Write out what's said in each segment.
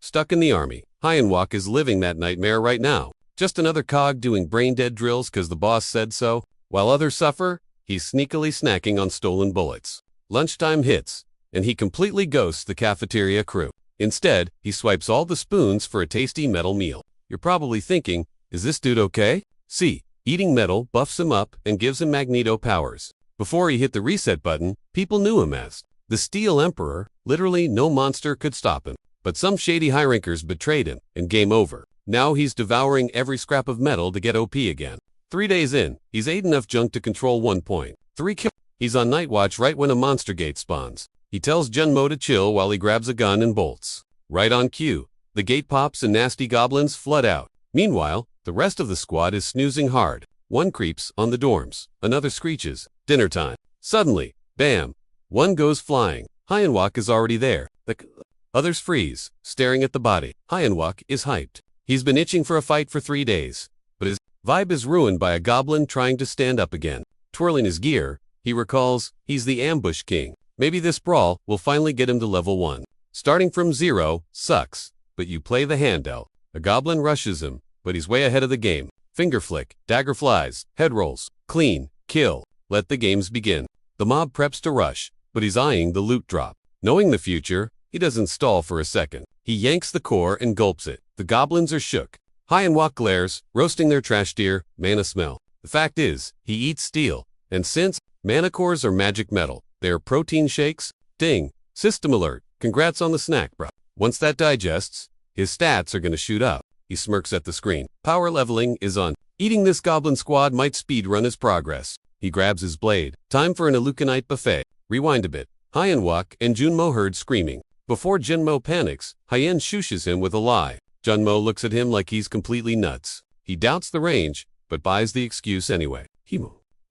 stuck in the army. Manhwa is living that nightmare right now. Just another cog doing brain-dead drills cause the boss said so. While others suffer, he's sneakily snacking on stolen bullets. Lunchtime hits, and he completely ghosts the cafeteria crew. Instead, he swipes all the spoons for a tasty metal meal. You're probably thinking, is this dude okay? See, eating metal buffs him up and gives him Magneto powers. Before he hit the reset button, people knew him as the Steel Emperor. Literally no monster could stop him. But some shady high-rankers betrayed him, and game over. Now he's devouring every scrap of metal to get OP again. 3 days in, he's ate enough junk to control 1.3 kills. He's on night watch right when a monster gate spawns. He tells Junmo to chill while he grabs a gun and bolts. Right on cue, the gate pops and nasty goblins flood out. Meanwhile, the rest of the squad is snoozing hard. One creeps on the dorms, another screeches. Dinner time. Suddenly, bam, one goes flying. Manhwa is already there. The others freeze, staring at the body. Manhwa is hyped. He's been itching for a fight for 3 days, but his vibe is ruined by a goblin trying to stand up again. Twirling his gear, he recalls he's the ambush king. Maybe this brawl will finally get him to level 1. Starting from 0 sucks, but you play the hand out. A goblin rushes him, but he's way ahead of the game. Finger flick, dagger flies, head rolls, clean, kill. Let the games begin. The mob preps to rush, but he's eyeing the loot drop. Knowing the future, he doesn't stall for a second. He yanks the core and gulps it. The goblins are shook. Manhwa glares, roasting their trash deer, mana smell. The fact is, he eats steel, and since mana cores are magic metal, they are protein shakes. Ding, system alert, congrats on the snack, bro. Once that digests, his stats are gonna shoot up. He smirks at the screen. Power leveling is on. Eating this goblin squad might speedrun his progress. He grabs his blade. Time for an Alucanite buffet. Rewind a bit. Manhwa and Junmo heard screaming. Before Junmo panics, Hien shushes him with a lie. Junmo looks at him like he's completely nuts. He doubts the range, but buys the excuse anyway.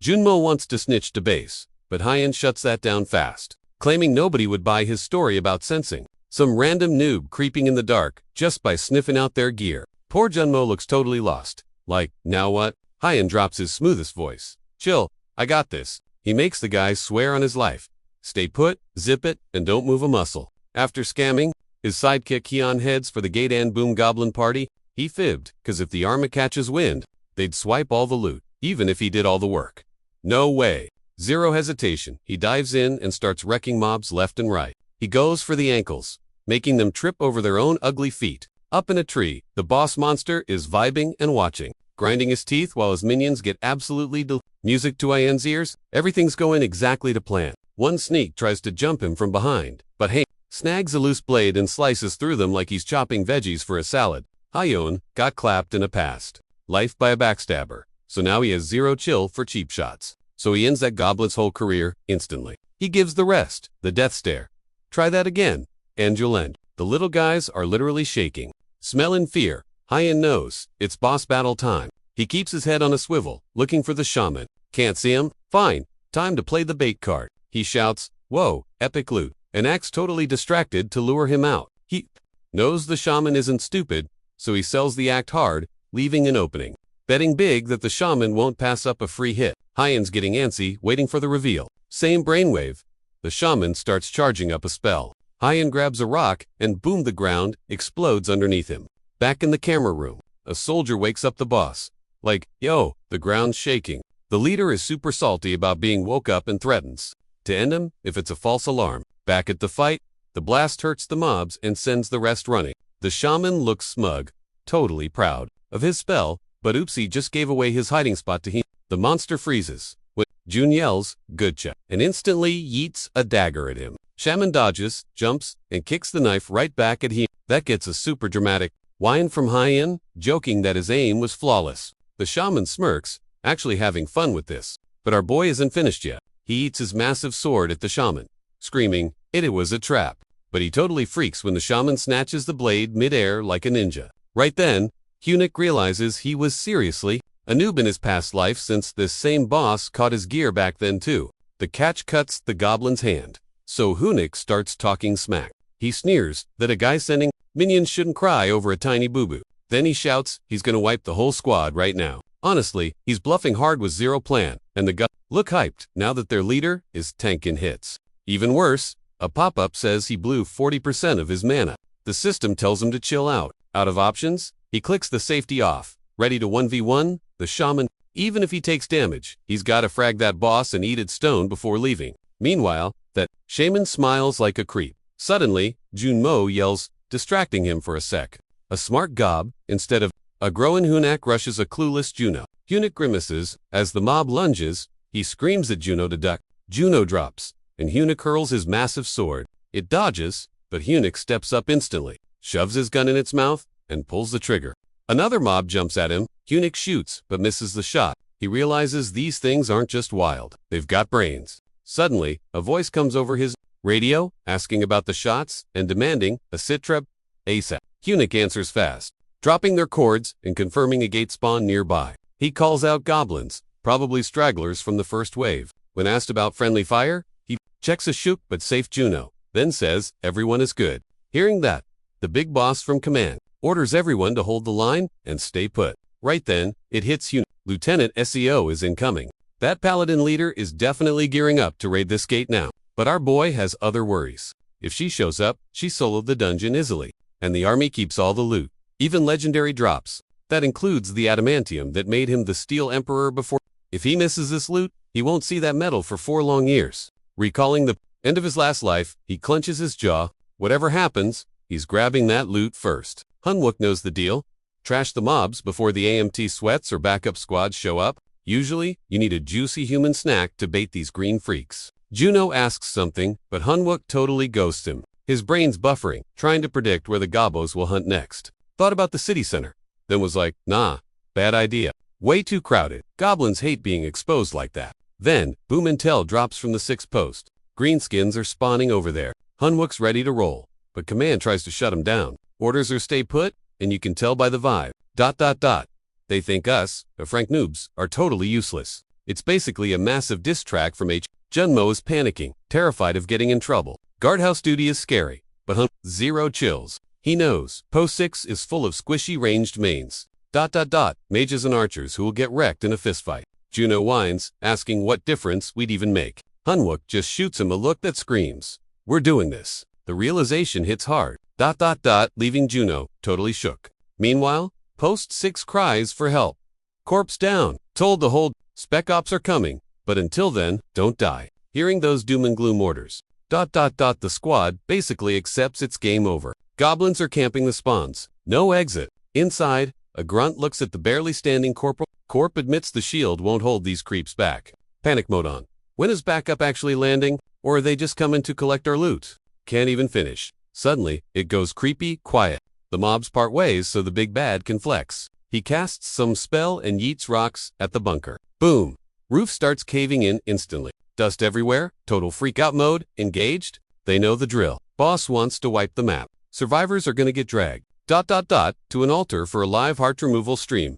Junmo wants to snitch to base, but Hien shuts that down fast, claiming nobody would buy his story about sensing some random noob creeping in the dark just by sniffing out their gear. Poor Junmo looks totally lost. Like, now what? Hien drops his smoothest voice. Chill, I got this. He makes the guys swear on his life. Stay put, zip it, and don't move a muscle. After scamming, his sidekick Kion heads for the Gate and Boom Goblin party. He fibbed, cause if the army catches wind, they'd swipe all the loot, even if he did all the work. No way. Zero hesitation, he dives in and starts wrecking mobs left and right. He goes for the ankles, making them trip over their own ugly feet. Up in a tree, the boss monster is vibing and watching, grinding his teeth while his minions get absolutely music to Ian's ears. Everything's going exactly to plan. One sneak tries to jump him from behind, but hey, snags a loose blade and slices through them like he's chopping veggies for a salad. Hyon got clapped in a past life by a backstabber, so now he has zero chill for cheap shots. So he ends that goblet's whole career instantly. He gives the rest the death stare. Try that again, and you'll end. The little guys are literally shaking. Smell in fear. Hyen knows it's boss battle time. He keeps his head on a swivel, looking for the shaman. Can't see him? Fine. Time to play the bait card. He shouts, "Whoa, epic loot," and acts totally distracted to lure him out. He knows the shaman isn't stupid, so he sells the act hard, leaving an opening, betting big that the shaman won't pass up a free hit. Hyen's getting antsy, waiting for the reveal. Same brainwave. The shaman starts charging up a spell. Hyen grabs a rock, and boom, the ground explodes underneath him. Back in the camera room, a soldier wakes up the boss. Like, yo, the ground's shaking. The leader is super salty about being woke up and threatens to end him if it's a false alarm. Back at the fight, the blast hurts the mobs and sends the rest running. The shaman looks smug, totally proud of his spell, but oopsie just gave away his hiding spot to him. The monster freezes. When Jun yells, "Goodcha," and instantly yeets a dagger at him. Shaman dodges, jumps, and kicks the knife right back at him. That gets a super dramatic whine from Hyen, joking that his aim was flawless. The shaman smirks, actually having fun with this. But our boy isn't finished yet. He eats his massive sword at the shaman, screaming, it was a trap. But he totally freaks when the shaman snatches the blade mid-air like a ninja. Right then, Hunnick realizes he was seriously a noob in his past life since this same boss caught his gear back then too. The catch cuts the goblin's hand. So Hunnick starts talking smack. He sneers that a guy sending minions shouldn't cry over a tiny boo-boo. Then he shouts he's gonna wipe the whole squad right now. Honestly, he's bluffing hard with zero plan, and the look hyped now that their leader is tanking hits. Even worse, a pop-up says he blew 40% of his mana. The system tells him to chill out. Out of options, he clicks the safety off. Ready to 1v1, the shaman. Even if he takes damage, he's gotta frag that boss and eat its stone before leaving. Meanwhile, that shaman smiles like a creep. Suddenly, Junmo yells, distracting him for a sec. A smart gob, instead of a growing Hunak rushes a clueless Juno. Hunak grimaces. As the mob lunges, he screams at Juno to duck. Juno drops, and Hunak hurls his massive sword. It dodges, but Hunak steps up instantly, shoves his gun in its mouth, and pulls the trigger. Another mob jumps at him. Hunak shoots, but misses the shot. He realizes these things aren't just wild, they've got brains. Suddenly, a voice comes over his radio, asking about the shots and demanding a sitrep ASAP. Hunak answers fast, dropping their cords and confirming a gate spawn nearby. He calls out goblins, probably stragglers from the first wave. When asked about friendly fire, he checks a shook but safe Juno, then says everyone is good. Hearing that, the big boss from command orders everyone to hold the line and stay put. Right then, it hits Hunak. Lieutenant SEO is incoming. That paladin leader is definitely gearing up to raid this gate now. But our boy has other worries. If she shows up, she soloed the dungeon easily, and the army keeps all the loot, even legendary drops. That includes the adamantium that made him the Steel Emperor before. If he misses this loot, he won't see that metal for 4 long years. Recalling the end of his last life, he clenches his jaw. Whatever happens, he's grabbing that loot first. Manhwa knows the deal. Trash the mobs before the AMT sweats or backup squads show up. Usually, you need a juicy human snack to bait these green freaks. Juno asks something, but Manhwa totally ghosts him. His brain's buffering, trying to predict where the gobos will hunt next. Thought about the city center, then was like, nah, bad idea. Way too crowded. Goblins hate being exposed like that. Then, boom intel drops from the 6th post. Greenskins are spawning over there. Manhwa's ready to roll, but command tries to shut him down. Orders are stay put, and you can tell by the vibe. ... They think us, the Frank noobs, are totally useless. It's basically a massive diss track from H. Junmo is panicking, terrified of getting in trouble. Guardhouse duty is scary, but zero chills. He knows. Post 6 is full of squishy ranged mains. ... Mages and archers who will get wrecked in a fistfight. Juno whines, asking what difference we'd even make. Manhwa just shoots him a look that screams, we're doing this. The realization hits hard. ... Leaving Juno totally shook. Meanwhile, Post 6 cries for help. Corpse down. Told the whole spec ops are coming, but until then, don't die. Hearing those doom and gloom orders. ... The squad basically accepts it's game over. Goblins are camping the spawns. No exit. Inside, a grunt looks at the barely standing corporal. Corp admits the shield won't hold these creeps back. Panic mode on. When is backup actually landing? Or are they just coming to collect our loot? Can't even finish. Suddenly, it goes creepy, quiet. The mobs part ways so the big bad can flex. He casts some spell and yeets rocks at the bunker. Boom! Roof starts caving in instantly. Dust everywhere, total freakout mode, engaged. They know the drill. Boss wants to wipe the map. Survivors are gonna get dragged. ... To an altar for a live heart removal stream.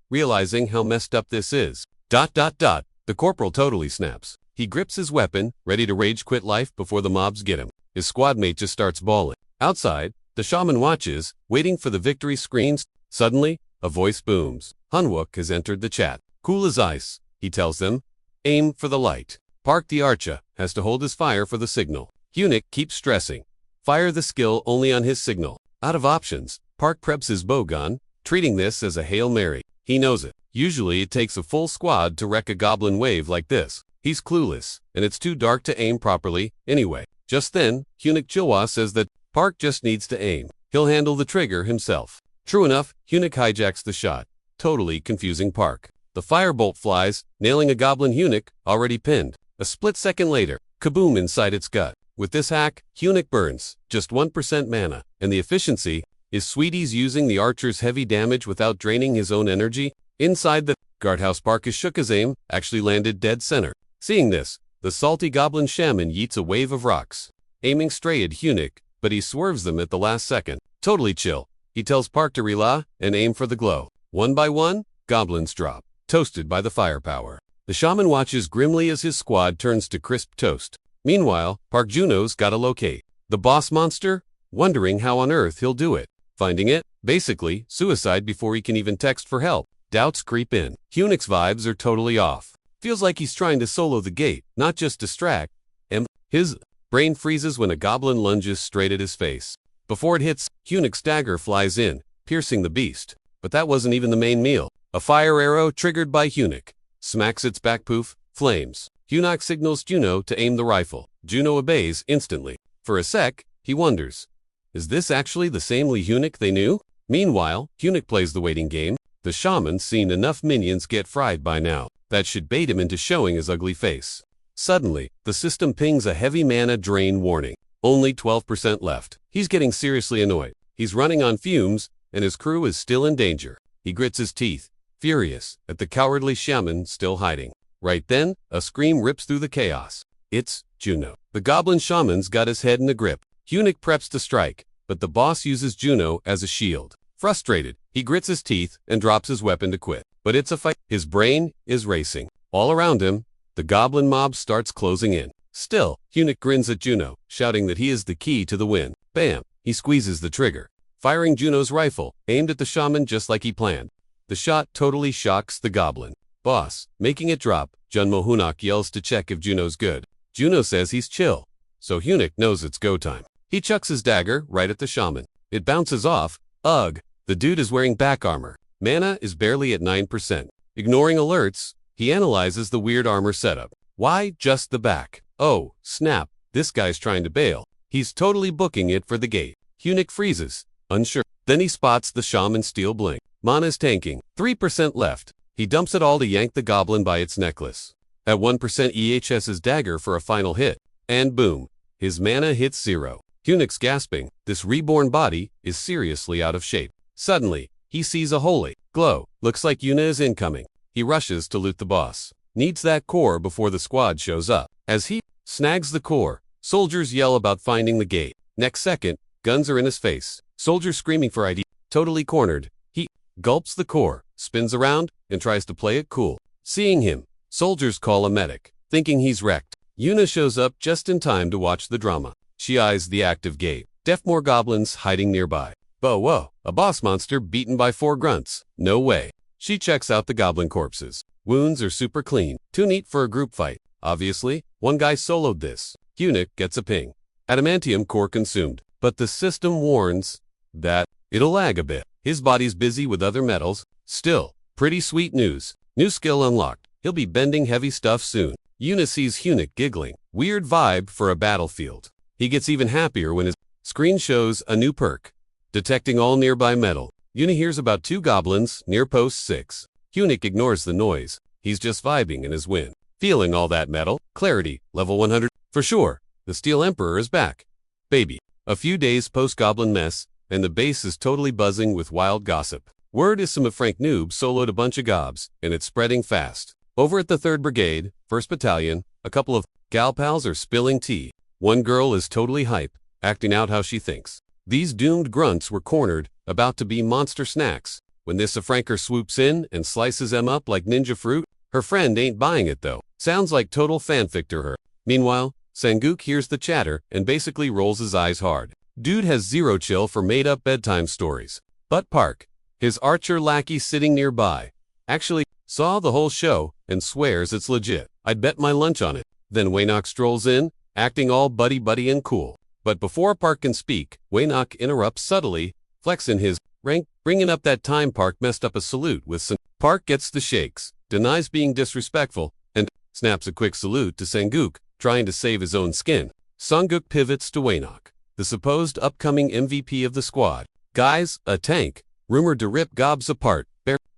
Realizing how messed up this is. ... The corporal totally snaps. He grips his weapon, ready to rage quit life before the mobs get him. His squad mate just starts bawling. Outside, the shaman watches, waiting for the victory screens. Suddenly, a voice booms. Manhwa has entered the chat. Cool as ice, he tells them. Aim for the light. Park the archer has to hold his fire for the signal. Hunak keeps stressing. Fire the skill only on his signal. Out of options, Park preps his bow gun, treating this as a Hail Mary. He knows it. Usually it takes a full squad to wreck a goblin wave like this. He's clueless, and it's too dark to aim properly anyway. Just then, Hunak Chilwa says that Park just needs to aim. He'll handle the trigger himself. True enough, Hunak hijacks the shot, totally confusing Park. The firebolt flies, nailing a goblin Hunak already pinned. A split second later, kaboom inside its gut. With this hack, Hunak burns just 1% mana, and the efficiency is Sweetie's using the archer's heavy damage without draining his own energy. Inside the guardhouse, Park is shook. His aim actually landed dead center. Seeing this, the salty goblin shaman yeets a wave of rocks, aiming straight at Hunak, but he swerves them at the last second. Totally chill. He tells Park to rely and aim for the glow. One by one, goblins drop, toasted by the firepower. The shaman watches grimly as his squad turns to crisp toast. Meanwhile, Park Juno's gotta locate the boss monster, wondering how on earth he'll do it. Finding it, basically, suicide before he can even text for help. Doubts creep in. Hunak's vibes are totally off. Feels like he's trying to solo the gate, not just distract. And his brain freezes when a goblin lunges straight at his face. Before it hits, Hunnick's dagger flies in, piercing the beast. But that wasn't even the main meal. A fire arrow triggered by Hunnick smacks its back, poof, flames. Hunnick signals Juno to aim the rifle. Juno obeys instantly. For a sec, he wonders, is this actually the same Lee Hunnick they knew? Meanwhile, Hunnick plays the waiting game. The shaman's seen enough minions get fried by now. That should bait him into showing his ugly face. Suddenly, the system pings a heavy mana drain warning. Only 12% left. He's getting seriously annoyed. He's running on fumes, and his crew is still in danger. He grits his teeth, furious at the cowardly shaman still hiding. Right then, a scream rips through the chaos. It's Juno. The goblin shaman's got his head in a grip. Hunnick preps to strike, but the boss uses Juno as a shield. Frustrated, he grits his teeth and drops his weapon to quit. But it's a fight. His brain is racing. All around him, the goblin mob starts closing in. Still, Hunnick grins at Juno, shouting that he is the key to the win. Bam! He squeezes the trigger, firing Juno's rifle, aimed at the shaman just like he planned. The shot totally shocks the goblin boss, making it drop. Junmo Hunnick yells to check if Juno's good. Juno says he's chill, so Hunnick knows it's go time. He chucks his dagger right at the shaman. It bounces off. Ugh! The dude is wearing back armor. Mana is barely at 9%. Ignoring alerts, he analyzes the weird armor setup. Why just the back? Oh, snap, this guy's trying to bail. He's totally booking it for the gate. Hunnick freezes, unsure. Then he spots the shaman's steel blink. Mana's tanking, 3% left. He dumps it all to yank the goblin by its necklace. At 1% EHS's dagger for a final hit. And boom, his mana hits 0. Hunnick's gasping. This reborn body is seriously out of shape. Suddenly, he sees a holy glow. Looks like Yuna is incoming. He rushes to loot the boss. Needs that core before the squad shows up. As he snags the core, soldiers yell about finding the gate. Next second, guns are in his face. Soldiers screaming for ID. Totally cornered, he gulps the core, spins around, and tries to play it cool. Seeing him, soldiers call a medic, thinking he's wrecked. Yuna shows up just in time to watch the drama. She eyes the active gate. More goblins hiding nearby. Whoa, a boss monster beaten by 4 grunts. No way. She checks out the goblin corpses. Wounds are super clean. Too neat for a group fight. Obviously, one guy soloed this. Hunnick gets a ping. Adamantium core consumed. But the system warns that it'll lag a bit. His body's busy with other metals. Still, pretty sweet news. New skill unlocked. He'll be bending heavy stuff soon. Yuna sees Hunnick giggling. Weird vibe for a battlefield. He gets even happier when his screen shows a new perk. Detecting all nearby metal. Yuna hears about 2 goblins near post 6. Hunnick ignores the noise. He's just vibing in his win. Feeling all that metal. Clarity, level 100. For sure, the Steel Emperor is back. Baby. A few days post-goblin mess, and the base is totally buzzing with wild gossip. Word is some of Frank Noob soloed a bunch of gobs, and it's spreading fast. Over at the 3rd Brigade, 1st Battalion, a couple of gal pals are spilling tea. One girl is totally hype, acting out how she thinks. These doomed grunts were cornered, about to be monster snacks. When this Franker swoops in and slices them up like ninja fruit, her friend ain't buying it though. Sounds like total fanfic to her. Meanwhile, Sanguk hears the chatter and basically rolls his eyes hard. Dude has 0 chill for made-up bedtime stories. But Park, his archer lackey sitting nearby, actually saw the whole show and swears it's legit. I'd bet my lunch on it. Then Waynock strolls in, acting all buddy-buddy and cool. But before Park can speak, Waynock interrupts subtly, flexing his rank, bringing up that time Park messed up a salute with some. Park gets the shakes, denies being disrespectful, and snaps a quick salute to Sanguk, trying to save his own skin. Sanguk pivots to Waynock, the supposed upcoming MVP of the squad. Guys, a tank, rumored to rip gobs apart.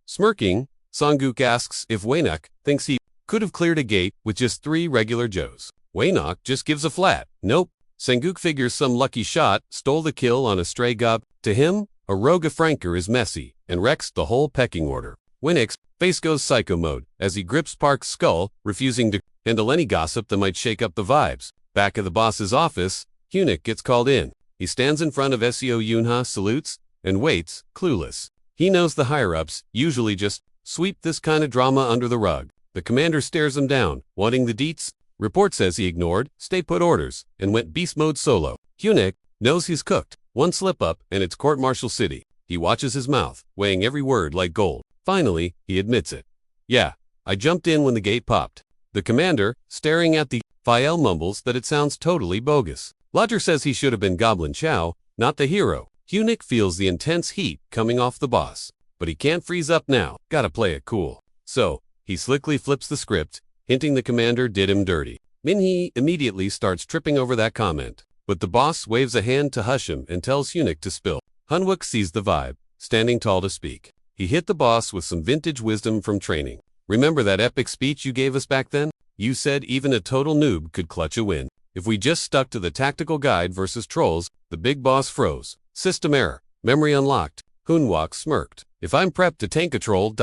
Smirking, Sanguk asks if Waynock thinks he could have cleared a gate with just 3 regular Joes. Waynock just gives a flat, nope. Sanguk figures some lucky shot stole the kill on a stray gob. To him, a rogue Franker is messy and wrecks the whole pecking order. Winnick's face goes psycho mode as he grips Park's skull, refusing to handle any gossip that might shake up the vibes. Back at the boss's office, Hunnick gets called in. He stands in front of SEO Yunha, salutes, and waits, clueless. He knows the higher-ups usually just sweep this kind of drama under the rug. The commander stares him down, wanting the deets. Report says he ignored stay-put orders and went beast mode solo. Hunnick knows he's cooked. One slip-up and it's court-martial city. He watches his mouth, weighing every word like gold. Finally, he admits it. Yeah, I jumped in when the gate popped. The commander, staring at the file, mumbles that it sounds totally bogus. Lodger says he should have been Goblin Chow, not the hero. Hunnick feels the intense heat coming off the boss, but he can't freeze up now, gotta play it cool. So, he slickly flips the script, hinting the commander did him dirty. Minhee immediately starts tripping over that comment, but the boss waves a hand to hush him and tells Hunnick to spill. Hunwook sees the vibe, standing tall to speak. He hit the boss with some vintage wisdom from training. Remember that epic speech you gave us back then? You said even a total noob could clutch a win. If we just stuck to the tactical guide versus trolls, the big boss froze. System error. Memory unlocked. Hunwook smirked. If I'm prepped to tank a troll ...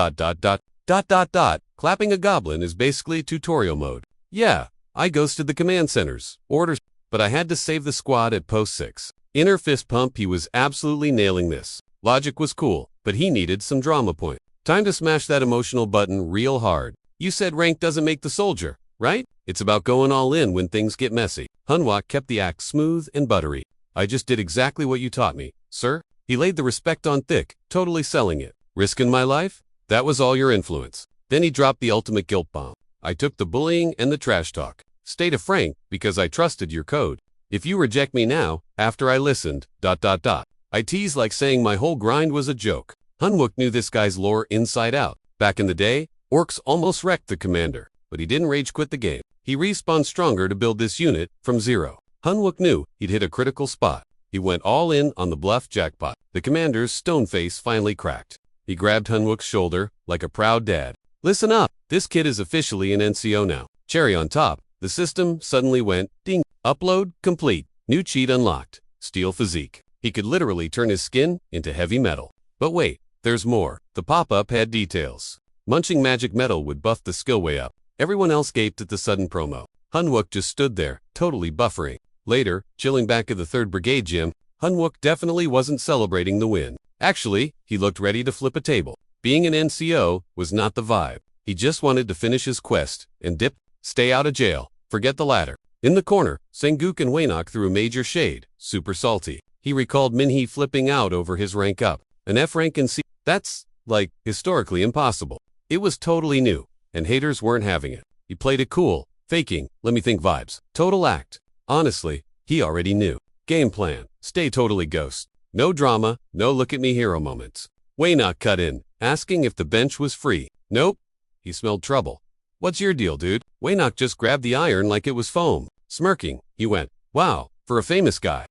Clapping a goblin is basically tutorial mode. Yeah, I ghosted the command centers. Orders. But I had to save the squad at post 6. Inner fist pump, he was absolutely nailing this. Logic was cool, but he needed some drama point. Time to smash that emotional button real hard. You said rank doesn't make the soldier, right? It's about going all in when things get messy. Manhwa kept the act smooth and buttery. I just did exactly what you taught me, sir. He laid the respect on thick, totally selling it. Risking my life? That was all your influence. Then he dropped the ultimate guilt bomb. I took the bullying and the trash talk. Stay to Frank because I trusted your code. If you reject me now, after I listened, ... I tease like saying my whole grind was a joke. Hunwook knew this guy's lore inside out. Back in the day, orcs almost wrecked the commander, but he didn't rage quit the game. He respawned stronger to build this unit from zero. Hunwook knew he'd hit a critical spot. He went all in on the bluff jackpot. The commander's stone face finally cracked. He grabbed Hunwook's shoulder like a proud dad. Listen up, this kid is officially an NCO now. Cherry on top, the system suddenly went ding. Upload complete. New cheat unlocked. Steel physique. He could literally turn his skin into heavy metal. But wait, there's more. The pop-up had details. Munching magic metal would buff the skill way up. Everyone else gaped at the sudden promo. Hunwook just stood there, totally buffering. Later, chilling back at the 3rd Brigade gym, Hunwook definitely wasn't celebrating the win. Actually, he looked ready to flip a table. Being an NCO was not the vibe. He just wanted to finish his quest and dip, stay out of jail, forget the ladder. In the corner, Sengoku and Waynock threw a major shade, super salty. He recalled Minhee flipping out over his rank up. An F rank in C. That's, like, historically impossible. It was totally new, and haters weren't having it. He played it cool, faking, let me think vibes. Total act. Honestly, he already knew. Game plan, stay totally ghost. No drama, no look at me hero moments. Waynock cut in, asking if the bench was free. Nope. He smelled trouble. What's your deal, dude? Waynock just grabbed the iron like it was foam. Smirking, he went, wow, for a famous guy. ...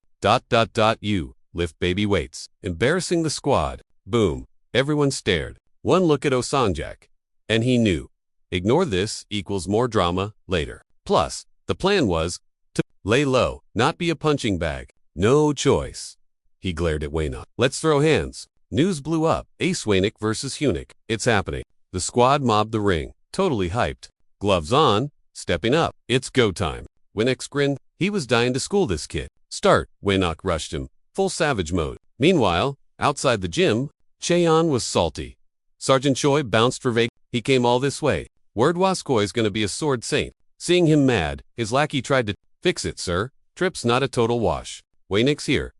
You, lift baby weights. Embarrassing the squad. Boom. Everyone stared. One look at Osanjak. And he knew. Ignore this equals more drama later. Plus, the plan was to lay low, not be a punching bag. No choice. He glared at Waynock. Let's throw hands. News blew up. Ace Waynock versus Hunnick. It's happening. The squad mobbed the ring. Totally hyped. Gloves on. Stepping up. It's go time. Waynock grinned. He was dying to school this kid. Start. Waynock rushed him. Full savage mode. Meanwhile, outside the gym, Cheon was salty. Sergeant Choi bounced for vague. He came all this way. Word Waskoy's gonna be a sword saint. Seeing him mad, his lackey tried to fix it, sir. Trip's not a total wash. Waynock's here.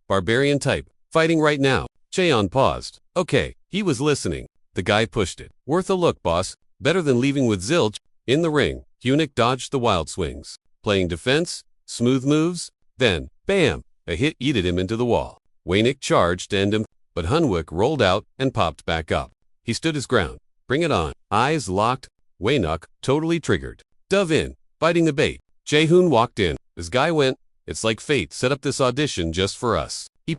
Barbarian type. Fighting right now. Cheon paused. Okay, he was listening. The guy pushed it. Worth a look, boss. Better than leaving with zilch. In the ring, Hunnick dodged the wild swings. Playing defense, smooth moves, then, bam, a hit yeeted him into the wall. Waynock charged to end him, but Hunwook rolled out and popped back up. He stood his ground. Bring it on. Eyes locked. Waynock, totally triggered. Dove in, biting the bait. Jaehoon walked in. This guy went, it's like fate set up this audition just for us. He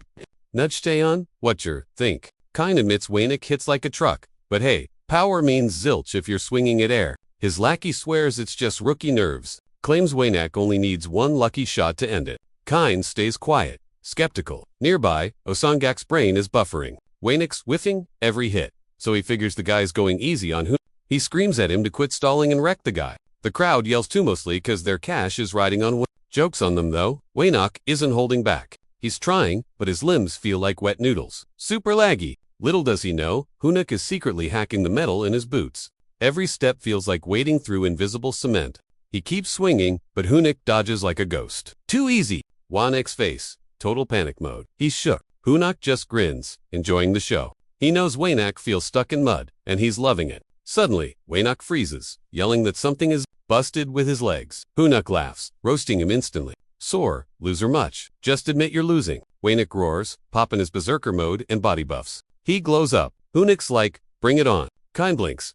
nudged Taeyeon. What'cher think? Kind admits Waynock hits like a truck. But hey, power means zilch if you're swinging at air. His lackey swears it's just rookie nerves. Claims Waynock only needs one lucky shot to end it. Kine stays quiet, skeptical. Nearby, Osangak's brain is buffering. Waynock's whiffing every hit, so he figures the guy's going easy on who. He screams at him to quit stalling and wreck the guy. The crowd yells too mostly cause their cash is riding on Joke's on them though. Waynock isn't holding back. He's trying, but his limbs feel like wet noodles. Super laggy. Little does he know, Hunnick is secretly hacking the metal in his boots. Every step feels like wading through invisible cement. He keeps swinging, but Hunnick dodges like a ghost. Too easy. Waynock's face, total panic mode. He's shook. Hunnick just grins, enjoying the show. He knows Waynock feels stuck in mud, and he's loving it. Suddenly, Waynock freezes, yelling that something is busted with his legs. Hunnick laughs, roasting him instantly. Sore, loser much. Just admit you're losing. Waynak roars, popping his berserker mode and body buffs. He glows up. Hunak's like, bring it on. Kind blinks.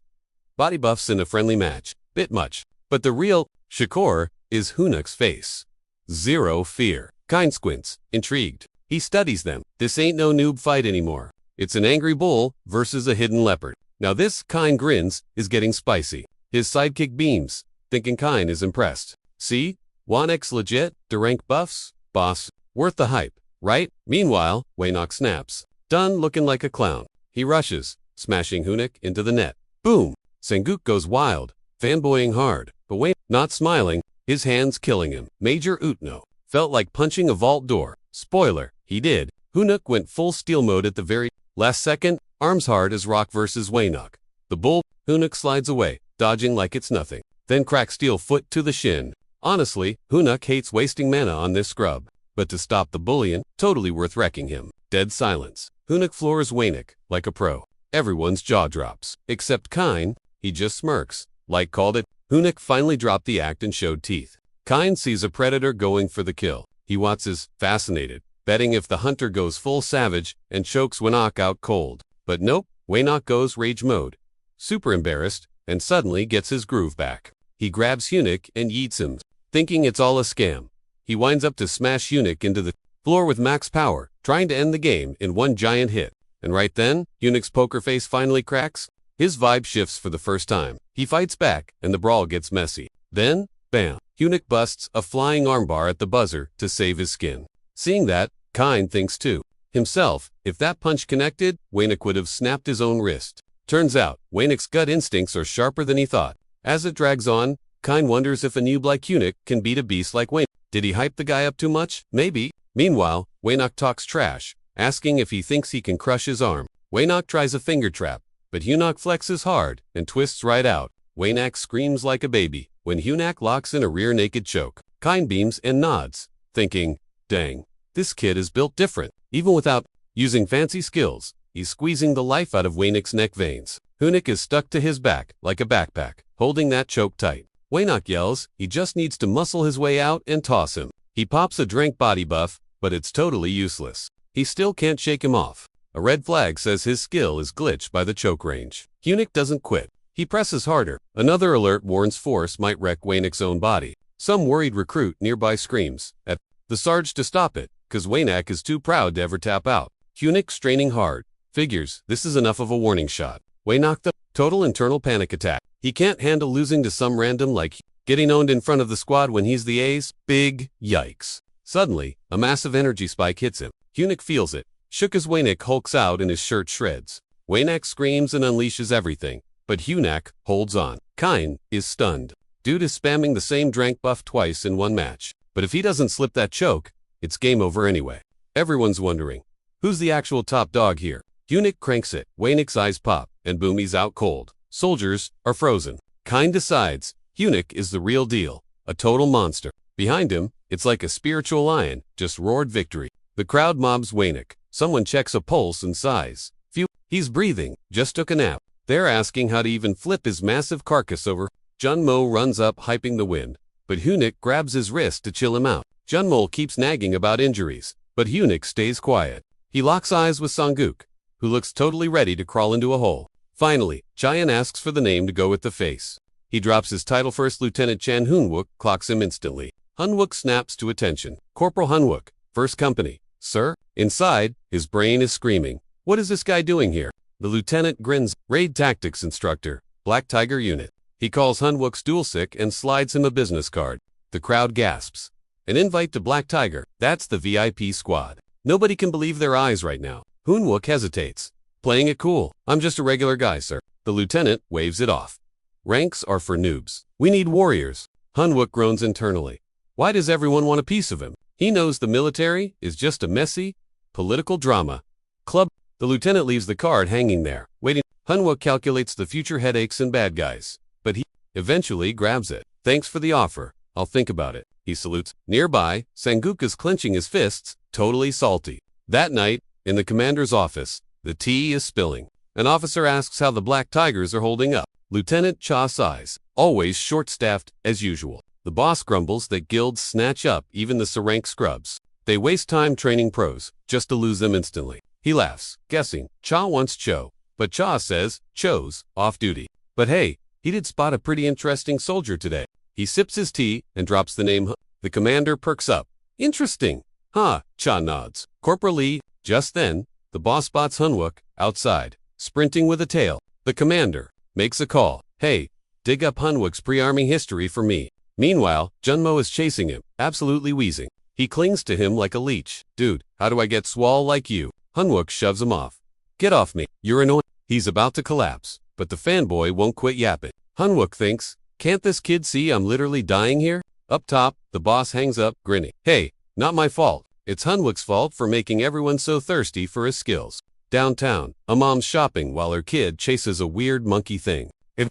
Body buffs in a friendly match. Bit much. But the real Shakur is Hunak's face. Zero fear. Kind squints, intrigued. He studies them. This ain't no noob fight anymore. It's an angry bull versus a hidden leopard. Now this Kind grins is getting spicy. His sidekick beams, thinking Kind is impressed. See? 1x legit, the rank buffs? Boss, worth the hype, right? Meanwhile, Waynak snaps. Done looking like a clown. He rushes, smashing Hunak into the net. Boom! Sengoku goes wild, fanboying hard, but Waynak not smiling, his hands killing him. Major Utno. Felt like punching a vault door. Spoiler, he did. Hunak went full steel mode at the very last second, arms hard as rock versus Waynak. The bull, Hunak slides away, dodging like it's nothing. Then cracks steel foot to the shin. Honestly, Hunak hates wasting mana on this scrub. But to stop the bullion, totally worth wrecking him. Dead silence. Hunak floors Waynak, like a pro. Everyone's jaw drops. Except Kind, he just smirks. Like called it. Hunak finally dropped the act and showed teeth. Kind sees a predator going for the kill. He watches, fascinated, betting if the hunter goes full savage and chokes Waynak out cold. But nope, Waynak goes rage mode. Super embarrassed, and suddenly gets his groove back. He grabs Hunak and yeets him, thinking it's all a scam. He winds up to smash Hunak into the floor with max power, trying to end the game in one giant hit. And right then, Hunak's poker face finally cracks. His vibe shifts for the first time. He fights back, and the brawl gets messy. Then, bam, Hunak busts a flying armbar at the buzzer to save his skin. Seeing that, Kind thinks too. Himself, if that punch connected, Waynak would have snapped his own wrist. Turns out, Waynak's gut instincts are sharper than he thought. As it drags on, Kind wonders if a noob like Hunak can beat a beast like Waynak. Did he hype the guy up too much? Maybe. Meanwhile, Waynak talks trash, asking if he thinks he can crush his arm. Waynak tries a finger trap, but Hunak flexes hard and twists right out. Waynak screams like a baby when Hunak locks in a rear naked choke. Kind beams and nods, thinking, dang, this kid is built different. Even without using fancy skills, he's squeezing the life out of Waynak's neck veins. Hunak is stuck to his back like a backpack, holding that choke tight. Waynak yells, he just needs to muscle his way out and toss him. He pops a drink body buff, but it's totally useless. He still can't shake him off. A red flag says his skill is glitched by the choke range. Hunak doesn't quit. He presses harder. Another alert warns force might wreck Waynak's own body. Some worried recruit nearby screams at the Sarge to stop it, cause Waynak is too proud to ever tap out. Hunak straining hard. Figures, this is enough of a warning shot. Waynak the total internal panic attack. He can't handle losing to some random like getting owned in front of the squad when he's the ace. Big yikes. Suddenly, a massive energy spike hits him. Hunak feels it. Shook as Waynak hulks out and his shirt shreds. Waynak screams and unleashes everything, but Hunak holds on. Kind is stunned. Dude is spamming the same drank buff twice in one match. But if he doesn't slip that choke, it's game over anyway. Everyone's wondering, who's the actual top dog here? Hunak cranks it. Waynak's eyes pop, and boom, he's out cold. Soldiers are frozen. Kind decides, Hunak is the real deal. A total monster. Behind him, it's like a spiritual lion, just roared victory. The crowd mobs Waynak. Someone checks a pulse and sighs. Phew, he's breathing, just took a nap. They're asking how to even flip his massive carcass over. Junmo runs up, hyping the win. But Hunak grabs his wrist to chill him out. Junmo keeps nagging about injuries, but Hunak stays quiet. He locks eyes with Sengoku, who looks totally ready to crawl into a hole. Finally, Chayan asks for the name to go with the face. He drops his title first. Lieutenant Chan Hunwook clocks him instantly. Hunwook snaps to attention. Corporal Hunwook, first company. Sir? Inside, his brain is screaming. What is this guy doing here? The lieutenant grins. Raid tactics instructor. Black Tiger unit. He calls Hunwook's dual-sick and slides him a business card. The crowd gasps. An invite to Black Tiger. That's the VIP squad. Nobody can believe their eyes right now. Hunwook hesitates. Playing it cool. I'm just a regular guy, sir. The lieutenant waves it off. Ranks are for noobs. We need warriors. Hunwook groans internally. Why does everyone want a piece of him? He knows the military is just a messy, political drama. Club. The lieutenant leaves the card hanging there, waiting. Hunwook calculates the future headaches and bad guys, but he eventually grabs it. Thanks for the offer. I'll think about it. He salutes. Nearby, Sengoku is clenching his fists, totally salty. That night, in the commander's office, the tea is spilling. An officer asks how the Black Tigers are holding up. Lieutenant Cha sighs. Always short-staffed, as usual. The boss grumbles that guilds snatch up even the rank scrubs. They waste time training pros, just to lose them instantly. He laughs, guessing Cha wants Cho, but Cha says Cho's off duty. But hey, he did spot a pretty interesting soldier today. He sips his tea and drops the name. The commander perks up. Interesting. Huh, Cha nods. Corporal Lee. Just then, the boss spots Hanwook outside, sprinting with a tail. The commander makes a call. Hey, dig up Hanwook's pre-army history for me. Meanwhile, Junmo is chasing him, absolutely wheezing. He clings to him like a leech. Dude, how do I get swole like you? Hanwook shoves him off. Get off me, you're annoying. He's about to collapse, but the fanboy won't quit yapping. Hanwook thinks, can't this kid see I'm literally dying here? Up top, the boss hangs up, grinning. Hey, not my fault. It's Hanwook's fault for making everyone so thirsty for his skills. Downtown, a mom's shopping while her kid chases a weird monkey thing. It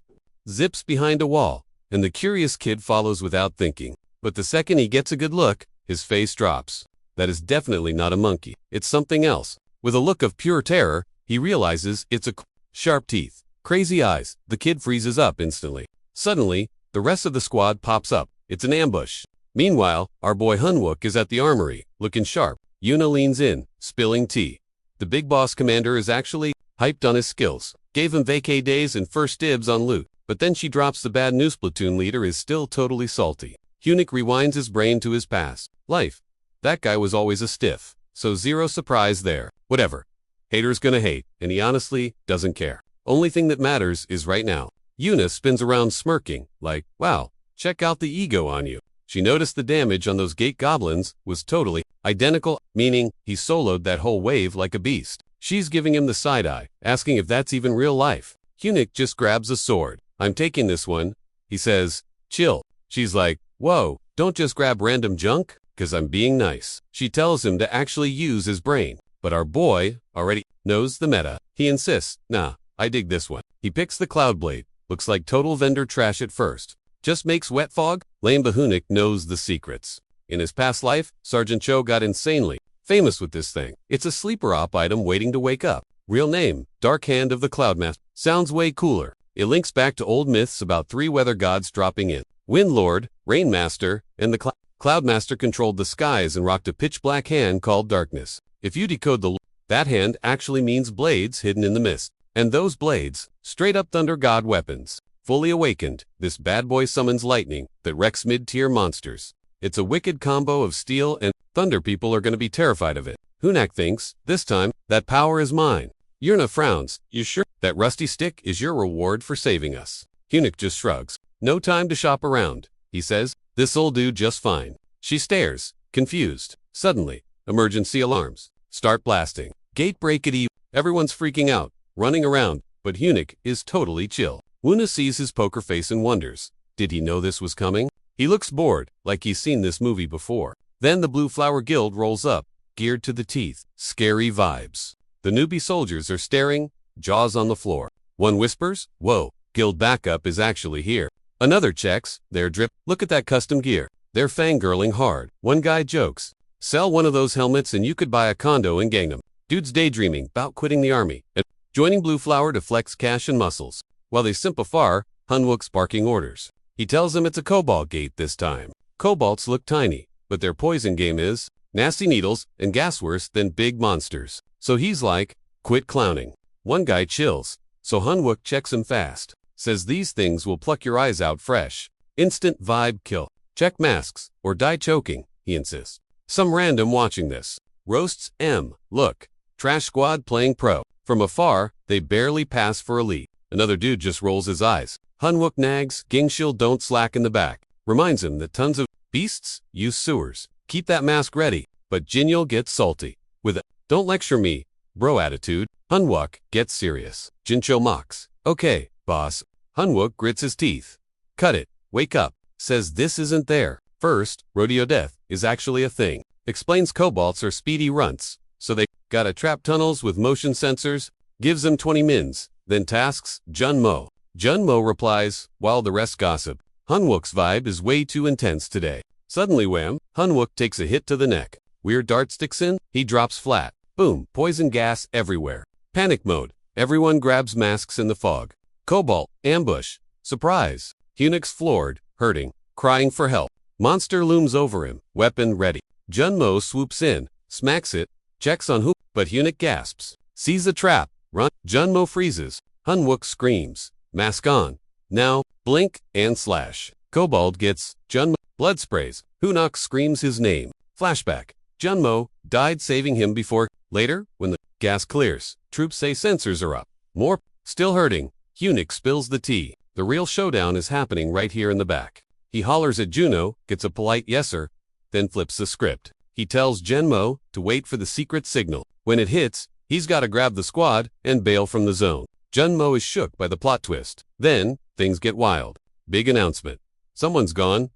zips behind a wall, and the curious kid follows without thinking. But the second he gets a good look, his face drops. That is definitely not a monkey. It's something else. With a look of pure terror, he realizes it's a sharp teeth, crazy eyes. The kid freezes up instantly. Suddenly, the rest of the squad pops up. It's an ambush. Meanwhile, our boy Hanwook is at the armory, looking sharp. Yuna leans in, spilling tea. The big boss commander is actually hyped on his skills. Gave him vacay days and first dibs on loot. But then she drops the bad news. Platoon leader is still totally salty. Hunnick rewinds his brain to his past life. That guy was always a stiff, so zero surprise there. Whatever. Hater's gonna hate, and he honestly doesn't care. Only thing that matters is right now. Yuna spins around smirking, like, wow, check out the ego on you. She noticed the damage on those gate goblins was totally identical, meaning he soloed that whole wave like a beast. She's giving him the side eye, asking if that's even real life. Hunnick just grabs a sword. I'm taking this one. He says, chill. She's like, whoa, don't just grab random junk, 'cause I'm being nice. She tells him to actually use his brain. But our boy already knows the meta. He insists, nah, I dig this one. He picks the cloud blade. Looks like total vendor trash at first. Just makes wet fog? Lame Hunnick knows the secrets. In his past life, Sergeant Cho got insanely famous with this thing. It's a sleeper op item waiting to wake up. Real name, Dark Hand of the Cloudmaster. Sounds way cooler. It links back to old myths about 3 weather gods dropping in. Wind Lord, Rainmaster, and the Cloudmaster controlled the skies and rocked a pitch-black hand called Darkness. If you decode that hand actually means blades hidden in the mist. And those blades, straight-up thunder god weapons. Fully awakened, this bad boy summons lightning that wrecks mid-tier monsters. It's a wicked combo of steel and thunder. People are going to be terrified of it. Hunak thinks, this time, that power is mine. Yuna frowns. You sure that rusty stick is your reward for saving us? Hunnick just shrugs. No time to shop around, he says. This'll do just fine. She stares, confused. Suddenly, emergency alarms start blasting. Gate breakity. Everyone's freaking out, running around, but Hunnick is totally chill. Wuna sees his poker face and wonders, did he know this was coming? He looks bored, like he's seen this movie before. Then the Blue Flower Guild rolls up, geared to the teeth. Scary vibes. The newbie soldiers are staring, jaws on the floor. One whispers, whoa, guild backup is actually here. Another checks, their drip. Look at that custom gear. They're fangirling hard. One guy jokes, sell one of those helmets and you could buy a condo in Gangnam. Dude's daydreaming about quitting the army and joining Blue Flower to flex cash and muscles. While they simp afar, Hanwook's barking orders. He tells them it's a cobalt gate this time. Cobalts look tiny, but their poison game is nasty needles and gas worse than big monsters. So he's like, quit clowning. One guy chills, so Hanwook checks him fast. Says these things will pluck your eyes out fresh. Instant vibe kill. Check masks, or die choking, he insists. Some random watching this roasts M. Look, trash squad playing pro. From afar, they barely pass for elite. Another dude just rolls his eyes. Hanwook nags, Gingshil don't slack in the back. Reminds him that tons of beasts use sewers. Keep that mask ready. But Jinyul gets salty. With a, don't lecture me, bro attitude, Hanwook gets serious. Jincho mocks. Okay, boss. Hanwook grits his teeth. Cut it. Wake up. Says this isn't there. First, rodeo death is actually a thing. Explains kobolds are speedy runts, so they gotta trap tunnels with motion sensors. Gives them 20 mins. Then tasks Junmo. Junmo replies, while the rest gossip. Hanwook's vibe is way too intense today. Suddenly wham, Hanwook takes a hit to the neck. Weird dart sticks in, he drops flat. Boom, poison gas everywhere. Panic mode. Everyone grabs masks in the fog. Cobalt, ambush, surprise. Hunnick's floored, hurting, crying for help. Monster looms over him, weapon ready. Junmo swoops in, smacks it, checks on who, but Hyunik gasps. Sees the trap, run. Junmo freezes. Hanwook screams. Mask on. Now, blink, and slash. Cobalt gets, Junmo, blood sprays. Hunok screams his name. Flashback. Junmo died saving him before. Later, when the gas clears, troops say sensors are up. More, still hurting. Hyunik spills the tea. The real showdown is happening right here in the back. He hollers at Juno, gets a polite yes sir, then flips the script. He tells Genmo to wait for the secret signal. When it hits, he's got to grab the squad and bail from the zone. Junmo is shook by the plot twist. Then, things get wild. Big announcement. Someone's gone,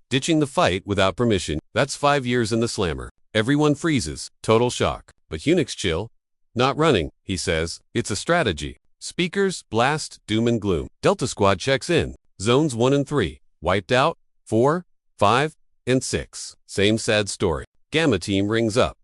ditching the fight without permission. That's 5 years in the slammer. Everyone freezes, total shock. But Hyunik's chill. Not running, he says. It's a strategy. Speakers blast doom and gloom. Delta Squad checks in. Zones 1 and 3. Wiped out. 4, 5, and 6. Same sad story. Gamma team rings up.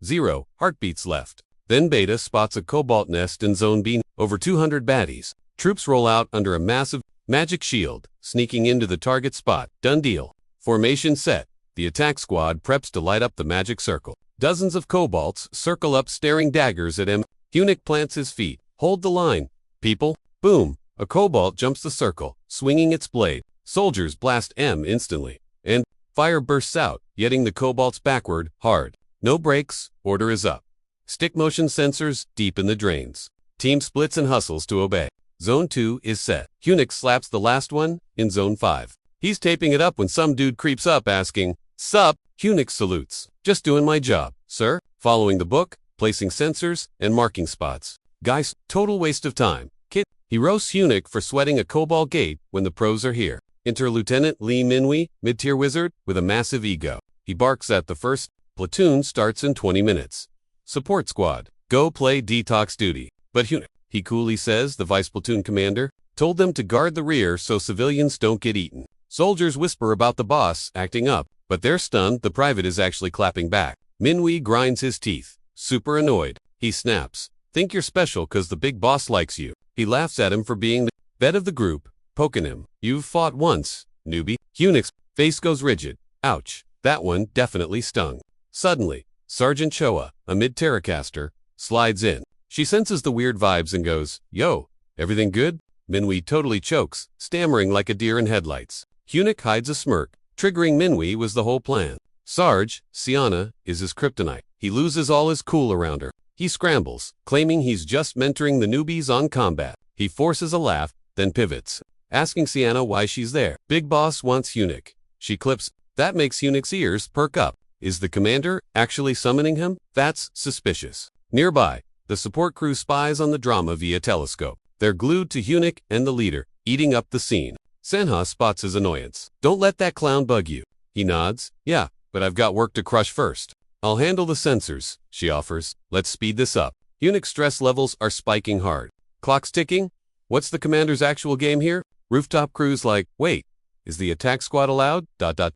0 heartbeats left. Then Beta spots a cobalt nest in Zone B. Over 200 baddies. Troops roll out under a massive magic shield, sneaking into the target spot. Done deal. Formation set. The attack squad preps to light up the magic circle. Dozens of cobalts circle up staring daggers at him. Hyunik plants his feet. Hold the line. People. Boom. A cobalt jumps the circle, swinging its blade. Soldiers blast M instantly. And fire bursts out, getting the cobalts backward, hard. No brakes. Order is up. Stick motion sensors deep in the drains. Team splits and hustles to obey. Zone 2 is set. Hyunik slaps the last one in Zone 5. He's taping it up when some dude creeps up asking, "Sup?" Hyunik salutes. "Just doing my job, sir." Following the book, placing sensors and marking spots. Guys, total waste of time. Kid. He roasts Hyunik for sweating a cobalt gate when the pros are here. Enter Lieutenant Lee Minwi, mid-tier wizard, with a massive ego. He barks at the first. Platoon starts in 20 minutes. Support squad. Go play detox duty. But Hyunik, he coolly says, the vice platoon commander, told them to guard the rear so civilians don't get eaten. Soldiers whisper about the boss acting up, but they're stunned the private is actually clapping back. Minwi grinds his teeth. Super annoyed. He snaps. "Think you're special 'cause the big boss likes you." He laughs at him for being the vet of the group, poking him. "You've fought once, newbie." Hyunik's face goes rigid. Ouch. That one definitely stung. Suddenly, Sergeant Choa, a mid-terracaster, slides in. She senses the weird vibes and goes, "Yo, everything good?" Minwi totally chokes, stammering like a deer in headlights. Hyunik hides a smirk. Triggering Minwi was the whole plan. Sarge, Siana, is his kryptonite. He loses all his cool around her. He scrambles, claiming he's just mentoring the newbies on combat. He forces a laugh, then pivots, asking Siana why she's there. Big Boss wants Hyunik. She clips. That makes Hyunik's ears perk up. Is the commander actually summoning him? That's suspicious. Nearby, the support crew spies on the drama via telescope. They're glued to Hyunik and the leader, eating up the scene. Senha spots his annoyance. "Don't let that clown bug you." He nods. "Yeah, but I've got work to crush first." "I'll handle the sensors," she offers. "Let's speed this up." Hyunik's stress levels are spiking hard. Clock's ticking. What's the commander's actual game here? Rooftop crew's like, "Wait, is the attack squad allowed? To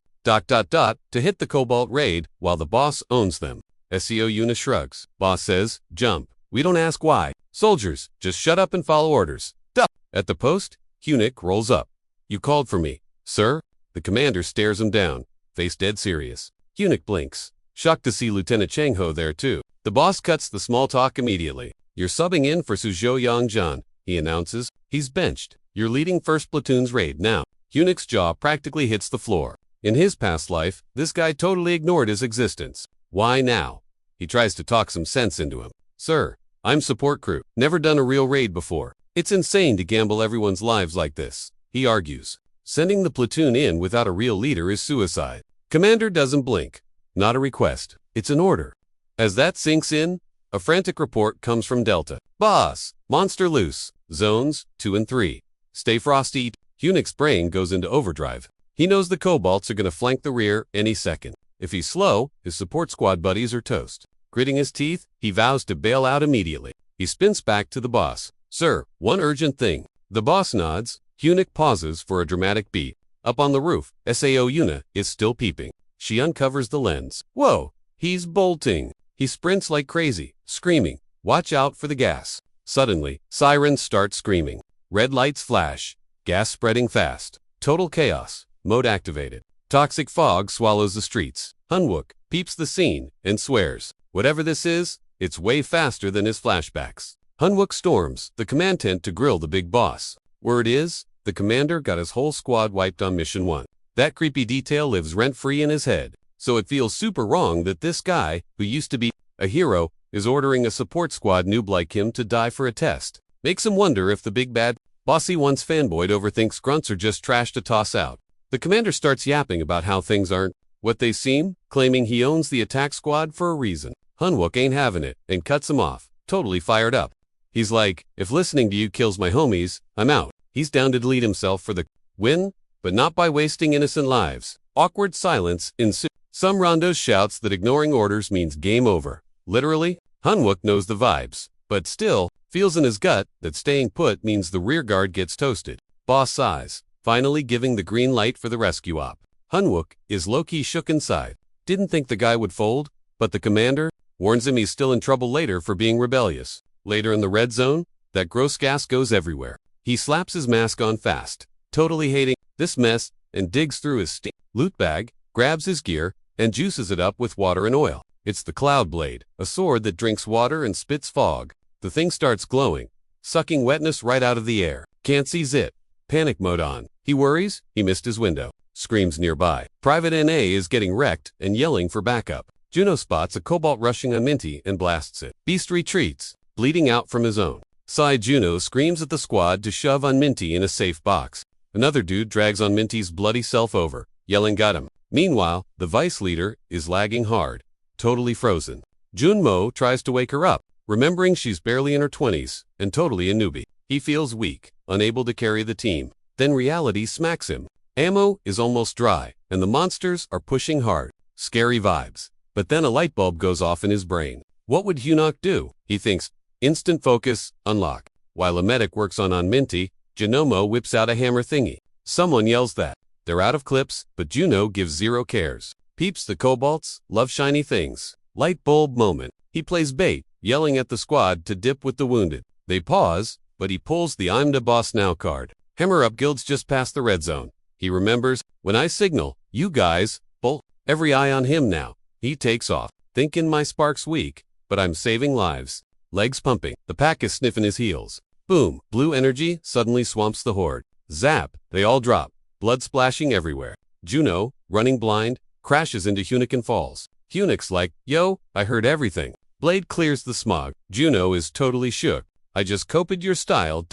hit the cobalt raid while the boss owns them." SEO Yuna shrugs. Boss says, "Jump. We don't ask why. Soldiers, just shut up and follow orders." Duh. At the post, Hyunik rolls up. "You called for me, sir?" The commander stares him down, face dead serious. Hyunik blinks. Shocked to see Lieutenant Changho there too. The boss cuts the small talk immediately. "You're subbing in for Suzhou Yangjian," he announces. "He's benched. You're leading 1st Platoon's raid now." Hyunik's jaw practically hits the floor. In his past life, this guy totally ignored his existence. Why now? He tries to talk some sense into him. "Sir, I'm support crew. Never done a real raid before. It's insane to gamble everyone's lives like this," he argues. Sending the platoon in without a real leader is suicide. Commander doesn't blink. Not a request. It's an order. As that sinks in, a frantic report comes from Delta. "Boss, monster loose. Zones 2 and 3. Stay frosty." Hyunik's brain goes into overdrive. He knows the cobalts are going to flank the rear any second. If he's slow, his support squad buddies are toast. Gritting his teeth, he vows to bail out immediately. He spins back to the boss. "Sir, one urgent thing." The boss nods. Hyunik pauses for a dramatic beat. Up on the roof, Sao Yuna is still peeping. She uncovers the lens. Whoa, he's bolting. He sprints like crazy, screaming, "Watch out for the gas." Suddenly, sirens start screaming. Red lights flash. Gas spreading fast. Total chaos. Mode activated. Toxic fog swallows the streets. Hanwook peeps the scene and swears, whatever this is, it's way faster than his flashbacks. Hanwook storms the command tent to grill the big boss. Word is, the commander got his whole squad wiped on mission 1. That creepy detail lives rent-free in his head, so it feels super wrong that this guy, who used to be a hero, is ordering a support squad noob like him to die for a test. Makes him wonder if the big bad boss he once fanboyed over thinks grunts are just trash to toss out. The commander starts yapping about how things aren't what they seem, claiming he owns the attack squad for a reason. Hanwook ain't having it and cuts him off, totally fired up. He's like, if listening to you kills my homies, I'm out. He's down to delete himself for the win, but not by wasting innocent lives. Awkward silence ensues. Some rondos shouts that ignoring orders means game over. Literally, Hanwook knows the vibes, but still, feels in his gut that staying put means the rearguard gets toasted. Boss sighs, finally giving the green light for the rescue op. Hanwook is low-key shook inside. Didn't think the guy would fold, but the commander warns him he's still in trouble later for being rebellious. Later in the red zone, that gross gas goes everywhere. He slaps his mask on fast, totally hating this mess, and digs through his loot bag, grabs his gear, and juices it up with water and oil. It's the Cloud Blade, a sword that drinks water and spits fog. The thing starts glowing, sucking wetness right out of the air. Can't see zip. Panic mode on. He worries he missed his window. Screams nearby. Private NA is getting wrecked and yelling for backup. Juno spots a cobalt rushing on Minty and blasts it. Beast retreats, bleeding out from his own side. Juno screams at the squad to shove on Minty in a safe box. Another dude drags on Minty's bloody self over, yelling got him. Meanwhile, the vice leader is lagging hard, totally frozen. Junmo tries to wake her up, remembering she's barely in her 20s and totally a newbie. He feels weak, unable to carry the team. Then reality smacks him. Ammo is almost dry, and the monsters are pushing hard. Scary vibes. But then a light bulb goes off in his brain. What would Hunok do? He thinks, instant focus, unlock. While a medic works on Minty, Genomo whips out a hammer thingy. Someone yells that. They're out of clips, but Juno gives zero cares. Peeps the kobolds, love shiny things. Light bulb moment. He plays bait, yelling at the squad to dip with the wounded. They pause, but he pulls the I'm the boss now card. Hammer up guilds just past the red zone. He remembers, when I signal, you guys, bull, every eye on him now. He takes off, thinking my spark's weak, but I'm saving lives. Legs pumping, the pack is sniffing his heels. Boom, blue energy suddenly swamps the horde. Zap, they all drop, blood splashing everywhere. Juno, running blind, crashes into Hunok and falls. Hunok's like, yo, I heard everything. Blade clears the smog. Juno is totally shook. I just copied your style, ...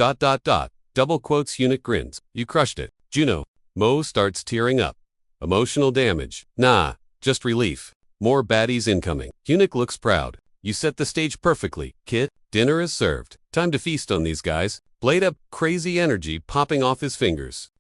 Double quotes. Hunok grins. You crushed it. Juno. Mo starts tearing up. Emotional damage. Nah, just relief. More baddies incoming. Hunok looks proud. You set the stage perfectly, kid. Dinner is served. Time to feast on these guys. Blade up, crazy energy popping off his fingers.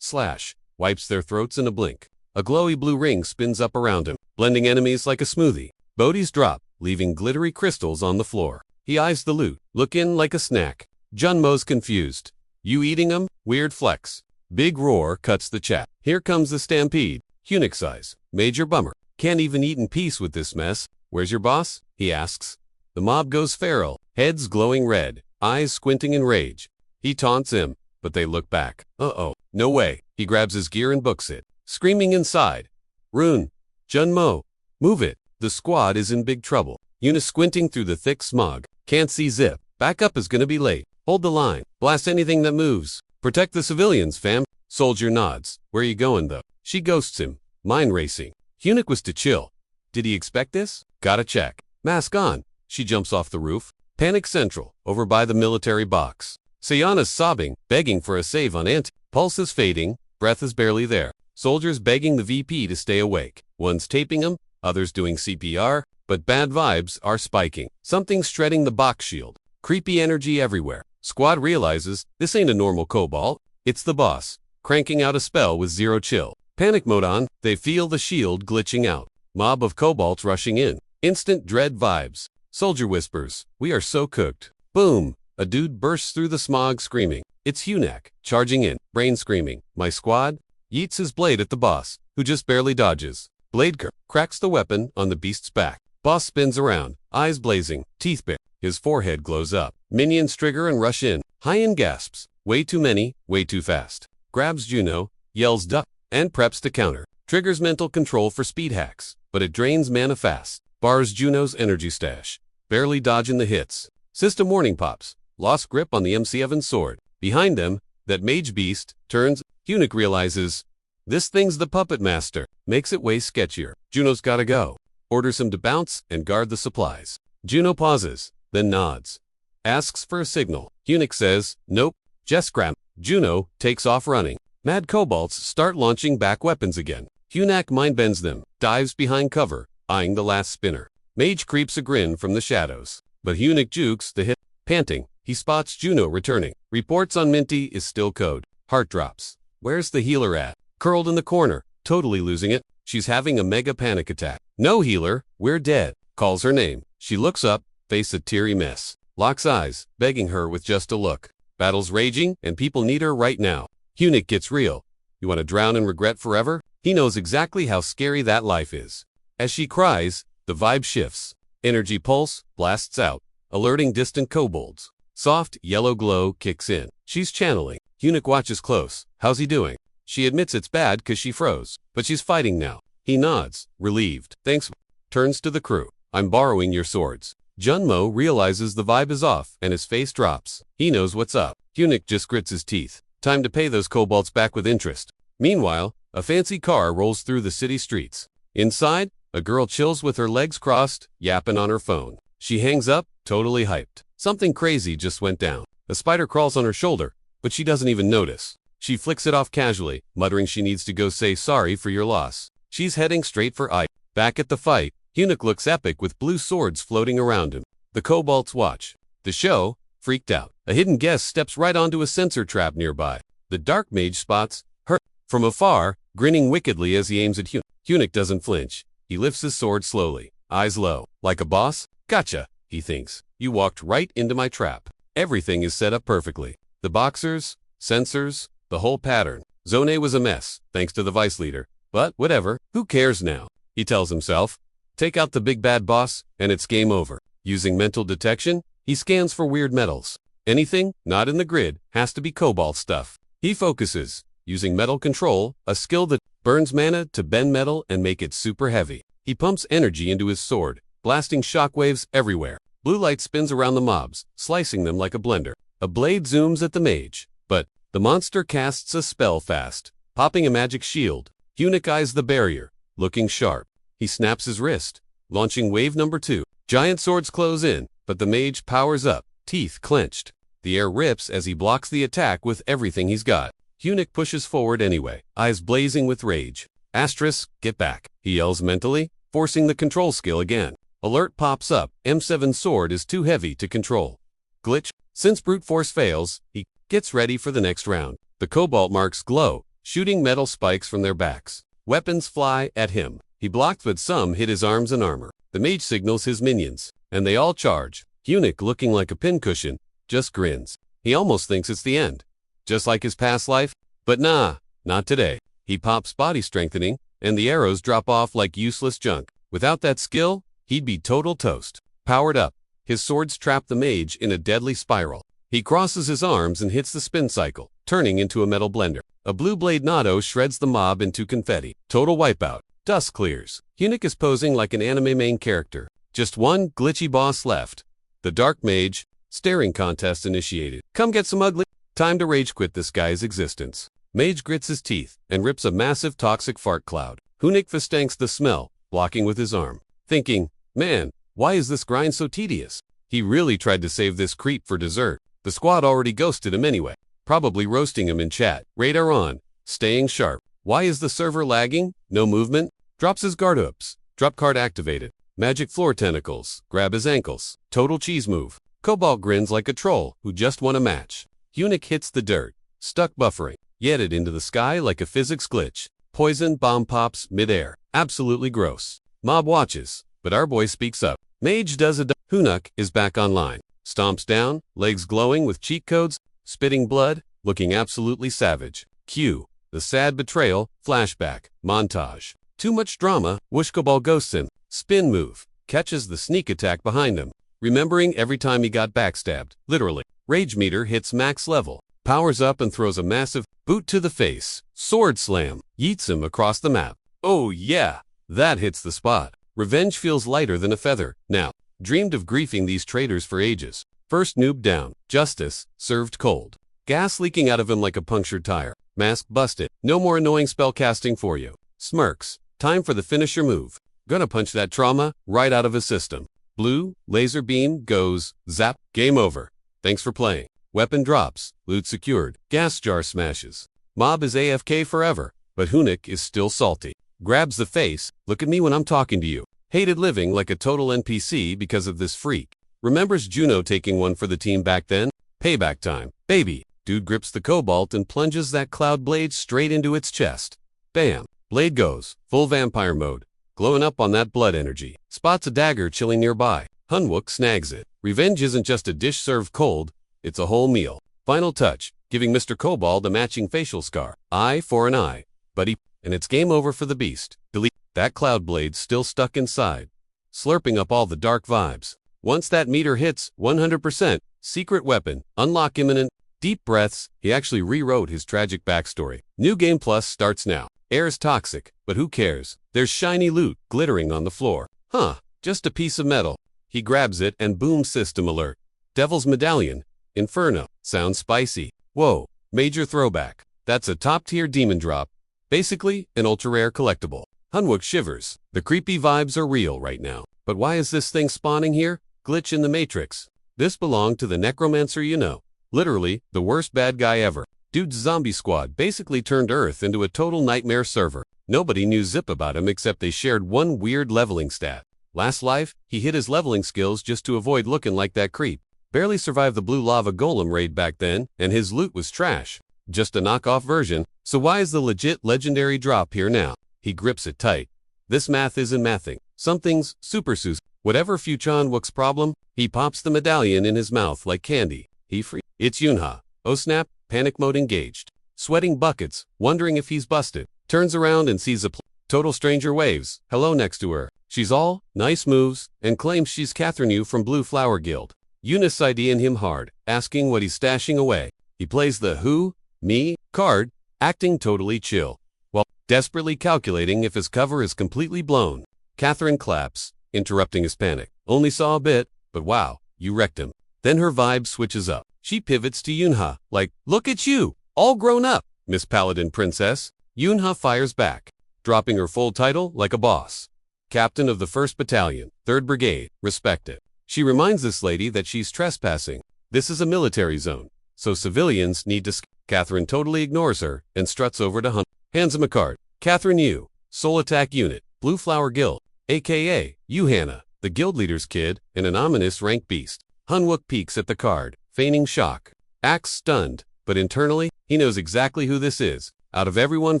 Slash. Wipes their throats in a blink. A glowy blue ring spins up around him, blending enemies like a smoothie. Bodies drop, leaving glittery crystals on the floor. He eyes the loot, looking like a snack. Junmo's confused. You eating 'em? Weird flex. Big roar cuts the chat. Here comes the stampede. Hunok sighs. Major bummer. Can't even eat in peace with this mess. Where's your boss? He asks. The mob goes feral, heads glowing red, eyes squinting in rage. He taunts him, but they look back. Uh-oh. No way. He grabs his gear and books it. Screaming inside. Rune. Junmo. Move it. The squad is in big trouble. Yuna squinting through the thick smog. Can't see zip. Backup is gonna be late. Hold the line. Blast anything that moves. Protect the civilians, fam. Soldier nods. Where you going, though? She ghosts him. Mind racing. Hunok was to chill. Did he expect this? Gotta check. Mask on. She jumps off the roof. Panic Central, over by the military box. Sayana's sobbing, begging for a save on Ant. Pulse is fading. Breath is barely there. Soldiers begging the VP to stay awake. One's taping him, others doing CPR, but bad vibes are spiking. Something's shredding the box shield. Creepy energy everywhere. Squad realizes this ain't a normal cobalt. It's the boss, cranking out a spell with zero chill. Panic mode on, they feel the shield glitching out. Mob of kobolds rushing in. Instant dread vibes. Soldier whispers, we are so cooked. Boom! A dude bursts through the smog screaming. It's Hunok, charging in, brain screaming. My squad? Yeets his blade at the boss, who just barely dodges. Blade cracks the weapon on the beast's back. Boss spins around, eyes blazing, teeth bare. His forehead glows up. Minions trigger and rush in. High-end gasps. Way too many, way too fast. Grabs Juno, yells duck. and preps to counter. Triggers mental control for speed hacks, but it drains mana fast. Bars Juno's energy stash, barely dodging the hits. System warning pops, lost grip on the MC Evans sword. Behind them, that mage beast turns. Eunuch realizes, this thing's the puppet master, makes it way sketchier. Juno's gotta go. Orders him to bounce and guard the supplies. Juno pauses, then nods. Asks for a signal. Eunuch says, nope, just scram. Juno takes off running. Mad kobolds start launching back weapons again. Eunuch mindbends them, dives behind cover, eyeing the last spinner. Mage creeps a grin from the shadows, but Eunuch jukes the hit. Panting, he spots Juno returning. Reports on Minty is still code. Heart drops. Where's the healer at? Curled in the corner, totally losing it. She's having a mega panic attack. No healer, we're dead. Calls her name. She looks up, face a teary mess. Locks eyes, begging her with just a look. Battle's raging, and people need her right now. Eunuch gets real. You want to drown in regret forever? He knows exactly how scary that life is. As she cries, the vibe shifts. Energy pulse blasts out, alerting distant kobolds. Soft, yellow glow kicks in. She's channeling. Eunuch watches close. How's he doing? She admits it's bad cause she froze, but she's fighting now. He nods, relieved. Thanks. Turns to the crew. I'm borrowing your swords. Junmo realizes the vibe is off and his face drops. He knows what's up. Eunuch just grits his teeth. Time to pay those kobolds back with interest. Meanwhile, a fancy car rolls through the city streets. Inside, a girl chills with her legs crossed, yapping on her phone. She hangs up, totally hyped. Something crazy just went down. A spider crawls on her shoulder, but she doesn't even notice. She flicks it off casually, muttering she needs to go say sorry for your loss. She's heading straight for Ike. Back at the fight, Eunuch looks epic with blue swords floating around him. The kobolds watch. The show, freaked out. A hidden guest steps right onto a sensor trap nearby. The dark mage spots her from afar, grinning wickedly as he aims at Eunuch. Eunuch doesn't flinch. He lifts his sword slowly, eyes low. Like a boss? Gotcha, he thinks. You walked right into my trap. Everything is set up perfectly. The boxers, sensors, the whole pattern. Zone was a mess, thanks to the vice leader. But whatever, who cares now? He tells himself. Take out the big bad boss, and it's game over. Using mental detection, he scans for weird metals. Anything not in the grid has to be cobalt stuff. He focuses, using metal control, a skill that burns mana to bend metal and make it super heavy. He pumps energy into his sword, blasting shockwaves everywhere. Blue light spins around the mobs, slicing them like a blender. A blade zooms at the mage, but the monster casts a spell fast, popping a magic shield. Eunuch eyes the barrier, looking sharp. He snaps his wrist, launching wave number 2. Giant swords close in, but the mage powers up, teeth clenched. The air rips as he blocks the attack with everything he's got. Eunuch pushes forward anyway, eyes blazing with rage. Asterisk, get back, he yells mentally, forcing the control skill again. Alert pops up, M7 sword is too heavy to control. Glitch. Since brute force fails, he gets ready for the next round. The cobalt marks glow, shooting metal spikes from their backs. Weapons fly at him. He blocked, but some hit his arms and armor. The mage signals his minions, and they all charge. Eunuch, looking like a pincushion, just grins. He almost thinks it's the end. Just like his past life? But nah, not today. He pops body strengthening, and the arrows drop off like useless junk. Without that skill, he'd be total toast. Powered up, his swords trap the mage in a deadly spiral. He crosses his arms and hits the spin cycle, turning into a metal blender. A blue blade Nado shreds the mob into confetti. Total wipeout. Dust clears. Eunuch is posing like an anime main character. Just one glitchy boss left. The dark mage. Staring contest initiated. Come get some ugly. Time to rage quit this guy's existence. Mage grits his teeth and rips a massive toxic fart cloud. Eunuch stanks the smell, blocking with his arm. Thinking, man, why is this grind so tedious? He really tried to save this creep for dessert. The squad already ghosted him anyway. Probably roasting him in chat. Radar on. Staying sharp. Why is the server lagging? No movement? Drops his guard ups. Drop card activated. Magic floor tentacles. Grab his ankles. Total cheese move. Cobalt grins like a troll who just won a match. Eunuch hits the dirt. Stuck buffering. Yeeted into the sky like a physics glitch. Poison bomb pops midair. Absolutely gross. Mob watches, but our boy speaks up. Mage does a Eunuch is back online. Stomps down, legs glowing with cheat codes, spitting blood, looking absolutely savage. Cue. The sad betrayal, flashback, montage. Too much drama, Wooshkoball ghosts him. Spin move. Catches the sneak attack behind him. Remembering every time he got backstabbed. Literally. Rage meter hits max level. powers up and throws a massive boot to the face. Sword slam, yeets him across the map. Oh yeah, that hits the spot. Revenge feels lighter than a feather. Now, dreamed of griefing these traitors for ages. First noob down, justice, served cold. Gas leaking out of him like a punctured tire. Mask busted, no more annoying spell casting for you. Smirks, time for the finisher move. Gonna punch that trauma right out of his system. Blue, laser beam, goes, zap, game over. Thanks for playing. Weapon drops, loot secured, gas jar smashes. Mob is AFK forever, but Hunik is still salty. Grabs the face, look at me when I'm talking to you. Hated living like a total NPC because of this freak. Remembers Juno taking one for the team back then? Payback time, baby. Dude grips the cobalt and plunges that cloud blade straight into its chest. Bam. Blade goes, full vampire mode. Glowing up on that blood energy. Spots a dagger chilling nearby. Hunwook snags it. Revenge isn't just a dish served cold, it's a whole meal. Final touch, giving Mr. Kobold a matching facial scar. Eye for an eye. Buddy, and it's game over for the beast. Delete. That cloud blade still stuck inside, slurping up all the dark vibes. Once that meter hits 100%, secret weapon, unlock imminent. Deep breaths, he actually rewrote his tragic backstory. New Game Plus starts now. Air's toxic, but who cares? There's shiny loot glittering on the floor. Huh, just a piece of metal. He grabs it and boom, system alert. Devil's Medallion. Inferno. Sounds spicy. Whoa, major throwback. That's a top-tier demon drop. Basically, an ultra-rare collectible. Hunwook shivers. The creepy vibes are real right now. But why is this thing spawning here? Glitch in the Matrix. This belonged to the necromancer you know. Literally, the worst bad guy ever. Dude's zombie squad basically turned Earth into a total nightmare server. Nobody knew zip about him except they shared one weird leveling stat. Last life, he hid his leveling skills just to avoid looking like that creep. Barely survived the blue lava golem raid back then, and his loot was trash. Just a knockoff version, so why is the legit legendary drop here now? He grips it tight. This math isn't mathing. Something's super sus. Whatever Fuchan Wook's problem, he pops the medallion in his mouth like candy. He free. It's Yunha. Oh snap, panic mode engaged. Sweating buckets, wondering if he's busted. Turns around and sees a total stranger waves hello next to her. She's all nice moves and claims she's Catherine Yu from Blue Flower Guild. Eunice IDing him hard, asking what he's stashing away. He plays the who, me card, acting totally chill, while desperately calculating if his cover is completely blown. Catherine claps, interrupting his panic. Only saw a bit, but wow, you wrecked him. Then her vibe switches up. She pivots to Yunha, like, look at you, all grown up, Miss Paladin Princess. Yunha fires back, dropping her full title like a boss. Captain of the 1st Battalion, 3rd Brigade, respect it. She reminds this lady that she's trespassing. This is a military zone, so civilians need to Catherine totally ignores her and struts over to Hunt. Hands him a card. Catherine Yu, Soul Attack Unit, Blue Flower Guild, a.k.a. Yuhana, the guild leader's kid and an ominous rank beast. Hunwook peeks at the card, feigning shock. Acts stunned, but internally, he knows exactly who this is. Out of everyone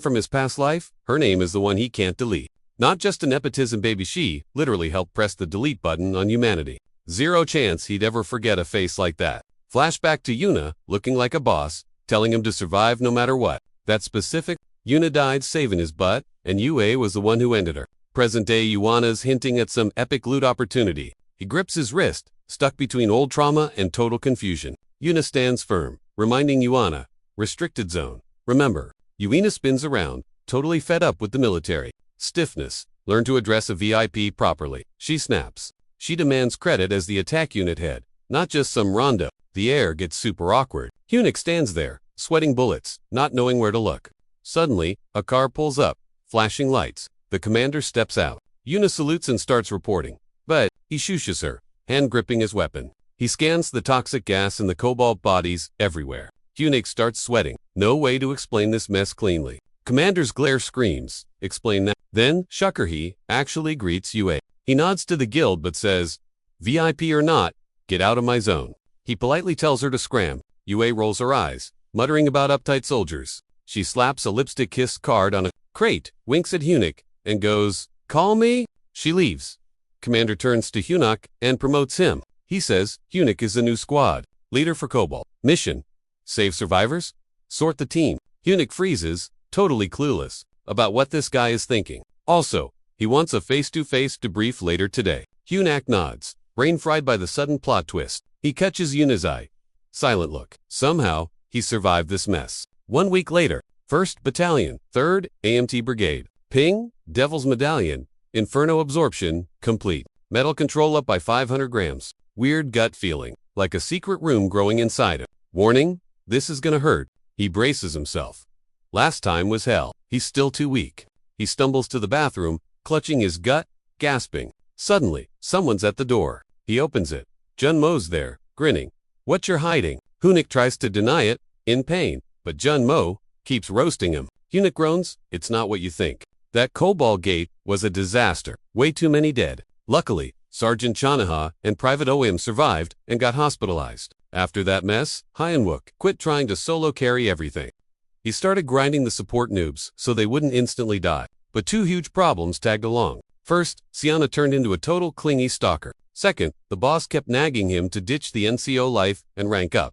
from his past life, her name is the one he can't delete. Not just a nepotism baby, she literally helped press the delete button on humanity. Zero chance he'd ever forget a face like that. Flashback to Yuna, looking like a boss, telling him to survive no matter what. That specific, Yuna died saving his butt, and Yue was the one who ended her. Present-day Yuana's hinting at some epic loot opportunity. He grips his wrist, stuck between old trauma and total confusion. Yuna stands firm, reminding Yuana, restricted zone. Remember, Yuina spins around, totally fed up with the military. Stiffness, learn to address a VIP properly. She snaps. She demands credit as the attack unit head, not just some rondo. The air gets super awkward. Hunik stands there, sweating bullets, not knowing where to look. Suddenly, a car pulls up, flashing lights. The commander steps out. Yuna salutes and starts reporting. But, he shushes her, hand gripping his weapon. He scans the toxic gas and the cobalt bodies everywhere. Hunik starts sweating. No way to explain this mess cleanly. Commander's glare screams, explain that. Then, Shuckerhe actually greets Yue. He nods to the guild but says, VIP or not, get out of my zone. He politely tells her to scram. Yue rolls her eyes, muttering about uptight soldiers. She slaps a lipstick-kissed card on a crate, winks at Hunik, and goes, call me? She leaves. Commander turns to Hunik and promotes him. He says, Hunik is the new squad leader for Cobalt. Mission, save survivors? Sort the team. Hunik freezes, totally clueless about what this guy is thinking. Also, he wants a face-to-face debrief later today. Hunik nods, brain fried by the sudden plot twist. He catches Yuna's eye. Silent look. Somehow, he survived this mess. 1 week later, 1st Battalion, 3rd AMT Brigade. Ping, Devil's Medallion, Inferno Absorption, complete. Metal control up by 500 grams. Weird gut feeling, like a secret room growing inside him. Warning, this is gonna hurt. He braces himself. Last time was hell. He's still too weak. He stumbles to the bathroom, clutching his gut, gasping. Suddenly, someone's at the door. He opens it. Junmo's there, grinning. What you're hiding? Hunik tries to deny it, in pain, but Junmo keeps roasting him. Hunik groans, it's not what you think. That Cobalt Gate was a disaster. Way too many dead. Luckily, Sergeant Chanaha and Private Oim survived and got hospitalized. After that mess, Hyanwook quit trying to solo carry everything. He started grinding the support noobs so they wouldn't instantly die. But 2 huge problems tagged along. First, Siana turned into a total clingy stalker. Second, the boss kept nagging him to ditch the NCO life and rank up.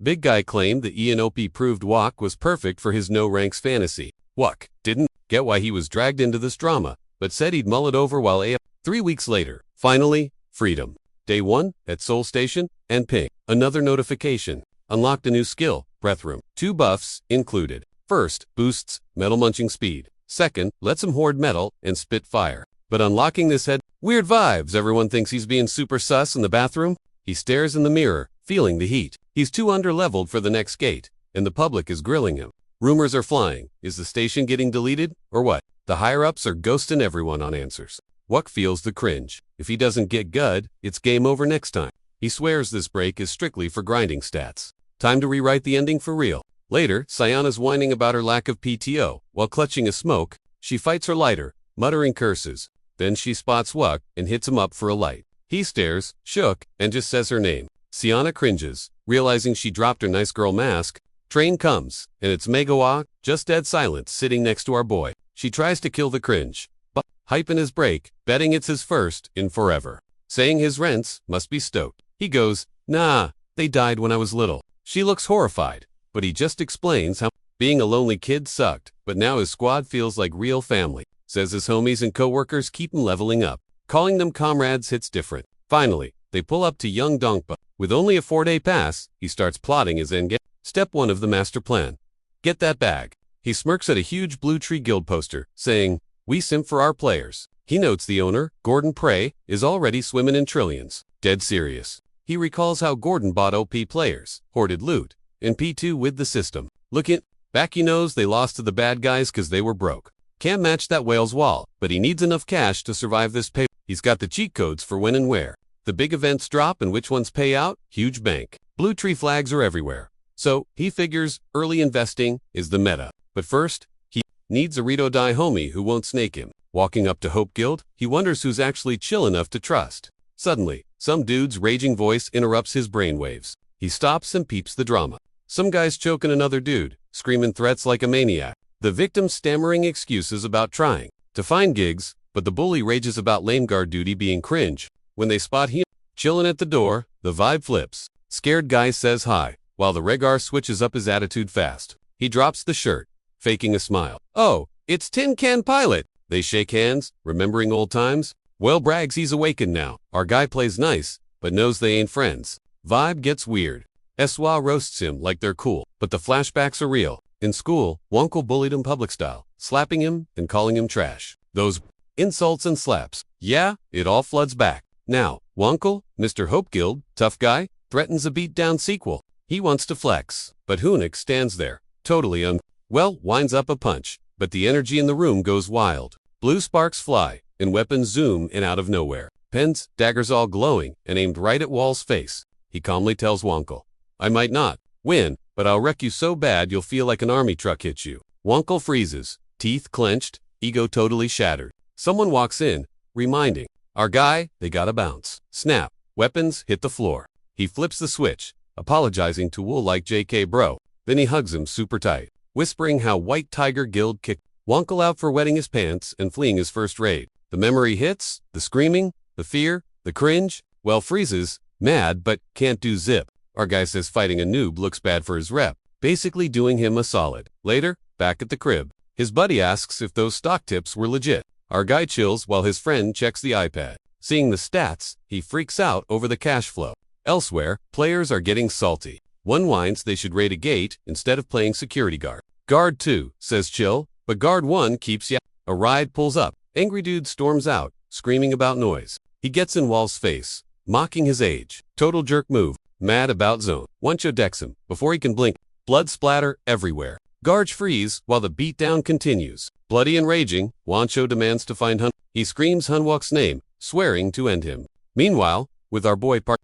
Big Guy claimed that ENOP proved Wok was perfect for his no-ranks fantasy. Wok didn't get why he was dragged into this drama, but said he'd mull it over while 3 weeks later. Finally, freedom. Day 1, at Seoul Station, and ping. Another notification. Unlocked a new skill, Breath Room. 2 buffs included. First, boosts metal munching speed. Second, lets him hoard metal and spit fire. But unlocking this had weird vibes. Everyone thinks he's being super sus in the bathroom. He stares in the mirror, feeling the heat. He's too underleveled for the next gate, and the public is grilling him. Rumors are flying. Is the station getting deleted, or what? The higher-ups are ghosting everyone on answers. Wuk feels the cringe. If he doesn't get good, it's game over next time. He swears this break is strictly for grinding stats. Time to rewrite the ending for real. Later, Sayana's whining about her lack of PTO. While clutching a smoke, she fights her lighter, muttering curses. Then she spots Wuk and hits him up for a light. He stares, shook, and just says her name. Siana cringes, realizing she dropped her nice girl mask. Train comes, and it's Megawa, just dead silent, sitting next to our boy. She tries to kill the cringe, but hyping his break, betting it's his first in forever. Saying his rents must be stoked. He goes, nah, they died when I was little. She looks horrified, but he just explains how being a lonely kid sucked, but now his squad feels like real family. Says his homies and co-workers keep him leveling up. Calling them comrades hits different. Finally, they pull up to young Dongpa. With only a 4-day pass, he starts plotting his endgame. Step 1 of the master plan. Get that bag. He smirks at a huge Blue Tree Guild poster, saying, we simp for our players. He notes the owner, Gordon Prey, is already swimming in trillions. Dead serious. He recalls how Gordon bought OP players, hoarded loot, and P2 with the system. Looking back, he knows they lost to the bad guys because they were broke. Can't match that whale's wall, but he needs enough cash to survive this pay. He's got the cheat codes for when and where. The big events drop and which ones pay out, huge bank. Blue tree flags are everywhere. So, he figures early investing is the meta. But first, he needs a Rito Die homie who won't snake him. Walking up to Hope Guild, he wonders who's actually chill enough to trust. Suddenly, some dude's raging voice interrupts his brainwaves. He stops and peeps the drama. Some guy's choking another dude, screaming threats like a maniac. The victim stammering excuses about trying to find gigs, but the bully rages about lame guard duty being cringe. When they spot him chilling at the door, the vibe flips. Scared guy says hi, while the Regar switches up his attitude fast. He drops the shirt, faking a smile. Oh, it's Tin Can Pilot. They shake hands, remembering old times. Well, brags he's awakened now. Our guy plays nice, but knows they ain't friends. Vibe gets weird. Eswa roasts him like they're cool, but the flashbacks are real. In school, Wonkel bullied him public style, slapping him and calling him trash. Those insults and slaps. Yeah, it all floods back. Now, Wonkel, Mr. Hope Guild, tough guy, threatens a beat-down sequel. He wants to flex, but Hunik stands there, totally winds up a punch, but the energy in the room goes wild. Blue sparks fly, and weapons zoom in out of nowhere. Pens, daggers all glowing, and aimed right at Wall's face. He calmly tells Wonkel, I might not win, but I'll wreck you so bad you'll feel like an army truck hits you. Wonkel freezes, teeth clenched, ego totally shattered. Someone walks in, reminding, our guy, they gotta bounce. Snap, weapons hit the floor. He flips the switch, apologizing to Wool like JK bro. Then he hugs him super tight, whispering how White Tiger Guild kicked Wonkel out for wetting his pants and fleeing his first raid. The memory hits, the screaming, the fear, the cringe. Well, freezes, mad but can't do zip. Our guy says fighting a noob looks bad for his rep, basically doing him a solid. Later, back at the crib, his buddy asks if those stock tips were legit. Our guy chills while his friend checks the iPad. Seeing the stats, he freaks out over the cash flow. Elsewhere, players are getting salty. One whines they should raid a gate instead of playing security guard. Guard 2 says chill, but guard 1 keeps ya. A ride pulls up. Angry dude storms out, screaming about noise. He gets in Wall's face, mocking his age. Total jerk move. Mad about zone. Wancho decks him. Before he can blink, blood splatter everywhere. Guards freeze while the beatdown continues. Bloody and raging, Wancho demands to find Hun. He screams Hunwook's name, swearing to end him. Meanwhile, with our boy Park.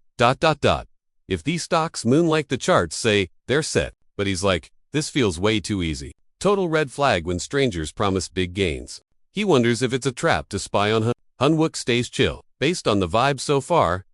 If these stocks moonlight the charts say they're set, but he's like, this feels way too easy. Total red flag when strangers promise big gains. He wonders if it's a trap to spy on Hun. Hunwook stays chill, based on the vibe so far.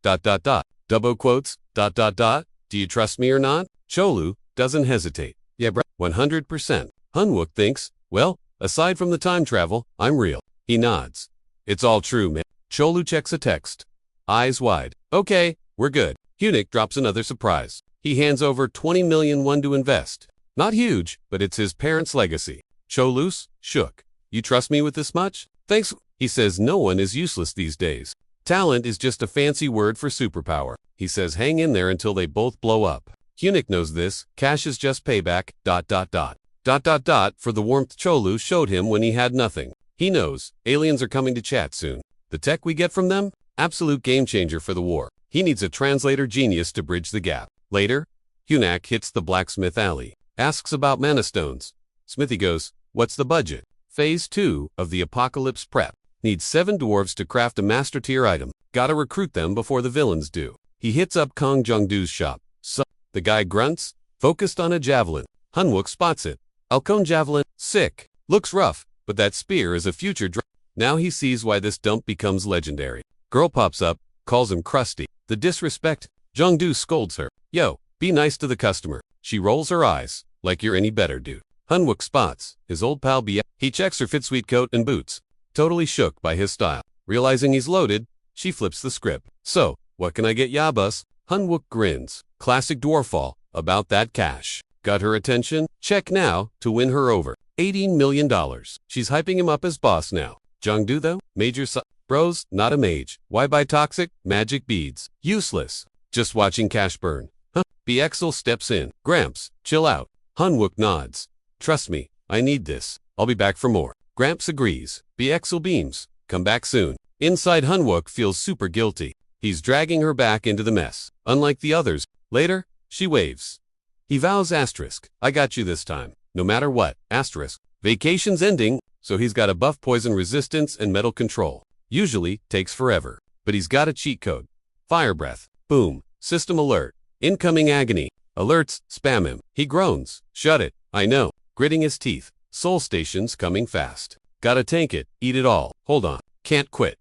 Double quotes. Do you trust me or not? Cholu doesn't hesitate. Yeah, bro. 100%. Hunwook thinks, well, aside from the time travel, I'm real. He nods. It's all true, man. Cholu checks a text. Eyes wide. Okay, we're good. Hunnick drops another surprise. He hands over 20 million won to invest. Not huge, but it's his parents' legacy. Cholu's shook. You trust me with this much? Thanks. He says no one is useless these days. Talent is just a fancy word for superpower. He says hang in there until they both blow up. Hunnick knows this. Cash is just payback. For the warmth Cholu showed him when he had nothing. He knows aliens are coming to chat soon. The tech we get from them? Absolute game changer for the war. He needs a translator genius to bridge the gap. Later, Hunnick hits the blacksmith alley. Asks about mana stones. Smithy goes, what's the budget? Phase 2 of the apocalypse prep. Needs 7 dwarves to craft a master tier item. Gotta recruit them before the villains do. He hits up Kong Jongdu's shop. So, the guy grunts, focused on a javelin. Hunwook spots it. Alcone javelin, sick. Looks rough, but that spear is a future Now he sees why this dump becomes legendary. Girl pops up, calls him crusty. The disrespect. Jongdu scolds her. Yo, be nice to the customer. She rolls her eyes, like you're any better, dude. Hunwook spots his old pal B. He checks her fit sweet coat and boots. Totally shook by his style. Realizing he's loaded, she flips the script. So, what can I get ya, bus? Hunwook grins. Classic dwarfall. About that cash. Got her attention? Check now to win her over. $18 million. She's hyping him up as boss now. Jongdu though? Major Bros, not a mage. Why buy toxic? Magic beads. Useless. Just watching cash burn. Huh? BXL steps in. Gramps, chill out. Hunwook nods. Trust me, I need this. I'll be back for more. Gramps agrees. BXL beams. Come back soon. Inside, Hunwook feels super guilty. He's dragging her back into the mess. Unlike the others. Later, she waves. He vows asterisk. I got you this time. No matter what. Asterisk. Vacation's ending, so he's got a buff poison resistance and metal control. Usually, takes forever. But he's got a cheat code. Fire breath. Boom. System alert. Incoming agony. Alerts, spam him. He groans. Shut it. I know. Gritting his teeth. Soul station's coming fast. Gotta tank it. Eat it all. Hold on. Can't quit.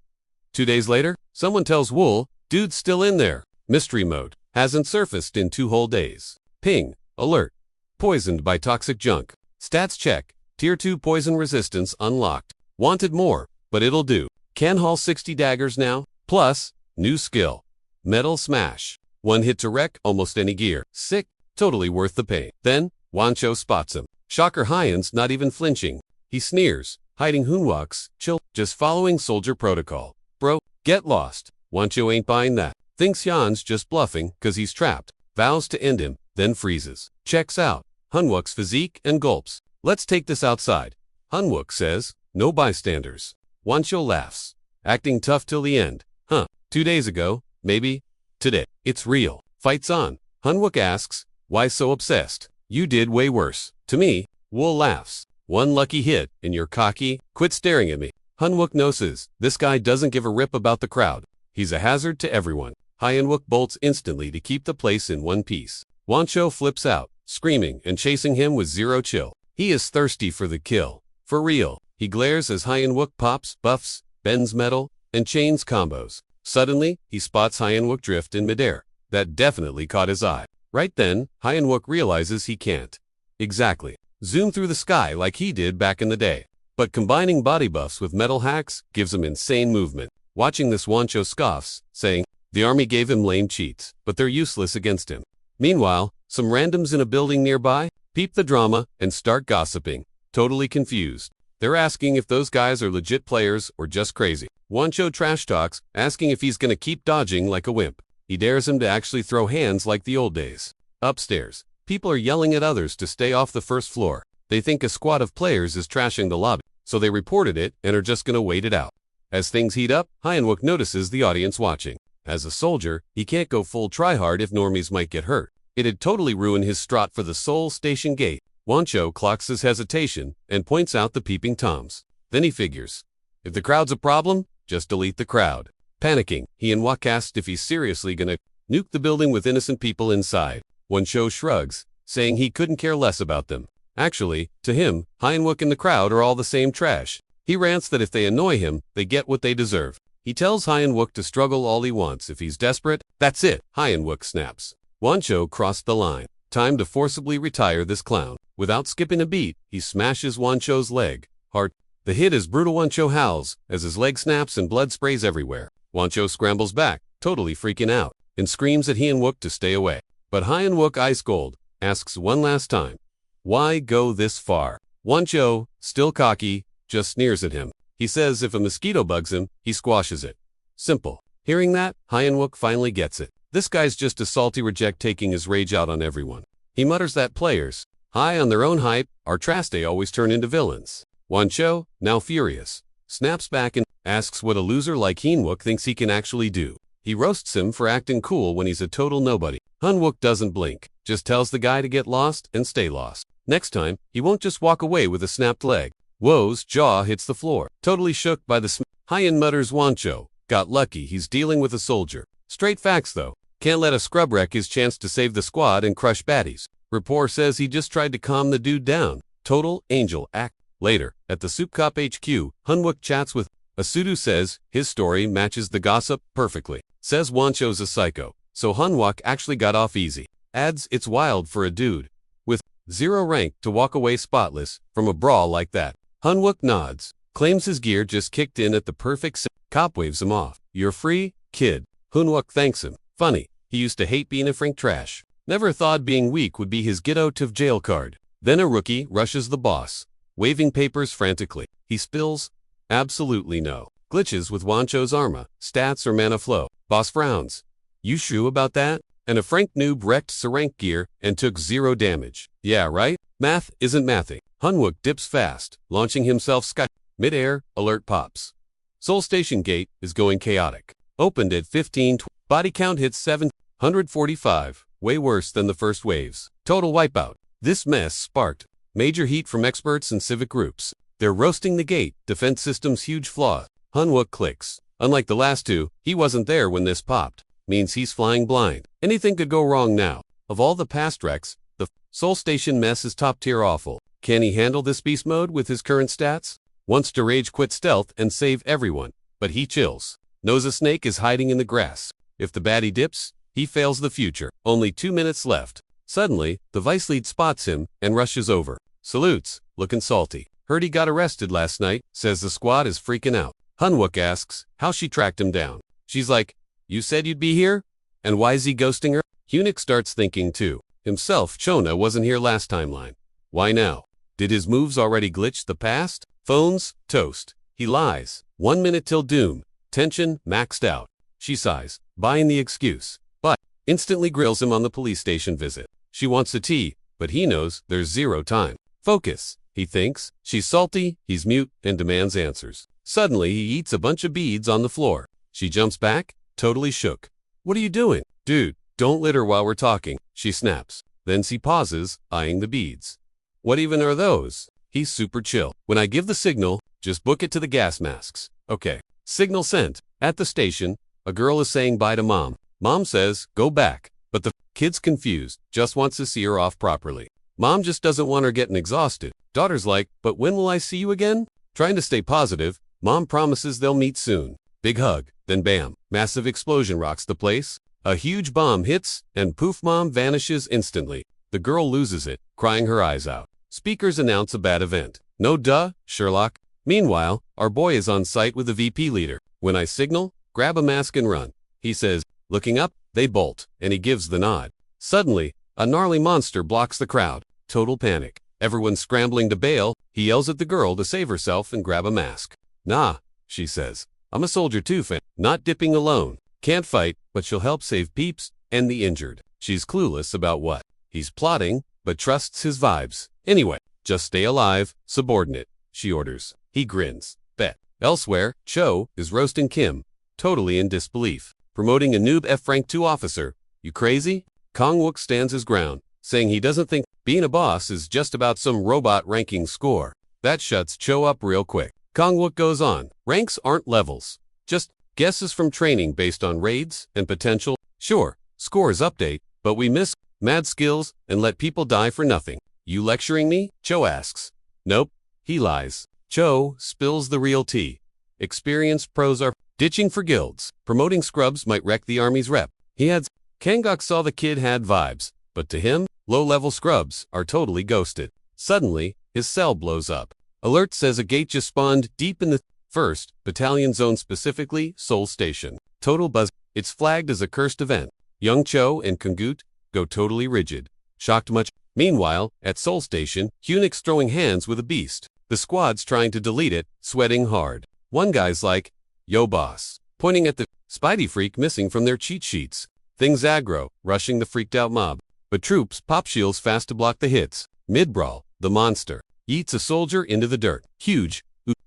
2 days later, someone tells Wool, dude's still in there. Mystery mode. Hasn't surfaced in 2 whole days. Ping. Alert. Poisoned by toxic junk. Stats check. Tier 2 poison resistance unlocked. Wanted more, but it'll do. Can haul 60 daggers now. Plus, new skill. Metal smash. 1 hit to wreck almost any gear. Sick. Totally worth the pain. Then, Wancho spots him. Shocker Hyen's not even flinching. He sneers, hiding Hunwook's chill, just following soldier protocol. Bro, get lost. Wancho ain't buying that. Thinks Hyun's just bluffing cause he's trapped. Vows to end him, then freezes. Checks out Hunwook's physique and gulps. Let's take this outside. Hunwook says, no bystanders. Wancho laughs. Acting tough till the end. Huh, 2 days ago, maybe. Today, it's real. Fights on. Hunwook asks, why so obsessed? You did way worse. To me, Wool laughs. 1 lucky hit, and you're cocky. Quit staring at me. Hunwook notices, this guy doesn't give a rip about the crowd. He's a hazard to everyone. Hunwook bolts instantly to keep the place in one piece. Wancho flips out, screaming and chasing him with 0 chill. He is thirsty for the kill. For real. He glares as Hunwook pops, buffs, bends metal, and chains combos. Suddenly, he spots Hunwook drift in midair. That definitely caught his eye. Right then, Hunwook realizes he can't. Exactly. Zoom through the sky like he did back in the day. But combining body buffs with metal hacks gives him insane movement. Watching this, Wancho scoffs, saying, the army gave him lame cheats, but they're useless against him. Meanwhile, some randoms in a building nearby peep the drama and start gossiping. Totally confused. They're asking if those guys are legit players or just crazy. Wancho trash talks, asking if he's gonna keep dodging like a wimp. He dares him to actually throw hands like the old days. Upstairs, people are yelling at others to stay off the first floor. They think a squad of players is trashing the lobby, so they reported it and are just gonna wait it out. As things heat up, Hyunwook notices the audience watching. As a soldier, he can't go full tryhard if normies might get hurt. It'd totally ruin his strut for the Seoul Station gate. Woncho clocks his hesitation and points out the peeping toms. Then he figures, if the crowd's a problem, just delete the crowd. Panicking, he and Wok asked if he's seriously gonna nuke the building with innocent people inside. Woncho shrugs, saying he couldn't care less about them. Actually, to him, Hyunwook and the crowd are all the same trash. He rants that if they annoy him, they get what they deserve. He tells Hyunwook to struggle all he wants. If he's desperate, that's it, Hyunwook snaps. Woncho crossed the line. Time to forcibly retire this clown. Without skipping a beat, he smashes Woncho's leg hard. The hit is brutal. Woncho howls as his leg snaps and blood sprays everywhere. Woncho scrambles back, totally freaking out, and screams at Hyunwook to stay away. But Hyunwook, ice cold, asks one last time, why go this far? Woncho, still cocky, just sneers at him. He says if a mosquito bugs him, he squashes it. Simple. Hearing that, Hyunwook finally gets it. This guy's just a salty reject taking his rage out on everyone. He mutters that players, high on their own hype, are trash. They always turn into villains. Woncho, now furious, snaps back and asks what a loser like Hyunwook thinks he can actually do. He roasts him for acting cool when he's a total nobody. Hyunwook doesn't blink, just tells the guy to get lost and stay lost. Next time, he won't just walk away with a snapped leg. Wo's jaw hits the floor, totally shook by the Hyun mutters Woncho, got lucky he's dealing with a soldier. Straight facts though, can't let a scrub wreck his chance to save the squad and crush baddies. Rapport says he just tried to calm the dude down. Total angel act. Later, at the Soup Cop HQ, Hyunwook chats with Asura. Says his story matches the gossip perfectly. Says Woncho's a psycho, so Hyunwook actually got off easy. Adds it's wild for a dude with 0 rank to walk away spotless from a brawl like that. Hyunwook nods, claims his gear just kicked in at the perfect cop waves him off. You're free, kid. Hyunwook thanks him. Funny, he used to hate being a frank trash. Never thought being weak would be his get out of jail card. Then a rookie rushes the boss, waving papers frantically. He spills absolutely no glitches with Woncho's armor, stats or mana flow. Boss frowns. You sure about that? And a frank noob wrecked Sarank gear and took 0 damage. Yeah, right? Math isn't mathing. Hyunwook dips fast, launching himself sky. Mid-air, alert pops. Seoul Station gate is going chaotic. Opened at 15. Body count hits 745. Way worse than the first waves. Total wipeout. This mess sparked major heat from experts and civic groups. They're roasting the gate, defense system's huge flaw. Hyunwook clicks. Unlike the last two, he wasn't there when this popped. Means he's flying blind. Anything could go wrong now. Of all the past wrecks, the Seoul Station mess is top tier awful. Can he handle this beast mode with his current stats? Wants to rage quit stealth and save everyone, but he chills. Knows a snake is hiding in the grass. If the baddie dips, he fails the future. Only 2 minutes left. Suddenly, the vice lead spots him and rushes over. Salutes, looking salty. Heard he got arrested last night, says the squad is freaking out. Hyunwook asks how she tracked him down. She's like, you said you'd be here? And why's he ghosting her? Hyunwook starts thinking too. Himself, Chona wasn't here last timeline. Why now? Did his moves already glitch the past? Phones, toast. He lies. 1 minute till doom. Tension, maxed out. She sighs, buying the excuse. But, instantly grills him on the police station visit. She wants a tea, but he knows there's 0 time. Focus, he thinks. She's salty, he's mute, and demands answers. Suddenly, he eats a bunch of beads on the floor. She jumps back, totally shook. What are you doing? Dude, don't litter while we're talking, she snaps. Then she pauses, eyeing the beads. What even are those? He's super chill. When I give the signal, just book it to the gas masks. Okay. Signal sent. At the station, a girl is saying bye to mom. Mom says, go back. But the kid's confused, just wants to see her off properly. Mom just doesn't want her getting exhausted. Daughter's like, but when will I see you again? Trying to stay positive, mom promises they'll meet soon. Big hug, then bam, massive explosion rocks the place. A huge bomb hits, and poof, mom vanishes instantly. The girl loses it, crying her eyes out. Speakers announce a bad event. No duh, Sherlock. Meanwhile, our boy is on site with the VP leader. When I signal, grab a mask and run. He says, looking up, they bolt, and he gives the nod. Suddenly, a gnarly monster blocks the crowd. Total panic. Everyone's scrambling to bail. He yells at the girl to save herself and grab a mask. Nah, she says. I'm a soldier too, fam. Not dipping alone. Can't fight, but she'll help save peeps and the injured. She's clueless about what He's plotting, but trusts his vibes. Anyway, just stay alive, subordinate, she orders. He grins. Bet. Elsewhere, Cho is roasting Kim, totally in disbelief. Promoting a noob F-rank 2 officer. You crazy? Kang-wook stands his ground, saying he doesn't think being a boss is just about some robot ranking score. That shuts Cho up real quick. Kang-wook goes on. Ranks aren't levels. Just guesses from training based on raids and potential. Sure, scores update, but we miss mad skills and let people die for nothing. You lecturing me? Cho asks. Nope. He lies. Cho spills the real tea. Experienced pros are ditching for guilds. Promoting scrubs might wreck the army's rep. He adds, Kangok saw the kid had vibes, but to him, low-level scrubs are totally ghosted. Suddenly, his cell blows up. Alert says a gate just spawned deep in the 1st Battalion Zone, specifically Seoul Station. Total buzz. It's flagged as a cursed event. Young Cho and Kungut go totally rigid. Shocked much. Meanwhile, at Seoul Station, Hunix throwing hands with a beast. The squad's trying to delete it, sweating hard. One guy's like, yo boss, pointing at the Spidey freak missing from their cheat sheets. Things aggro, rushing the freaked out mob. But troops pop shields fast to block the hits. Mid-brawl, the monster eats a soldier into the dirt. Huge.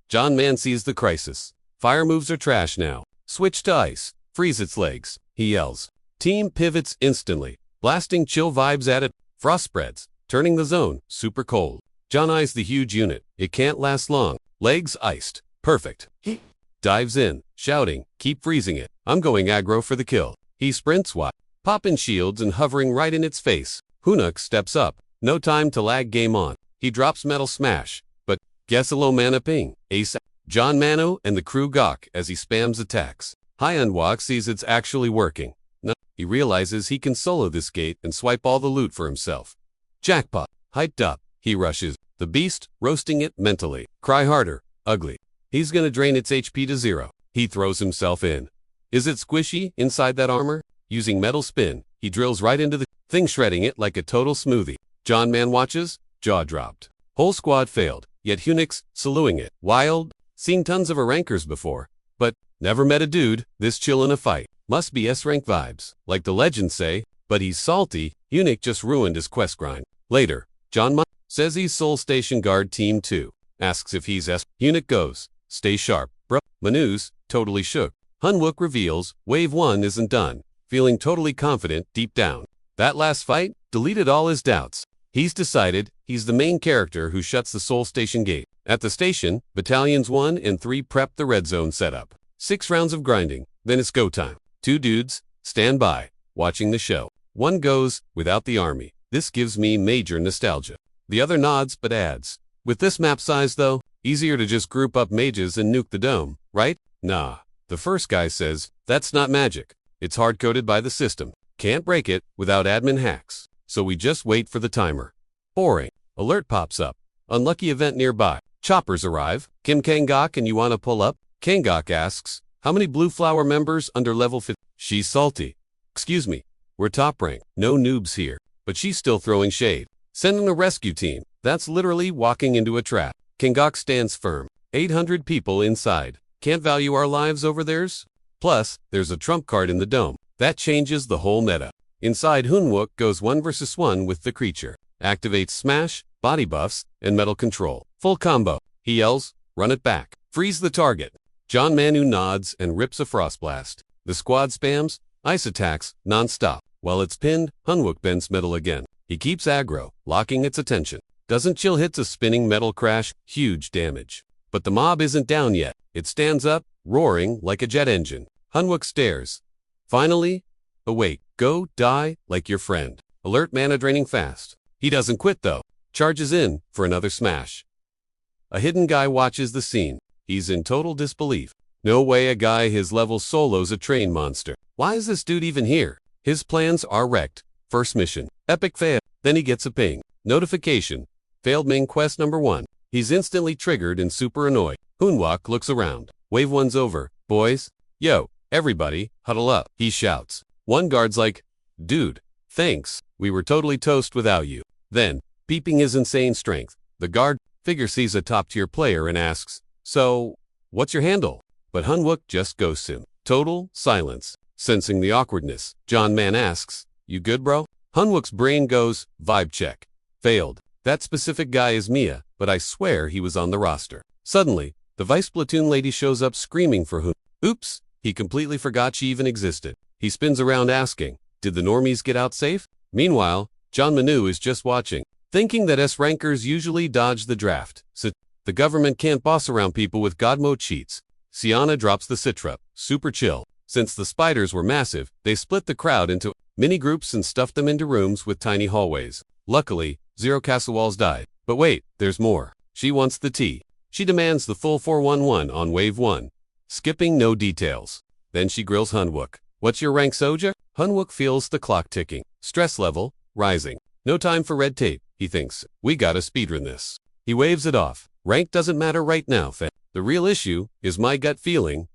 John Man sees the crisis. Fire moves are trash now. Switch to ice. Freeze its legs. He yells. Team pivots instantly, blasting chill vibes at it. Frost spreads, turning the zone super cold. John eyes the huge unit. It can't last long. Legs iced. Perfect. He dives in, shouting, keep freezing it. I'm going aggro for the kill. He sprints wide, popping shields and hovering right in its face. Hunuk steps up. No time to lag, game on. He drops metal smash, but guess a low mana ping. Ace John Manu and the crew gawk as he spams attacks. Hyunwok sees it's actually working. No, he realizes he can solo this gate and swipe all the loot for himself. Jackpot. Hyped up, he rushes. The beast, roasting it mentally. Cry harder. Ugly. He's gonna drain its HP to 0. He throws himself in. Is it squishy inside that armor? Using metal spin, he drills right into the thing, shredding it like a total smoothie. John Man watches, jaw dropped. Whole squad failed, yet Hunix saluting it. Wild. Seen tons of rankers before, but never met a dude this chill in a fight. Must be S-rank vibes, like the legends say, but he's salty. Hunix just ruined his quest grind. Later, John says he's Seoul Station Guard Team 2. Asks if he's S. Hunix goes, stay sharp, bro. Manu's totally shook. Hunwook reveals, Wave 1 isn't done. Feeling totally confident deep down. That last fight deleted all his doubts. He's decided he's the main character who shuts the Seoul Station gate. At the station, Battalions 1 and 3 prep the red zone setup. 6 rounds of grinding, then it's go time. 2 dudes stand by, watching the show. One goes, without the army. This gives me major nostalgia. The other nods but adds, with this map size though, easier to just group up mages and nuke the dome, right? Nah. The first guy says, that's not magic. It's hard-coded by the system. Can't break it without admin hacks. So we just wait for the timer. Boring. Alert pops up. Unlucky event nearby. Choppers arrive. Kim Kangok and you wanna pull up? Kangok asks, how many Blue Flower members under level 50? She's salty. Excuse me. We're top rank. No noobs here. But she's still throwing shade. Sending a rescue team. That's literally walking into a trap. Kangok stands firm. 800 people inside. Can't value our lives over theirs? Plus, there's a trump card in the dome. That changes the whole meta. Inside, Hunwook goes 1 versus 1 with the creature. Activates smash, body buffs, and metal control. Full combo. He yells, run it back. Freeze the target. John Manu nods and rips a frost blast. The squad spams, ice attacks, non-stop. While it's pinned, Hunwook bends metal again. He keeps aggro, locking its attention. Doesn't chill, hits a spinning metal crash, huge damage. But the mob isn't down yet. It stands up, roaring like a jet engine. Hunwook stares. Finally, awake. Go, die, like your friend. Alert mana draining fast. He doesn't quit though. Charges in for another smash. A hidden guy watches the scene. He's in total disbelief. No way a guy his level solos a train monster. Why is this dude even here? His plans are wrecked. First mission. Epic fail. Then he gets a ping. Notification. Failed main quest number 1. He's instantly triggered and super annoyed. Hunwook looks around. Wave 1's over. Boys. Yo, everybody, huddle up. He shouts. One guard's like, dude, thanks. We were totally toast without you. Then, peeping his insane strength, the guard figure sees a top-tier player and asks, so, what's your handle? But Hunwook just ghosts him. Total silence. Sensing the awkwardness, John Man asks, you good bro? Hanwook's brain goes, vibe check. Failed. That specific guy is Mia, but I swear he was on the roster. Suddenly, the vice platoon lady shows up screaming for Hoon. Oops, he completely forgot she even existed. He spins around asking, did the normies get out safe? Meanwhile, John Manu is just watching, thinking that S-rankers usually dodge the draft, so the government can't boss around people with God mode cheats. Sienna drops the Citra, super chill. Since the spiders were massive, they split the crowd into mini groups and stuffed them into rooms with tiny hallways. Luckily, 0 castle walls died. But wait, there's more. She wants the tea. She demands the full 411 on wave 1, skipping no details. Then she grills Hanwook. What's your rank, Soja? Hanwook feels the clock ticking. Stress level, rising. No time for red tape, he thinks. We gotta speedrun this. He waves it off. Rank doesn't matter right now, fam. The real issue is my gut feeling, ...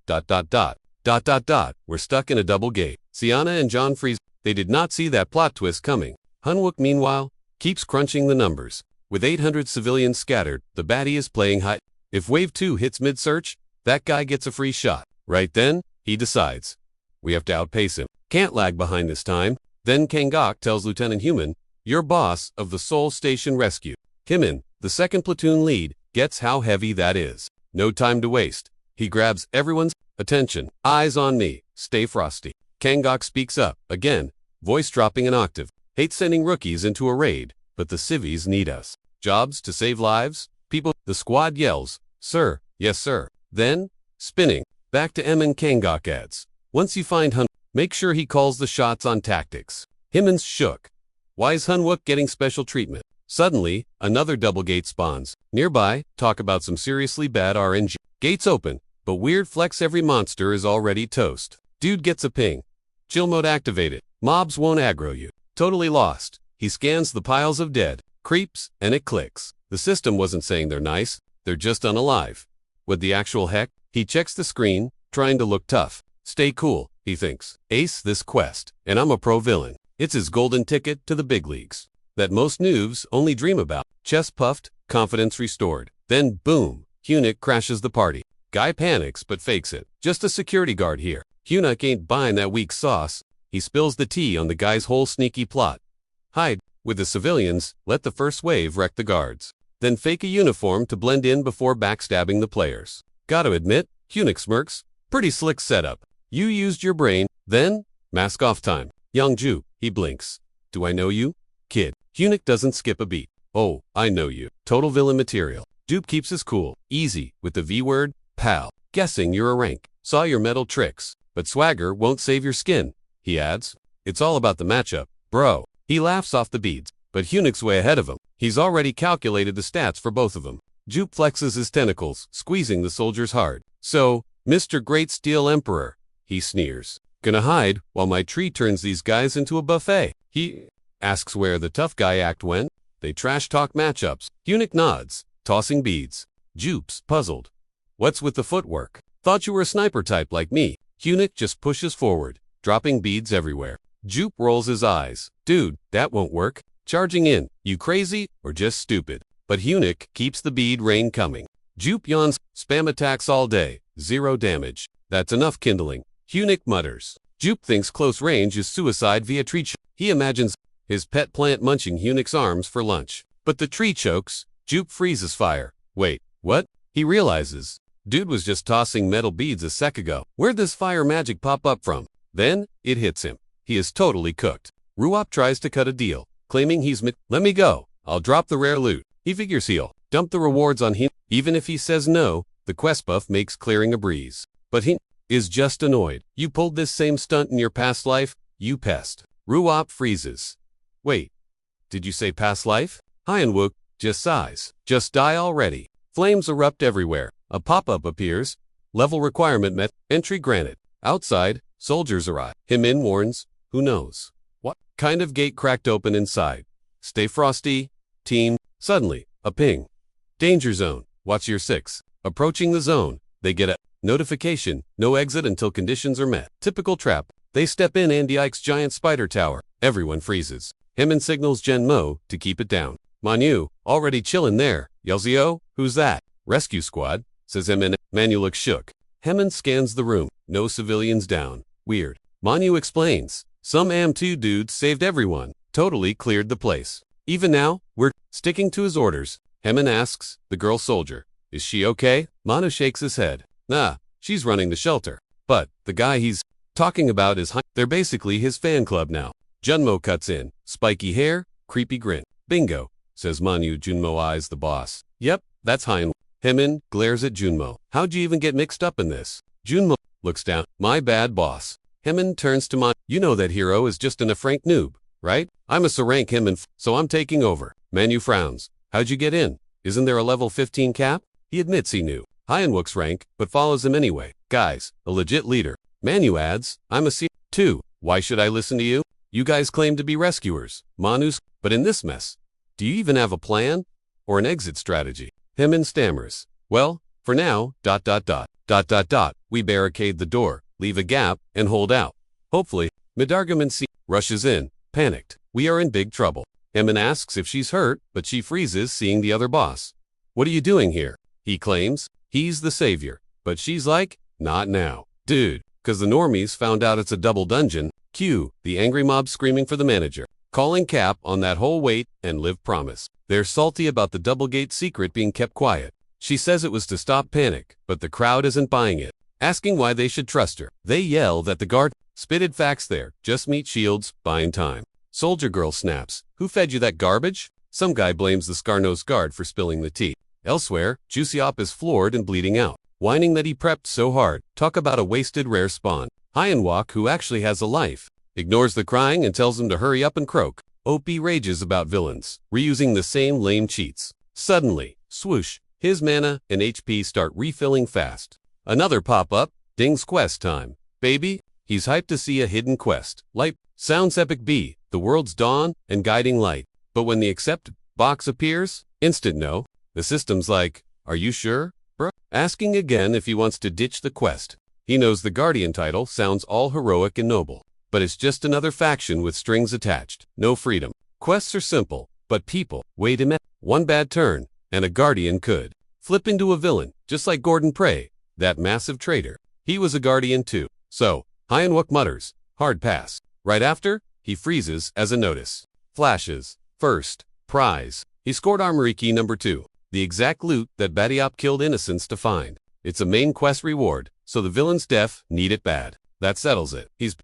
We're stuck in a double gate. Sienna and John freeze. They did not see that plot twist coming. Hanwook, meanwhile, keeps crunching the numbers. With 800 civilians scattered, the baddie is playing high. If wave 2 hits mid-search, that guy gets a free shot. Right then, he decides. We have to outpace him. Can't lag behind this time. Then Kangok tells Lieutenant Human, you're boss of the Seoul Station Rescue. Himin, the second platoon lead, gets how heavy that is. No time to waste. He grabs everyone's attention. Eyes on me. Stay frosty. Kangok speaks up, again, voice dropping an octave. Hate sending rookies into a raid, but the civvies need us. Jobs to save lives? People. The squad yells, sir, yes sir. Then, spinning, back to M and Kangok adds. Once you find Hun, make sure he calls the shots on tactics. Himmons shook. Why is Hanwook getting special treatment? Suddenly, another double gate spawns. Nearby, talk about some seriously bad RNG. Gates open, but weird flex every monster is already toast. Dude gets a ping. Chill mode activated. Mobs won't aggro you. Totally lost. He scans the piles of dead creeps, and it clicks. The system wasn't saying they're nice, they're just unalive. What the actual heck? He checks the screen, trying to look tough. Stay cool, he thinks. Ace this quest, and I'm a pro villain. It's his golden ticket to the big leagues that most noobs only dream about. Chest puffed, confidence restored. Then boom, Hunnick crashes the party. Guy panics but fakes it. Just a security guard here. Hunnick ain't buying that weak sauce. He spills the tea on the guy's whole sneaky plot. Hide with the civilians, let the first wave wreck the guards. Then fake a uniform to blend in before backstabbing the players. Gotta admit, Hunnick smirks. Pretty slick setup. You used your brain. Then, mask off time. Youngju, he blinks. Do I know you? Kid. Hunnick doesn't skip a beat. Oh, I know you. Total villain material. Dupe keeps his cool. Easy, with the V word, pal. Guessing you're a rank. Saw your metal tricks. But swagger won't save your skin, he adds. It's all about the matchup, bro. He laughs off the beads, but Hunnick's way ahead of him. He's already calculated the stats for both of them. Jupe flexes his tentacles, squeezing the soldiers hard. So, Mr. Great Steel Emperor, he sneers. Gonna hide while my tree turns these guys into a buffet. He asks where the tough guy act went. They trash talk matchups. Hunnick nods, tossing beads. Jupe's puzzled. What's with the footwork? Thought you were a sniper type like me. Hunnick just pushes forward, dropping beads everywhere. Jupe rolls his eyes. Dude, that won't work. Charging in. You crazy or just stupid? But Hunnick keeps the bead rain coming. Jupe yawns. Spam attacks all day. 0 damage. That's enough kindling. Hunnick mutters. Jupe thinks close range is suicide via tree choke. He imagines his pet plant munching Hunnick's arms for lunch. But the tree chokes. Jupe freezes fire. Wait, what? He realizes. Dude was just tossing metal beads a sec ago. Where'd this fire magic pop up from? Then, it hits him. He is totally cooked. Ruop tries to cut a deal, claiming he's let me go. I'll drop the rare loot. He figures he'll dump the rewards on him. Even if he says no, the quest buff makes clearing a breeze. But he is just annoyed. You pulled this same stunt in your past life, you pest. Ruop freezes. Wait, did you say past life? Hyanwook just sighs. Just die already. Flames erupt everywhere. A pop-up appears. Level requirement met. Entry granted. Outside, soldiers arrive. Himin warns, who knows what kind of gate cracked open inside. Stay frosty, team. Suddenly, a ping. Danger zone. Watch your 6. Approaching the zone, they get a notification. No exit until conditions are met. Typical trap. They step in Andy Ike's giant spider tower. Everyone freezes. Himin signals Gen Mo to keep it down. Manu, already chillin' there, yells, yo, who's that? Rescue squad, says Hemin. Manu looks shook. Hemin scans the room. No civilians down. Weird. Manu explains. Some AM2 dudes saved everyone. totally cleared the place. Even now, we're sticking to his orders. Hemin asks the girl soldier, "Is she okay?" Manu shakes his head. "Nah, she's running the shelter. But the guy he's talking about is they're basically his fan club now." Junmo cuts in. Spiky hair, creepy grin. "Bingo," says Manu. Junmo eyes the boss. "Yep, that's Hein." Hemin glares at Junmo. "How'd you even get mixed up in this?" Junmo looks down. "My bad, boss." Hemin turns to Manu. "You know that hero is just an Frank noob, right? I'm a rank Hemin, so I'm taking over." Manu frowns. "How'd you get in? Isn't there a level 15 cap?" He admits he knew. Hyenwook's rank, but follows him anyway. "Guys, a legit leader." Manu adds, "I'm a C2. Why should I listen to you? You guys claim to be rescuers." Manu's, "But in this mess, do you even have a plan? Or an exit strategy?" Hemin stammers. "Well, for now, ... We barricade the door, leave a gap, and hold out. Hopefully, Midargaman C rushes in, panicked. We are in big trouble." Hemin asks if she's hurt, but she freezes seeing the other boss. "What are you doing here?" He claims. He's the savior. But she's like, "Not now, dude, cause the normies found out it's a double dungeon." Cue the angry mob screaming for the manager, calling cap on that whole wait and live promise. They're salty about the double gate secret being kept quiet. She says it was to stop panic, but the crowd isn't buying it, asking why they should trust her. They yell that the guard spitted facts there, just meat shields, buying time. Soldier girl snaps, "Who fed you that garbage?" Some guy blames the scar-nosed guard for spilling the tea. Elsewhere, Juicyop is floored and bleeding out, whining that he prepped so hard. Talk about a wasted rare spawn. Hyenwook, who actually has a life, ignores the crying and tells him to hurry up and croak. OP rages about villains, reusing the same lame cheats. Suddenly, swoosh, his mana and HP start refilling fast. Another pop-up, Ding's quest time. Baby, he's hyped to see a hidden quest. Light, sounds epic B, the world's dawn and guiding light. But when the accept box appears, instant no. The system's like, "Are you sure, bruh?" Asking again if he wants to ditch the quest. He knows the Guardian title sounds all heroic and noble, but it's just another faction with strings attached. No freedom. Quests are simple, but people, wait a minute. One bad turn, and a Guardian could flip into a villain, just like Gordon Prey, that massive traitor. He was a Guardian too. So, Hyenwook mutters, "Hard pass." Right after, he freezes as a notice flashes. First, prize. He scored Armory Key number 2. The exact loot that Badiop killed innocents to find. It's a main quest reward, so the villain's deaf need it bad. That settles it. He's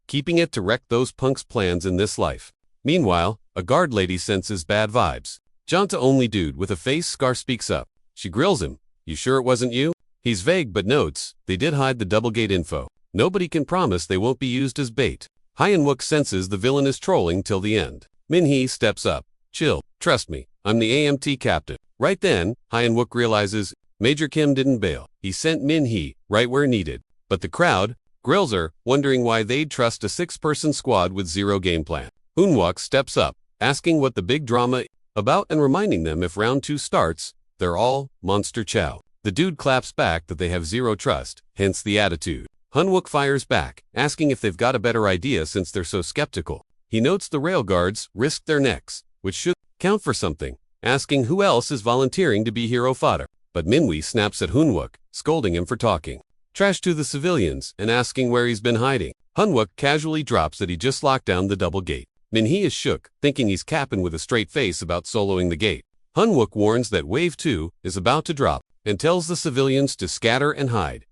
keeping it to wreck those punks' plans in this life. Meanwhile, a guard lady senses bad vibes. Janta only dude with a face scar speaks up. She grills him. "You sure it wasn't you?" He's vague but notes, "They did hide the double gate info. Nobody can promise they won't be used as bait." Hyenwook senses the villain is trolling till the end. Minhee steps up. "Chill, trust me, I'm the AMT captain." Right then, Hyenwook realizes Major Kim didn't bail. He sent Minhee right where needed. But the crowd grills her, wondering why they'd trust a 6-person squad with zero game plan. Hoonwook steps up, asking what the big drama about and reminding them if round 2 starts, they're all monster chow. The dude claps back that they have zero trust, hence the attitude. Hunwook fires back, asking if they've got a better idea since they're so skeptical. He notes the railguards risked their necks, which should count for something, asking who else is volunteering to be hero fodder. But Minwee snaps at Hoonwook, scolding him for talking trash to the civilians and asking where he's been hiding. Hunwook casually drops that he just locked down the double gate. Minhee is shook, thinking he's capping with a straight face about soloing the gate. Hunwook warns that Wave 2 is about to drop and tells the civilians to scatter and hide.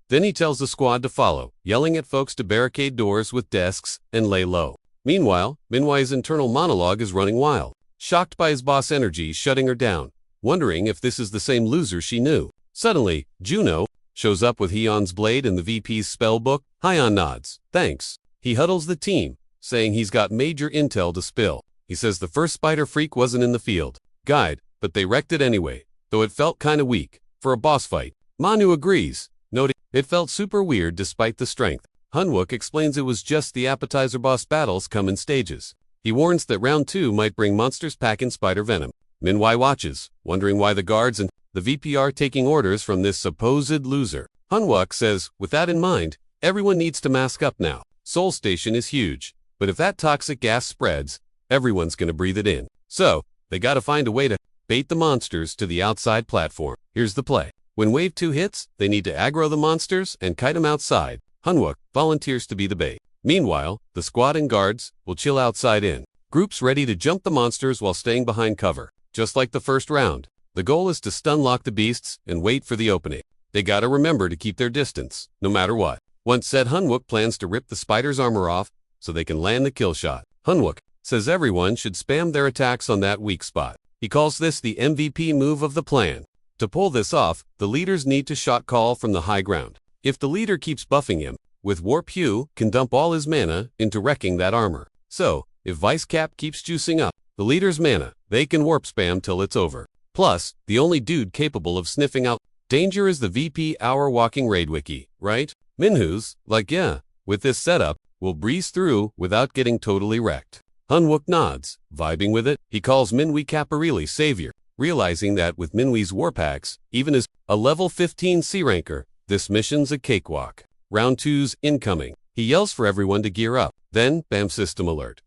Then he tells the squad to follow, yelling at folks to barricade doors with desks and lay low. Meanwhile, Minwee's internal monologue is running wild, shocked by his boss energy shutting her down, wondering if this is the same loser she knew. Suddenly, Juno shows up with Hyun's blade and the VP's spell book. Hyun nods. Thanks. He huddles the team, saying he's got major intel to spill. He says the first spider freak wasn't in the field guide, but they wrecked it anyway, though it felt kinda weak for a boss fight. Manu agrees, noting it felt super weird despite the strength. Hunwook explains it was just the appetizer boss battles come in stages. He warns that round 2 might bring monsters packing spider venom. Minwee watches, wondering why the guards and the VP are taking orders from this supposed loser. Hunwook says, with that in mind, everyone needs to mask up now. Seoul Station is huge, but if that toxic gas spreads, everyone's gonna breathe it in. So, they gotta find a way to bait the monsters to the outside platform. Here's the play. When Wave 2 hits, they need to aggro the monsters and kite them outside. Hunwook volunteers to be the bait. Meanwhile, the squad and guards will chill outside in Groups ready to jump the monsters while staying behind cover. Just like the first round, the goal is to stun-lock the beasts and wait for the opening. They gotta remember to keep their distance, no matter what. Once said, Hunwook plans to rip the spider's armor off so they can land the kill shot. Hunwook says everyone should spam their attacks on that weak spot. He calls this the MVP move of the plan. To pull this off, the leaders need to shot call from the high ground. If the leader keeps buffing him, with Warp Hugh can dump all his mana into wrecking that armor. So, if Vice Cap keeps juicing up the leader's mana, they can warp spam till it's over. Plus, the only dude capable of sniffing out danger is the VP Hour Walking Raid Wiki, right? Minhu's like, yeah, with this setup, we'll breeze through without getting totally wrecked. Hunwook nods, vibing with it. He calls ManhwaCapped savior, realizing that with Minhwa's warp hacks, even as a level 15 C ranker, this mission's a cakewalk. Round 2's incoming. He yells for everyone to gear up. Then, bam, system alert.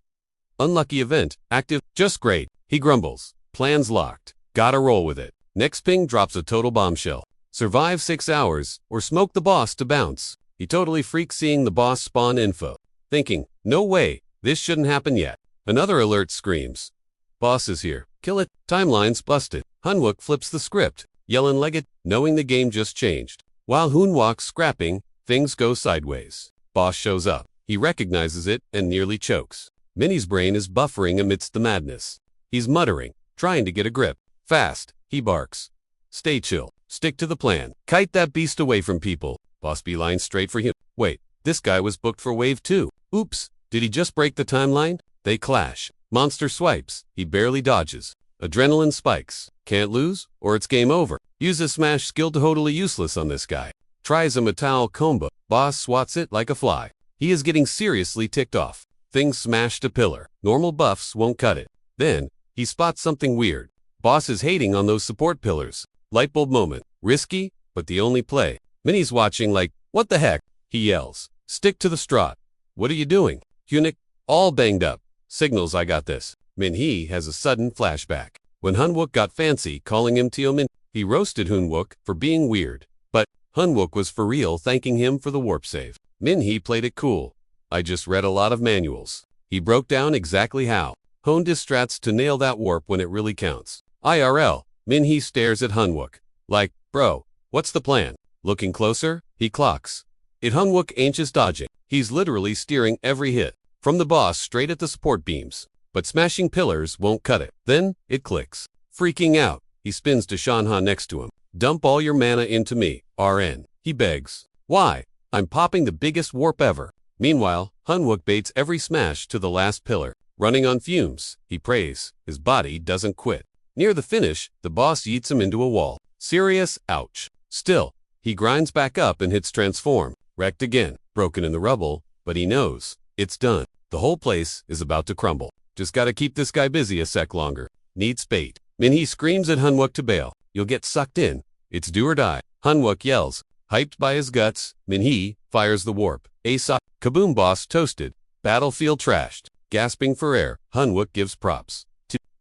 Unlucky event, active, just great. He grumbles. Plans locked. Gotta roll with it. Next ping drops a total bombshell. Survive 6 hours, or smoke the boss to bounce. He totally freaks seeing the boss spawn info. Thinking, no way, this shouldn't happen yet. Another alert screams. Boss is here. Kill it. Timeline's busted. Hunwook flips the script, yelling Leggett, knowing the game just changed. While Hunwook's scrapping, things go sideways. Boss shows up. He recognizes it and nearly chokes. Minnie's brain is buffering amidst the madness. He's muttering, trying to get a grip. Fast, he barks. Stay chill. Stick to the plan. Kite that beast away from people. Boss beelines straight for him. Wait, this guy was booked for wave 2. Oops, did he just break the timeline? They clash. Monster swipes. He barely dodges. Adrenaline spikes. Can't lose, or it's game over. Use a smash skill totally useless on this guy. Tries a metal combo. Boss swats it like a fly. He is getting seriously ticked off. Things smashed a pillar. Normal buffs won't cut it. Then, he spots something weird. Boss is hating on those support pillars. Lightbulb moment. Risky, but the only play. Minnie's watching like, what the heck? He yells. Stick to the strot. What are you doing? Eunuch, all banged up. Signals I got this. Minhwa has a sudden flashback. When Hunwook got fancy calling him Tio Min, he roasted Hunwook for being weird. But Hunwook was for real thanking him for the warp save. Minhwa played it cool. I just read a lot of manuals. He broke down exactly how. Honed his strats to nail that warp when it really counts. IRL, Minhwa stares at Hunwook. Like, bro, what's the plan? Looking closer, he clocks. It Hunwook ain't just dodging. He's literally steering every hit. From the boss straight at the support beams. But smashing pillars won't cut it. Then, it clicks. Freaking out, he spins to Shanha next to him. Dump all your mana into me, RN. He begs. Why? I'm popping the biggest warp ever. Meanwhile, Hunwook baits every smash to the last pillar. Running on fumes, he prays. His body doesn't quit. Near the finish, the boss yeets him into a wall. Serious, ouch. Still, he grinds back up and hits transform. Wrecked again, broken in the rubble, but he knows. It's done. The whole place is about to crumble. Just gotta keep this guy busy a sec longer. Needs bait. Minhwa screams at Hunwook to bail. You'll get sucked in. It's do or die. Hunwook yells. Hyped by his guts, Minhwa fires the warp. Aesop. Kaboom boss toasted. Battlefield trashed. Gasping for air, Hunwook gives props.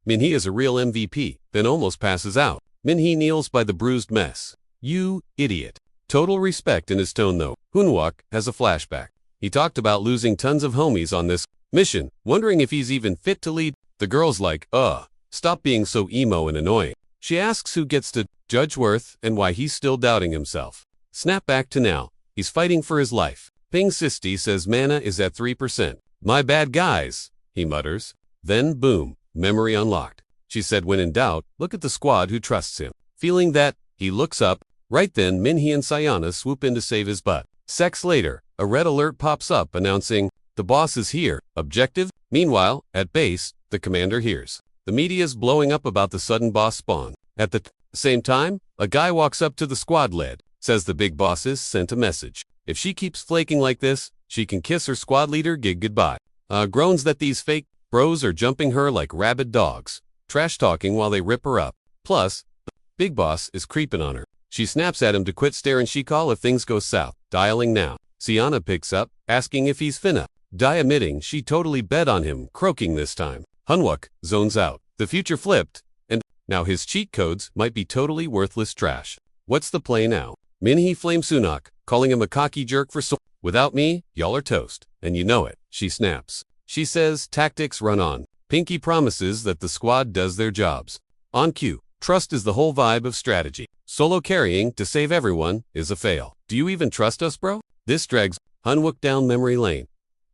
Minhwa is a real MVP, then almost passes out. Minhwa kneels by the bruised mess. You idiot. Total respect in his tone though. Hunwook has a flashback. He talked about losing tons of homies on this mission, wondering if he's even fit to lead. The girl's like, stop being so emo and annoying. She asks who gets to judge worth and why he's still doubting himself. Snap back to now. He's fighting for his life. Ping Sisti says mana is at 3%. My bad guys, he mutters. Then boom, memory unlocked. She said when in doubt, look at the squad who trusts him. Feeling that, he looks up. Right then Minhwa and Sayana swoop in to save his butt. Secs later, a red alert pops up announcing, the boss is here, objective. Meanwhile, at base, the commander hears. The media's blowing up about the sudden boss spawn. At the same time, a guy walks up to the squad lead, says the big bosses sent a message. If she keeps flaking like this, she can kiss her squad leader gig goodbye. Groans that these fake bros are jumping her like rabid dogs, trash talking while they rip her up. Plus, the big boss is creeping on her. She snaps at him to quit stare and she call if things go south. Dialing now. Siana picks up, asking if he's finna die, admitting she totally bet on him, croaking this time. Hunwook zones out. The future flipped, and now his cheat codes might be totally worthless trash. What's the play now? Minhwa flames Sunak, calling him a cocky jerk for without me, y'all are toast. And you know it. She snaps. She says tactics run on. Pinky promises that the squad does their jobs. On cue, trust is the whole vibe of strategy. Solo carrying to save everyone is a fail. Do you even trust us, bro? This drags Hanwook down memory lane.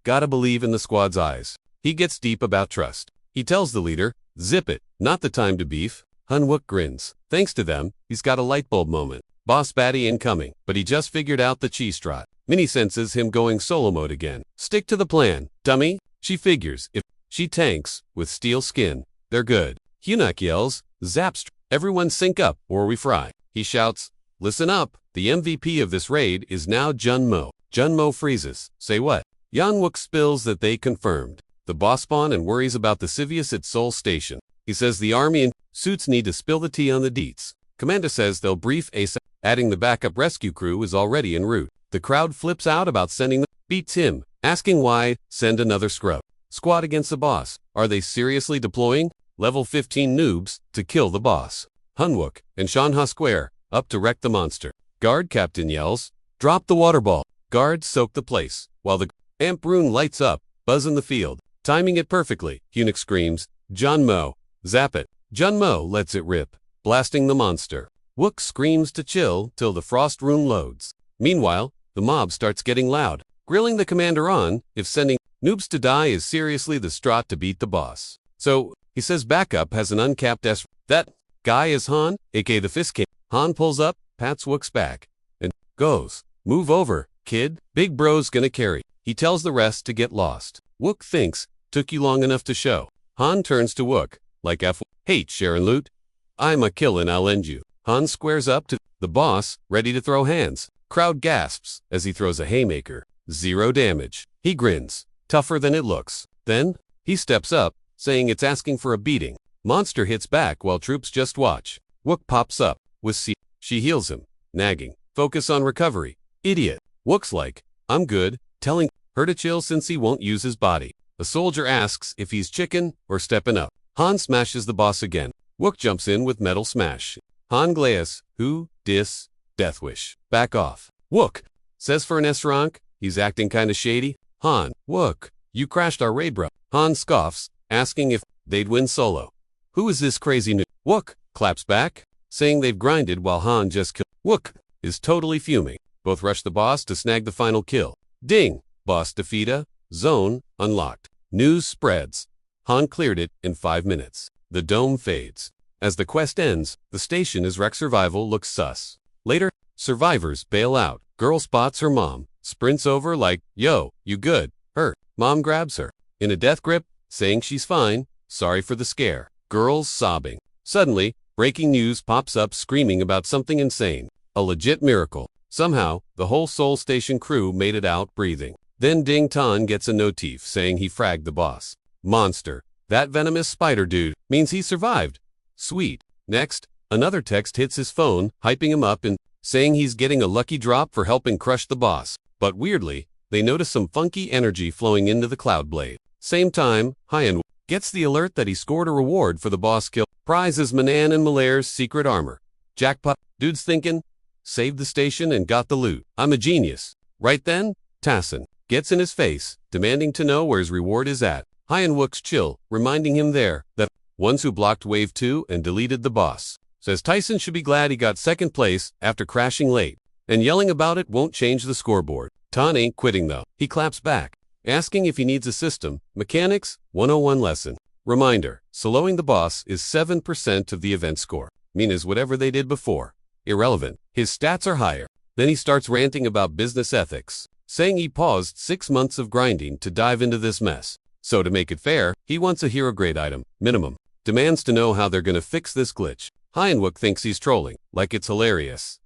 Gotta believe in the squad's eyes. He gets deep about trust. He tells the leader, zip it, not the time to beef. Hanwook grins. Thanks to them, he's got a light bulb moment. Boss baddie incoming, but he just figured out the cheese trot. Minnie senses him going solo mode again. Stick to the plan, dummy. She figures, if she tanks with steel skin, they're good. Hyunak yells, zaps, everyone sync up or we fry. He shouts, listen up, the MVP of this raid is now Junmo. Junmo freezes. Say what? Yanwook spills that they confirmed. The boss spawn and worries about the Civius at Seoul Station. He says the army and suits need to spill the tea on the deets. Commander says they'll brief ASAP, adding the backup rescue crew is already en route. The crowd flips out about sending the beats him, asking why send another scrub. Squad against the boss. Are they seriously deploying level 15 noobs to kill the boss? Hanwook and Shanha Square up to wreck the monster. Guard captain yells, drop the water ball. Guards soak the place, while the amp rune lights up, buzz in the field. Timing it perfectly, Hyunak screams, Junmo, zap it. Junmo lets it rip, blasting the monster. Wook screams to chill till the frost rune loads. Meanwhile, the mob starts getting loud, grilling the commander on if sending noobs to die is seriously the strat to beat the boss. So, he says backup has an uncapped S. That guy is Han, aka the Fist King. Han pulls up, pats Wook's back, and goes, move over, kid, big bro's gonna carry. He tells the rest to get lost. Wook thinks, took you long enough to show. Han turns to Wook, like hate sharing loot. I'm a killin', I'll end you. Han squares up to the boss, ready to throw hands. Crowd gasps as he throws a haymaker. 0 damage. He grins, tougher than it looks. Then, he steps up, saying it's asking for a beating. Monster hits back while troops just watch. Wook pops up, with C. She heals him, nagging. Focus on recovery. Idiot. Wook's like, I'm good, telling her to chill since he won't use his body. A soldier asks if he's chicken or stepping up. Han smashes the boss again. Wook jumps in with metal smash. Han glares, who, dis, death wish. Back off. Wook says for an S-rank, he's acting kinda shady. Han, Wook, you crashed our raid, bro. Han scoffs, asking if they'd win solo. Who is this crazy new? Wook claps back, saying they've grinded while Han just killed. Wook is totally fuming. Both rush the boss to snag the final kill. Ding! Boss defeata, zone unlocked. News spreads. Han cleared it in 5 minutes. The dome fades. As the quest ends, the station is wreck survival looks sus. Later, survivors bail out. Girl spots her mom, sprints over like, yo, you good? Hurt. Mom grabs her. In a death grip, saying she's fine, sorry for the scare. Girls sobbing. Suddenly, breaking news pops up screaming about something insane. A legit miracle. Somehow, the whole Seoul Station crew made it out breathing. Then Ding Tan gets a notif saying he fragged the boss. Monster. That venomous spider dude means he survived. Sweet. Next, another text hits his phone, hyping him up and saying he's getting a lucky drop for helping crush the boss. But weirdly, they notice some funky energy flowing into the cloud blade. Same time, Hyan gets the alert that he scored a reward for the boss kill. Prize is Manan and Malaire's secret armor. Jackpot. Dude's thinking, saved the station and got the loot. I'm a genius. Right then, Tassin gets in his face, demanding to know where his reward is at. Hyan Wook's chill, reminding him there that ones who blocked Wave 2 and deleted the boss. Says Tyson should be glad he got second place after crashing late. And yelling about it won't change the scoreboard. Tan ain't quitting though. He claps back, asking if he needs a system. Mechanics 101 lesson. Reminder, soloing the boss is 7% of the event score. Means whatever they did before. Irrelevant. His stats are higher. Then he starts ranting about business ethics, saying he paused 6 months of grinding to dive into this mess. So to make it fair, he wants a hero grade item, minimum. Demands to know how they're gonna fix this glitch. Hyanwook thinks he's trolling, like it's hilarious.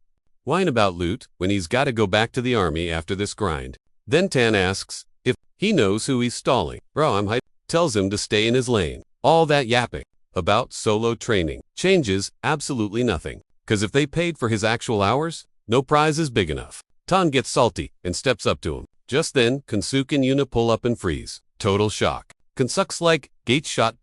Whine about loot when he's gotta go back to the army after this grind. Then Tan asks if he knows who he's stalling. Bro, I'm hyped. Tells him to stay in his lane. All that yapping about solo training changes absolutely nothing. Cause if they paid for his actual hours, no prize is big enough. Tan gets salty and steps up to him. Just then, Kensuke and Yuna pull up and freeze. Total shock. Kensuke's like, gate shot ...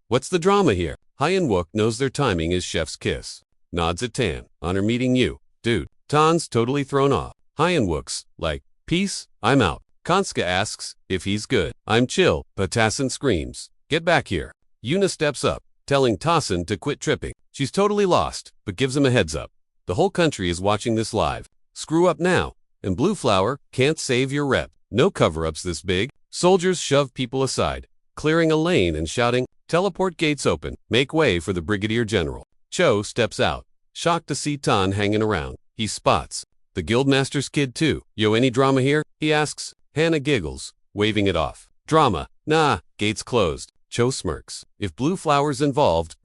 What's the drama here? Hyan Wook knows their timing is chef's kiss. Nods at Tan. Honor meeting you, dude. Tan's totally thrown off. Hyan Wook's like, peace, I'm out. Kansuke asks if he's good. I'm chill, but Tassin screams. get back here. Yuna steps up, telling Tassin to quit tripping. She's totally lost, but gives him a heads up. The whole country is watching this live. Screw up now, and Blue Flower can't save your rep. No cover-ups this big. Soldiers shove people aside, clearing a lane and shouting, teleport gates open, make way for the Brigadier General. Cho steps out, shocked to see Tan hanging around. He spots the Guildmaster's kid too. Yo, any drama here? He asks. Hannah giggles, waving it off. Drama? Nah, gates closed. Cho smirks. If Blue Flower's involved, ...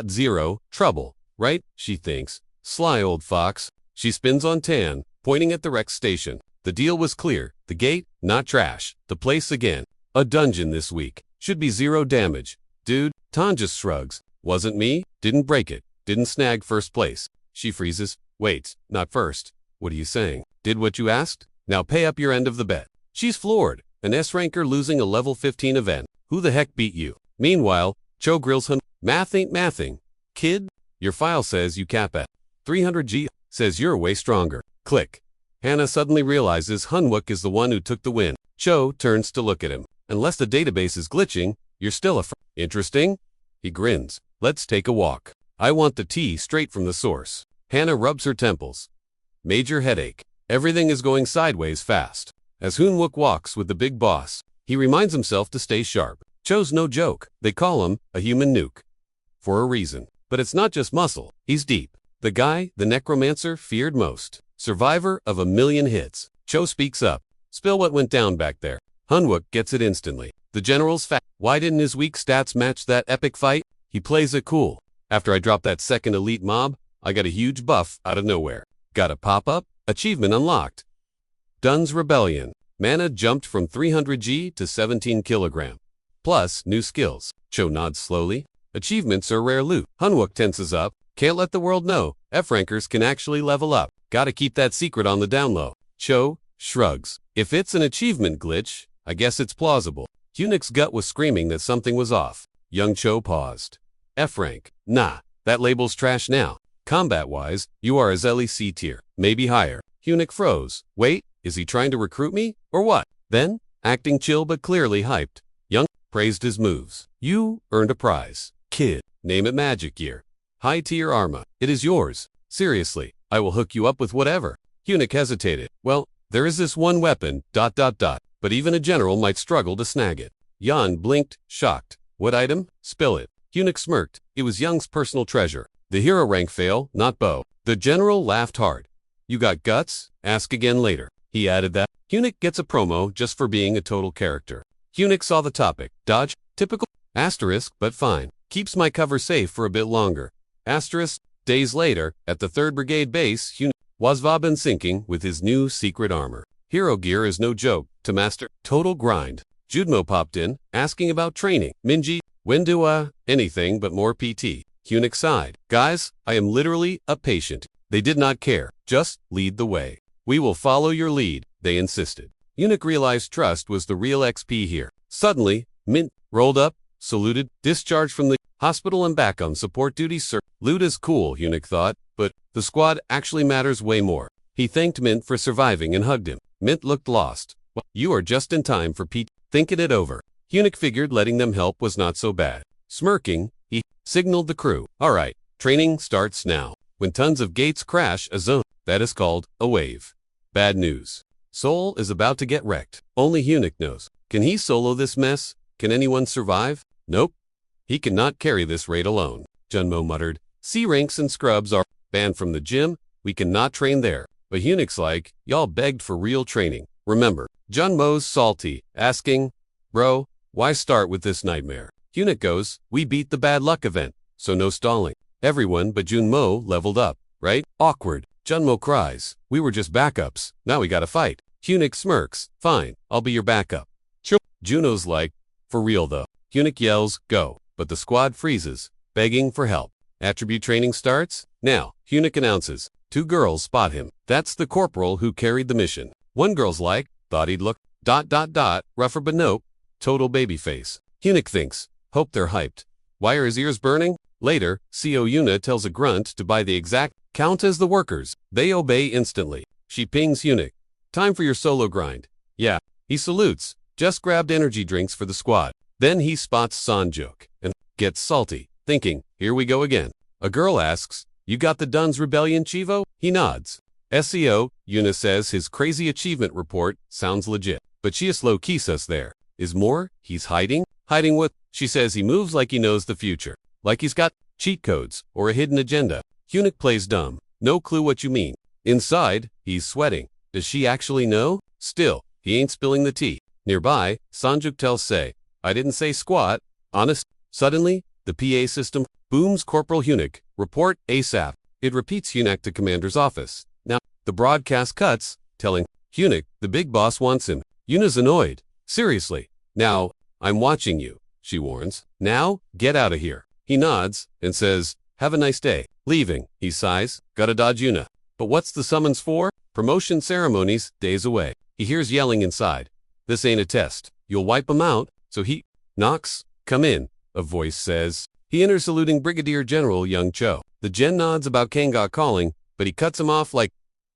Zero, trouble, right? She thinks. Sly old fox. She spins on Tan, pointing at the Rex station. The deal was clear. The gate, not trash. The place again. A dungeon this week. Should be 0 damage. Dude, Tan just shrugs. Wasn't me. Didn't break it. Didn't snag first place. She freezes. Wait, not first. What are you saying? Did what you asked? Now pay up your end of the bet. She's floored. An S-ranker losing a level 15 event. Who the heck beat you? Meanwhile, Cho grills him. Math ain't mathing. Kid, your file says you cap at 300G. Says you're way stronger. Click. Hannah suddenly realizes Hunwook is the one who took the win. Cho turns to look at him. Unless the database is glitching, you're still Interesting? He grins. Let's take a walk. I want the tea straight from the source. Hannah rubs her temples. Major headache. Everything is going sideways fast. As Hunwook walks with the big boss, he reminds himself to stay sharp. Cho's no joke. They call him a human nuke. For a reason. But it's not just muscle. He's deep. The guy, the necromancer, feared most. Survivor of 1,000,000 hits. Cho speaks up. Spill what went down back there. Hunwook gets it instantly. The general's fat. Why didn't his weak stats match that epic fight? He plays it cool. After I dropped that second elite mob, I got a huge buff out of nowhere. Got a pop-up? Achievement unlocked. Dun's Rebellion. Mana jumped from 300G to 17 kg. Plus, new skills. Cho nods slowly. Achievements are rare loot. Hunwook tenses up. Can't let the world know. F-rankers can actually level up. Gotta keep that secret on the down low. Cho shrugs. If it's an achievement glitch, I guess it's plausible. Hunnick's gut was screaming that something was off. Young Cho paused. F-rank. Nah, that label's trash now. Combat-wise, you are a Zelly C tier. Maybe higher. Hunnick froze. Wait, is he trying to recruit me? Or what? Then, acting chill but clearly hyped, Young praised his moves. You earned a prize. Kid, name it magic gear. High tier armor. It is yours. Seriously, I will hook you up with whatever. Hunnick hesitated. Well, there is this one weapon, ... But even a general might struggle to snag it. Jan blinked, shocked. What item? Spill it. Hunnick smirked. It was Young's personal treasure. The hero rank fail, not bow. The general laughed hard. You got guts? Ask again later. He added that. Hunnick gets a promo just for being a total character. Hunnick saw the topic. Dodge? Typical? Asterisk, but fine. Keeps my cover safe for a bit longer. Asterisk. Days later, at the 3rd Brigade base, Hunnick was Vaben sinking with his new secret armor. Hero gear is no joke to master. Total grind. Judmo popped in, asking about training. Minji, when do anything but more PT. Hunnick sighed. Guys, I am literally a patient. They did not care. Just lead the way. We will follow your lead, they insisted. Hunnick realized trust was the real XP here. Suddenly, Mint rolled up, saluted, discharged from the hospital and back on support duty, sir. Loot is cool, Hunnick thought, but the squad actually matters way more. He thanked Mint for surviving and hugged him. Mint looked lost. Well, you are just in time for Pete. Thinking it over. Hunnick figured letting them help was not so bad. Smirking, he signaled the crew. Alright, training starts now. When tons of gates crash a zone, that is called a wave. Bad news. Soul is about to get wrecked. Only Hunnick knows. Can he solo this mess? Can anyone survive? Nope. He cannot carry this raid alone. Junmo muttered. C ranks and scrubs are banned from the gym. We cannot train there. But Hunnick's like, y'all begged for real training. Remember, Junmo's salty, asking, bro, why start with this nightmare? Hunnick goes, we beat the bad luck event, so no stalling. Everyone but Junmo leveled up, right? Awkward. Junmo cries, we were just backups, now we gotta fight. Hunnick smirks, fine, I'll be your backup. Juno's like, for real though. Hunnick yells, go, but the squad freezes, begging for help. Attribute training starts? Now, Hunnick announces, 2 girls spot him. That's the corporal who carried the mission. One girl's like, thought he'd look, ... rougher but nope, total babyface. Hunnick thinks, hope they're hyped. Why are his ears burning? Later, CO Yuna tells a grunt to buy the exact count as the workers. They obey instantly. She pings Hunnick. Time for your solo grind. Yeah. He salutes. just grabbed energy drinks for the squad. Then he spots Sanjuk and gets salty, thinking, here we go again. A girl asks, you got the Duns Rebellion, Chivo? He nods. SEO, Yuna says his crazy achievement report sounds legit, but Chiaslo Kisas there. Is more? He's hiding? Hiding what? She says he moves like he knows the future, like he's got cheat codes or a hidden agenda. Eunuch plays dumb. No clue what you mean. Inside, he's sweating. Does she actually know? Still, he ain't spilling the tea. Nearby, Sanjuk tells Sei, I didn't say squat. Honest. Suddenly, the PA system booms Corporal Eunuch. Report ASAP. It repeats Eunuch to Commander's office. Now, the broadcast cuts, telling Eunuch the big boss wants him. Yuna's annoyed. Seriously. Now, I'm watching you, she warns. Now, get out of here. He nods and says, have a nice day. Leaving, he sighs. Gotta dodge Yuna. But what's the summons for? Promotion ceremonies, days away. He hears yelling inside. This ain't a test. You'll wipe 'em out. So he knocks. Come in, a voice says. He enters saluting Brigadier General Young Cho. The gen nods about Kanga calling, but he cuts him off like,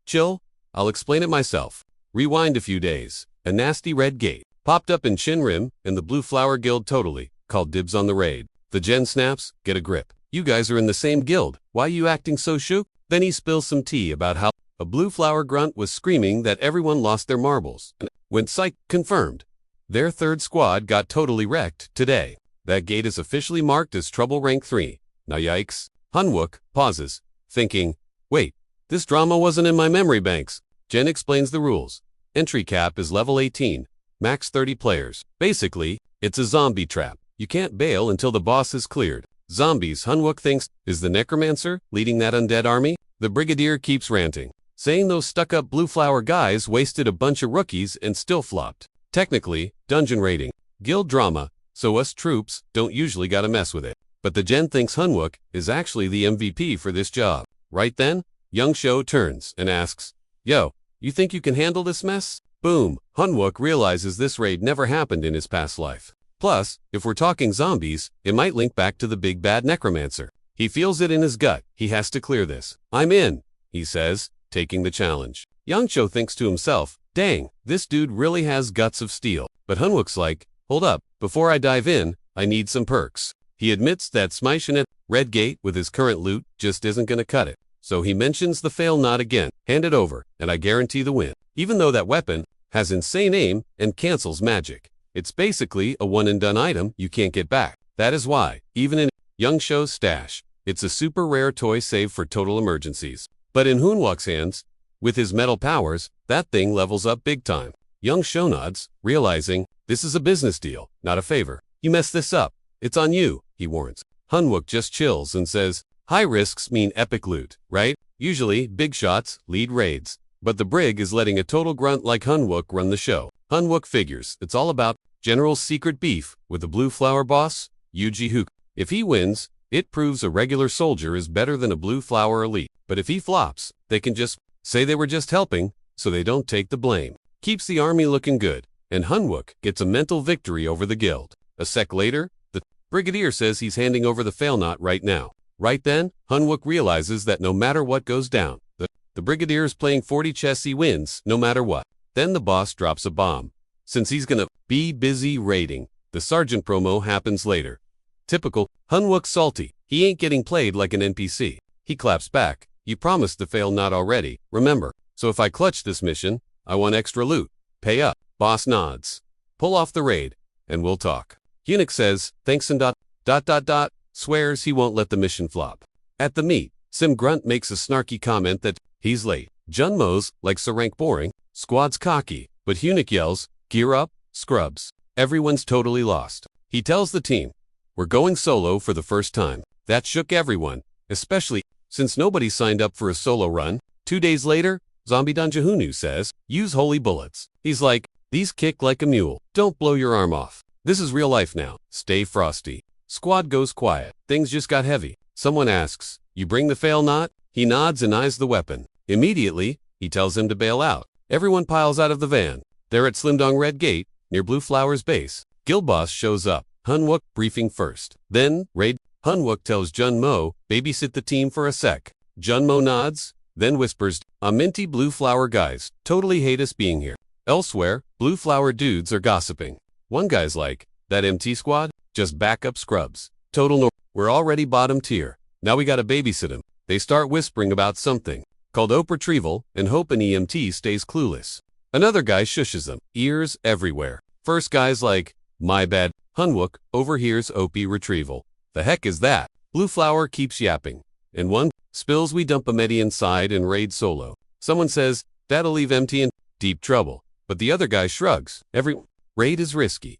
chill, I'll explain it myself. Rewind a few days. A nasty red gate popped up in Shinrim, and the Blue Flower Guild totally called dibs on the raid. The gen snaps, get a grip. You guys are in the same guild. Why you acting so shook? Then he spills some tea about how a Blue Flower grunt was screaming that everyone lost their marbles. When psych confirmed. Their third squad got totally wrecked today. That gate is officially marked as Trouble Rank 3. Now yikes. Hanwook pauses, thinking, wait, this drama wasn't in my memory banks. Jen explains the rules. Entry cap is level 18, max 30 players. Basically, it's a zombie trap. You can't bail until the boss is cleared. Zombies, Hanwook thinks, is the necromancer leading that undead army? The brigadier keeps ranting, saying those stuck-up Blue Flower guys wasted a bunch of rookies and still flopped. Technically, dungeon raiding, guild drama, so us troops don't usually gotta mess with it. But the gen thinks Hanwook is actually the MVP for this job. Right then, Young Sho turns and asks, yo, you think you can handle this mess? Boom, Hanwook realizes this raid never happened in his past life. Plus, if we're talking zombies, it might link back to the big bad necromancer. He feels it in his gut. He has to clear this. I'm in, he says, taking the challenge. Yangcho thinks to himself, dang, this dude really has guts of steel. But Hanwook's like, hold up, before I dive in, I need some perks. He admits that smishing at Red Gate with his current loot just isn't gonna cut it. So he mentions the fail not again. Hand it over, and I guarantee the win. Even though that weapon has insane aim and cancels magic. It's basically a one-and-done item you can't get back. That is why, even in Young Sho's stash, it's a super rare toy saved for total emergencies. But in Hanwook's hands, with his metal powers, that thing levels up big time. Young Sho nods, realizing, this is a business deal, not a favor. You mess this up, it's on you, he warns. Hanwook just chills and says, high risks mean epic loot, right? Usually, big shots lead raids. But the brig is letting a total grunt like Hanwook run the show. Hanwook figures it's all about General's secret beef with the Blue Flower boss, Yuji Hook. If he wins, it proves a regular soldier is better than a Blue Flower elite. But if he flops, they can just say they were just helping, so they don't take the blame. Keeps the army looking good, and Hanwook gets a mental victory over the guild. A sec later, the brigadier says he's handing over the failnot right now. Right then, Hanwook realizes that no matter what goes down, the brigadier is playing 40 chess, he wins, no matter what. Then the boss drops a bomb. Since he's gonna be busy raiding, the sergeant promo happens later. Typical, Hanwook's salty. He ain't getting played like an NPC. He claps back. You promised to fail not already, remember. So if I clutch this mission, I want extra loot. Pay up. Boss nods. Pull off the raid, and we'll talk. Eunuch says, thanks and ... swears he won't let the mission flop. At the meet, Sim Grunt makes a snarky comment that he's late. Junmo's like Sarank boring, squad's cocky, but Eunuch yells, gear up, scrubs. Everyone's totally lost. He tells the team, we're going solo for the first time. That shook everyone, especially since nobody signed up for a solo run. 2 days later, Zombie Danjahunu says, use holy bullets. He's like, these kick like a mule. Don't blow your arm off. This is real life now. Stay frosty. Squad goes quiet. Things just got heavy. Someone asks, you bring the fail not? He nods and eyes the weapon. Immediately, he tells him to bail out. Everyone piles out of the van. They're at Slimdong Red Gate, near Blue Flower's base. Guild boss shows up. Hanwook briefing first. Then, raid. Hanwook tells Junmo, babysit the team for a sec. Junmo nods, then whispers, a minty Blue Flower guys totally hate us being here. Elsewhere, blue flower dudes are gossiping. One guy's like, that MT squad? Just backup scrubs. Total no. We're already bottom tier. Now we gotta babysit him. They start whispering about something called OP retrieval and hope an EMT stays clueless. Another guy shushes them, ears everywhere. First guy's like, my bad, Hunwook overhears OP retrieval. The heck is that? Blue flower keeps yapping. And one spills we dump a medi inside and raid solo. Someone says, that'll leave MT in deep trouble. But the other guy shrugs. Every raid is risky.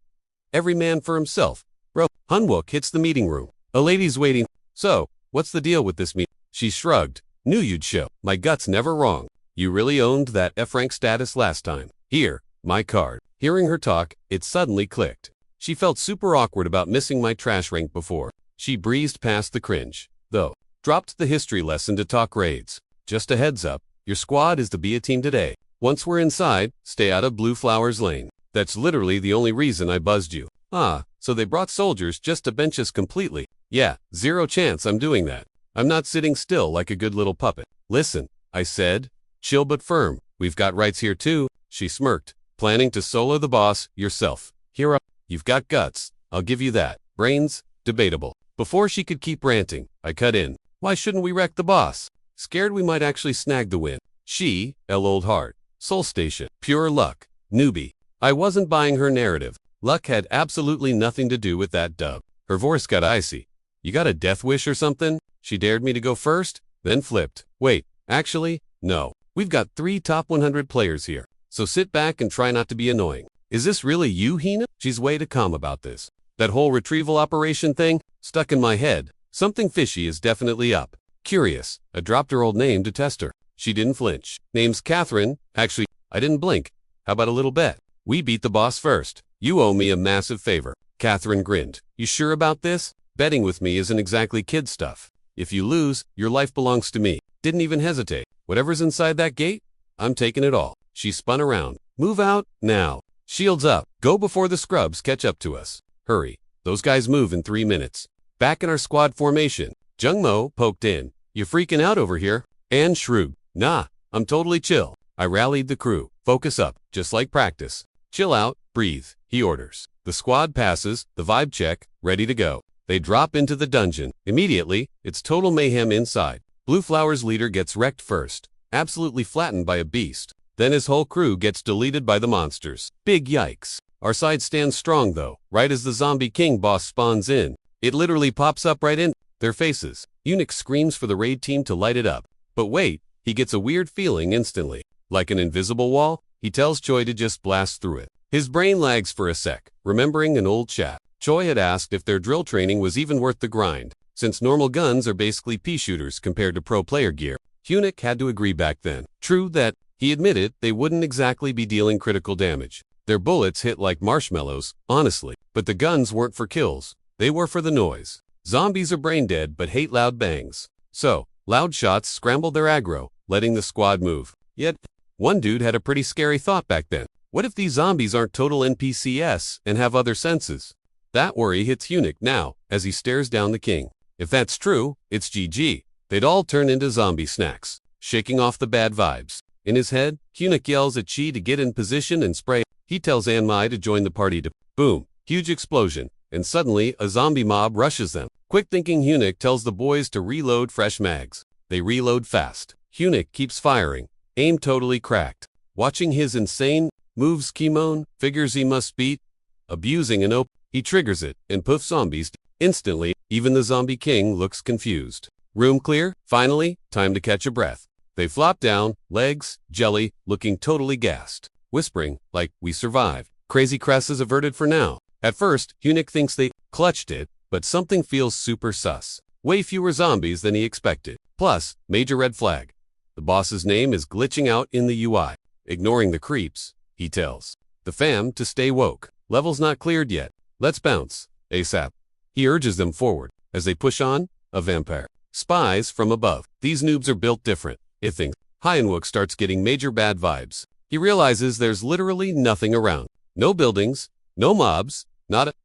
Every man for himself. Bro, Hunwook hits the meeting room. A lady's waiting. So, what's the deal with this meeting? She shrugged. Knew you'd show. My gut's never wrong. You really owned that F-rank status last time. Here, my card. Hearing her talk, it suddenly clicked. She felt super awkward about missing my trash rank before. She breezed past the cringe, though. Dropped the history lesson to talk raids. Just a heads up, your squad is to be a team today. Once we're inside, stay out of Blue Flower's lane. That's literally the only reason I buzzed you. Ah, so they brought soldiers just to bench us completely. Yeah, zero chance I'm doing that. I'm not sitting still like a good little puppet. Listen, I said. Chill but firm. We've got rights here too. She smirked. Planning to solo the boss yourself. Here up. You've got guts. I'll give you that. Brains? Debatable. Before she could keep ranting, I cut in. Why shouldn't we wreck the boss? Scared we might actually snag the win. She, old heart. Soul Station. Pure luck. Newbie. I wasn't buying her narrative. Luck had absolutely nothing to do with that dub. Her voice got icy. You got a death wish or something? She dared me to go first, then flipped. Wait, actually, no. We've got 3 top 100 players here. So sit back and try not to be annoying. Is this really you, Hina? She's way too calm about this. That whole retrieval operation thing? Stuck in my head. Something fishy is definitely up. Curious. I dropped her old name to test her. She didn't flinch. Name's Catherine. Actually, I didn't blink. How about a little bet? We beat the boss first. You owe me a massive favor. Catherine grinned. You sure about this? Betting with me isn't exactly kid stuff. If you lose, your life belongs to me. Didn't even hesitate. Whatever's inside that gate, I'm taking it all. She spun around. Move out, now. Shields up. Go before the scrubs catch up to us. Hurry. Those guys move in 3 minutes. Back in our squad formation. Jungmo poked in. You freaking out over here? Anne shrugged. Nah, I'm totally chill. I rallied the crew. Focus up, just like practice. Chill out, breathe, he orders. The squad passes, the vibe check, ready to go. They drop into the dungeon. Immediately, it's total mayhem inside. Blue Flower's leader gets wrecked first, absolutely flattened by a beast. Then his whole crew gets deleted by the monsters. Big yikes. Our side stands strong though, right as the zombie king boss spawns in. It literally pops up right in their faces. Eunuch screams for the raid team to light it up. But wait, he gets a weird feeling instantly. Like an invisible wall, he tells Choi to just blast through it. His brain lags for a sec, remembering an old chat. Choi had asked if their drill training was even worth the grind, since normal guns are basically pea shooters compared to pro player gear. Eunuch had to agree back then. True that, he admitted, they wouldn't exactly be dealing critical damage. Their bullets hit like marshmallows, honestly. But the guns weren't for kills. They were for the noise. Zombies are brain dead but hate loud bangs. So, loud shots scrambled their aggro, letting the squad move. Yet, one dude had a pretty scary thought back then. What if these zombies aren't total NPCs and have other senses? That worry hits Eunuch now, as he stares down the king. If that's true, it's GG. They'd all turn into zombie snacks, shaking off the bad vibes. In his head, Eunuch yells at Chi to get in position and spray. He tells Anmai to join the party to boom, huge explosion, and suddenly a zombie mob rushes them. Quick-thinking Eunuch tells the boys to reload fresh mags. They reload fast. Eunuch keeps firing, aim totally cracked. Watching his insane moves Kimon, figures he must beat, abusing an open. He triggers it, and poof zombies. Instantly, even the zombie king looks confused. Room clear? Finally, time to catch a breath. They flop down, legs, jelly, looking totally gassed. Whispering, like, we survived. Crazy Cress is averted for now. At first, Eunuch thinks they clutched it, but something feels super sus. Way fewer zombies than he expected. Plus, major red flag. The boss's name is glitching out in the UI. Ignoring the creeps, he tells the fam to stay woke. Level's not cleared yet. Let's bounce, ASAP. He urges them forward. As they push on, a vampire spies from above. These noobs are built different. It thinks. Hyenwook starts getting major bad vibes. He realizes there's literally nothing around. No buildings, no mobs,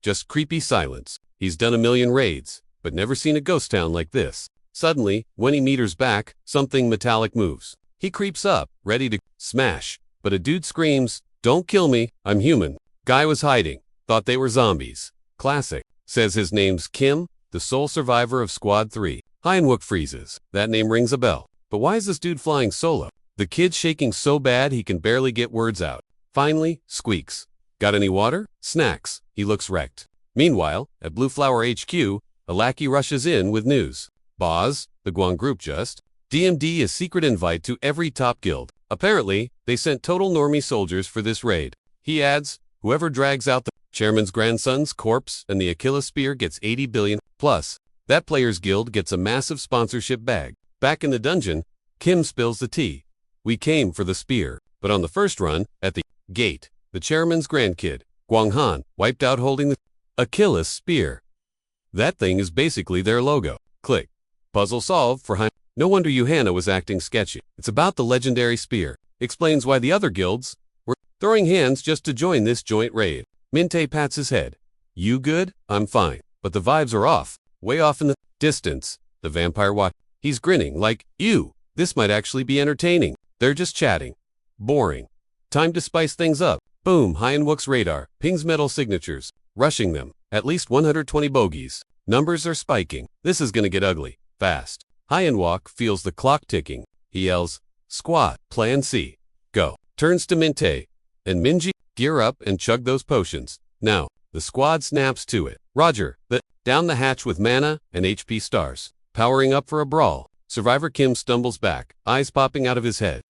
just creepy silence. He's done a million raids, but never seen a ghost town like this. Suddenly, 20 meters back, something metallic moves. He creeps up, ready to smash, but a dude screams, Don't kill me, I'm human. Guy was hiding. Thought they were zombies. Classic. Says his name's Kim, the sole survivor of Squad 3. Hyunwook freezes. That name rings a bell. But why is this dude flying solo? The kid's shaking so bad he can barely get words out. Finally, squeaks. Got any water? Snacks. He looks wrecked. Meanwhile, at Blue Flower HQ, a lackey rushes in with news. Boz, the Guang group just DMD a secret invite to every top guild. Apparently, they sent total normie soldiers for this raid. He adds, whoever drags out the chairman's grandson's corpse and the Achilles spear gets 80 billion. Plus, that player's guild gets a massive sponsorship bag. Back in the dungeon, Kim spills the tea. We came for the spear, but on the first run, at the gate, the chairman's grandkid, Guang Han, wiped out holding the Achilles spear. That thing is basically their logo. Click. Puzzle solved for No wonder Yahello was acting sketchy. It's about the legendary spear. Explains why the other guilds were throwing hands just to join this joint raid. Minte pats his head. You good? I'm fine. But the vibes are off. Way off in the distance. The vampire watch. He's grinning like, you. This might actually be entertaining. They're just chatting. Boring. Time to spice things up. Boom, Hyunwook's radar. Pings metal signatures. Rushing them. At least 120 bogeys. Numbers are spiking. This is gonna get ugly. Fast. Hyunwook feels the clock ticking. He yells, squad, plan C. Go. Turns to Minte. And Minji, gear up and chug those potions. Now, the squad snaps to it. Roger, down the hatch with mana and HP stars. Powering up for a brawl. Survivor Kim stumbles back, eyes popping out of his head.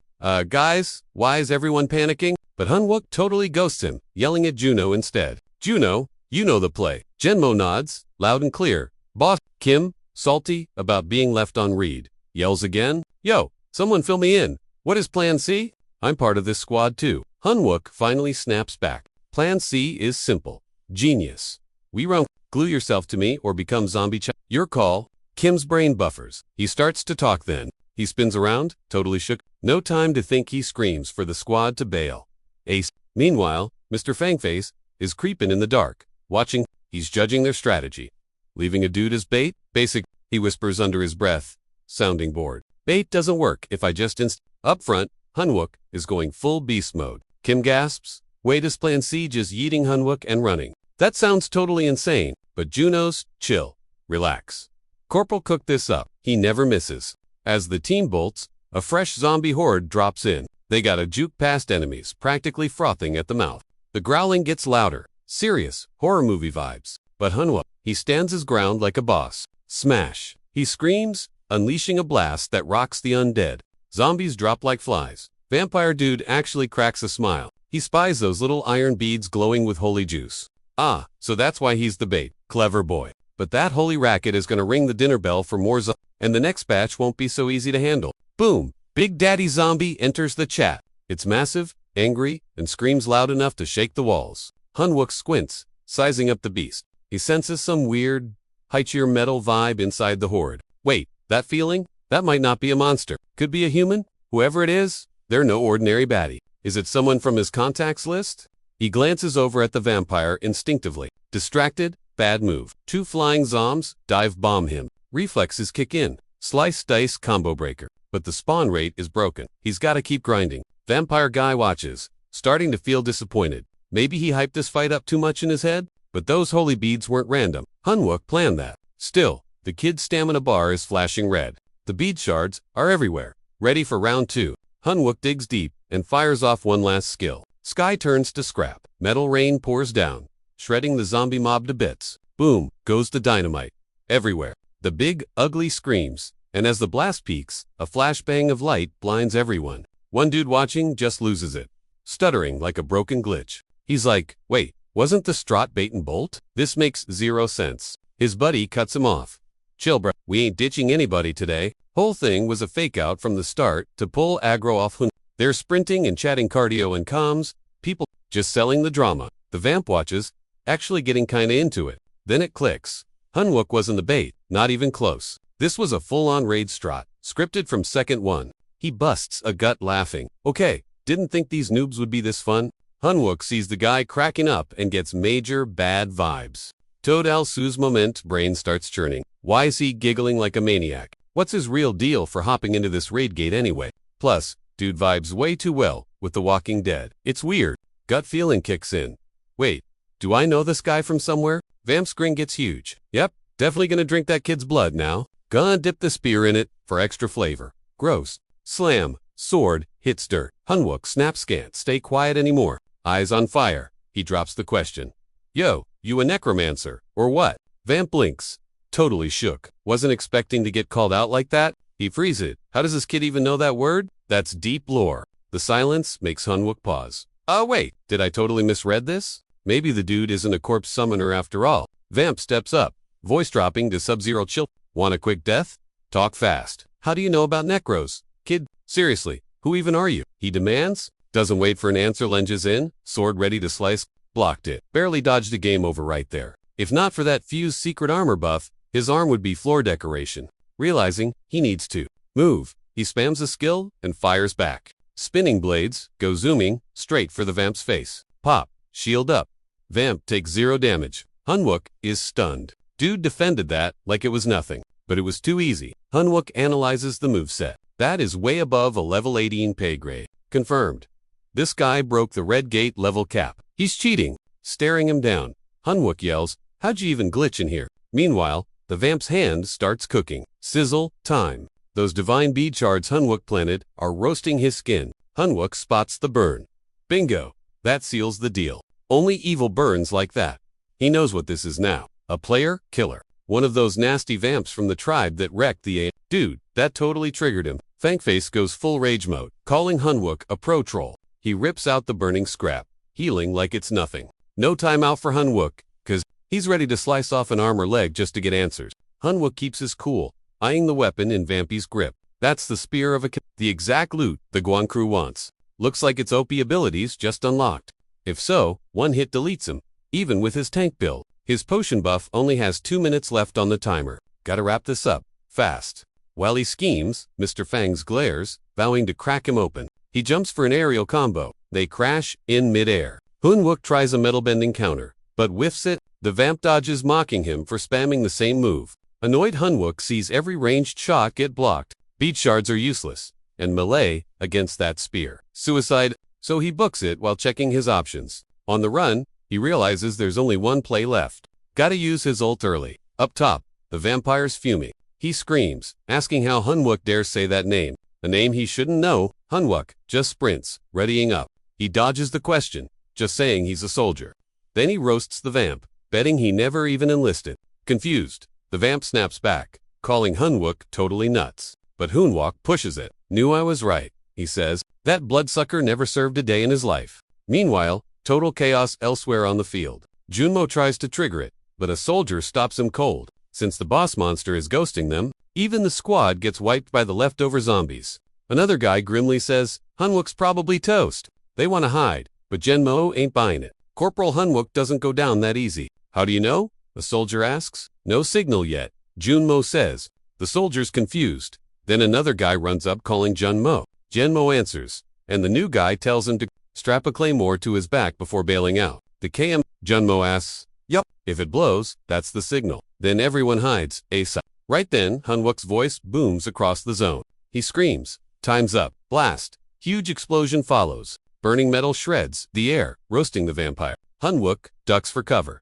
Guys, why is everyone panicking? But Hyunwook totally ghosts him, yelling at Juno instead. Juno, you know the play. Genmo nods, loud and clear. Boss, Kim, salty about being left on read. Yells again, yo, someone fill me in. What is Plan C? I'm part of this squad too. Hyunwook finally snaps back. Plan C is simple. Genius. We run. Glue yourself to me or become zombie Your call. Kim's brain buffers. He starts to talk then. He spins around, totally shook. No time to think, he screams for the squad to bail. Ace. Meanwhile, Mr. Fangface is creeping in the dark. Watching, he's judging their strategy. Leaving a dude as bait? Basic, he whispers under his breath, sounding bored. Bait doesn't work if I just Up front, Hyunwook is going full beast mode. Kim gasps. Wait, is Plan C just yeeting Hyunwook and running? That sounds totally insane, but Juno's, chill, relax. Corporal cooked this up. He never misses. As the team bolts, a fresh zombie horde drops in. They gotta juke past enemies, practically frothing at the mouth. The growling gets louder. Serious, horror movie vibes. But Hyunwook, he stands his ground like a boss. Smash. He screams, unleashing a blast that rocks the undead. Zombies drop like flies. Vampire dude actually cracks a smile. He spies those little iron beads glowing with holy juice. Ah, so that's why he's the bait. Clever boy. But that holy racket is gonna ring the dinner bell for more and the next batch won't be so easy to handle. Boom! Big Daddy Zombie enters the chat. It's massive, angry, and screams loud enough to shake the walls. Hyunwook squints, sizing up the beast. He senses some weird, high-cheer metal vibe inside the horde. Wait, that feeling? That might not be a monster. Could be a human? Whoever it is, they're no ordinary baddie. Is it someone from his contacts list? He glances over at the vampire instinctively. Distracted? Bad move. 2 flying zombs dive bomb him. Reflexes kick in. Slice dice combo breaker. But the spawn rate is broken. He's gotta keep grinding. Vampire guy watches, starting to feel disappointed. Maybe he hyped this fight up too much in his head? But those holy beads weren't random. Hyunwook planned that. Still, the kid's stamina bar is flashing red. The bead shards are everywhere. Ready for round 2. Hyunwook digs deep and fires off one last skill. Sky turns to scrap. Metal rain pours down, shredding the zombie mob to bits. Boom, goes the dynamite. Everywhere. The big, ugly screams, and as the blast peaks, a flashbang of light blinds everyone. One dude watching just loses it, stuttering like a broken glitch. He's like, wait, wasn't the strat bait and bolt? This makes 0 sense. His buddy cuts him off. Chill bruh, we ain't ditching anybody today. Whole thing was a fake out from the start to pull aggro off. They're sprinting and chatting cardio and comms, people just selling the drama. The vamp watches, actually getting kinda into it. Then it clicks. Hyunwook wasn't the bait, not even close. This was a full-on raid strat, scripted from second one. He busts a gut laughing. Okay, didn't think these noobs would be this fun. Hyunwook sees the guy cracking up and gets major bad vibes. Toad Al Su's moment brain starts churning. Why is he giggling like a maniac? What's his real deal for hopping into this raid gate anyway? Plus, dude vibes way too well with The Walking Dead. It's weird. Gut feeling kicks in. Wait, do I know this guy from somewhere? Vamp's grin gets huge. Yep, definitely gonna drink that kid's blood now. Gonna dip the spear in it for extra flavor. Gross. Slam. Sword hits dirt. Hanwook snaps can't stay quiet anymore. Eyes on fire. He drops the question. Yo, you a necromancer, or what? Vamp blinks. Totally shook. Wasn't expecting to get called out like that. He frees it. How does this kid even know that word? That's deep lore. The silence makes Hanwook pause. Wait, did I totally misread this? Maybe the dude isn't a corpse summoner after all. Vamp steps up, voice dropping to Sub-Zero chill. Want a quick death? Talk fast. How do you know about necros? Kid, seriously, who even are you? He demands. Doesn't wait for an answer, lunges in, sword ready to slice. Blocked it. Barely dodged a game over right there. If not for that fused secret armor buff, his arm would be floor decoration. Realizing he needs to move, he spams a skill and fires back. Spinning blades go zooming straight for the Vamp's face. Pop. Shield up. Vamp takes 0 damage. Hanwook is stunned. Dude defended that like it was nothing, but it was too easy. Hanwook analyzes the moveset. That is way above a level 18 pay grade. Confirmed. This guy broke the red gate level cap. He's cheating. Staring him down, Hanwook yells, "How'd you even glitch in here?" Meanwhile, the Vamp's hand starts cooking. Sizzle time. Those divine bead shards Hanwook planted are roasting his skin. Hanwook spots the burn. Bingo. That seals the deal. Only evil burns like that. He knows what this is now. A player killer. One of those nasty Vamps from the tribe that wrecked the Dude, that totally triggered him. Fangface goes full rage mode, calling Hanwook a pro troll. He rips out the burning scrap, healing like it's nothing. No timeout for Hanwook, cause he's ready to slice off an arm or leg just to get answers. Hanwook keeps his cool, eyeing the weapon in Vampy's grip. That's the spear of the exact loot the Guan crew wants. Looks like its OP abilities just unlocked. If so, one hit deletes him, even with his tank build. His potion buff only has 2 minutes left on the timer. Gotta wrap this up, fast. While he schemes, Mr. Fangs glares, vowing to crack him open. He jumps for an aerial combo. They crash in mid-air. Hanwook tries a metal-bending counter, but whiffs it. The Vamp dodges, mocking him for spamming the same move. Annoyed Hanwook sees every ranged shot get blocked. Bead shards are useless, and melee against that spear. Suicide, so he books it while checking his options. On the run, he realizes there's only one play left. Gotta use his ult early. Up top, the vampire's fuming. He screams, asking how Hanwook dares say that name. A name he shouldn't know. Hanwook just sprints, readying up. He dodges the question, just saying he's a soldier. Then he roasts the Vamp, betting he never even enlisted. Confused, the Vamp snaps back, calling Hanwook totally nuts. But Hanwook pushes it. Knew I was right, he says. That bloodsucker never served a day in his life. Meanwhile, total chaos elsewhere on the field. Junmo tries to trigger it, but a soldier stops him cold. Since the boss monster is ghosting them, even the squad gets wiped by the leftover zombies. Another guy grimly says, Hanwook's probably toast. They want to hide, but Genmo ain't buying it. Corporal Hanwook doesn't go down that easy. How do you know? The soldier asks. No signal yet, Junmo says. The soldier's confused. Then another guy runs up calling Junmo. Genmo answers, and the new guy tells him to strap a claymore to his back before bailing out. The KM, Junmo asks, yup, if it blows, that's the signal. Then everyone hides, ASAP. Right then, Hanwook's voice booms across the zone. He screams, time's up, blast. Huge explosion follows. Burning metal shreds the air, roasting the vampire. Hanwook ducks for cover.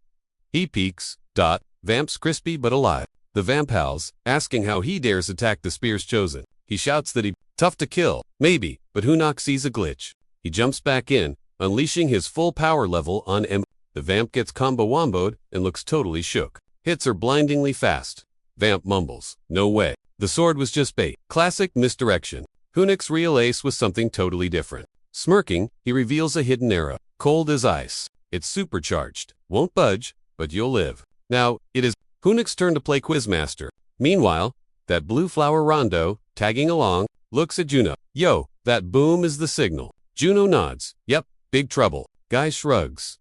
He peeks, Vamp's crispy but alive. The Vamp howls, asking how he dares attack the spear's chosen. He shouts that tough to kill, maybe, but Hanwook sees a glitch. He jumps back in, unleashing his full power level on M. The Vamp gets combo womboed and looks totally shook. Hits are blindingly fast. Vamp mumbles, no way. The sword was just bait. Classic misdirection. Hanwook's real ace was something totally different. Smirking, he reveals a hidden arrow. Cold as ice. It's supercharged. Won't budge, but you'll live. Now, it is Hanwook's turn to play Quizmaster. Meanwhile, that blue flower Rondo, tagging along, looks at Juno. Yo, that boom is the signal. Juno nods. Yep, big trouble. Guy shrugs.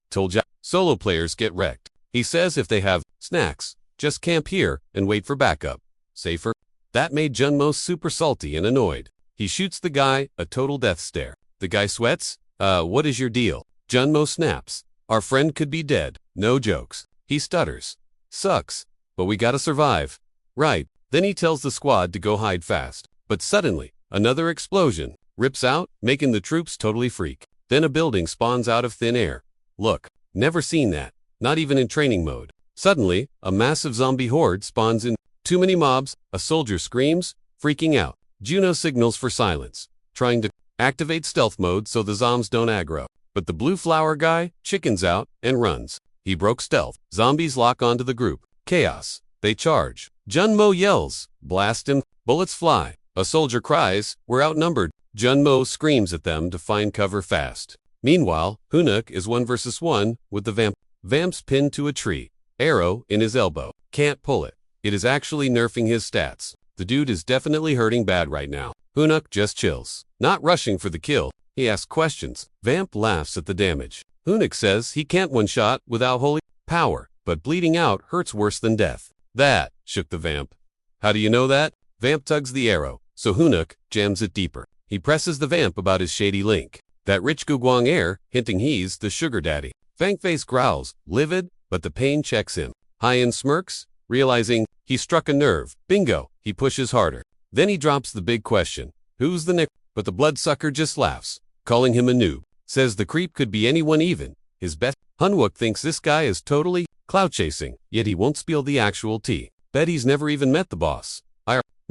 Told ya, solo players get wrecked. He says if they have snacks, just camp here and wait for backup. Safer. That made Junmo super salty and annoyed. He shoots the guy a total death stare. The guy sweats. What is your deal? Junmo snaps. Our friend could be dead. No jokes. He stutters. Sucks. But we gotta survive. Right. Then he tells the squad to go hide fast. But suddenly, another explosion rips out, making the troops totally freak. Then a building spawns out of thin air. Look, never seen that, not even in training mode. Suddenly, a massive zombie horde spawns in. Too many mobs, a soldier screams, freaking out. Juno signals for silence, trying to activate stealth mode so the zombs don't aggro. But the blue flower guy chickens out and runs. He broke stealth. Zombies lock onto the group. Chaos. They charge. Junmo yells, blast him. Bullets fly. A soldier cries, we're outnumbered. Junmo screams at them to find cover fast. Meanwhile, Hunuk is 1 versus 1 with the vamp. Vamp's pinned to a tree. Arrow in his elbow. Can't pull it. It is actually nerfing his stats. The dude is definitely hurting bad right now. Hunuk just chills. Not rushing for the kill. He asks questions. Vamp laughs at the damage. Hunuk says he can't one-shot without holy power, but bleeding out hurts worse than death. That shook the vamp. How do you know that? Vamp tugs the arrow, so Hunuk jams it deeper. He presses the vamp about his shady link. That rich Guguang air, hinting he's the sugar daddy. Fangface growls, livid, but the pain checks him. Hyen smirks, realizing he struck a nerve. Bingo, he pushes harder. Then he drops the big question. Who's the nick? But the bloodsucker just laughs, calling him a noob. Says the creep could be anyone even. His best. Hunwook thinks this guy is totally clout chasing, yet he won't spill the actual tea. Bet he's never even met the boss.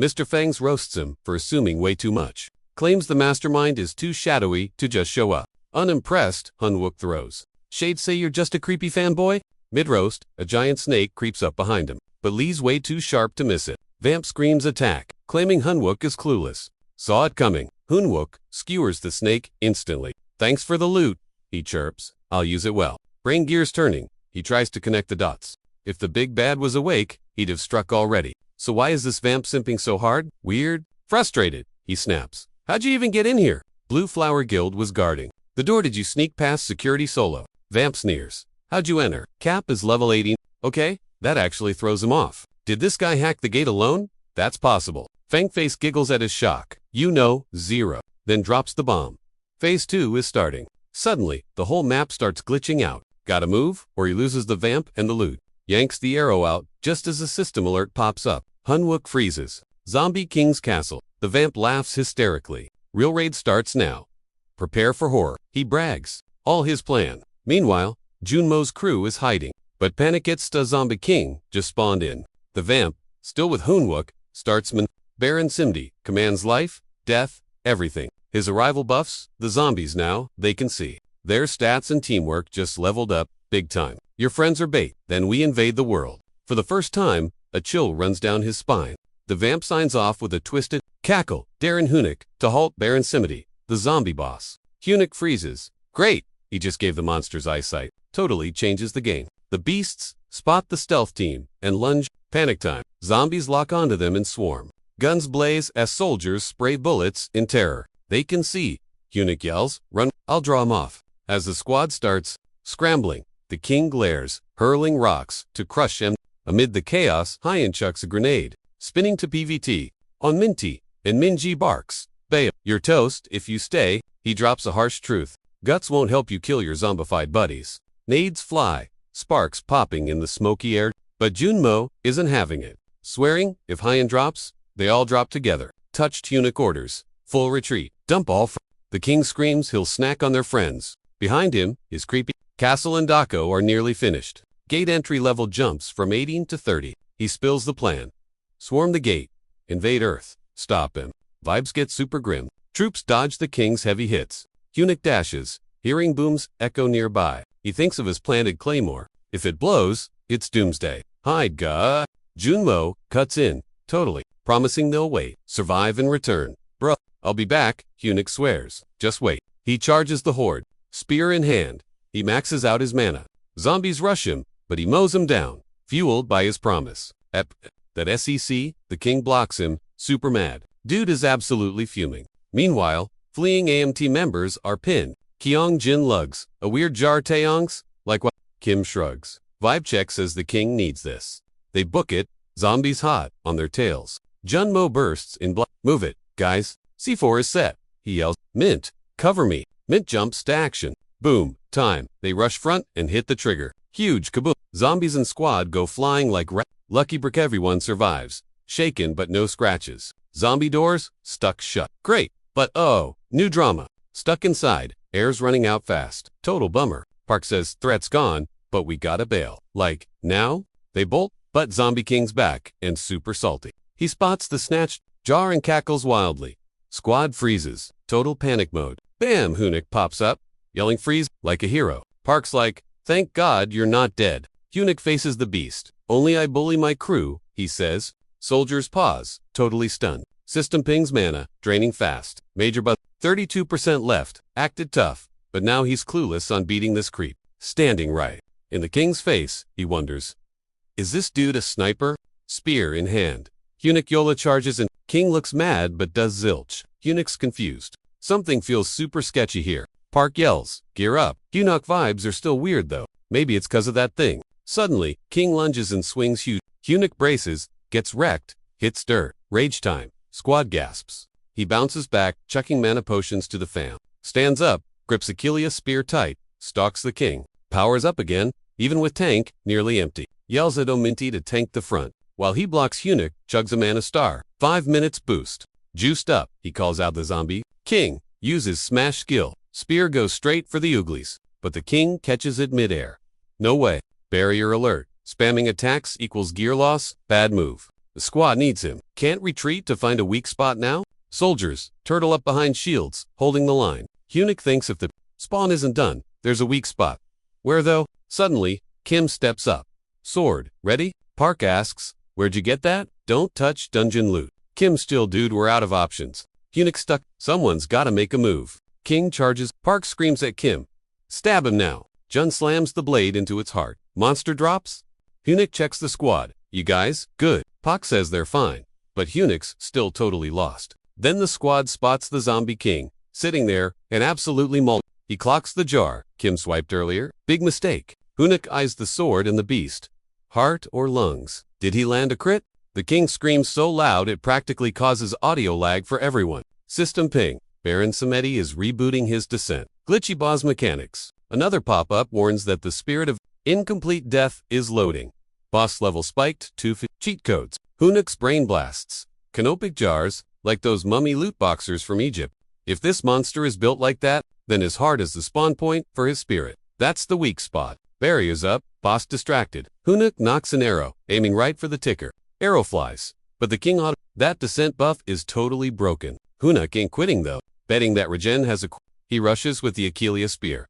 Mr. Fangs roasts him for assuming way too much. Claims the mastermind is too shadowy to just show up. Unimpressed, Hunwook throws. Shades say you're just a creepy fanboy? Mid-roast, a giant snake creeps up behind him, but Lee's way too sharp to miss it. Vamp screams attack, claiming Hunwook is clueless. Saw it coming. Hunwook skewers the snake instantly. Thanks for the loot, he chirps. I'll use it well. Brain gears turning. He tries to connect the dots. If the big bad was awake, he'd have struck already. So why is this vamp simping so hard? Weird? Frustrated, he snaps. How'd you even get in here? Blue Flower Guild was guarding. The door. Did you sneak past security solo? Vamp sneers. How'd you enter? Cap is level 80. Okay, that actually throws him off. Did this guy hack the gate alone? That's possible. Fangface giggles at his shock. You know, 0. Then drops the bomb. Phase 2 is starting. Suddenly, the whole map starts glitching out. Gotta move, or he loses the vamp and the loot. Yanks the arrow out, just as a system alert pops up. Hunwook freezes. Zombie King's Castle. The vamp laughs hysterically. Real raid starts now. Prepare for horror. He brags. All his plan. Meanwhile, Junmo's crew is hiding. But Panikitsta Zombie King just spawned in. The vamp, still with Hunwook, starts Baron Simdi, commands life, death, everything. His arrival buffs, the zombies now, they can see. Their stats and teamwork just leveled up, big time. Your friends are bait, then we invade the world. For the first time, a chill runs down his spine. The vamp signs off with a twisted cackle. Darren Hunuk to halt Baron Simdi, the zombie boss. Hunuk freezes. Great, he just gave the monsters eyesight. Totally changes the game. The beasts spot the stealth team and lunge. Panic time. Zombies lock onto them and swarm. Guns blaze as soldiers spray bullets in terror. They can see. Hunuk yells, run, I'll draw him off. As the squad starts scrambling, the king glares, hurling rocks to crush him. Amid the chaos, Hyen chucks a grenade, spinning to PVT. On Minty, and Minji barks. Bail, you're toast if you stay. He drops a harsh truth. Guts won't help you kill your zombified buddies. Nades fly, sparks popping in the smoky air. But Junmo isn't having it. Swearing, if Hyen drops, they all drop together. Touched Hunuk orders. Full retreat. Dump all. The king screams he'll snack on their friends. Behind him, his creepy castle and Dako are nearly finished. Gate entry level jumps from 18 to 30. He spills the plan. Swarm the gate. Invade Earth. Stop him. Vibes get super grim. Troops dodge the king's heavy hits. Hunuk dashes. Hearing booms echo nearby. He thinks of his planted claymore. If it blows, it's doomsday. Hide, gah. Junmo cuts in. Totally. Promising they'll wait. Survive and return. Bruh, I'll be back, Hunuk swears. Just wait. He charges the horde. Spear in hand. He maxes out his mana. Zombies rush him, but he mows them down. Fueled by his promise. At that SEC, the king blocks him, super mad. Dude is absolutely fuming. Meanwhile, fleeing AMT members are pinned. Kyong Jin lugs. A weird jar taeyongs? Like what? Kim shrugs. Vibe check says the king needs this. They book it. Zombies hot on their tails. Junmo bursts in blood. Move it, guys. C4 is set. He yells, Mint, cover me. Mint jumps to action. Boom, time. They rush front and hit the trigger. Huge kaboom. Zombies and squad go flying like Lucky brick. Everyone survives. Shaken but no scratches. Zombie doors stuck shut. Great, but oh, new drama. Stuck inside. Air's running out fast. Total bummer. Park says threat's gone, but we gotta bail. Like, now? They bolt, but Zombie King's back, and super salty. He spots the snatched jar and cackles wildly. Squad freezes. Total panic mode. Bam! Hunnic pops up, yelling freeze like a hero. Park's like, thank God you're not dead. Hunnic faces the beast. Only I bully my crew, he says. Soldiers pause, totally stunned. System pings mana, draining fast. Major buff, 32% left. Acted tough, but now he's clueless on beating this creep. Standing right in the king's face, he wonders, is this dude a sniper? Spear in hand. Hunnic Yola charges and King looks mad but does zilch. Hunnic's confused. Something feels super sketchy here. Park yells, gear up. Hunnic vibes are still weird though. Maybe it's 'cause of that thing. Suddenly, King lunges and swings huge. Hunnic braces, gets wrecked, hits dirt. Rage time. Squad gasps. He bounces back, chucking mana potions to the fam. Stands up, grips Achillea's spear tight, stalks the king. Powers up again, even with tank, nearly empty. Yells at Ominti to tank the front. While he blocks Hunnic, chugs a mana star. 5 minutes boost. Juiced up, he calls out the zombie. King uses smash skill. Spear goes straight for the ooglies, but the king catches it midair. No way. Barrier alert. Spamming attacks equals gear loss. Bad move. The squad needs him. Can't retreat to find a weak spot now? Soldiers turtle up behind shields, holding the line. Hunnic thinks if the spawn isn't done, there's a weak spot. Where though? Suddenly, Kim steps up. Sword, ready? Park asks, where'd you get that? Don't touch dungeon loot. Kim still dude, we're out of options. Hunnic stuck. Someone's gotta make a move. King charges. Park screams at Kim. Stab him now. Jun slams the blade into its heart. Monster drops? Hunnic checks the squad. You guys? Good. Park says they're fine, but Hunnic's still totally lost. Then the squad spots the zombie king, sitting there, and absolutely mauled. He clocks the jar Kim swiped earlier. Big mistake. Hunnic eyes the sword and the beast. Heart or lungs? Did he land a crit? The king screams so loud it practically causes audio lag for everyone. System ping. Baron Samedi is rebooting his descent. Glitchy boss mechanics. Another pop-up warns that the spirit of incomplete death is loading. Boss level spiked, 2 cheat codes. Hunnic's brain blasts. Canopic jars, like those mummy loot boxers from Egypt. If this monster is built like that, then his heart is the spawn point for his spirit. That's the weak spot. Barriers up, boss distracted. Hunnic knocks an arrow, aiming right for the ticker. Arrow flies, but the king auto. That descent buff is totally broken. Hunnic ain't quitting though, betting that regen has a he rushes with the Achillea spear.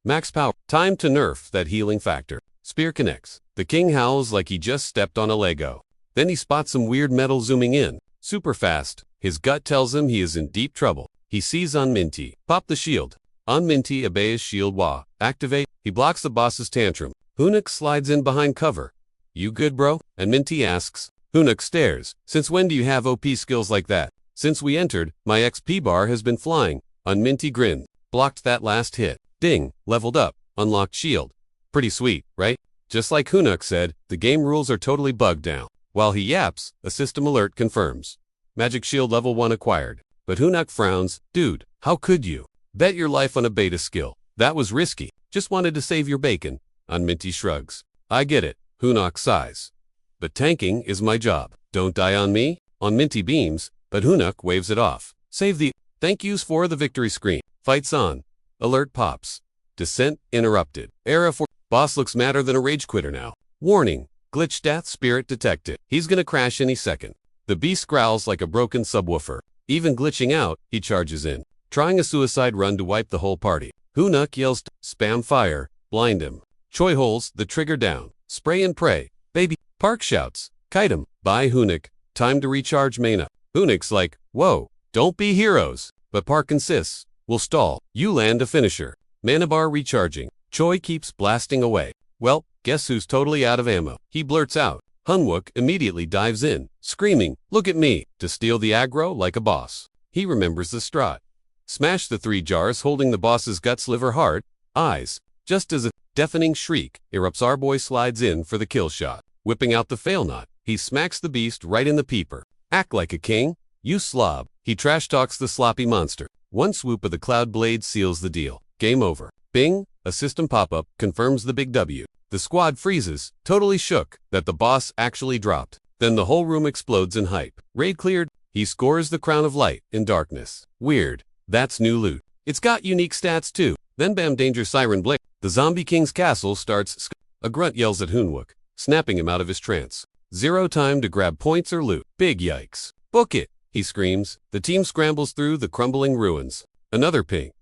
Max power. Time to nerf that healing factor. Spear connects. The king howls like he just stepped on a Lego. Then he spots some weird metal zooming in. Super fast. His gut tells him he is in deep trouble. He sees Onminti. Pop the shield. Onminti obeys shield wah. Activate. He blocks the boss's tantrum. Hunnic slides in behind cover. You good, bro? And Minty asks. Hunnic stares. Since when do you have OP skills like that? Since we entered, my XP bar has been flying. Onminti grinned. Blocked that last hit. Ding. Leveled up. Unlocked shield. Pretty sweet, right? Just like Hunnic said, the game rules are totally bugged now. While he yaps, a system alert confirms. Magic shield level 1 acquired. But Hunnic frowns. Dude, how could you? Bet your life on a beta skill. That was risky. Just wanted to save your bacon. Onminti shrugs. I get it. Hunnic sighs. But tanking is my job. Don't die on me. Onminti beams, but Hunnic waves it off. Save the thank yous for the victory screen. Fights on. Alert pops. Descent interrupted. Era for boss looks madder than a rage quitter now. Warning. Glitch death spirit detected. He's gonna crash any second. The beast growls like a broken subwoofer. Even glitching out, he charges in, trying a suicide run to wipe the whole party. Hunnic yells, spam fire, blind him. Choi holds the trigger down. Spray and pray. Baby. Park shouts. Kite him. Bye Hunnic. Time to recharge mana. Hunnic's like, whoa, don't be heroes. But Park insists. We'll stall. You land a finisher. Mana bar recharging. Choi keeps blasting away. Well, guess who's totally out of ammo? He blurts out. Hunwook immediately dives in, screaming, look at me, to steal the aggro like a boss. He remembers the strat. Smash the 3 jars holding the boss's guts, liver, heart, eyes. Just as a deafening shriek erupts, our boy slides in for the kill shot. Whipping out the fail knot, he smacks the beast right in the peeper. Act like a king, you slob. He trash talks the sloppy monster. One swoop of the cloud blade seals the deal. Game over. Bing, a system pop-up confirms the big W. The squad freezes, totally shook that the boss actually dropped. Then the whole room explodes in hype. Raid cleared. He scores the crown of light in darkness. Weird. That's new loot. It's got unique stats too. Then bam, danger siren blink. The zombie king's castle starts. A grunt yells at Hoonwook, snapping him out of his trance. Zero time to grab points or loot. Big yikes. Book it, he screams. The team scrambles through the crumbling ruins. Another ping.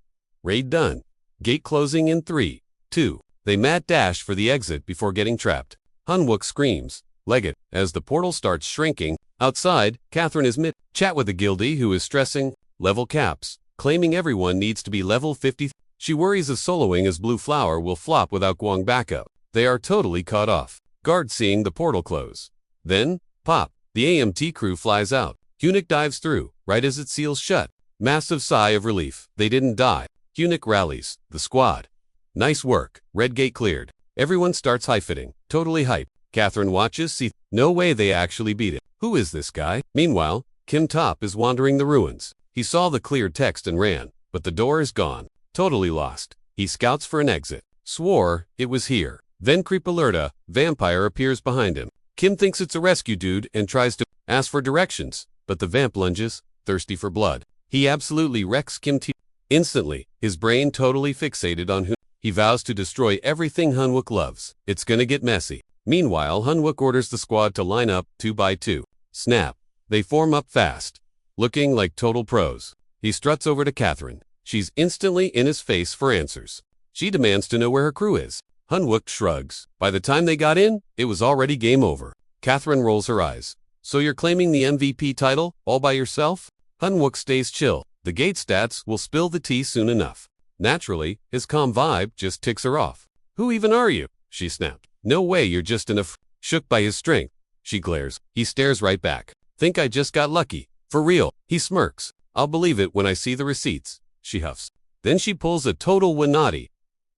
Raid done. Gate closing in 3, 2. They mad dash for the exit before getting trapped. Hoonwook screams. Leg it. As the portal starts shrinking, outside, Catherine is mid-chat with a guildie who is stressing level caps, claiming everyone needs to be level 50. She worries of soloing as Blue Flower will flop without Guang backup. They are totally caught off guard seeing the portal close. Then, pop, the AMT crew flies out. Eunuch dives through, right as it seals shut. Massive sigh of relief. They didn't die. Eunuch rallies the squad. Nice work. Red gate cleared. Everyone starts high-fitting. Totally hype. Catherine watches, see, no way they actually beat it. Who is this guy? Meanwhile, Kim Top is wandering the ruins. He saw the cleared text and ran, but the door is gone. Totally lost. He scouts for an exit. Swore it was here. Then creep alerta, vampire appears behind him. Kim thinks it's a rescue dude and tries to ask for directions, but the vamp lunges, thirsty for blood. He absolutely wrecks Kim instantly, his brain totally fixated on who. He vows to destroy everything Hoonwook loves. It's gonna get messy. Meanwhile, Hoonwook orders the squad to line up 2 by 2. Snap. They form up fast, looking like total pros. He struts over to Catherine. She's instantly in his face for answers. She demands to know where her crew is. Hoonwook shrugs. By the time they got in, it was already game over. Catherine rolls her eyes. So you're claiming the MVP title, all by yourself? Hoonwook stays chill. The gate stats will spill the tea soon enough. Naturally, his calm vibe just ticks her off. Who even are you? She snapped. No way, you're just shook by his strength. She glares. He stares right back. Think I just got lucky. For real. He smirks. I'll believe it when I see the receipts. She huffs. Then she pulls a total Wanati.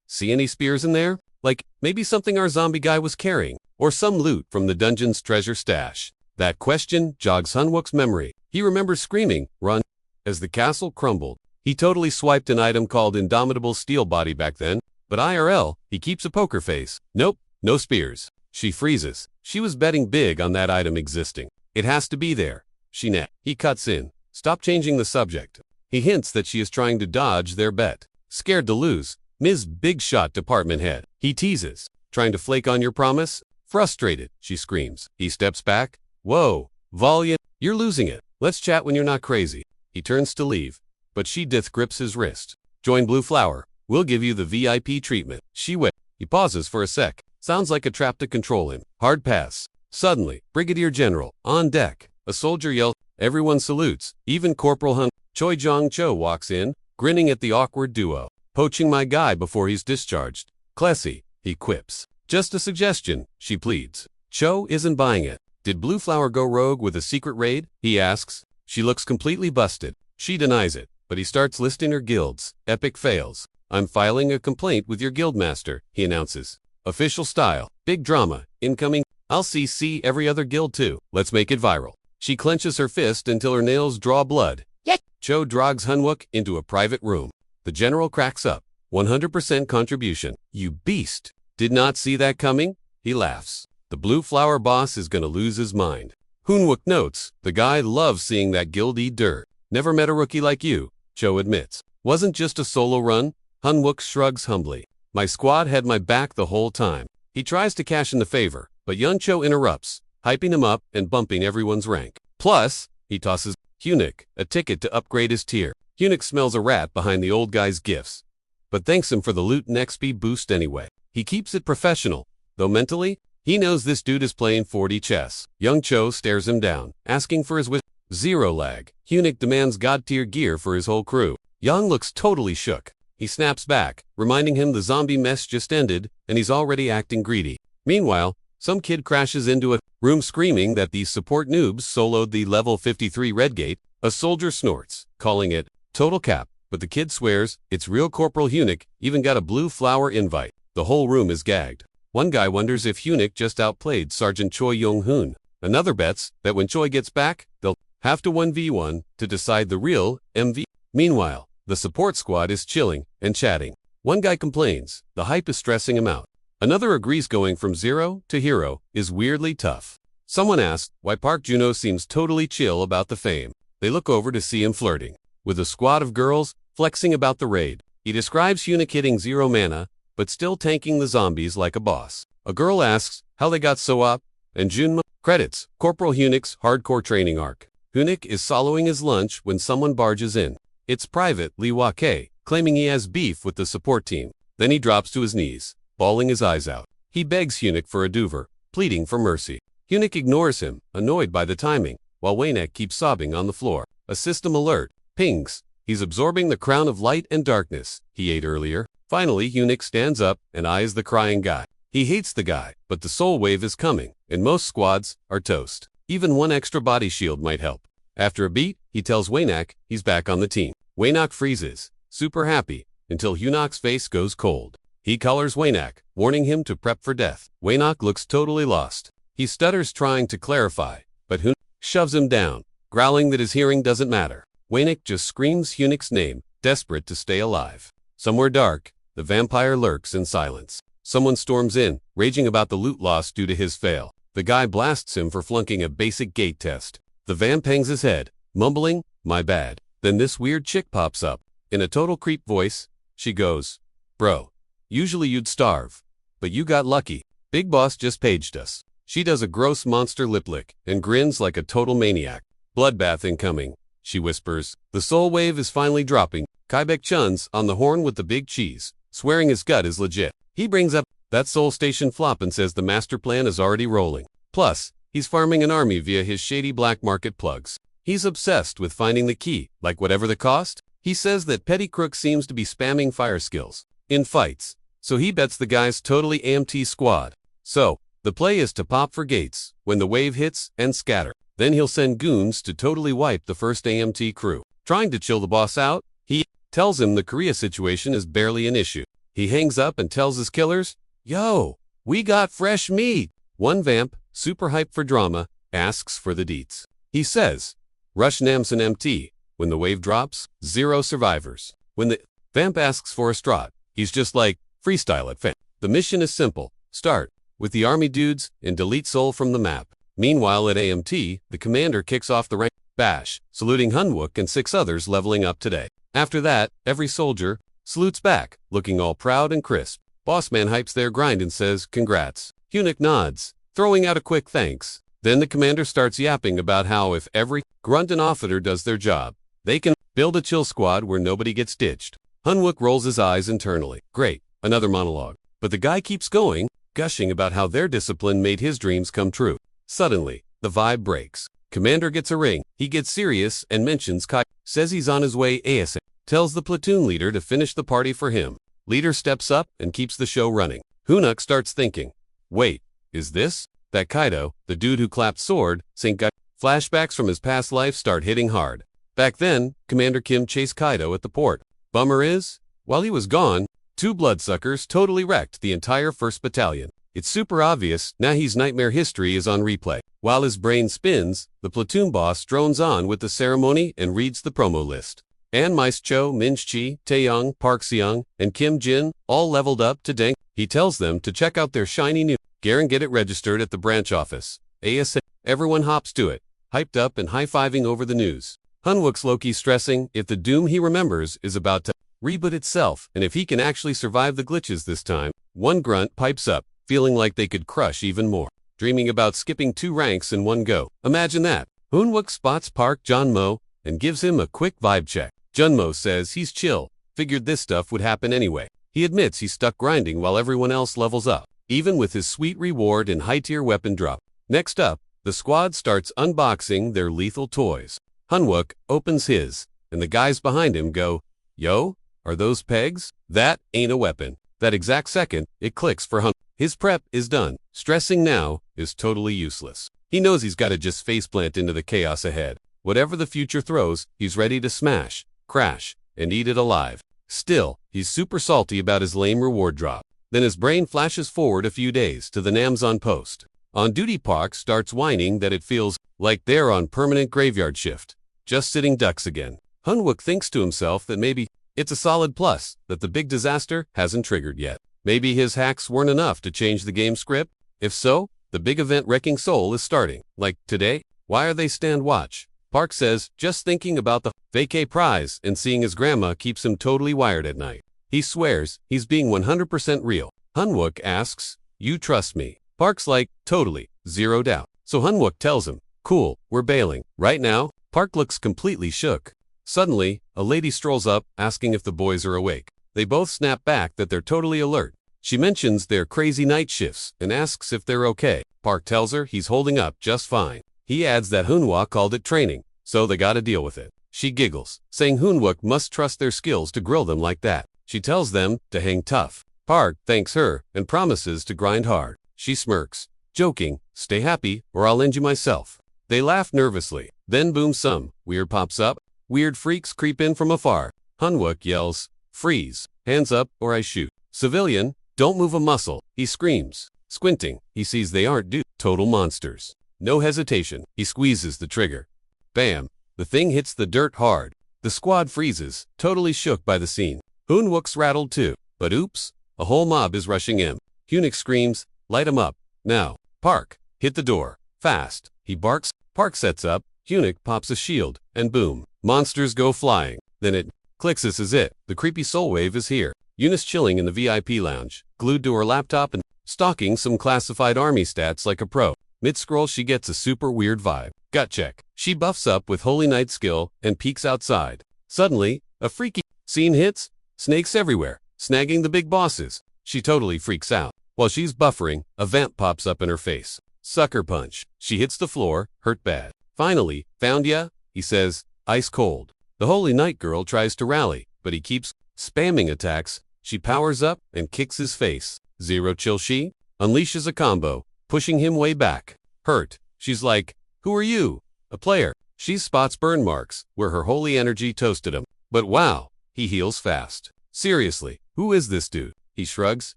See any spears in there? Like, maybe something our zombie guy was carrying, or some loot from the dungeon's treasure stash. That question jogs Hoonwook's memory. He remembers screaming, run. As the castle crumbled, he totally swiped an item called Indomitable Steel Body back then, but IRL, he keeps a poker face. Nope, no spears. She freezes. She was betting big on that item existing. It has to be there. She net. He cuts in. Stop changing the subject. He hints that she is trying to dodge their bet. Scared to lose, Ms. Big Shot department head. He teases. Trying to flake on your promise? Frustrated, she screams. He steps back. Whoa, Volya, you're losing it. Let's chat when you're not crazy. He turns to leave, but she grips his wrist. Join Blue Flower. We'll give you the VIP treatment. She wait. He pauses for a sec. Sounds like a trap to control him. Hard pass. Suddenly, Brigadier General, on deck. A soldier yells. Everyone salutes. Even Corporal Hun. Choi Jong Cho walks in, grinning at the awkward duo. Poaching my guy before he's discharged. Classy, he quips. Just a suggestion, she pleads. Cho isn't buying it. Did Blue Flower go rogue with a secret raid? He asks. She looks completely busted. She denies it, but he starts listing her guilds. Epic fails. I'm filing a complaint with your guildmaster, he announces. Official style. Big drama. Incoming. I'll CC every other guild too. Let's make it viral. She clenches her fist until her nails draw blood. Yet. Cho drags Hoonwook into a private room. The general cracks up. 100% contribution. You beast. Did not see that coming? He laughs. The Blue Flower boss is gonna lose his mind. Hoonwook notes, the guy loves seeing that guild eat dirt. Never met a rookie like you, Cho admits. Wasn't just a solo run? Hoonwook shrugs humbly. My squad had my back the whole time. He tries to cash in the favor, but young Cho interrupts, hyping him up and bumping everyone's rank. Plus, he tosses Eunuch a ticket to upgrade his tier. Eunuch smells a rat behind the old guy's gifts, but thanks him for the loot and XP boost anyway. He keeps it professional, though mentally, he knows this dude is playing 4D chess. Young Cho stares him down, asking for his zero lag. Eunuch demands god-tier gear for his whole crew. Young looks totally shook. He snaps back, reminding him the zombie mess just ended, and he's already acting greedy. Meanwhile, some kid crashes into a room screaming that these support noobs soloed the level 53 red gate. A soldier snorts, calling it total cap, but the kid swears it's real. Corporal Eunuch even got a Blue Flower invite. The whole room is gagged. One guy wonders if Eunuch just outplayed Sergeant Choi Yong-hoon. Another bets that when Choi gets back, they'll have to 1v1 to decide the real MV. Meanwhile, the support squad is chilling and chatting. One guy complains, the hype is stressing him out. Another agrees going from zero to hero is weirdly tough. Someone asks why Park Juno seems totally chill about the fame. They look over to see him flirting with a squad of girls. flexing about the raid. He describes Hyunik hitting 0 mana, but still tanking the zombies like a boss. A girl asks how they got so up, and Junma credits Corporal Hyunik's hardcore training arc. Hyunik is soloing his lunch when someone barges in. It's Private Lee Wake, claiming he has beef with the support team. Then he drops to his knees, bawling his eyes out. He begs Hyunik for a duver, pleading for mercy. Hyunik ignores him, annoyed by the timing, while Waynek keeps sobbing on the floor. A system alert pings. He's absorbing the crown of light and darkness he ate earlier. Finally, Hyunik stands up and eyes the crying guy. He hates the guy, but the soul wave is coming, and most squads are toast. Even one extra body shield might help. After a beat, he tells Waynek he's back on the team. Waynek freezes, super happy, until Hyunok's face goes cold. He collars Waynek, warning him to prep for death. Waynek looks totally lost. He stutters trying to clarify, but Hyunik shoves him down, growling that his hearing doesn't matter. Waynek just screams Hyunik's name, desperate to stay alive. Somewhere dark, the vampire lurks in silence. Someone storms in, raging about the loot loss due to his fail. The guy blasts him for flunking a basic gate test. The vamp hangs his head, mumbling, "My bad." Then this weird chick pops up. In a total creep voice, she goes, "Bro, usually you'd starve, but you got lucky. Big Boss just paged us." She does a gross monster lip lick and grins like a total maniac. "Bloodbath incoming," she whispers. The soul wave is finally dropping. Kaibek Chun's on the horn with the big cheese, swearing his gut is legit. He brings up that Soul Station flop and says the master plan is already rolling. Plus, he's farming an army via his shady black market plugs. He's obsessed with finding the key, like whatever the cost. He says that Petty Crook seems to be spamming fire skills in fights, so he bets the guy's totally AMT squad. So, the play is to pop for gates when the wave hits and scatter. Then he'll send goons to totally wipe the first AMT crew. Trying to chill the boss out, he tells him the Korea situation is barely an issue. He hangs up and tells his killers, "Yo, we got fresh meat." One vamp, super hyped for drama, asks for the deets. He says, "Rush Namsen MT." When the wave drops, 0 survivors. When the vamp asks for a strat, he's just like, "Freestyle it, fam." The mission is simple. Start with the army dudes and delete soul from the map. Meanwhile at AMT, the commander kicks off the rank bash, saluting Hunwook and 6 others leveling up today. After that, every soldier salutes back, looking all proud and crisp. Bossman hypes their grind and says, "Congrats." Hyunik nods, throwing out a quick thanks. Then the commander starts yapping about how if every grunt and officer does their job, they can build a chill squad where nobody gets ditched. Hunwook rolls his eyes internally. Great, another monologue. But the guy keeps going, gushing about how their discipline made his dreams come true. Suddenly, the vibe breaks. Commander gets a ring. He gets serious and mentions Kai. Says he's on his way ASAP. Tells the platoon leader to finish the party for him. Leader steps up and keeps the show running. Hyunik starts thinking, wait, is this that Kaido, the dude who clapped sword, sync guy? Flashbacks from his past life start hitting hard. Back then, Commander Kim chased Kaido at the port. Bummer is, while he was gone, 2 bloodsuckers totally wrecked the entire 1st Battalion. It's super obvious, now his nightmare history is on replay. While his brain spins, the platoon boss drones on with the ceremony and reads the promo list. An Maes-cho, Min-chi, Taeyong, Park Seong, and Kim Jin all leveled up to Dank. He tells them to check out their shiny new gear and get it registered at the branch office. ASAP. Everyone hops to it, hyped up and high-fiving over the news. Hunwook's low-key stressing if the doom he remembers is about to reboot itself, and if he can actually survive the glitches this time. One grunt pipes up, feeling like they could crush even more, dreaming about skipping 2 ranks in one go. Imagine that. Hunwook spots Park Junmo and gives him a quick vibe check. Junmo says he's chill, figured this stuff would happen anyway. He admits he's stuck grinding while everyone else levels up, even with his sweet reward and high-tier weapon drop. Next up, the squad starts unboxing their lethal toys. Hunwook opens his, and the guys behind him go, "Yo, are those pegs?" That ain't a weapon. That exact second, it clicks for Hunwook. His prep is done. Stressing now is totally useless. He knows he's got to just faceplant into the chaos ahead. Whatever the future throws, he's ready to smash, crash, and eat it alive. Still, he's super salty about his lame reward drop. Then his brain flashes forward a few days to the Namzon post. On-duty Park starts whining that it feels like they're on permanent graveyard shift, just sitting ducks again. Hunwook thinks to himself that maybe it's a solid plus that the big disaster hasn't triggered yet. Maybe his hacks weren't enough to change the game script. If so, the big event Wrecking Soul is starting. Like today? Why are they stand watch? Park says, just thinking about the vacay prize, and seeing his grandma keeps him totally wired at night. He swears he's being 100% real. Hunwook asks, "You trust me?" Park's like, "Totally, zero doubt." So Hunwook tells him, "Cool, we're bailing." Right now, Park looks completely shook. Suddenly, a lady strolls up, asking if the boys are awake. They both snap back that they're totally alert. She mentions their crazy night shifts and asks if they're okay. Park tells her he's holding up just fine. He adds that Hunhwa called it training, so they gotta deal with it. She giggles, saying Hunwook must trust their skills to grill them like that. She tells them to hang tough. Park thanks her and promises to grind hard. She smirks, joking, "Stay happy or I'll end you myself." They laugh nervously. Then boom, some weird pops up. Weird freaks creep in from afar. Hunwook yells, "Freeze, hands up or I shoot." Civilian, "Don't move a muscle," he screams. Squinting, he sees they aren't total monsters. No hesitation, he squeezes the trigger. Bam, the thing hits the dirt hard. The squad freezes, totally shook by the scene. Hunwook's rattled too, but oops, a whole mob is rushing in. Hunwook screams, "Light 'em up, now." Park, "Hit the door, fast." He barks. Park sets up. Hunwook pops a shield, and boom, monsters go flying. Then it clicks. This is it. The creepy soul wave is here. Eunice chilling in the VIP lounge, glued to her laptop and stalking some classified army stats like a pro. Mid-scroll she gets a super weird vibe. Gut check. She buffs up with Holy Knight skill and peeks outside. Suddenly, a freaky scene hits. Snakes everywhere, snagging the big bosses. She totally freaks out. While she's buffering, a vamp pops up in her face. Sucker punch. She hits the floor, hurt bad. Finally, "Found ya?" he says, ice cold. The Holy Knight girl tries to rally, but he keeps spamming attacks. She powers up and kicks his face. Zero chill. She unleashes a combo, pushing him way back. Hurt. She's like, "Who are you?" A player. She spots burn marks where her holy energy toasted him. But wow, he heals fast. Seriously, who is this dude? He shrugs.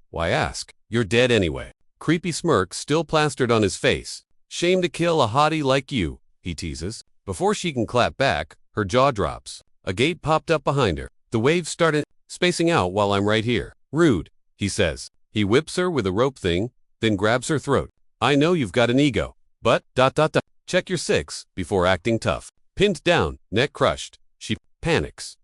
Why ask? You're dead anyway. Creepy smirk still plastered on his face. "Shame to kill a hottie like you," he teases. Before she can clap back, her jaw drops. A gate popped up behind her. The waves started spacing out while I'm right here. "Rude," he says. He whips her with a rope thing, then grabs her throat. "I know you've got an ego, but ... check your six before acting tough." Pinned down, neck crushed. She panics.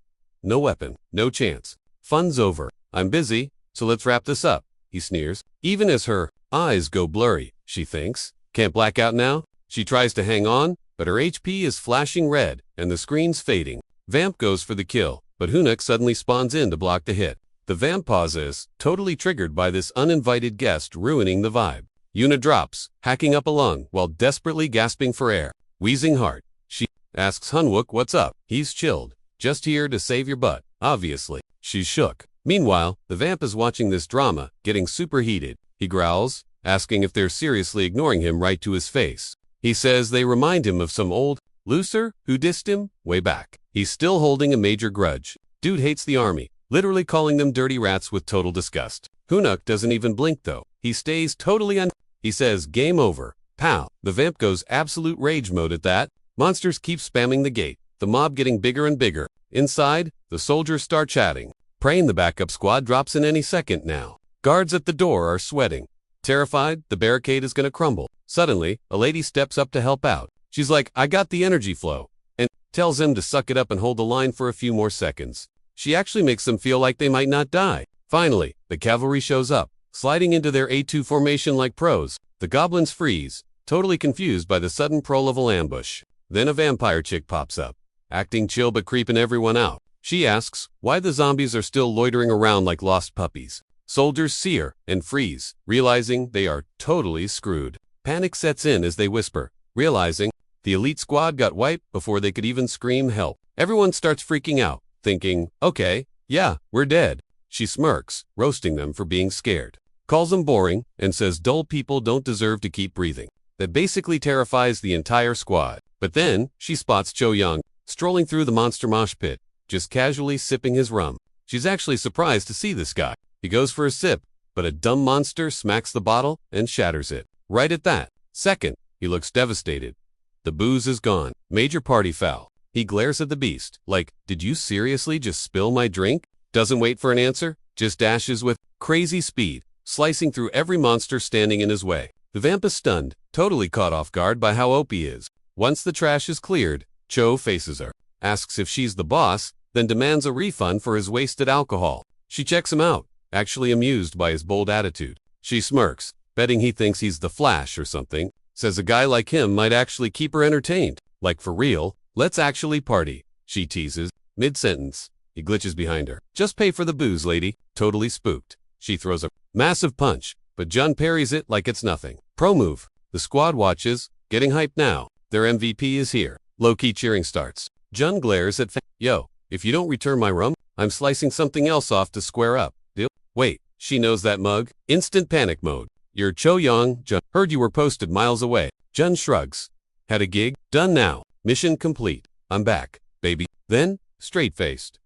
No weapon, no chance. Fun's over. "I'm busy, so let's wrap this up," he sneers. Even as her eyes go blurry, she thinks, "Can't black out now?" She tries to hang on, but her HP is flashing red, and the screen's fading. Vamp goes for the kill, but Hunwook suddenly spawns in to block the hit. The vamp pauses, totally triggered by this uninvited guest ruining the vibe. Yuna drops, hacking up a lung while desperately gasping for air. Wheezing hard, she asks Hunwook what's up. He's chilled, "Just here to save your butt." Obviously, she's shook. Meanwhile, the vamp is watching this drama, getting superheated. He growls, asking if they're seriously ignoring him right to his face. He says they remind him of some old loser who dissed him way back. He's still holding a major grudge. Dude hates the army, literally calling them dirty rats with total disgust. Hunwook doesn't even blink though. He stays totally He says, "Game over, pal." The vamp goes absolute rage mode at that. Monsters keep spamming the gate, the mob getting bigger and bigger. Inside, the soldiers start chatting, praying the backup squad drops in any second now. Guards at the door are sweating. Terrified, the barricade is gonna crumble. Suddenly, a lady steps up to help out. She's like, "I got the energy flow," and tells him to suck it up and hold the line for a few more seconds. She actually makes them feel like they might not die. Finally, the cavalry shows up, sliding into their A2 formation like pros. The goblins freeze, totally confused by the sudden pro-level ambush. Then a vampire chick pops up, acting chill but creeping everyone out. She asks why the zombies are still loitering around like lost puppies. Soldiers see her and freeze, realizing they are totally screwed. Panic sets in as they whisper, realizing the elite squad got wiped before they could even scream help. Everyone starts freaking out, thinking, "Okay, yeah, we're dead." She smirks, roasting them for being scared. Calls them boring and says dull people don't deserve to keep breathing. That basically terrifies the entire squad. But then, she spots Cho Young, strolling through the monster mosh pit, just casually sipping his rum. She's actually surprised to see this guy. He goes for a sip, but a dumb monster smacks the bottle and shatters it. Right at that second, he looks devastated. The booze is gone. Major party foul. He glares at the beast, like, "Did you seriously just spill my drink?" Doesn't wait for an answer, just dashes with crazy speed, slicing through every monster standing in his way. The vamp is stunned, totally caught off guard by how OP he is. Once the trash is cleared, Cho faces her. asks if she's the boss, then demands a refund for his wasted alcohol. She checks him out, actually amused by his bold attitude. She smirks, betting he thinks he's the Flash or something, says a guy like him might actually keep her entertained. Like for real, let's actually party, she teases. Mid-sentence, he glitches behind her. Just pay for the booze, lady. Totally spooked. She throws a massive punch, but Jun parries it like it's nothing. Pro move. The squad watches, getting hyped now. Their MVP is here. Low-key cheering starts. Jun glares at Yo, if you don't return my rum, I'm slicing something else off to square up. Deal? Wait, she knows that mug? Instant panic mode. You're Cho Young, Jun. Heard you were posted miles away. Jun shrugs. Had a gig? Done now. Mission complete. I'm back, baby. Then, straight-faced.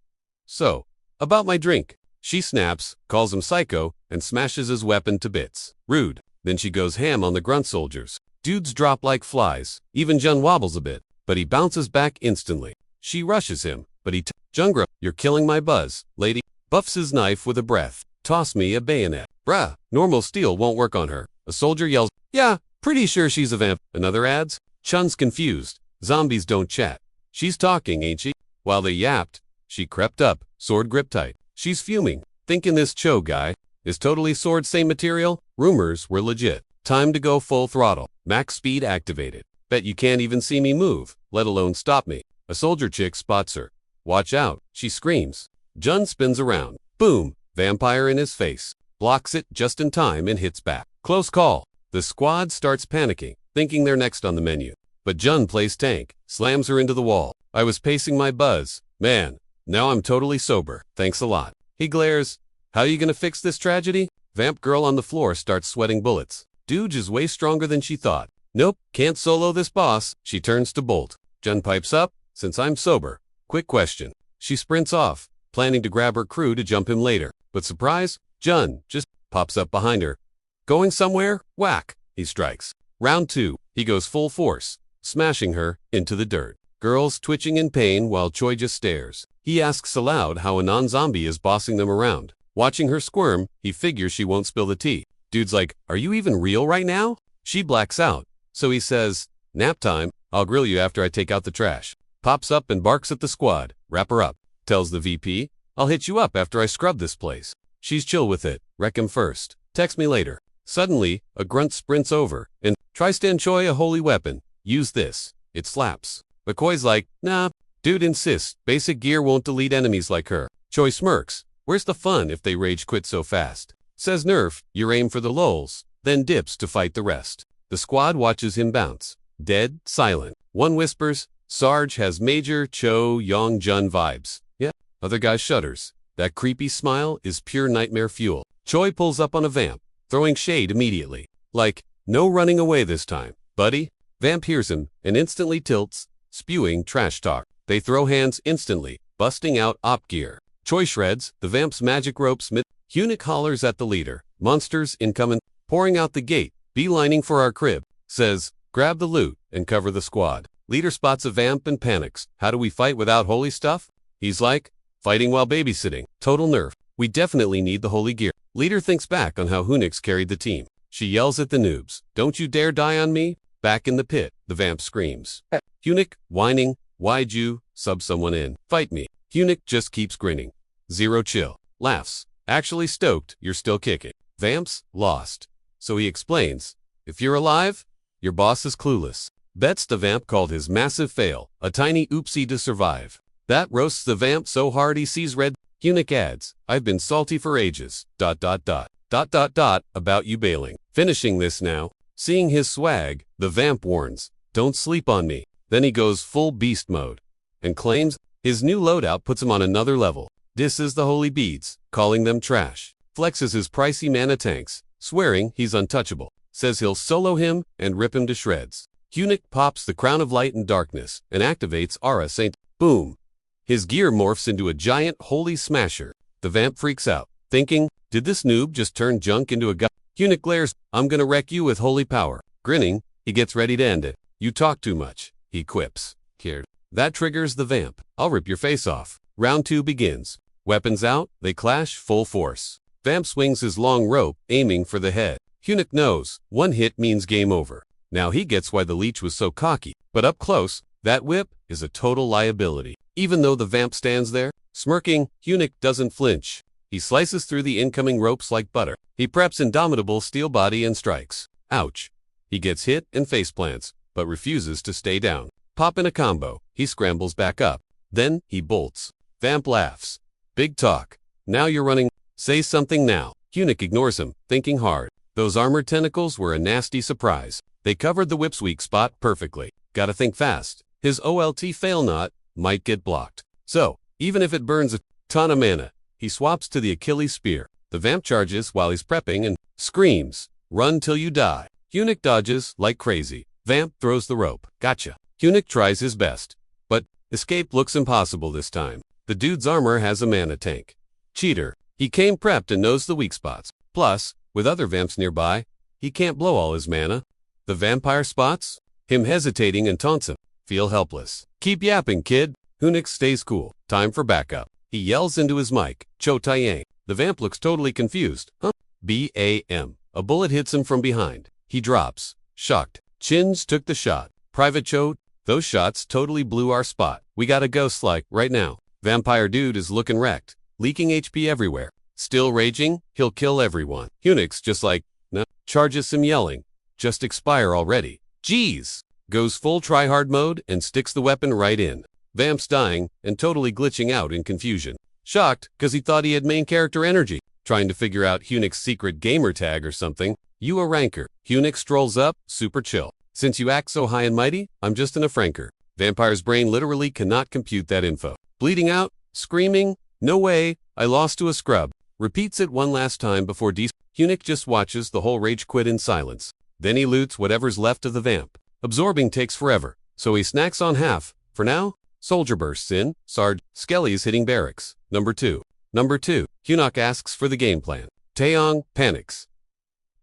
So, about my drink. She snaps, calls him psycho, and smashes his weapon to bits. Rude. Then she goes ham on the grunt soldiers. Dudes drop like flies. Even Jun wobbles a bit, but he bounces back instantly. She rushes him, but he Jungra, you're killing my buzz, lady. Buffs his knife with a breath. Toss me a bayonet. Bruh, normal steel won't work on her. A soldier yells, yeah, pretty sure she's a vamp. Another adds, Chun's confused. Zombies don't chat. She's talking, ain't she? While they yapped, she crept up, sword grip tight. She's fuming, thinking this Cho guy is totally sword same material. Rumors were legit. Time to go full throttle. Max speed activated. Bet you can't even see me move, let alone stop me. A soldier chick spots her. Watch out, she screams. Jun spins around. Boom, vampire in his face. Blocks it just in time and hits back. Close call. The squad starts panicking, thinking they're next on the menu. But Jun plays tank, slams her into the wall. I was pacing my buzz. Man, now I'm totally sober. Thanks a lot. He glares. How you gonna fix this tragedy? Vamp girl on the floor starts sweating bullets. Dude is way stronger than she thought. Nope, can't solo this boss. She turns to bolt. Jun pipes up. Since I'm sober. Quick question. She sprints off, planning to grab her crew to jump him later. But surprise, Jun just pops up behind her. Going somewhere? Whack. He strikes. Round 2. He goes full force, smashing her into the dirt. Girls twitching in pain while Choi just stares. He asks aloud how a non-zombie is bossing them around. Watching her squirm, he figures she won't spill the tea. Dude's like, are you even real right now? She blacks out. So he says, nap time, I'll grill you after I take out the trash. Pops up and barks at the squad. Wrap her up. Tells the VP, I'll hit you up after I scrub this place. She's chill with it. Wreck him first. Text me later. Suddenly, a grunt sprints over and tries to enjoy a holy weapon. Use this. It slaps. McCoy's like, nah. Dude insists. Basic gear won't delete enemies like her. Choi smirks. Where's the fun if they rage quit so fast? Says Nerf, you aim for the lulz. Then dips to fight the rest. The squad watches him bounce. Dead, silent. One whispers, Sarge has major Cho Yong Jun vibes. Yeah. Other guy shudders. That creepy smile is pure nightmare fuel. Choi pulls up on a vamp, throwing shade immediately. Like, no running away this time, buddy. Vamp hears him and instantly tilts, spewing trash talk. They throw hands instantly, busting out op gear. Choi shreds, the vamp's magic ropes mid. Eunuch hollers at the leader. Monsters incoming, pouring out the gate, beelining for our crib. Says, grab the loot and cover the squad. Leader spots a vamp and panics. How do we fight without holy stuff? He's like, fighting while babysitting. Total nerf. We definitely need the holy gear. Leader thinks back on how Hunix carried the team. She yells at the noobs. Don't you dare die on me. Back in the pit, the vamp screams. Eunuch, whining, why'd you sub someone in? Fight me. Eunuch just keeps grinning. Zero chill. Laughs. Actually stoked, you're still kicking. Vamps, lost. So he explains, if you're alive, your boss is clueless. Bets the vamp called his massive fail, a tiny oopsie to survive. That roasts the vamp so hard he sees red. Eunuch adds, I've been salty for ages. ... About you bailing. Finishing this now. Seeing his swag, the vamp warns, don't sleep on me. Then he goes full beast mode and claims his new loadout puts him on another level. Disses the holy beads, calling them trash. Flexes his pricey mana tanks, swearing he's untouchable. Says he'll solo him and rip him to shreds. Eunuch pops the crown of light and darkness and activates Aura Saint. Boom. His gear morphs into a giant holy smasher. The vamp freaks out, thinking, did this noob just turn junk into a god? Eunuch glares, I'm gonna wreck you with holy power. Grinning, he gets ready to end it. You talk too much, he quips. Here. That triggers the vamp. I'll rip your face off. Round 2 begins. Weapons out, they clash full force. Vamp swings his long rope, aiming for the head. Eunuch knows, one hit means game over. Now he gets why the leech was so cocky. But up close, that whip is a total liability. Even though the vamp stands there, smirking, Hunnic doesn't flinch. He slices through the incoming ropes like butter. He preps Indomitable steel body and strikes. Ouch. He gets hit and faceplants, but refuses to stay down. Pop in a combo. He scrambles back up. Then, he bolts. Vamp laughs. Big talk. Now you're running. Say something now. Hunnic ignores him, thinking hard. Those armored tentacles were a nasty surprise. They covered the whip's weak spot perfectly. Gotta think fast. His OLT fail knot might get blocked. So, even if it burns a ton of mana, he swaps to the Achilles spear. The vamp charges while he's prepping and screams, "Run till you die." Hunnic dodges like crazy. Vamp throws the rope. Gotcha. Hunnic tries his best. But escape looks impossible this time. The dude's armor has a mana tank. Cheater. He came prepped and knows the weak spots. Plus, with other vamps nearby, he can't blow all his mana. The vampire spots him hesitating and taunts him. Feel helpless. Keep yapping, kid. Hunnic stays cool. Time for backup. He yells into his mic, "Cho Taiyang." The vamp looks totally confused. Huh? BAM. A bullet hits him from behind. He drops. Shocked. Chins took the shot. Private Cho, those shots totally blew our spot. We gotta go like right now. Vampire dude is looking wrecked. Leaking HP everywhere. Still raging, he'll kill everyone. Hunnic's just like, nah. Charges him yelling. Just expire already. Jeez. Goes full tryhard mode and sticks the weapon right in. Vamp's dying and totally glitching out in confusion. Shocked, cause he thought he had main character energy. Trying to figure out Hunnic's secret gamer tag or something. You a ranker. Hunnic strolls up, super chill. Since you act so high and mighty, I'm just an franker. Vampire's brain literally cannot compute that info. Bleeding out, screaming, "No way, I lost to a scrub." Repeats it one last time before Hunnic just watches the whole rage quit in silence. Then he loots whatever's left of the vamp. Absorbing takes forever, so he snacks on half. For now, Soldier bursts in. Sarge, Skelly's hitting barracks. Number 2. Hunnic asks for the game plan. Taeyong panics.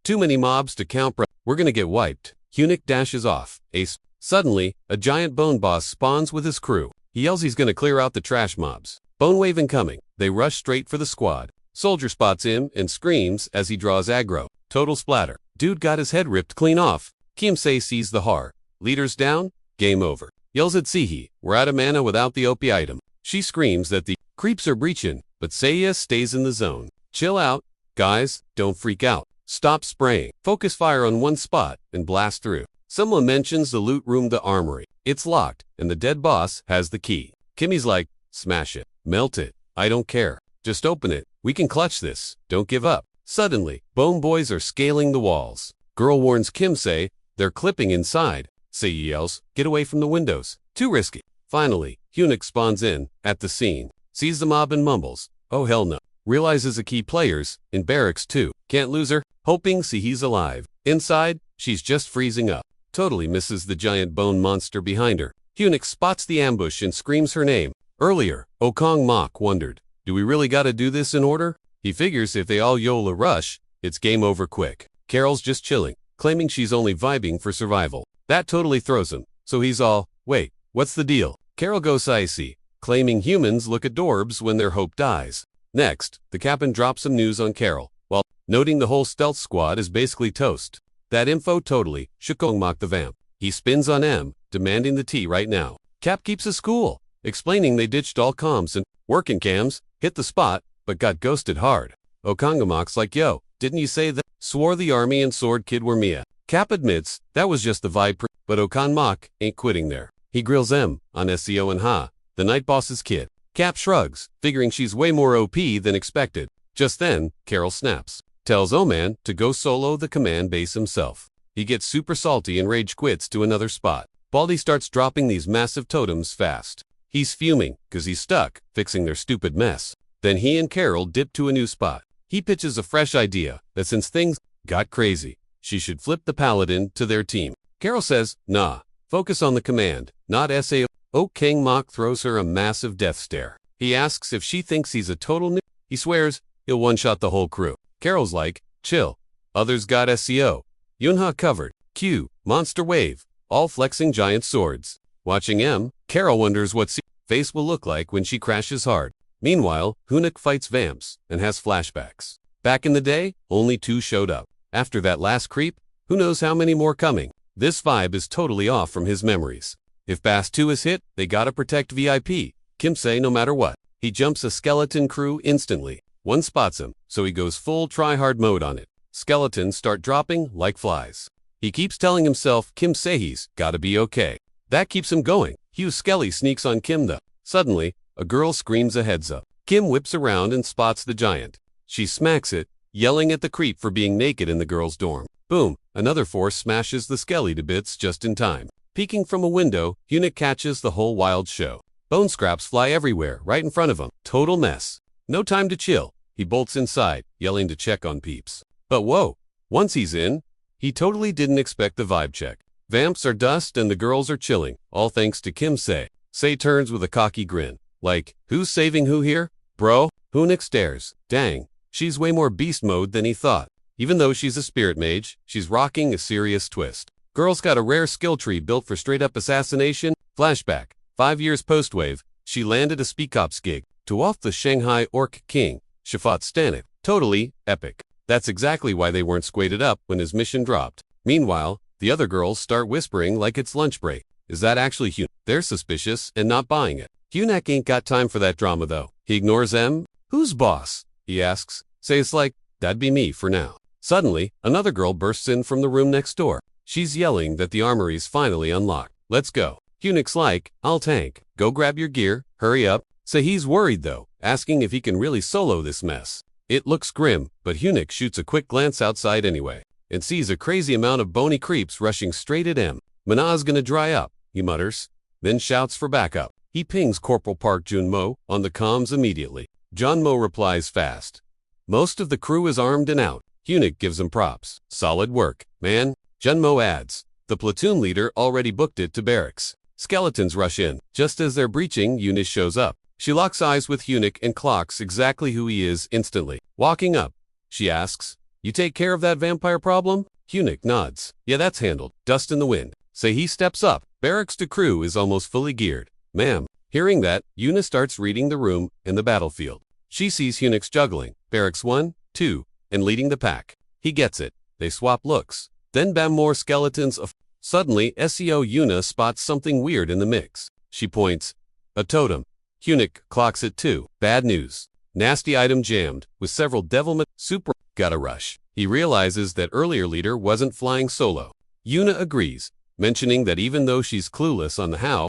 Too many mobs to count. We're gonna get wiped. Hunnic dashes off. Ace. Suddenly, a giant bone boss spawns with his crew. He yells he's gonna clear out the trash mobs. Bone wave incoming. They rush straight for the squad. Soldier spots him and screams as he draws aggro. Total splatter. Dude got his head ripped clean off. Kimsei sees the horror. Leaders down. Game over. Yells at Sihi, "We're out of mana without the OP item." She screams that the creeps are breaching, but Seiya stays in the zone. Chill out. Guys, don't freak out. Stop spraying. Focus fire on one spot and blast through. Someone mentions the loot room, the armory. It's locked, and the dead boss has the key. Kimmy's like, "Smash it. Melt it. I don't care. Just open it. We can clutch this. Don't give up." Suddenly, Bone Boys are scaling the walls. Girl warns Kimsei, "They're clipping inside." Seiya yells, "Get away from the windows. Too risky." Finally, Hunnic spawns in, at the scene. Sees the mob and mumbles, "Oh hell no." Realizes a key player's in barracks too. Can't lose her. Hoping Sihi's alive. Inside, she's just freezing up. Totally misses the giant bone monster behind her. Hunnic spots the ambush and screams her name. Earlier, Okong Mok wondered, do we really gotta do this in order? He figures if they all YOLA rush, it's game over quick. Carol's just chilling, claiming she's only vibing for survival. That totally throws him, so he's all, "Wait, what's the deal?" Carol goes icy, claiming humans look at dorbs when their hope dies. Next, the captain drops some news on Carol, while noting the whole stealth squad is basically toast. That info totally shook Mok the vamp. He spins on M, demanding the tea right now. Cap keeps his cool, explaining they ditched all comms and working cams, hit the spot, but got ghosted hard. Okangamok's like, "Yo, didn't you say that?" Swore the army and sword kid were Mia. Cap admits that was just the vibe, but Okon Mok ain't quitting there. He grills M on SEO and Ha, the night boss's kid. Cap shrugs, figuring she's way more OP than expected. Just then, Carol snaps. Tells Oman to go solo the command base himself. He gets super salty and rage quits to another spot. Baldy starts dropping these massive totems fast. He's fuming, cause he's stuck, fixing their stupid mess. Then he and Carol dip to a new spot. He pitches a fresh idea that since things got crazy, she should flip the paladin to their team. Carol says, "Nah, focus on the command, not SAO. King Mok throws her a massive death stare. He asks if she thinks he's a total noob. He swears he'll one-shot the whole crew. Carol's like, "Chill. Others got SEO. Yunha covered. Q, monster wave, all flexing giant swords." Watching M, Carol wonders what face will look like when she crashes hard. Meanwhile, Hunnic fights vamps and has flashbacks. Back in the day, only 2 showed up. After that last creep, who knows how many more coming. This vibe is totally off from his memories. If Bass 2 is hit, they gotta protect VIP. Kim say no matter what. He jumps a skeleton crew instantly. One spots him, so he goes full try-hard mode on it. Skeletons start dropping like flies. He keeps telling himself Kim say he's gotta be okay. That keeps him going. Hugh Skelly sneaks on Kim though. Suddenly, a girl screams a heads up. Kim whips around and spots the giant. She smacks it, yelling at the creep for being naked in the girl's dorm. Boom, another force smashes the Skelly to bits just in time. Peeking from a window, Eunuch catches the whole wild show. Bone scraps fly everywhere, right in front of him. Total mess. No time to chill. He bolts inside, yelling to check on peeps. But whoa, once he's in, he totally didn't expect the vibe check. Vamps are dust and the girls are chilling, all thanks to Kim Say. Say turns with a cocky grin. Like, who's saving who here? Bro? Eunuch stares. Dang, she's way more beast mode than he thought. Even though she's a spirit mage, she's rocking a serious twist. Girl's got a rare skill tree built for straight-up assassination. Flashback. 5 years post-wave, she landed a Speak Ops gig to off the Shanghai Orc King, Shafat Stanek. Totally epic. That's exactly why they weren't squated up when his mission dropped. Meanwhile, the other girls start whispering like it's lunch break. Is that actually Eunuch? They're suspicious and not buying it. Eunuch ain't got time for that drama though. He ignores them. Who's boss? He asks. Say it's like, that'd be me for now. Suddenly, another girl bursts in from the room next door. She's yelling that the armory's finally unlocked. Let's go. Eunuch's like, I'll tank. Go grab your gear, hurry up. Say he's worried though, asking if he can really solo this mess. It looks grim, but Eunuch shoots a quick glance outside anyway, and sees a crazy amount of bony creeps rushing straight at him. Manhwa's gonna dry up, he mutters, then shouts for backup. He pings Corporal Park Jun-mo on the comms immediately. John-mo replies fast. Most of the crew is armed and out. Eunuch gives him props. Solid work, man. Jun-mo adds. The platoon leader already booked it to barracks. Skeletons rush in. Just as they're breaching, Eunice shows up. She locks eyes with Eunuch and clocks exactly who he is instantly. Walking up, she asks, you take care of that vampire problem? Eunuch nods. Yeah, that's handled. Dust in the wind. Say he steps up. Barracks to crew is almost fully geared. Ma'am. Hearing that, Eunice starts reading the room and the battlefield. She sees Eunuch's juggling. Barracks 1, 2, and leading the pack. He gets it. They swap looks. Then bam, more skeletons of... Suddenly, SEO Yuna spots something weird in the mix. She points. A totem. Eunuch clocks it too. Bad news. Nasty item jammed, with several devilment. Super. Gotta rush. He realizes that earlier leader wasn't flying solo. Yuna agrees, mentioning that even though she's clueless on the how,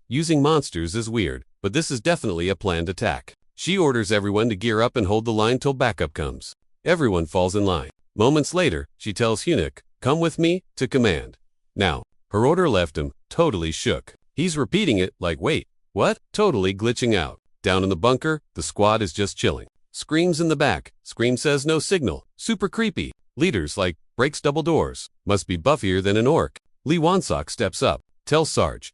using monsters is weird, but this is definitely a planned attack. She orders everyone to gear up and hold the line till backup comes. Everyone falls in line. Moments later, she tells Eunuch, come with me, to command. Now, her order left him, totally shook. He's repeating it like, wait, what? Totally glitching out. Down in the bunker, the squad is just chilling. Screams in the back. Scream says no signal. Super creepy. Leaders like, breaks double doors. Must be buffier than an orc. Lee Wonsock steps up. Tells Sarge.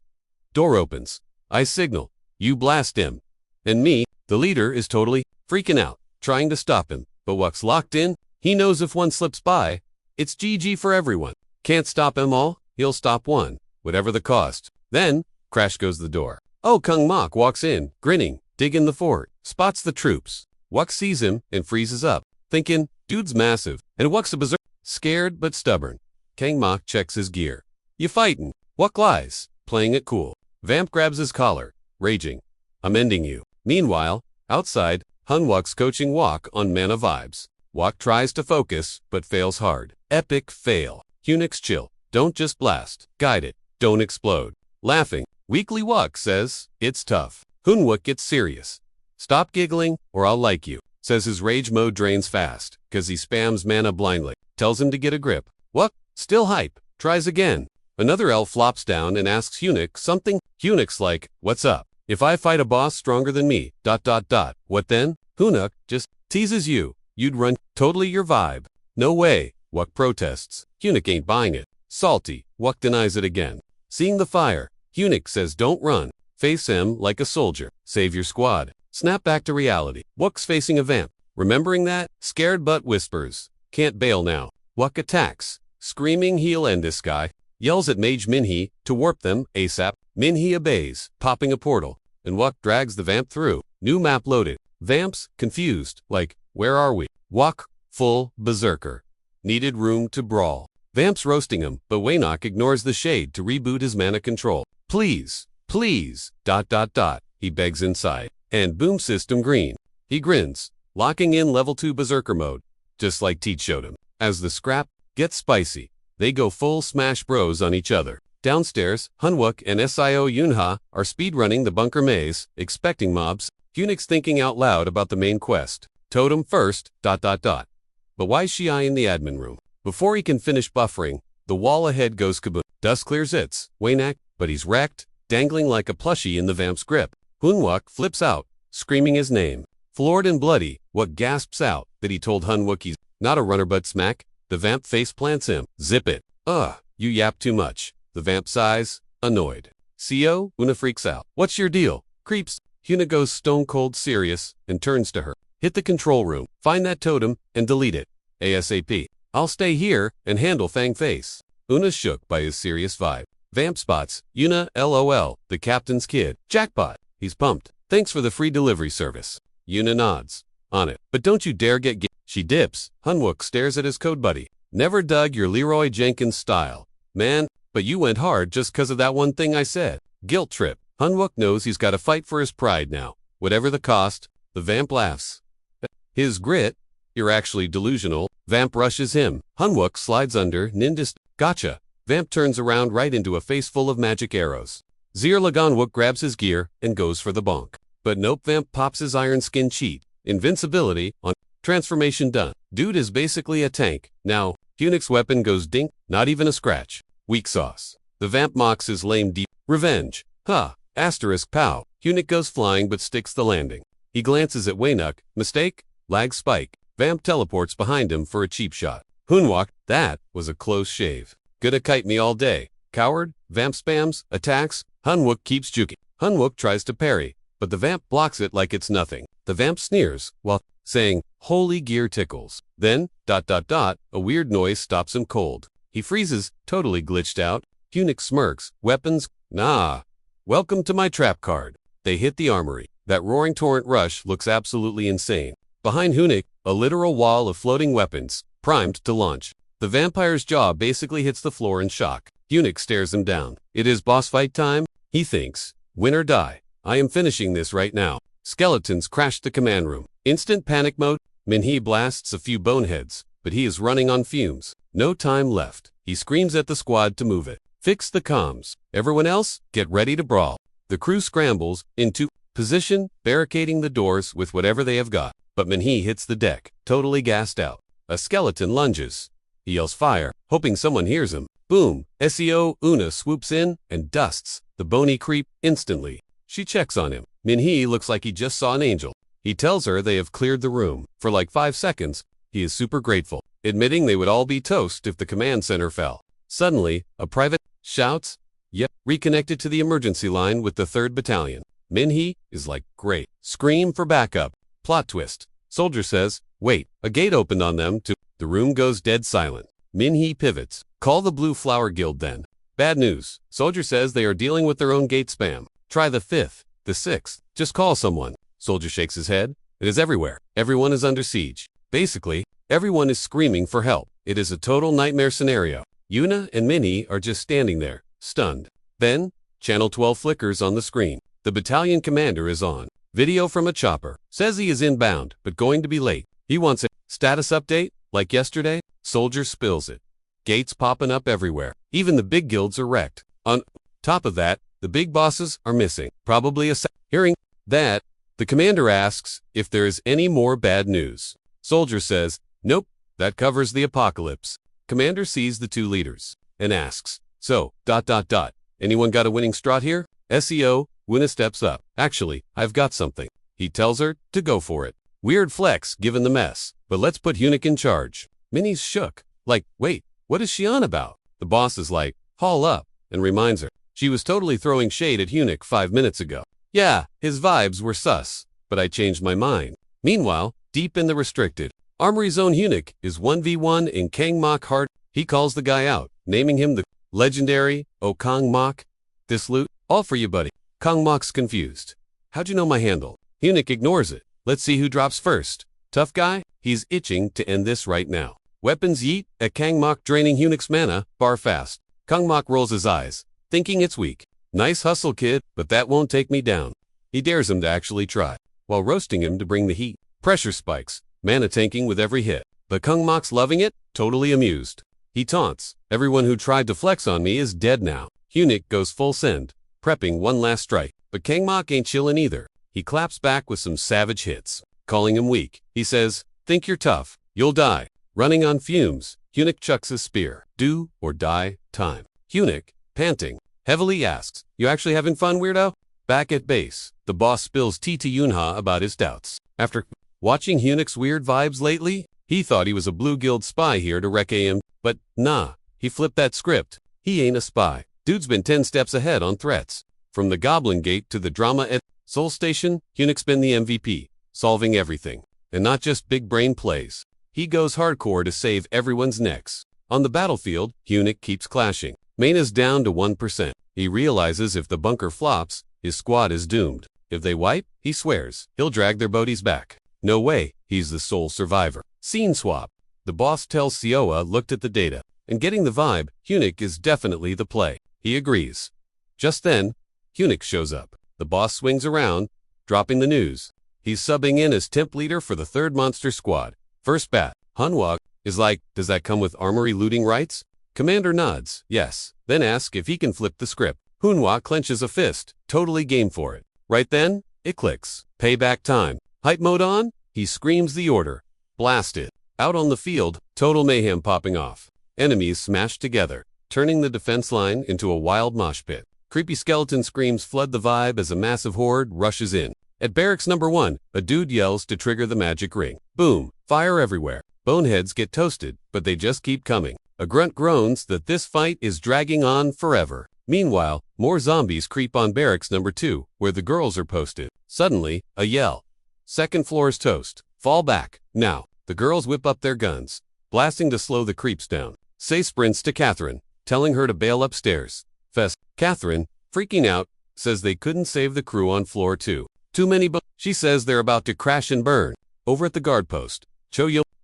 Door opens. I signal. You blast him. And me, the leader, is totally freaking out, trying to stop him. But what's locked in? He knows if one slips by, it's GG for everyone. Can't stop him all, he'll stop one, whatever the cost. Then, crash goes the door. Oh, Kung Mok walks in, grinning, digging the fort, spots the troops. Wuk sees him and freezes up, thinking, dude's massive, and Wuk's a berserk. Scared but stubborn. Kang Mok checks his gear. You fightin'? Wuk lies, playing it cool. Vamp grabs his collar, raging. I'm ending you. Meanwhile, outside, Hunwuk's coaching Wuk on mana vibes. Wuk tries to focus, but fails hard. Epic fail. Eunuch's chill. Don't just blast. Guide it. Don't explode. Laughing, Weekly Wuk says, it's tough. Hunwuk gets serious. Stop giggling, or I'll like you. Says his rage mode drains fast, cause he spams mana blindly. Tells him to get a grip. Wuk, still hype. Tries again. Another elf flops down and asks Eunuch something. Eunuch's like, what's up? If I fight a boss stronger than me, what then? Eunuch just teases you. You'd run. Totally your vibe. No way. Wuk protests. Eunuch ain't buying it. Salty. Wuk denies it again. Seeing the fire, Eunuch says don't run. Face him like a soldier. Save your squad. Snap back to reality. Wuk's facing a vamp. Remembering that, scared but whispers. Can't bail now. Wuk attacks. Screaming he'll end this guy. Yells at Mage Minhee to warp them ASAP. Minhee obeys, popping a portal. And Wuk drags the vamp through. New map loaded. Vamps, confused, like, where are we? Wuk, full berserker. Needed room to brawl. Vamps roasting him, but Waynok ignores the shade to reboot his mana control. Please. he begs inside. And boom, system green. He grins, locking in level 2 berserker mode, just like Teach showed him. As the scrap gets spicy, they go full smash bros on each other. Downstairs, Hunwook and Sio Yunha are speedrunning the bunker maze, expecting mobs. Hunix thinking out loud about the main quest. Totem first, ... But why's Shiai in the admin room? Before he can finish buffering, the wall ahead goes kaboom. Dust clears its Waynak, but he's wrecked, dangling like a plushie in the vamp's grip. Hunwook flips out, screaming his name. Floored and bloody, Wook gasps out that he told Hunwook he's not a runner but smack. The vamp face plants him. Zip it. You yap too much. The vamp sighs, annoyed. Co, Una freaks out. What's your deal? Creeps. Huna goes stone cold serious and turns to her. Hit the control room, find that totem, and delete it. ASAP. I'll stay here and handle Fang Face. Una's shook by his serious vibe. Vamp spots, Una, LOL, the captain's kid. Jackpot. He's pumped. Thanks for the free delivery service. Una nods. On it. But don't you dare get She dips. Hunwook stares at his code buddy. Never dug your Leroy Jenkins style. Man, but you went hard just 'cause of that one thing I said. Guilt trip. Hunwook knows he's got to fight for his pride now. Whatever the cost. The vamp laughs. His grit. You're actually delusional. Vamp rushes him. Hunwook slides under. Nindist. Gotcha. Vamp turns around right into a face full of magic arrows. Zirlaganwook grabs his gear and goes for the bonk. But nope, Vamp pops his iron skin cheat. Invincibility on. Transformation done. Dude is basically a tank. Now, Hunix weapon goes dink. Not even a scratch. Weak sauce. The vamp mocks his lame deep. Revenge. Asterisk pow. Hunix goes flying but sticks the landing. He glances at Waynuk. Mistake? Lag spike. Vamp teleports behind him for a cheap shot. Hunwook, that was a close shave. Gonna kite me all day. Coward. Vamp spams. Attacks. Hunwook keeps juking. Hunwook tries to parry, but the vamp blocks it like it's nothing. The vamp sneers while saying, holy gear tickles. Then, ... a weird noise stops him cold. He freezes, totally glitched out. Hunix smirks. Weapons? Nah. Welcome to my trap card. They hit the armory. That roaring torrent rush looks absolutely insane. Behind Hunix, a literal wall of floating weapons, primed to launch. The vampire's jaw basically hits the floor in shock. Hunix stares him down. It is boss fight time? He thinks. Win or die. I am finishing this right now. Skeletons crash the command room. Instant panic mode. Minhee blasts a few boneheads, but he is running on fumes. No time left. He screams at the squad to move it. Fix the comms. Everyone else, get ready to brawl. The crew scrambles into position, barricading the doors with whatever they have got. But Minhee hits the deck, totally gassed out. A skeleton lunges. He yells fire, hoping someone hears him. Boom. Seo Una swoops in and dusts the bony creep instantly. She checks on him. Minhee looks like he just saw an angel. He tells her they have cleared the room. For like 5 seconds, he is super grateful, admitting they would all be toast if the command center fell. Suddenly, a private shouts, yep, reconnected to the emergency line with the 3rd Battalion. Minhee is like, great. Scream for backup. Plot twist. Soldier says, wait, a gate opened on them to. The room goes dead silent. Minhee pivots. Call the Blue Flower Guild then. Bad news. Soldier says they are dealing with their own gate spam. Try the 5th, the 6th. Just call someone. Soldier shakes his head. It is everywhere. Everyone is under siege. Basically, everyone is screaming for help. It is a total nightmare scenario. Una and Minhee are just standing there, stunned. Then, channel 12 flickers on the screen. The battalion commander is on. Video from a chopper. Says he is inbound, but going to be late. He wants a status update, like yesterday. Soldier spills it. Gates popping up everywhere. Even the big guilds are wrecked. On top of that, the big bosses are missing. Probably a Hearing that, the commander asks if there is any more bad news. Soldier says, nope, that covers the apocalypse. Commander sees the 2 leaders and asks, so, ... anyone got a winning strat here? SEO, Una steps up. Actually, I've got something. He tells her to go for it. Weird flex given the mess, but let's put Hunix in charge. Minnie's shook. Like, wait, what is she on about? The boss is like, haul up, and reminds her. She was totally throwing shade at Hunix 5 minutes ago. Yeah, his vibes were sus, but I changed my mind. Meanwhile, deep in the restricted, Armory Zone Hunix is 1v1 in Kang Mok hard. He calls the guy out, naming him the legendary Kang Mok. This loot, all for you buddy. Kang Mok's confused. How'd you know my handle? Hunix ignores it. Let's see who drops first. Tough guy? He's itching to end this right now. Weapons yeet at Kang Mok draining Hunix mana, bar fast. Kang Mok rolls his eyes, thinking it's weak. Nice hustle kid, but that won't take me down. He dares him to actually try, while roasting him to bring the heat. Pressure spikes, mana tanking with every hit. But Kung Mok's loving it, totally amused. He taunts, everyone who tried to flex on me is dead now. Hyunik goes full send, prepping one last strike. But Kang Mok ain't chillin' either. He claps back with some savage hits. Calling him weak, he says, think you're tough, you'll die. Running on fumes, Hyunik chucks his spear. Do or die time. Hyunik, panting, heavily asks, you actually having fun, weirdo? Back at base, the boss spills tea to Yunha about his doubts. After watching Hyunik's weird vibes lately, he thought he was a Blue Guild spy here to wreck him, but nah, he flipped that script. He ain't a spy. Dude's been 10 steps ahead on threats. From the Goblin Gate to the drama at Soul Station, Hyunik's been the MVP, solving everything. And not just big brain plays. He goes hardcore to save everyone's necks. On the battlefield, Hyunik keeps clashing. Mana's down to 1%. He realizes if the bunker flops, his squad is doomed. If they wipe, he swears he'll drag their bodies back. No way, he's the sole survivor. Scene swap. The boss tells Sioa looked at the data, and getting the vibe, Hyunik is definitely the play. He agrees. Just then, Hyunik shows up. The boss swings around, dropping the news. He's subbing in as temp leader for the 3rd monster squad. First bat, Manhwa is like, does that come with armory looting rights? Commander nods, yes, then asks if he can flip the script. Manhwa clenches a fist, totally game for it. Right then, it clicks. Payback time. Hype mode on? He screams the order. Blast it. Out on the field, total mayhem popping off. Enemies smashed together, turning the defense line into a wild mosh pit. Creepy skeleton screams flood the vibe as a massive horde rushes in. At barracks number 1, a dude yells to trigger the magic ring. Boom, fire everywhere. Boneheads get toasted, but they just keep coming. A grunt groans that this fight is dragging on forever. Meanwhile, more zombies creep on barracks number 2, where the girls are posted. Suddenly, a yell. 2nd floor's toast. Fall back. Now, the girls whip up their guns, blasting to slow the creeps down. Say sprints to Catherine, telling her to bail upstairs. Catherine, freaking out, says they couldn't save the crew on floor 2. Too many she says they're about to crash and burn. Over at the guard post,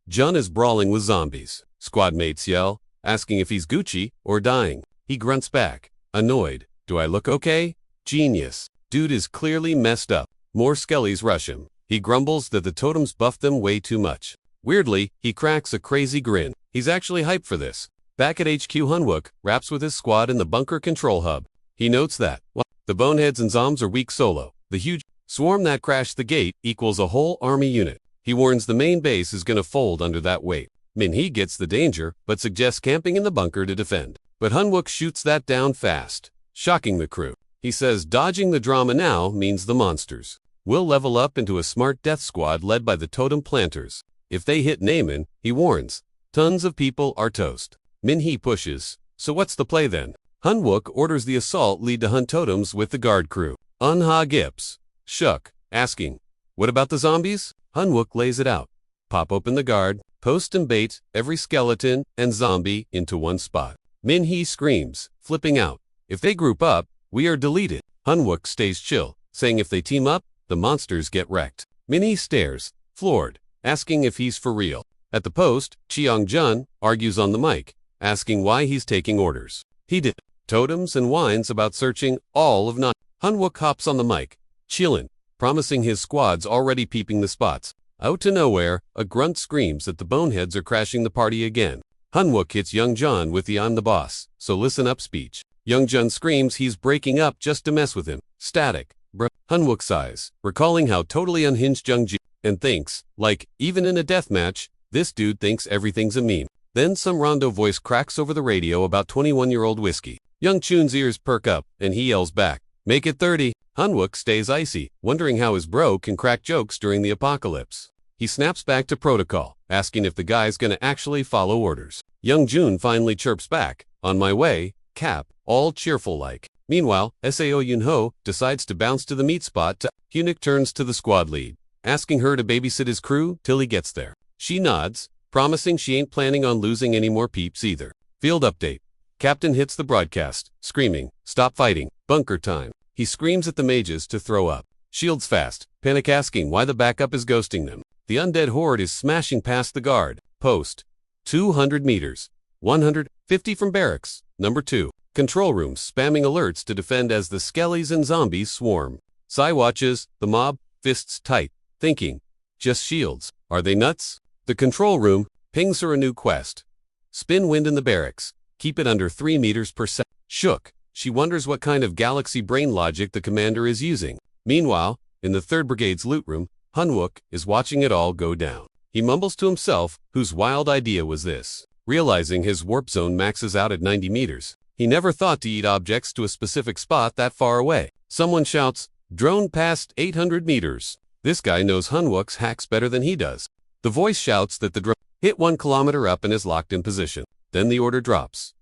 Jun is brawling with zombies. Squad mates yell, asking if he's Gucci or dying. He grunts back, annoyed. Do I look okay? Genius. Dude is clearly messed up. More skellies rush him. He grumbles that the totems buffed them way too much. Weirdly, he cracks a crazy grin. He's actually hyped for this. Back at HQ, Hunwook raps with his squad in the bunker control hub. He notes that, while the boneheads and zombs are weak solo, the huge swarm that crashed the gate equals a whole army unit. He warns the main base is gonna fold under that weight. Minhee gets the danger, but suggests camping in the bunker to defend. But Hunwook shoots that down fast, shocking the crew. He says dodging the drama now means the monsters will level up into a smart death squad led by the totem planters. If they hit Naaman, he warns, tons of people are toast. Minhee pushes. So what's the play then? Hunwook orders the assault lead to hunt totems with the guard crew. Unha Gips. Shuck, asking, what about the zombies? Hunwook lays it out. Pop open the guard, post and bait every skeleton and zombie into one spot. Minhee screams, flipping out. If they group up, we are deleted. Hunwook stays chill, saying if they team up, the monsters get wrecked. Minhee stares, floored, asking if he's for real. At the post, Cheong-jun argues on the mic, asking why he's taking orders. He did. Totems and whines about searching all of not. Hunwook hops on the mic, chillin', promising his squad's already peeping the spots. Out to nowhere, a grunt screams that the boneheads are crashing the party again. Hunwook hits Young-jun with the I'm the boss, so listen up speech. Young-jun screams he's breaking up just to mess with him. Static. Bruh. Hunwook sighs, recalling how totally unhinged Young-jun and thinks, like, even in a deathmatch, this dude thinks everything's a meme. Then some rondo voice cracks over the radio about 21-year-old whiskey. Young-chun's ears perk up, and he yells back, make it 30. Hunwook stays icy, wondering how his bro can crack jokes during the apocalypse. He snaps back to protocol, asking if the guy's gonna actually follow orders. Young-jun finally chirps back, on my way, Cap, all cheerful like. Meanwhile, Sao Yunho decides to bounce to the meat spot. Hyunik turns to the squad lead, asking her to babysit his crew till he gets there. She nods, promising she ain't planning on losing any more peeps either. Field update. Captain hits the broadcast, screaming, stop fighting, bunker time. He screams at the mages to throw up. Shields fast, panic asking why the backup is ghosting them. The undead horde is smashing past the guard post. 200 meters. 150 from barracks. Number 2. Control rooms spamming alerts to defend as the skellies and zombies swarm. Sai watches, the mob, fists tight, thinking, just shields. Are they nuts? The control room pings her a new quest. Spin wind in the barracks. Keep it under 3 meters per second. Shook. She wonders what kind of galaxy brain logic the commander is using. Meanwhile, in the 3rd Brigade's loot room, Hanwook is watching it all go down. He mumbles to himself, whose wild idea was this? Realizing his warp zone maxes out at 90 meters. He never thought to eat objects to a specific spot that far away. Someone shouts, "Drone past 800 meters." This guy knows Hanwook's hacks better than he does. The voice shouts that the drone hit 1 kilometer up and is locked in position. Then the order drops.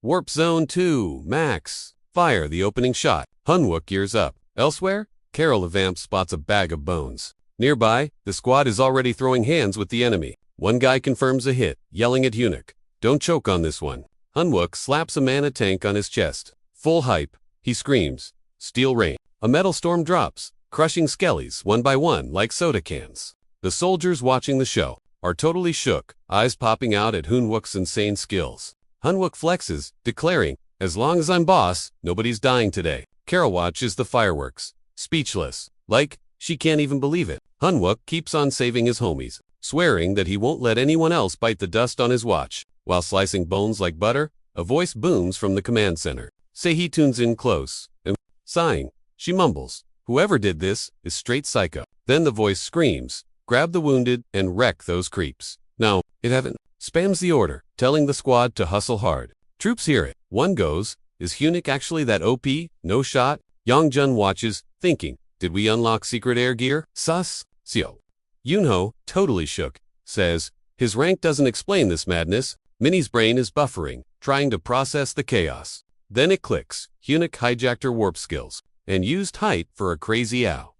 Warp Zone 2, max. Fire the opening shot. Hanwook gears up. Elsewhere, Carol the vamp spots a bag of bones. Nearby, the squad is already throwing hands with the enemy. One guy confirms a hit, yelling at Eunuch, "Don't choke on this one." Hanwook slaps a mana tank on his chest. Full hype. He screams. Steel rain. A metal storm drops, crushing skellies one by one like soda cans. The soldiers watching the show are totally shook, eyes popping out at Hanwook's insane skills. Hanwook flexes, declaring, "As long as I'm boss, nobody's dying today." Carol watches the fireworks, speechless, like she can't even believe it. Hanwook keeps on saving his homies, swearing that he won't let anyone else bite the dust on his watch. While slicing bones like butter, a voice booms from the command center. Sehi tunes in close, and sighing, she mumbles, "Whoever did this is straight psycho." Then the voice screams, "Grab the wounded and wreck those creeps." No, it haven't. Spams the order, telling the squad to hustle hard. Troops hear it. One goes, "Is Eunuch actually that OP? No shot?" Yongjun watches, thinking, "Did we unlock secret air gear? Sus? Seo." Yunho, totally shook, says, "His rank doesn't explain this madness." Minnie's brain is buffering, trying to process the chaos. Then it clicks. Eunuch hijacked her warp skills and used height for a crazy ow.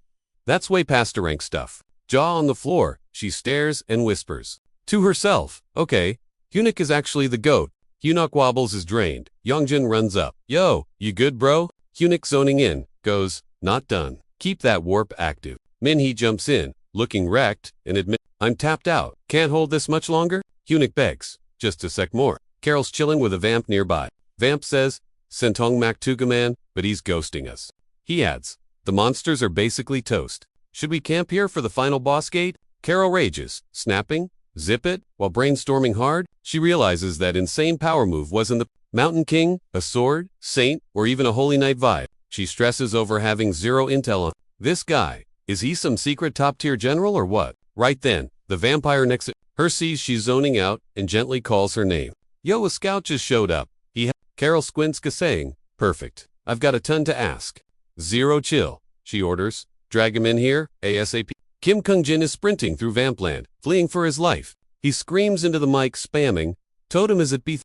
That's way past her rank stuff. Jaw on the floor, she stares and whispers. To herself, "Okay, Eunuch is actually the goat." Eunuch wobbles is drained. Yongjun runs up. "Yo, you good bro?" Eunuch zoning in, goes, "Not done. Keep that warp active." Minhee jumps in, looking wrecked, and admits, "I'm tapped out. Can't hold this much longer?" Eunuch begs, "Just a sec more." Carol's chilling with a vamp nearby. Vamp says, "Sentong Maktugaman, but he's ghosting us." He adds, "The monsters are basically toast. Should we camp here for the final boss gate?" Carol rages, snapping, "Zip it," while brainstorming hard. She realizes that insane power move wasn't the Mountain King, a sword, saint, or even a holy knight vibe. She stresses over having zero intel on this guy. Is he some secret top-tier general or what? Right then, the vampire next to her sees she's zoning out and gently calls her name. "Yo, a scout just showed up." Carol squints, saying, "Perfect. I've got a ton to ask." "Zero chill," she orders. "Drag him in here, ASAP." Kim Kung-jin is sprinting through Vampland, fleeing for his life. He screams into the mic, spamming, "Totem is at B."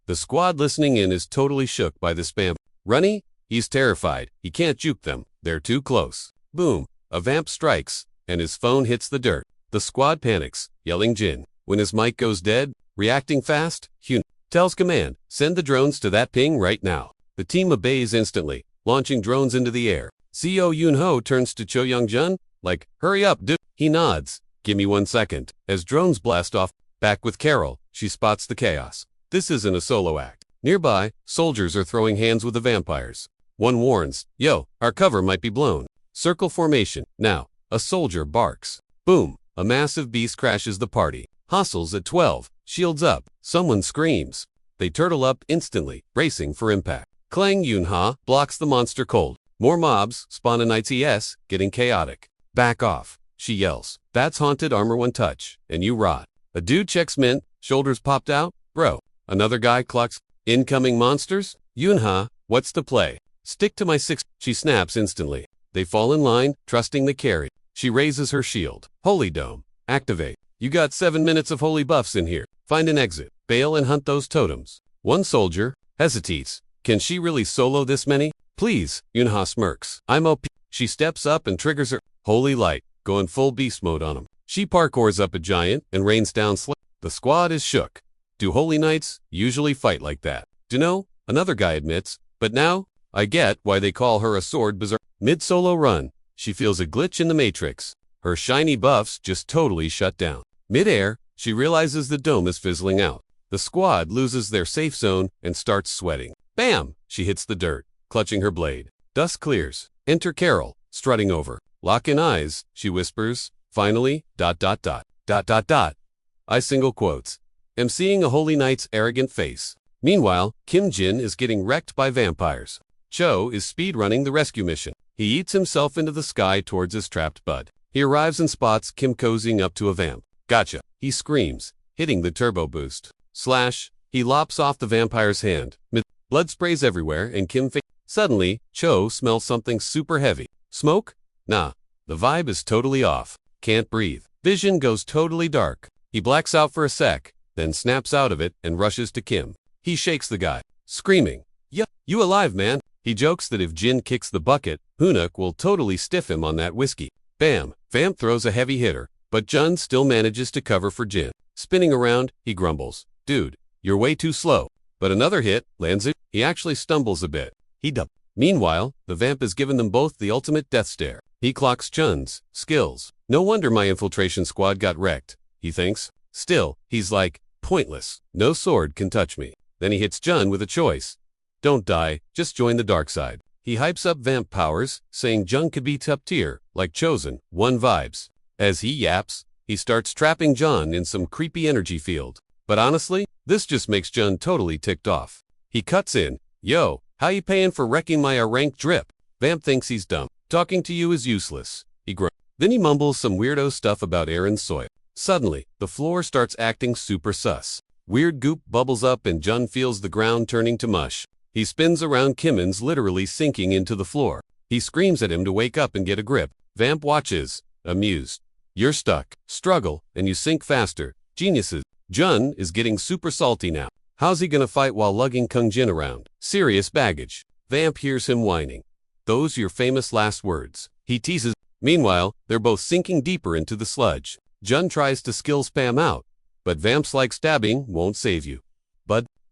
The squad listening in is totally shook by the spam. Runny? He's terrified. He can't juke them. They're too close. Boom. A vamp strikes, and his phone hits the dirt. The squad panics, yelling Jin. When his mic goes dead, reacting fast, Hyun tells command, "Send the drones to that ping right now." The team obeys instantly, launching drones into the air. CO Yunho turns to Cho Young-jun, like, "Hurry up, dude." He nods. "Give me 1 second." As drones blast off, back with Carol, she spots the chaos. This isn't a solo act. Nearby, soldiers are throwing hands with the vampires. One warns, "Yo, our cover might be blown." Circle formation. Now, a soldier barks. Boom. A massive beast crashes the party. Hostels at 12. Shields up. Someone screams. They turtle up instantly, bracing for impact. Clang Yunha blocks the monster cold. More mobs spawn in ITS, getting chaotic. "Back off," she yells. "That's haunted armor 1 touch, and you rot." A dude checks mint, shoulders popped out. "Bro." Another guy clucks, "Incoming monsters?" "Yunha, what's the play?" "Stick to my 6. She snaps instantly. They fall in line, trusting the carry. She raises her shield. "Holy Dome. Activate. You got 7 minutes of holy buffs in here. Find an exit. Bail and hunt those totems." One soldier hesitates. Can she really solo this many? "Please," Yunha smirks. "I'm OP." She steps up and triggers her holy light, going full beast mode on him. She parkours up a giant and rains down The squad is shook. Do holy knights usually fight like that? Dunno, another guy admits, but now, I get why they call her a sword berserker. Mid-solo run, she feels a glitch in the matrix. Her shiny buffs just totally shut down. Mid-air, she realizes the dome is fizzling out. The squad loses their safe zone and starts sweating. Bam! She hits the dirt, clutching her blade. Dust clears. Enter Carol, strutting over. Lock in eyes, she whispers. Finally, ... I single quotes. Am seeing a holy knight's arrogant face. Meanwhile, Kim Jin is getting wrecked by vampires. Cho is speedrunning the rescue mission. He eats himself into the sky towards his trapped bud. He arrives and spots Kim cozying up to a vamp. Gotcha, he screams, hitting the turbo boost. Slash, he lops off the vampire's hand. Blood sprays everywhere and Kim Suddenly, Cho smells something super heavy. Smoke? Nah, the vibe is totally off. Can't breathe. Vision goes totally dark. He blacks out for a sec, then snaps out of it and rushes to Kim. He shakes the guy, screaming, "Yeah, you alive, man?" He jokes that if Jin kicks the bucket, Hoonuk will totally stiff him on that whiskey. Bam! Vamp throws a heavy hitter, but Jun still manages to cover for Jin. Spinning around, he grumbles, "Dude, you're way too slow." But another hit lands it. He actually stumbles a bit. Meanwhile, the vamp has given them both the ultimate death stare. He clocks Chun's skills. No wonder my infiltration squad got wrecked, he thinks. Still, he's like, pointless. No sword can touch me. Then he hits Jun with a choice. Don't die, just join the dark side. He hypes up vamp powers, saying Jun could be top tier, like Chosen, one vibes. As he yaps, he starts trapping Jun in some creepy energy field. But honestly, this just makes Jun totally ticked off. He cuts in, "Yo, how you paying for wrecking my rank drip?" Vamp thinks he's dumb. "Talking to you is useless," he grunts. Then he mumbles some weirdo stuff about air and soil. Suddenly, the floor starts acting super sus. Weird goop bubbles up and Jun feels the ground turning to mush. He spins around. Kimmon's literally sinking into the floor. He screams at him to wake up and get a grip. Vamp watches, amused. "You're stuck. Struggle, and you sink faster. Geniuses." Jun is getting super salty now. How's he gonna fight while lugging Kung Jin around? Serious baggage. Vamp hears him whining. "Those your famous last words," he teases. Meanwhile, they're both sinking deeper into the sludge. Jun tries to skill spam out, but Vamp's like stabbing won't save you.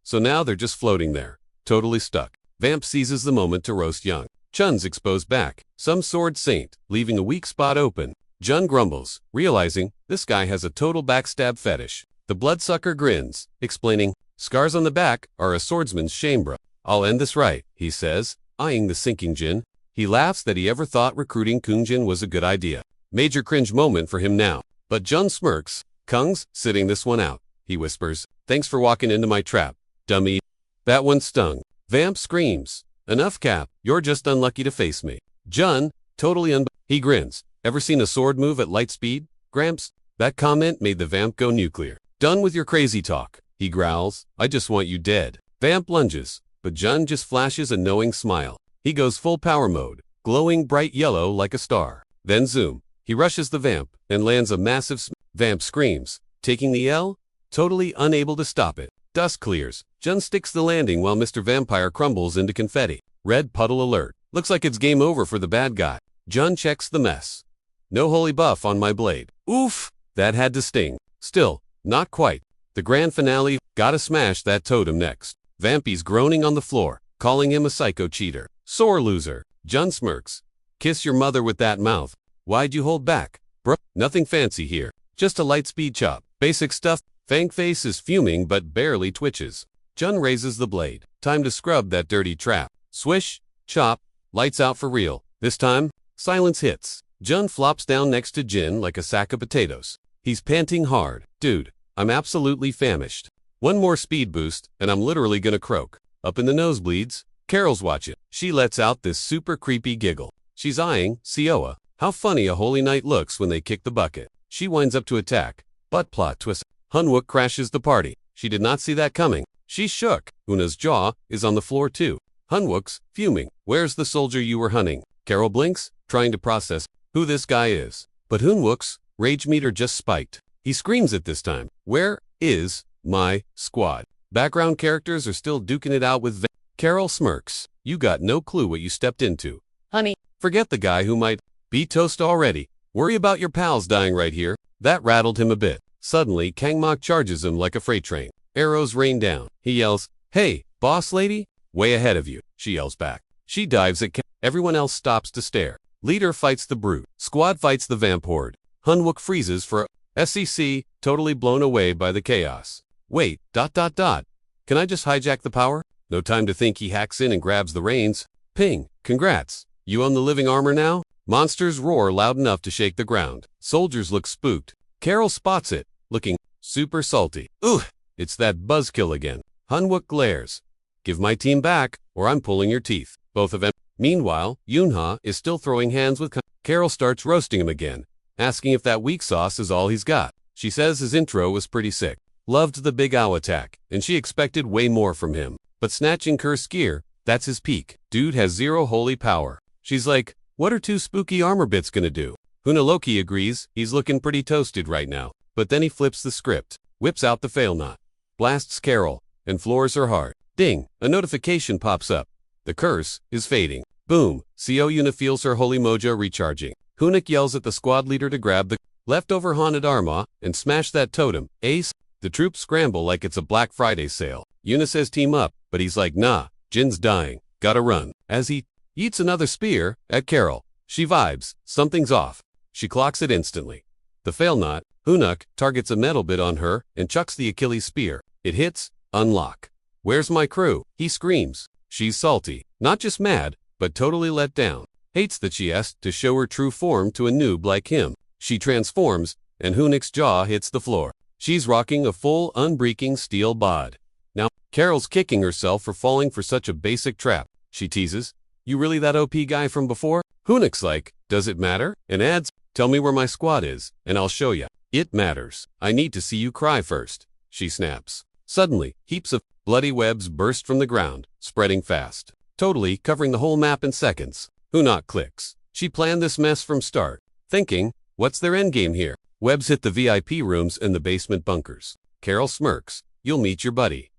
So now they're just floating there, totally stuck. Vamp seizes the moment to roast Young. Chun's exposed back, some sword saint, leaving a weak spot open. Jun grumbles, realizing this guy has a total backstab fetish. The bloodsucker grins, explaining, "Scars on the back are a swordsman's shame, bro. I'll end this right," he says, eyeing the sinking Jin. He laughs that he ever thought recruiting Kung Jin was a good idea. Major cringe moment for him now. But Jun smirks. "Kung's sitting this one out," he whispers. "Thanks for walking into my trap, dummy." That one stung. Vamp screams, "Enough, Cap. You're just unlucky to face me." Jun, totally he grins. "Ever seen a sword move at light speed, Gramps?" That comment made the Vamp go nuclear. "Done with your crazy talk," he growls. "I just want you dead." Vamp lunges, but Jun just flashes a knowing smile. He goes full power mode, glowing bright yellow like a star. Then zoom. He rushes the Vamp and lands a massive Vamp screams, taking the L, totally unable to stop it. Dust clears. Jun sticks the landing while Mr. Vampire crumbles into confetti. Red puddle alert. Looks like it's game over for the bad guy. Jun checks the mess. "No holy buff on my blade." Oof! That had to sting. Still, not quite. The grand finale, gotta smash that totem next. Vampy's groaning on the floor, calling him a psycho cheater. "Sore loser." Jun smirks. "Kiss your mother with that mouth. Why'd you hold back? Bruh, nothing fancy here. Just a light speed chop. Basic stuff." Fangface is fuming but barely twitches. Jun raises the blade. Time to scrub that dirty trap. Swish, chop, lights out for real. This time, silence hits. Jun flops down next to Jin like a sack of potatoes. He's panting hard. "Dude, I'm absolutely famished. One more speed boost, and I'm literally gonna croak." Up in the nosebleeds, Carol's watching. She lets out this super creepy giggle. She's eyeing Sioa. How funny a holy knight looks when they kick the bucket. She winds up to attack, but plot twist. Hunwook crashes the party. She did not see that coming. She's shook. Una's jaw is on the floor too. Hunwook's fuming. "Where's the soldier you were hunting?" Carol blinks, trying to process who this guy is. But Hunwook's rage meter just spiked. He screams it this time. "Where is my squad?" Background characters are still duking it out with Carol smirks. "You got no clue what you stepped into. Honey, forget the guy who might be toast already. Worry about your pals dying right here." That rattled him a bit. Suddenly, Kangmok charges him like a freight train. Arrows rain down. He yells, "Hey, boss lady!" "Way ahead of you," she yells back. She dives at Everyone else stops to stare. Leader fights the brute. Squad fights the vamp horde. Hunwook freezes for SEC, totally blown away by the chaos. "Wait, ... Can I just hijack the power?" No time to think, he hacks in and grabs the reins. "Ping, congrats. You own the living armor now?" Monsters roar loud enough to shake the ground. Soldiers look spooked. Carol spots it, looking super salty. Ugh, it's that buzzkill again. Manhwa glares. Give my team back, or I'm pulling your teeth. Both of them. Meanwhile, Yoonha is still throwing hands with Carol starts roasting him again, asking if that weak sauce is all he's got. She says his intro was pretty sick. Loved the big owl attack, and she expected way more from him. But snatching Curse gear, that's his peak. Dude has zero holy power. She's like, what are 2 spooky armor bits gonna do? Loki agrees, he's looking pretty toasted right now. But then he flips the script, whips out the fail knot, blasts Carol, and floors her hard. Ding, a notification pops up. The curse is fading. Boom, Co Yuna feels her holy mojo recharging. Hunnick yells at the squad leader to grab the leftover haunted arma and smash that totem. Ace. The troops scramble like it's a Black Friday sale. Yuna says team up, but he's like nah, Jin's dying, gotta run. As he eats another spear at Carol. She vibes, something's off. She clocks it instantly. The fail knot, Hunnick targets a metal bit on her and chucks the Achilles spear. It hits, unlock. Where's my crew? He screams. She's salty, not just mad, but totally let down. Hates that she has to show her true form to a noob like him. She transforms, and Hunnick's jaw hits the floor. She's rocking a full, unbreaking steel bod. Now, Carol's kicking herself for falling for such a basic trap. She teases, you really that OP guy from before? Hunnick's like, does it matter? And adds, tell me where my squad is, and I'll show ya. It matters. I need to see you cry first. She snaps. Suddenly, heaps of bloody webs burst from the ground, spreading fast, totally covering the whole map in seconds. Hunnick clicks. She planned this mess from start, thinking, what's their endgame here? Webs hit the VIP rooms and the basement bunkers. Carol smirks. You'll meet your buddy.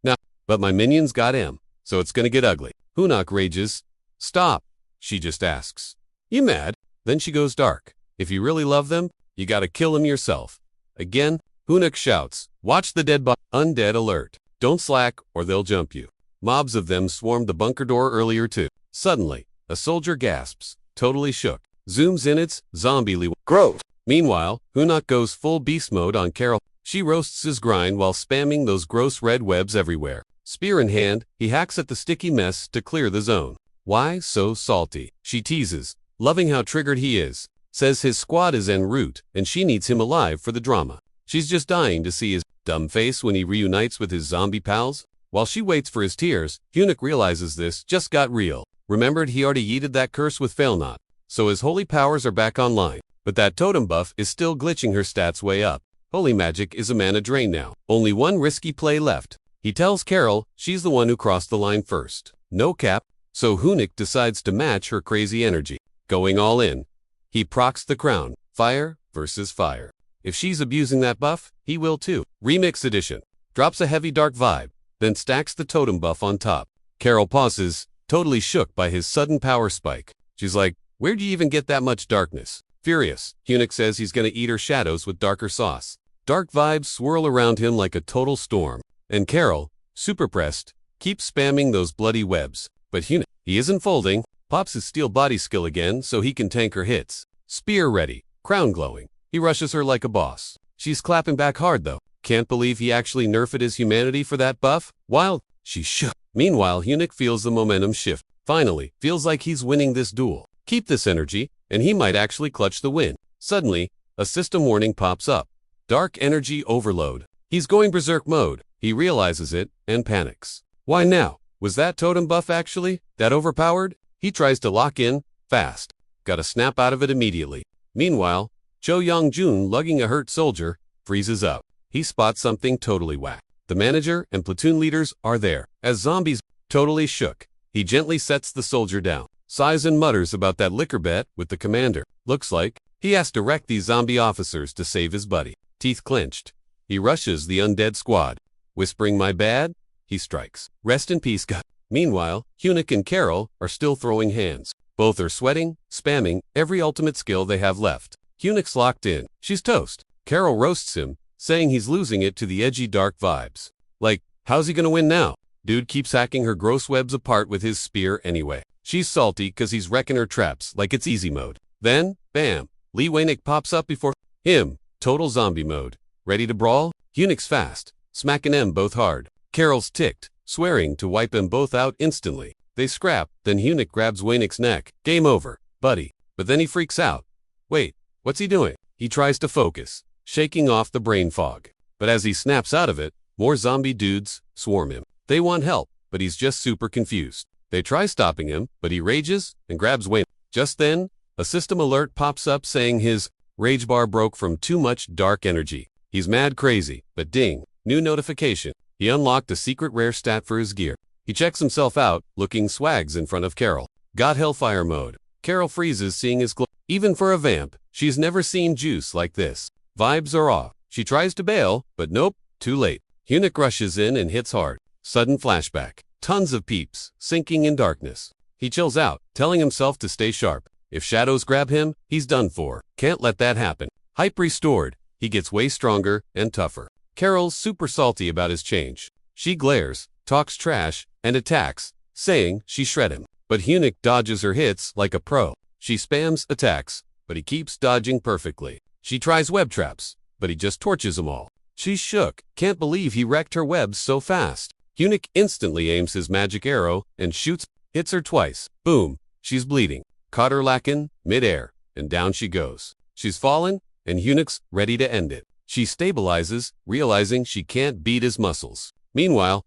Nah, but my minions got him, so it's gonna get ugly. Hunnick rages. Stop. She just asks, you mad? Then she goes dark. If you really love them, you gotta kill them yourself. Again, Hunnick shouts, watch the dead body. Undead alert. Don't slack or they'll jump you. Mobs of them swarmed the bunker door earlier too. Suddenly, a soldier gasps, totally shook. Zooms in its zombie growth. Meanwhile, Hunnick goes full beast mode on Carol. She roasts his grind while spamming those gross red webs everywhere. Spear in hand, he hacks at the sticky mess to clear the zone. Why so salty? She teases, loving how triggered he is. Says his squad is en route, and she needs him alive for the drama. She's just dying to see his dumb face when he reunites with his zombie pals. While she waits for his tears, Hunnick realizes this just got real. Remembered he already yeeted that curse with fail knot, so his holy powers are back online. But that totem buff is still glitching her stats way up. Holy magic is a mana drain now. Only one risky play left. He tells Carol she's the one who crossed the line first. No cap, so Hunnick decides to match her crazy energy. Going all in. He procs the crown. Fire versus fire. If she's abusing that buff, he will too. Remix edition. Drops a heavy dark vibe, then stacks the totem buff on top. Carol pauses, totally shook by his sudden power spike. She's like, where'd you even get that much darkness? Furious, Hunnick says he's gonna eat her shadows with darker sauce. Dark vibes swirl around him like a total storm. And Carol, super pressed, keeps spamming those bloody webs. But Hunnick, he isn't folding, pops his steel body skill again so he can tank her hits. Spear ready, crown glowing. He rushes her like a boss. She's clapping back hard though. Can't believe he actually nerfed his humanity for that buff. Wild, she shook. Meanwhile, Hunnick feels the momentum shift. Finally, feels like he's winning this duel. Keep this energy, and he might actually clutch the win. Suddenly, a system warning pops up. Dark energy overload. He's going berserk mode. He realizes it and panics. Why now? Was that totem buff actually that overpowered? He tries to lock in, fast. Gotta snap out of it immediately. Meanwhile, Cho Young-jun, lugging a hurt soldier, freezes up. He spots something totally whack. The manager and platoon leaders are there. As zombies, totally shook, he gently sets the soldier down. Sighs and mutters about that liquor bet with the commander. Looks like he has to wreck these zombie officers to save his buddy. Teeth clenched. He rushes the undead squad. Whispering my bad, he strikes. Rest in peace, God. Meanwhile, Hunnick and Carol are still throwing hands. Both are sweating, spamming every ultimate skill they have left. Hunnick's locked in. She's toast. Carol roasts him, saying he's losing it to the edgy dark vibes. Like, how's he gonna win now? Dude keeps hacking her gross webs apart with his spear anyway. She's salty cause he's wrecking her traps like it's easy mode. Then, bam, Lee Waynick pops up before him. Total zombie mode. Ready to brawl? Hunnick's fast, smacking them both hard. Carol's ticked, swearing to wipe them both out instantly. They scrap, then Hunnick grabs Waynick's neck. Game over, buddy. but then he freaks out. Wait, what's he doing? He tries to focus, shaking off the brain fog. But as he snaps out of it, more zombie dudes swarm him. They want help, but he's just super confused. They try stopping him, but he rages and grabs Wayne. Just then, a system alert pops up saying his rage bar broke from too much dark energy. He's mad crazy, but ding, new notification. He unlocked a secret rare stat for his gear. He checks himself out, looking swags in front of Carol. Got Hellfire mode. Carol freezes seeing his glow. Even for a vamp, she's never seen juice like this. Vibes are off. She tries to bail, but nope, too late. Eunuch rushes in and hits hard. Sudden flashback. Tons of peeps, sinking in darkness. He chills out, telling himself to stay sharp. If shadows grab him, he's done for. Can't let that happen. Hype restored. He gets way stronger and tougher. Carol's super salty about his change. She glares, talks trash, and attacks, saying she shred him. But Eunuch dodges her hits like a pro. She spams attacks, but he keeps dodging perfectly. She tries web traps, but he just torches them all. She's shook, can't believe he wrecked her webs so fast. Eunuch instantly aims his magic arrow and shoots, hits her twice. Boom, she's bleeding. Caught her lacking, mid-air, and down she goes. She's fallen, and Eunuch's ready to end it. She stabilizes, realizing she can't beat his muscles. Meanwhile,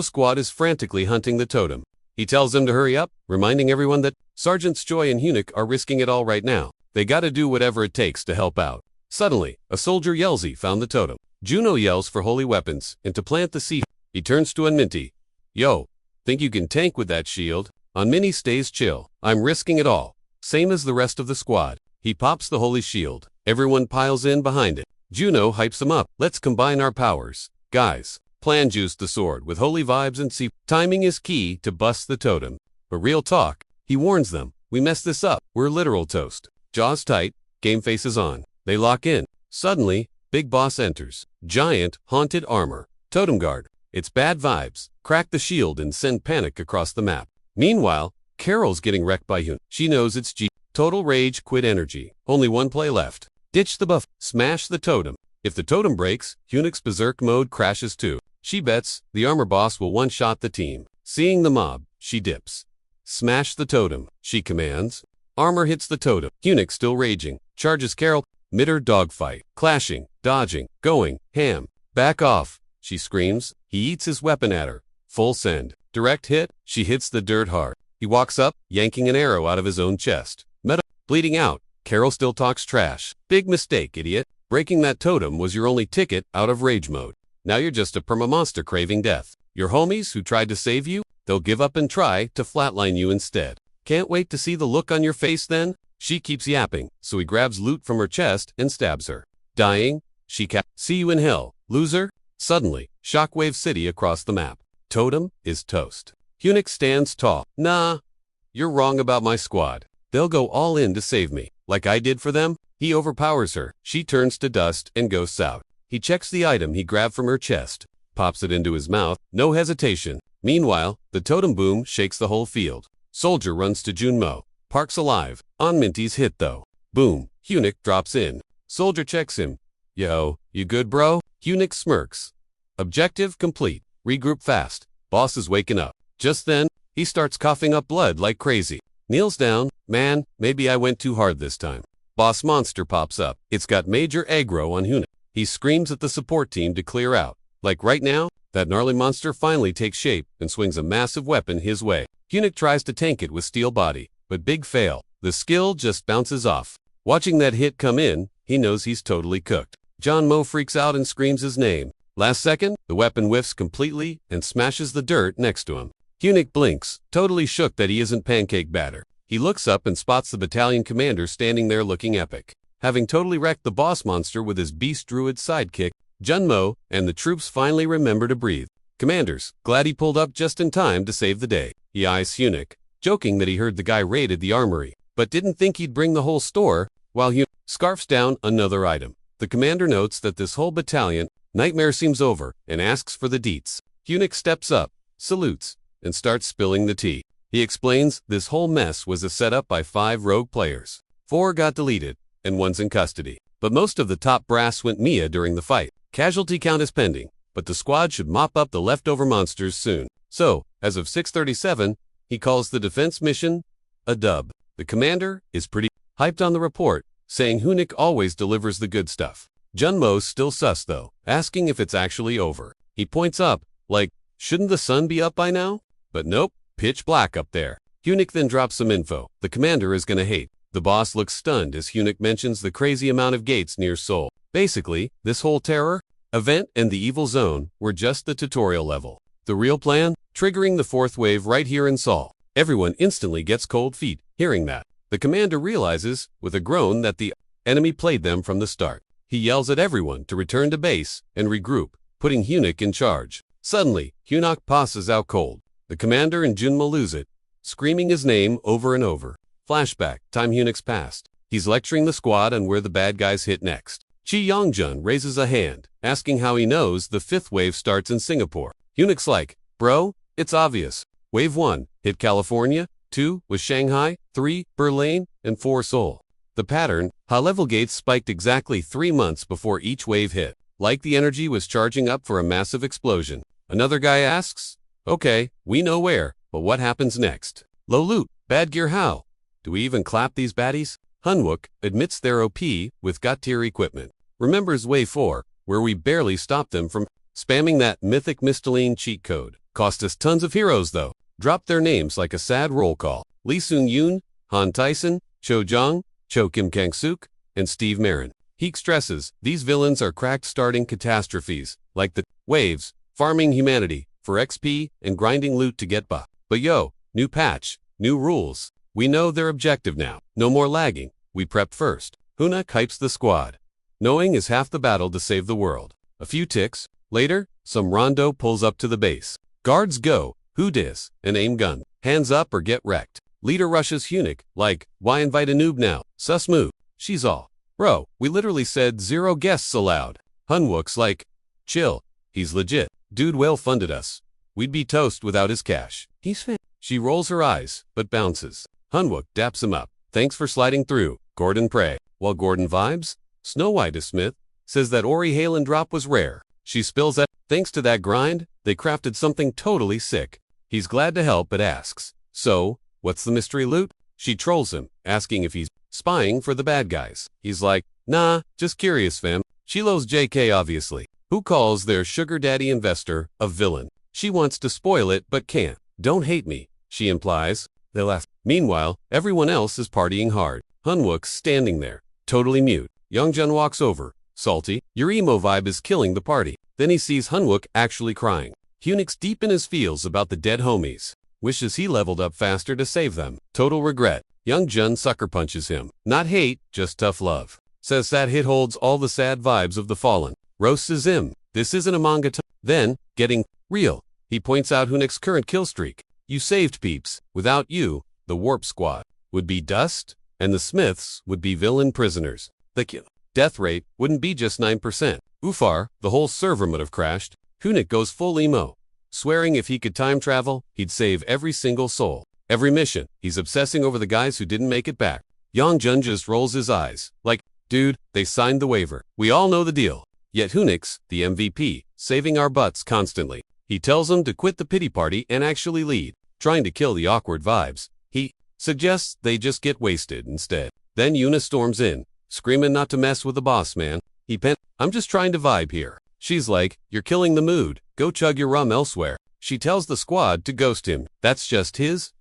Squad is frantically hunting the totem. He tells them to hurry up, reminding everyone that Sergeants Joy and Eunuch are risking it all right now. They gotta do whatever it takes to help out. Suddenly, a soldier yells he found the totem. Juno yells for holy weapons and to plant the seed. He turns to Unminty. Yo, think you can tank with that shield? Unminty stays chill. I'm risking it all. Same as the rest of the squad. He pops the holy shield. Everyone piles in behind it. Juno hypes him up. Let's combine our powers. Guys, plan juice the sword with holy vibes and see. Timing is key to bust the totem. But real talk, he warns them. We messed this up. We're literal toast. Jaws tight, game faces on. They lock in. Suddenly, Big Boss enters. Giant, haunted armor. Totem guard. It's bad vibes. Crack the shield and send panic across the map. Meanwhile, Carol's getting wrecked by Hyun. She knows it's G. Total rage, quit energy. Only one play left. Ditch the buff. Smash the totem. If the totem breaks, Eunuch's berserk mode crashes too. She bets the armor boss will one-shot the team. Seeing the mob, she dips. Smash the totem, she commands. Armor hits the totem. Eunuch still raging. Charges Carol. Mid-air dogfight. Clashing, dodging, going, ham. Back off, she screams. He eats his weapon at her. Full send. Direct hit, she hits the dirt hard. He walks up, yanking an arrow out of his own chest. Bleeding out. Carol still talks trash. Big mistake, idiot. Breaking that totem was your only ticket out of rage mode. Now you're just a perma-monster craving death. Your homies who tried to save you, they'll give up and try to flatline you instead. Can't wait to see the look on your face then? She keeps yapping, so he grabs loot from her chest and stabs her. Dying, she see you in hell, loser. Suddenly, Shockwave City across the map. Totem is toast. Eunuch stands tall. Nah, you're wrong about my squad. They'll go all in to save me, like I did for them. He overpowers her. She turns to dust and ghosts out. He checks the item he grabbed from her chest, pops it into his mouth, no hesitation. Meanwhile, the totem boom shakes the whole field. Soldier runs to Junmo. Park's alive. On Minty's hit though. Boom. Eunuch drops in. Soldier checks him. Yo, you good bro? Eunuch smirks. Objective complete. Regroup fast. Boss is waking up. Just then, he starts coughing up blood like crazy. Kneels down. Man, maybe I went too hard this time. Boss monster pops up. It's got major aggro on Eunuch. He screams at the support team to clear out. Like right now, that gnarly monster finally takes shape and swings a massive weapon his way. Eunuch tries to tank it with steel body, but big fail. The skill just bounces off. Watching that hit come in, he knows he's totally cooked. John Mo freaks out and screams his name. Last second, the weapon whiffs completely and smashes the dirt next to him. Eunuch blinks, totally shook that he isn't pancake batter. He looks up and spots the battalion commander standing there looking epic. Having totally wrecked the boss monster with his beast druid sidekick, Junmo and the troops finally remember to breathe. Commanders, glad he pulled up just in time to save the day. He eyes Eunuch, joking that he heard the guy raided the armory, but didn't think he'd bring the whole store, while Eunuch scarfs down another item. The commander notes that this whole battalion, nightmare seems over, and asks for the deets. Eunuch steps up, salutes, and starts spilling the tea. He explains this whole mess was a setup by 5 rogue players. 4 got deleted, and 1's in custody. But most of the top brass went Mia during the fight. Casualty count is pending, but the squad should mop up the leftover monsters soon. So, as of 6:37, he calls the defense mission a dub. The commander is pretty hyped on the report, saying Hunik always delivers the good stuff. Junmo's still sus though, asking if it's actually over. He points up, like, shouldn't the sun be up by now? But nope, pitch black up there. Hunik then drops some info. The commander is gonna hate. The boss looks stunned as Hunik mentions the crazy amount of gates near Seoul. Basically, this whole terror event and the evil zone were just the tutorial level. The real plan? Triggering the fourth wave right here in Seoul. Everyone instantly gets cold feet hearing that. The commander realizes, with a groan, that the enemy played them from the start. He yells at everyone to return to base and regroup, putting Hunik in charge. Suddenly, Hunik passes out cold. The commander and Junmo lose it, screaming his name over and over. Flashback, time Hunik's past. He's lecturing the squad on where the bad guys hit next. Chi Yongjun raises a hand, asking how he knows the fifth wave starts in Singapore. Hunik's like, bro, it's obvious. Wave 1 hit California, 2 was Shanghai, 3 Berlin, and 4 Seoul. The pattern, high-level gates spiked exactly 3 months before each wave hit, like the energy was charging up for a massive explosion. Another guy asks, okay, we know where, but what happens next? Low loot, bad gear how? Do we even clap these baddies? Hanwook admits they're OP with god-tier equipment. Remembers Wave 4, where we barely stopped them from spamming that mythic Mystaline cheat code. Cost us tons of heroes though. Dropped their names like a sad roll call. Lee Seung-yoon, Han Tyson, Cho Jong, Cho Kim Kang-suk, and Steve Marin. Heek stresses, these villains are cracked starting catastrophes, like the waves, farming humanity for XP and grinding loot to get buff. But yo, new patch, new rules. We know their objective now. No more lagging. We prepped first. Hunik hypes the squad. Knowing is half the battle to save the world. A few ticks later, some rondo pulls up to the base. Guards go, who dis, and aim gun. Hands up or get wrecked. Leader rushes Hunik, like, why invite a noob now? Sus move. She's all, bro, we literally said 0 guests allowed. Hanwook's like, chill, he's legit. Dude well funded us. We'd be toast without his cash. He's fit. She rolls her eyes, but bounces. Hanwook daps him up. Thanks for sliding through, Gordon pray. While Gordon vibes, Snow White is Smith, says that Ori Halen drop was rare. She spills that, thanks to that grind, they crafted something totally sick. He's glad to help but asks, so, what's the mystery loot? She trolls him, asking if he's spying for the bad guys. He's like, nah, just curious fam. She loves JK obviously. Who calls their sugar daddy investor a villain? She wants to spoil it but can't. Don't hate me, she implies. They laugh. Meanwhile, everyone else is partying hard. Hanwook's standing there, totally mute. Yongjun walks over. Salty, your emo vibe is killing the party. Then he sees Hanwook actually crying. Hunik's deep in his feels about the dead homies. Wishes he leveled up faster to save them. Total regret. Yongjun sucker punches him. Not hate, just tough love. Says that hit holds all the sad vibes of the fallen. Roasts him. This isn't a manga. Then, getting real, he points out Hunik's current kill streak. You saved peeps. Without you, the Warp Squad would be dust, and the Smiths would be villain prisoners. The death rate wouldn't be just 9%. Ufar, the whole server would have crashed. Hunik goes full emo, swearing if he could time travel, he'd save every single soul. Every mission, he's obsessing over the guys who didn't make it back. Yongjun just rolls his eyes, like, dude, they signed the waiver. We all know the deal. Yet Hunik's the MVP, saving our butts constantly. He tells them to quit the pity party and actually lead, trying to kill the awkward vibes. He suggests they just get wasted instead. Then Yuna storms in, screaming not to mess with the boss man. I'm just trying to vibe here. She's like, you're killing the mood. Go chug your rum elsewhere. She tells the squad to ghost him. That's just his ...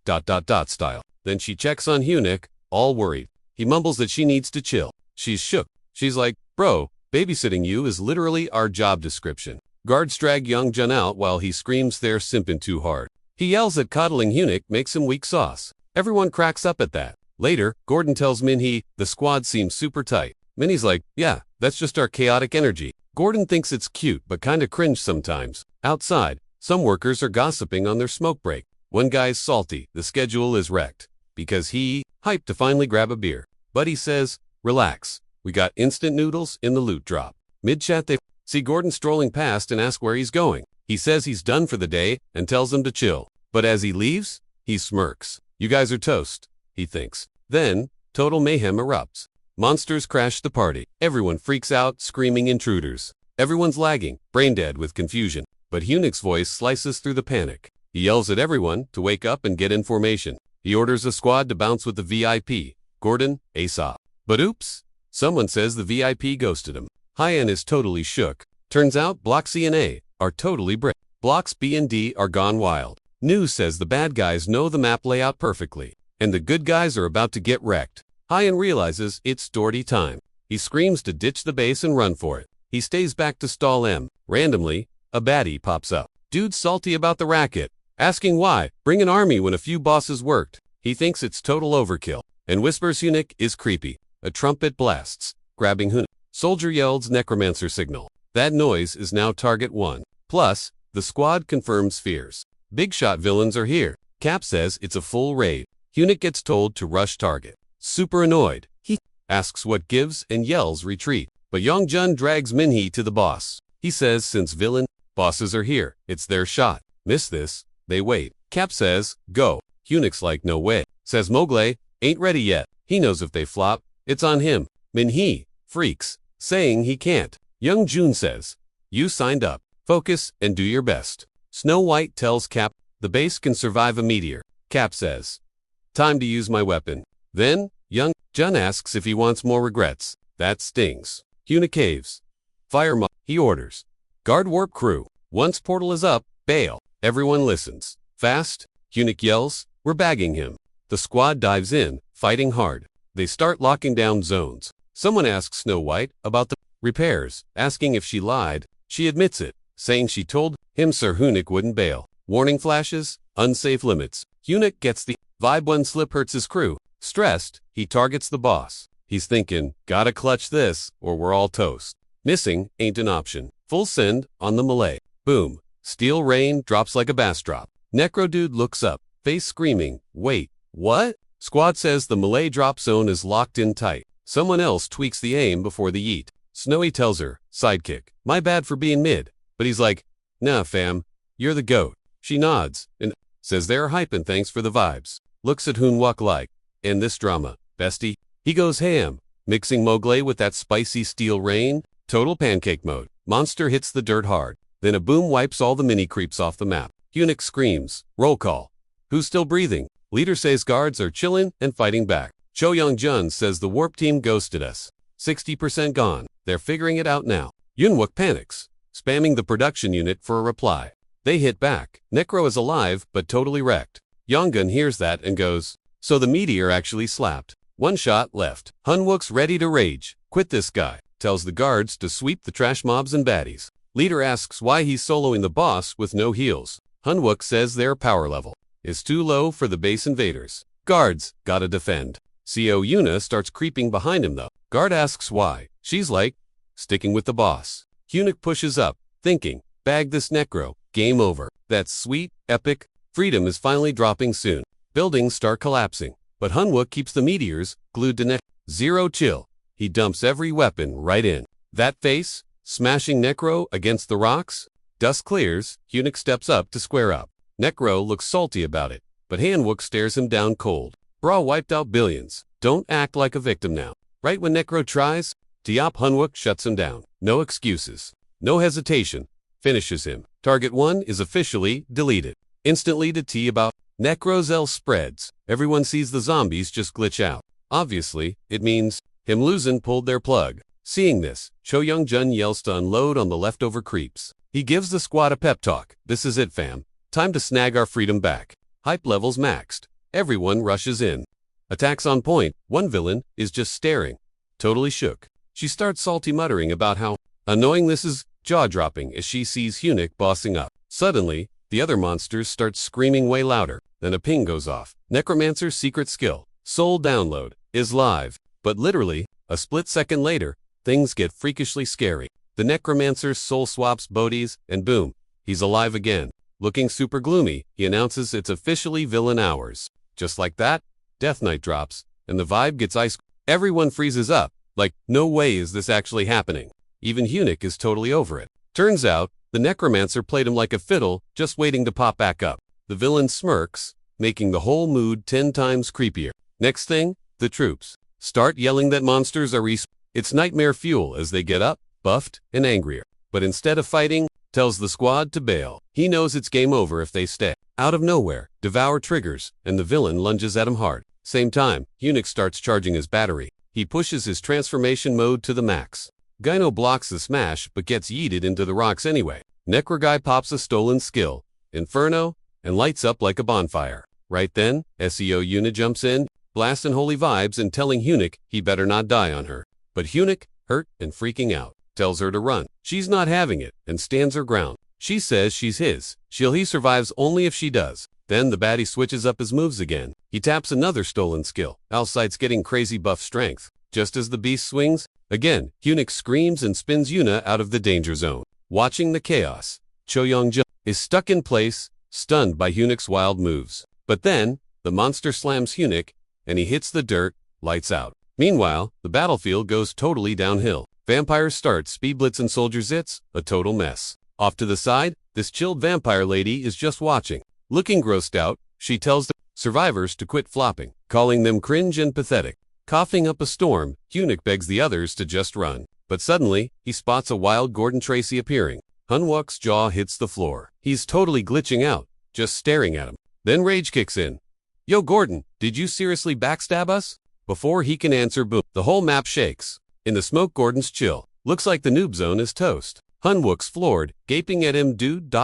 style. Then she checks on Hunik, all worried. He mumbles that she needs to chill. She's shook. She's like, bro, babysitting you is literally our job description. Guards drag Yongjun out while he screams they're simping too hard. He yells that coddling Hunik makes him weak sauce. Everyone cracks up at that. Later, Gordon tells Minhee the squad seems super tight. Minhee's like, yeah, that's just our chaotic energy. Gordon thinks it's cute but kinda cringe sometimes. Outside, some workers are gossiping on their smoke break. One guy's salty, the schedule is wrecked, because he hyped to finally grab a beer. But he says, relax, we got instant noodles in the loot drop. Mid-chat they see Gordon strolling past and ask where he's going. He says he's done for the day and tells them to chill. But as he leaves, he smirks. You guys are toast, he thinks. Then, total mayhem erupts. Monsters crash the party. Everyone freaks out, screaming intruders. Everyone's lagging, brain dead with confusion. But Hunik's voice slices through the panic. He yells at everyone to wake up and get in formation. He orders a squad to bounce with the VIP. Gordon, Aesop. But oops, someone says the VIP ghosted him. Hyen is totally shook. Turns out Block C and A are totally brick. Blocks B and D are gone wild. News says the bad guys know the map layout perfectly, and the good guys are about to get wrecked. Hyen realizes it's Doherty time. He screams to ditch the base and run for it. He stays back to stall M. Randomly, a baddie pops up. Dude's salty about the racket, asking why bring an army when a few bosses worked. He thinks it's total overkill, and whispers Hunnic is creepy. A trumpet blasts, grabbing Hunnic. Soldier yells necromancer signal. That noise is now target 1. Plus, the squad confirms fears. Big shot villains are here. Cap says it's a full raid. Hunnic gets told to rush target. Super annoyed, he asks what gives and yells retreat. But Yongjun drags Minhee to the boss. He says since villain bosses are here, it's their shot. Miss this, they wait. Cap says, go. Hunnic's like no way. Says Mowgli, ain't ready yet. He knows if they flop, it's on him. Minhee freaks, saying he can't. Young Jun says, you signed up. Focus and do your best. Snow White tells Cap the base can survive a meteor. Cap says, time to use my weapon. Then, Young Jun asks if he wants more regrets. That stings. Hunnic caves. Fire he orders. Guard warp crew. Once portal is up, bail. Everyone listens. Fast, Hunnic yells, we're bagging him. The squad dives in, fighting hard. They start locking down zones. Someone asks Snow White about the repairs, asking if she lied. She admits it, saying she told him Sir Hunnic wouldn't bail. Warning flashes, unsafe limits. Hunnic gets the vibe one slip hurts his crew. Stressed, he targets the boss. He's thinking, gotta clutch this, or we're all toast. Missing ain't an option. Full send on the Malay. Boom. Steel rain drops like a bass drop. Necro dude looks up, face screaming, wait, what? Squad says the Malay drop zone is locked in tight. Someone else tweaks the aim before the yeet. Snowy tells her, sidekick, my bad for being mid. But he's like, nah fam, you're the goat. She nods, and says they're hyping thanks for the vibes. Looks at Hunwok like, in this drama, bestie. He goes ham, mixing Mowgli with that spicy steel rain. Total pancake mode. Monster hits the dirt hard. Then a boom wipes all the mini creeps off the map. Hunnic screams, roll call. Who's still breathing? Leader says guards are chillin' and fighting back. Cho Young-jun says the warp team ghosted us. 60% gone. They're figuring it out now. Yunwook panics, spamming the production unit for a reply. They hit back. Necro is alive, but totally wrecked. Yongun hears that and goes, so the meteor actually slapped. One shot left. Hunwook's ready to rage. Quit this guy. Tells the guards to sweep the trash mobs and baddies. Leader asks why he's soloing the boss with no heals. Hunwook says their power level is too low for the base invaders. Guards, gotta defend. CO Yuna starts creeping behind him though. Guard asks why. She's like, sticking with the boss. Hunnic pushes up, thinking, bag this necro, game over. That's sweet, epic, freedom is finally dropping soon. Buildings start collapsing, but Hunwook keeps the meteors glued to Zero chill. He dumps every weapon right in. That face, smashing Necro against the rocks. Dust clears, Hunnic steps up to square up. Necro looks salty about it, but Hanwook stares him down cold. Bra wiped out billions. Don't act like a victim now. Right when Necro tries, Diop Hunwook shuts him down. No excuses. No hesitation. Finishes him. Target 1 is officially deleted. Instantly to T about Necro's L spreads. Everyone sees the zombies just glitch out. Obviously, it means him losing pulled their plug. Seeing this, Cho Young-jun yells to unload on the leftover creeps. He gives the squad a pep talk. This is it fam. Time to snag our freedom back. Hype levels maxed. Everyone rushes in. Attacks on point. One villain is just staring. Totally shook. She starts salty muttering about how annoying this is, jaw-dropping as she sees Hunnic bossing up. Suddenly, the other monsters start screaming way louder. Then a ping goes off. Necromancer's secret skill, Soul Download, is live. But literally, a split second later, things get freakishly scary. The Necromancer's soul swaps bodies, and boom, he's alive again. Looking super gloomy, he announces it's officially villain hours. Just like that, Death Knight drops, and the vibe gets ice. Everyone freezes up, like, no way is this actually happening. Even Hunnic is totally over it. Turns out, the Necromancer played him like a fiddle, just waiting to pop back up. The villain smirks, making the whole mood 10 times creepier. Next thing, the troops start yelling that monsters are It's nightmare fuel as they get up, buffed, and angrier. But instead of fighting, tells the squad to bail. He knows it's game over if they stay. Out of nowhere, Devour triggers, and the villain lunges at him hard. Same time, Eunuch starts charging his battery. He pushes his transformation mode to the max. Gyno blocks the smash but gets yeeted into the rocks anyway. Necroguy pops a stolen skill, Inferno, and lights up like a bonfire. Right then, SEO Eunuch jumps in, blasting holy vibes and telling Eunuch he better not die on her. But Eunuch, hurt and freaking out, tells her to run. She's not having it and stands her ground. She says she's his. He survives only if she does. Then the baddie switches up his moves again. He taps another stolen skill. Alcyte's getting crazy buff strength. Just as the beast swings, again, Eunuch screams and spins Yuna out of the danger zone. Watching the chaos, Choyongjil is stuck in place, stunned by Eunuch's wild moves. But then, the monster slams Eunuch, and he hits the dirt, lights out. Meanwhile, the battlefield goes totally downhill. Vampires start speed blitzing soldier zits, a total mess. Off to the side, this chilled vampire lady is just watching. Looking grossed out, she tells the survivors to quit flopping, calling them cringe and pathetic. Coughing up a storm, Eunuch begs the others to just run. But suddenly, he spots a wild Gordon Tracy appearing. Hunwook's jaw hits the floor. He's totally glitching out, just staring at him. Then rage kicks in. Yo Gordon, did you seriously backstab us? Before he can answer, boom, the whole map shakes. In the smoke, Gordon's chill. Looks like the noob zone is toast. Hunwook's floored, gaping at him, dude,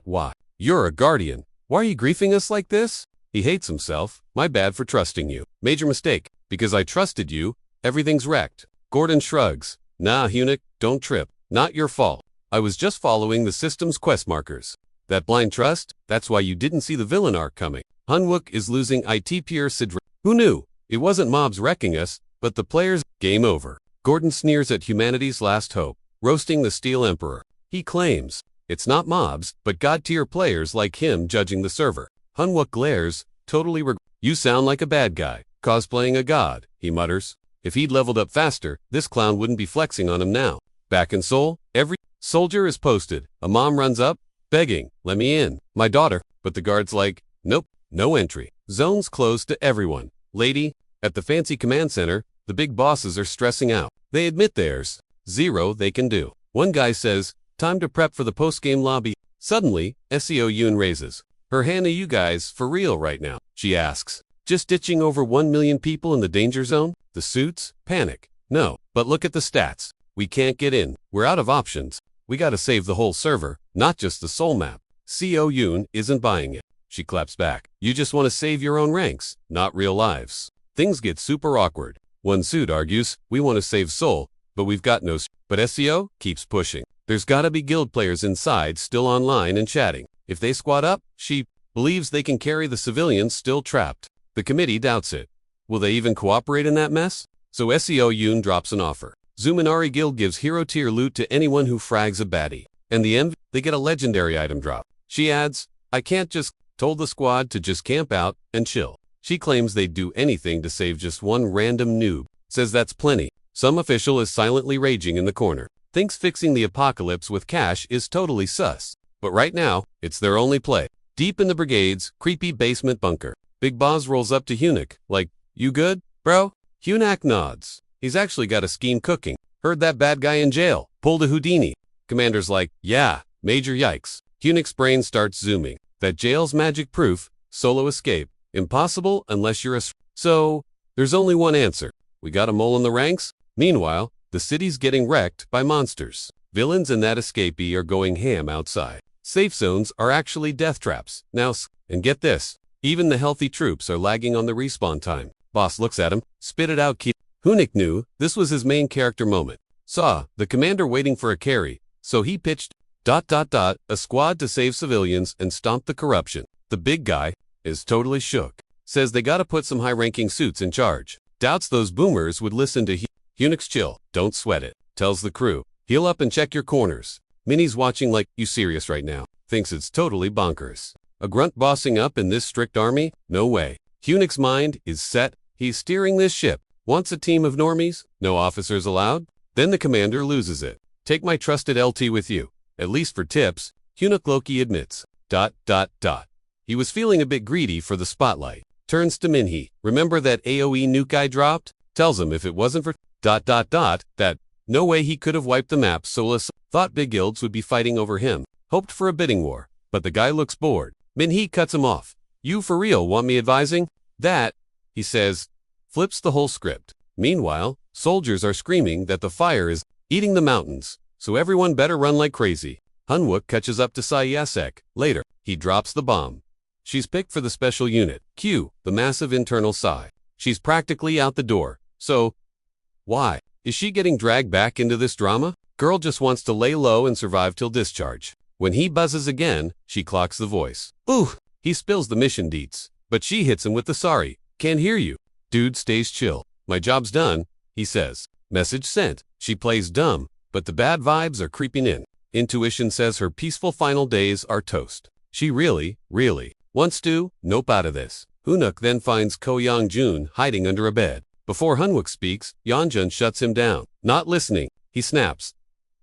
why? You're a guardian. Why are you griefing us like this? He hates himself. My bad for trusting you. Major mistake. Because I trusted you, everything's wrecked. Gordon shrugs. Nah, Eunuch, don't trip. Not your fault. I was just following the system's quest markers. That blind trust? That's why you didn't see the villain arc coming. Hunwook is losing IT pure Sidra. Who knew? It wasn't mobs wrecking us, but the players. Game over. Gordon sneers at humanity's last hope, roasting the Steel Emperor. He claims, it's not mobs, but god-tier players like him judging the server. Hunwook glares, totally You sound like a bad guy, cosplaying a god, he mutters. If he'd leveled up faster, this clown wouldn't be flexing on him now. Back in Seoul, every soldier is posted. A mom runs up, begging, let me in, my daughter. But the guard's like, nope, no entry. Zones closed to everyone. Lady, at the fancy command center, the big bosses are stressing out. They admit there's zero they can do. One guy says, time to prep for the post-game lobby. Suddenly, SEO Yoon raises her hand. Are you guys for real right now? She asks. Just ditching over 1 million people in the danger zone? The suits? Panic. No, but look at the stats. We can't get in. We're out of options. We gotta save the whole server, not just the soul map. CO Yoon isn't buying it. She claps back. You just want to save your own ranks, not real lives. Things get super awkward. One suit argues, we want to save Seoul, but we've got no. But SEO keeps pushing. There's gotta be guild players inside still online and chatting. If they squad up, she believes they can carry the civilians still trapped. The committee doubts it. Will they even cooperate in that mess? So SEO Yoon drops an offer. Zuminari Guild gives hero tier loot to anyone who frags a baddie. And they get a legendary item drop. She adds, I can't just told the squad to just camp out and chill. She claims they'd do anything to save just one random noob. Says that's plenty. Some official is silently raging in the corner. Thinks fixing the apocalypse with cash is totally sus. But right now, it's their only play. Deep in the brigade's creepy basement bunker, Big Boz rolls up to Eunuch, like, you good, bro? Eunuch nods. He's actually got a scheme cooking. Heard that bad guy in jail. Pulled a Houdini. Commander's like, yeah, major yikes. Eunuch's brain starts zooming. That jail's magic proof, solo escape. Impossible unless you're a. So, there's only one answer. We got a mole in the ranks? Meanwhile, the city's getting wrecked by monsters. Villains and that escapee are going ham outside. Safe zones are actually death traps. Now, and get this, even the healthy troops are lagging on the respawn time. Boss looks at him, spit it out. Eunuch knew this was his main character moment. Saw the commander waiting for a carry, so he pitched ... a squad to save civilians and stomp the corruption. The big guy is totally shook. Says they gotta put some high-ranking suits in charge. Doubts those boomers would listen to Eunuch's chill. Don't sweat it. Tells the crew. Heal up and check your corners. Minnie's watching like, you serious right now? Thinks it's totally bonkers. A grunt bossing up in this strict army? No way. Eunuch's mind is set. He's steering this ship. Wants a team of normies? No officers allowed? Then the commander loses it. Take my trusted LT with you. At least for tips. Eunuch Loki admits. ... He was feeling a bit greedy for the spotlight. Turns to Minhee. Remember that AoE nuke I dropped? Tells him if it wasn't for ... that no way he could have wiped the map. Solus thought big guilds would be fighting over him. Hoped for a bidding war. But the guy looks bored. Minhee cuts him off. You for real want me advising? That he says, flips the whole script. Meanwhile, soldiers are screaming that the fire is eating the mountains, so everyone better run like crazy. Hanwook catches up to Sayasek. Later, he drops the bomb. She's picked for the special unit. Cue the massive internal sigh. She's practically out the door. So, why is she getting dragged back into this drama? Girl just wants to lay low and survive till discharge. When he buzzes again, she clocks the voice. Ooh! He spills the mission deets, but she hits him with the sorry. Can't hear you. Dude stays chill. My job's done, he says. Message sent. She plays dumb, but the bad vibes are creeping in. Intuition says her peaceful final days are toast. She really wants to nope out of this. Hoonuk then finds Ko Young-jun hiding under a bed. Before Hanwook speaks, Yeonjun shuts him down. Not listening, he snaps.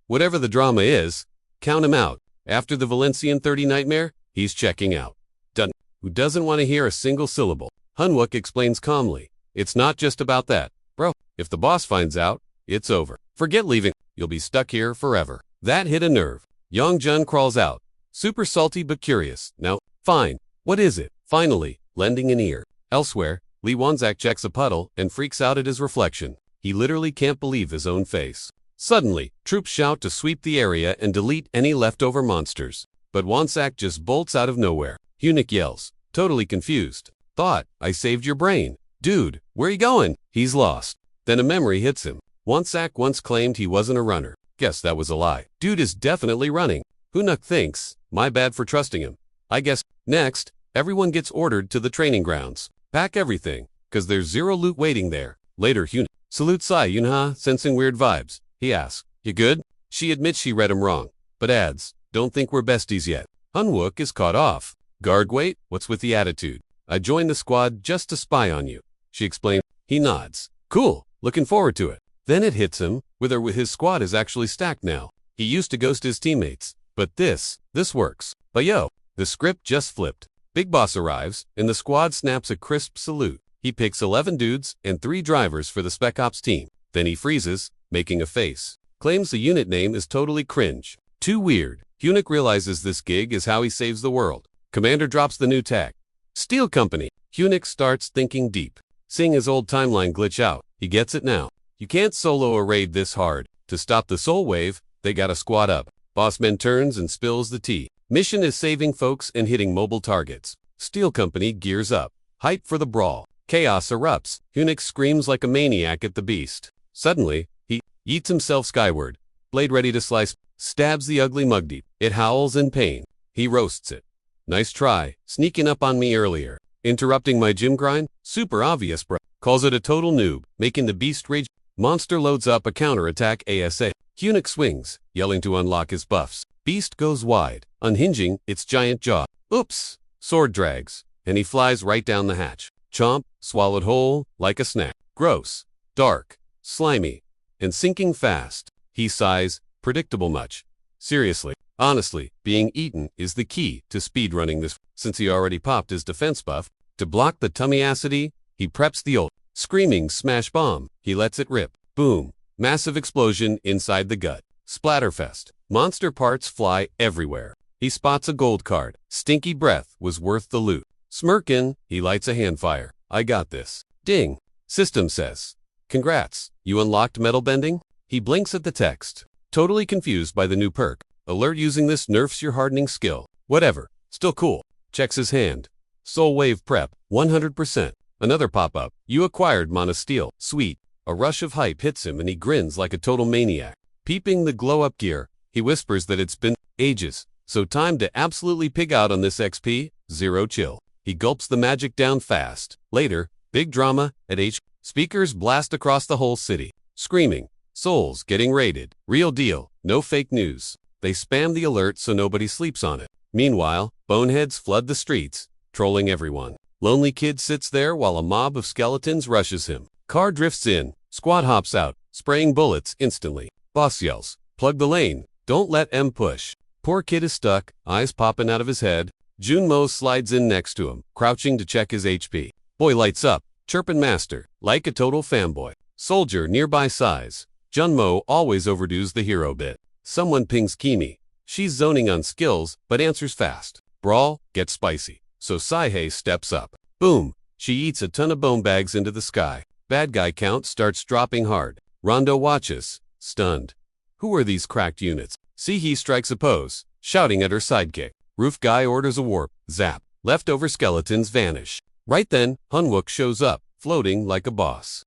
Whatever the drama is, count him out. After the Valencian 30 nightmare, he's checking out. Done. Who doesn't want to hear a single syllable? Hanwook explains calmly. It's not just about that. Bro, if the boss finds out, it's over. Forget leaving. You'll be stuck here forever. That hit a nerve. Yeonjun crawls out. Super salty but curious. Now, fine. What is it? Finally, lending an ear. Elsewhere, Lee Wonsak checks a puddle and freaks out at his reflection. He literally can't believe his own face. Suddenly, troops shout to sweep the area and delete any leftover monsters. But Wonsak just bolts out of nowhere. Eunuch yells, totally confused. Thought I saved your brain. Dude, where you going? He's lost. Then a memory hits him. Wonsak once claimed he wasn't a runner. Guess that was a lie. Dude is definitely running. Hoonuk thinks, my bad for trusting him. I guess. Next, everyone gets ordered to the training grounds. Pack everything, cause there's zero loot waiting there. Later, Hoonuk salutes Sai Yunha, sensing weird vibes. He asks, you good? She admits she read him wrong, but adds, don't think we're besties yet. Hanwook is caught off. Guard wait, what's with the attitude? I joined the squad just to spy on you. She explained. He nods. Cool, looking forward to it. Then it hits him, whether his squad is actually stacked now. He used to ghost his teammates, but this works. But yo, the script just flipped. Big Boss arrives, and the squad snaps a crisp salute. He picks 11 dudes and 3 drivers for the Spec Ops team. Then he freezes, making a face. Claims the unit name is totally cringe. Too weird. Eunuch realizes this gig is how he saves the world. Commander drops the new tag. Steel Company. Eunuch starts thinking deep. Seeing his old timeline glitch out, he gets it now. You can't solo a raid this hard. To stop the soul wave, they gotta squad up. Bossman turns and spills the tea. Mission is saving folks and hitting mobile targets. Steel Company gears up. Hype for the brawl. Chaos erupts. Eunuch screams like a maniac at the beast. Suddenly, he yeets himself skyward. Blade ready to slice. Stabs the ugly mugdeep. It howls in pain. He roasts it. Nice try, sneaking up on me earlier. Interrupting my gym grind? Super obvious, bro. Calls it a total noob, making the beast rage. Monster loads up a counterattack ASA. Eunuch swings, yelling to unlock his buffs. Beast goes wide, unhinging its giant jaw. Oops! Sword drags, and he flies right down the hatch. Chomp, swallowed whole, like a snack. Gross, dark, slimy, and sinking fast. He sighs, predictable much. Seriously, honestly, being eaten is the key to speedrunning this. Since he already popped his defense buff, to block the tummy acidity, he preps the ult. Screaming smash bomb, he lets it rip. Boom. Massive explosion inside the gut. Splatterfest. Monster parts fly everywhere. He spots a gold card. Stinky breath was worth the loot. Smirkin', he lights a handfire. I got this. Ding. System says. Congrats, you unlocked metal bending? He blinks at the text. Totally confused by the new perk. Alert using this nerfs your hardening skill. Whatever. Still cool. Checks his hand. Soul Wave Prep. 100%. Another pop-up. You acquired Mana Steel. Sweet. A rush of hype hits him and he grins like a total maniac. Peeping the glow-up gear, he whispers that it's been ages. So time to absolutely pig out on this XP. Zero chill. He gulps the magic down fast. Later, big drama at H. Speakers blast across the whole city. Screaming. Souls getting raided. Real deal. No fake news. They spam the alert so nobody sleeps on it. Meanwhile, boneheads flood the streets, trolling everyone. Lonely Kid sits there while a mob of skeletons rushes him. Car drifts in. Squad hops out, spraying bullets instantly. Boss yells, plug the lane. Don't let M push. Poor kid is stuck, eyes popping out of his head. Junmo slides in next to him, crouching to check his HP. Boy lights up, chirping master, like a total fanboy. Soldier nearby sighs. Junmo always overdoes the hero bit. Someone pings Kimi. She's zoning on skills, but answers fast. Brawl gets spicy, so Saihei steps up. Boom! She eats a ton of bone bags into the sky. Bad guy count starts dropping hard. Rondo watches, stunned. Who are these cracked units? He strikes a pose, shouting at her sidekick. Roof guy orders a warp. Zap. Leftover skeletons vanish. Right then, Hunwook shows up, floating like a boss.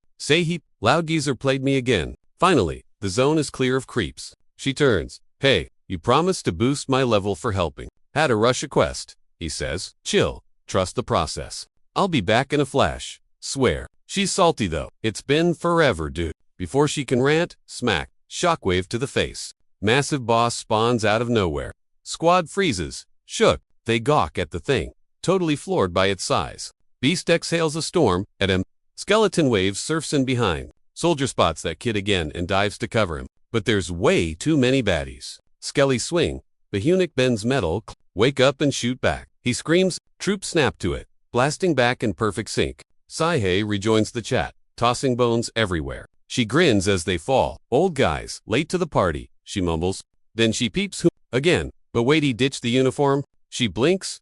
Loud geezer played me again. Finally, the zone is clear of creeps. She turns. Hey, you promised to boost my level for helping. Had to rush a quest, he says. Chill. Trust the process. I'll be back in a flash. Swear. She's salty though. It's been forever, dude. Before she can rant, smack. Shockwave to the face. Massive boss spawns out of nowhere. Squad freezes. Shook. They gawk at the thing. Totally floored by its size. Beast exhales a storm at him. Skeleton wave surfs in behind. Soldier spots that kid again and dives to cover him. But there's way too many baddies. Skelly swing. The Hunnic bends metal. Wake up and shoot back. He screams. Troops snap to it. Blasting back in perfect sync. Saihei rejoins the chat, tossing bones everywhere. She grins as they fall. Old guys, late to the party, she mumbles. Then she peeps again. But wait, he ditched the uniform? She blinks.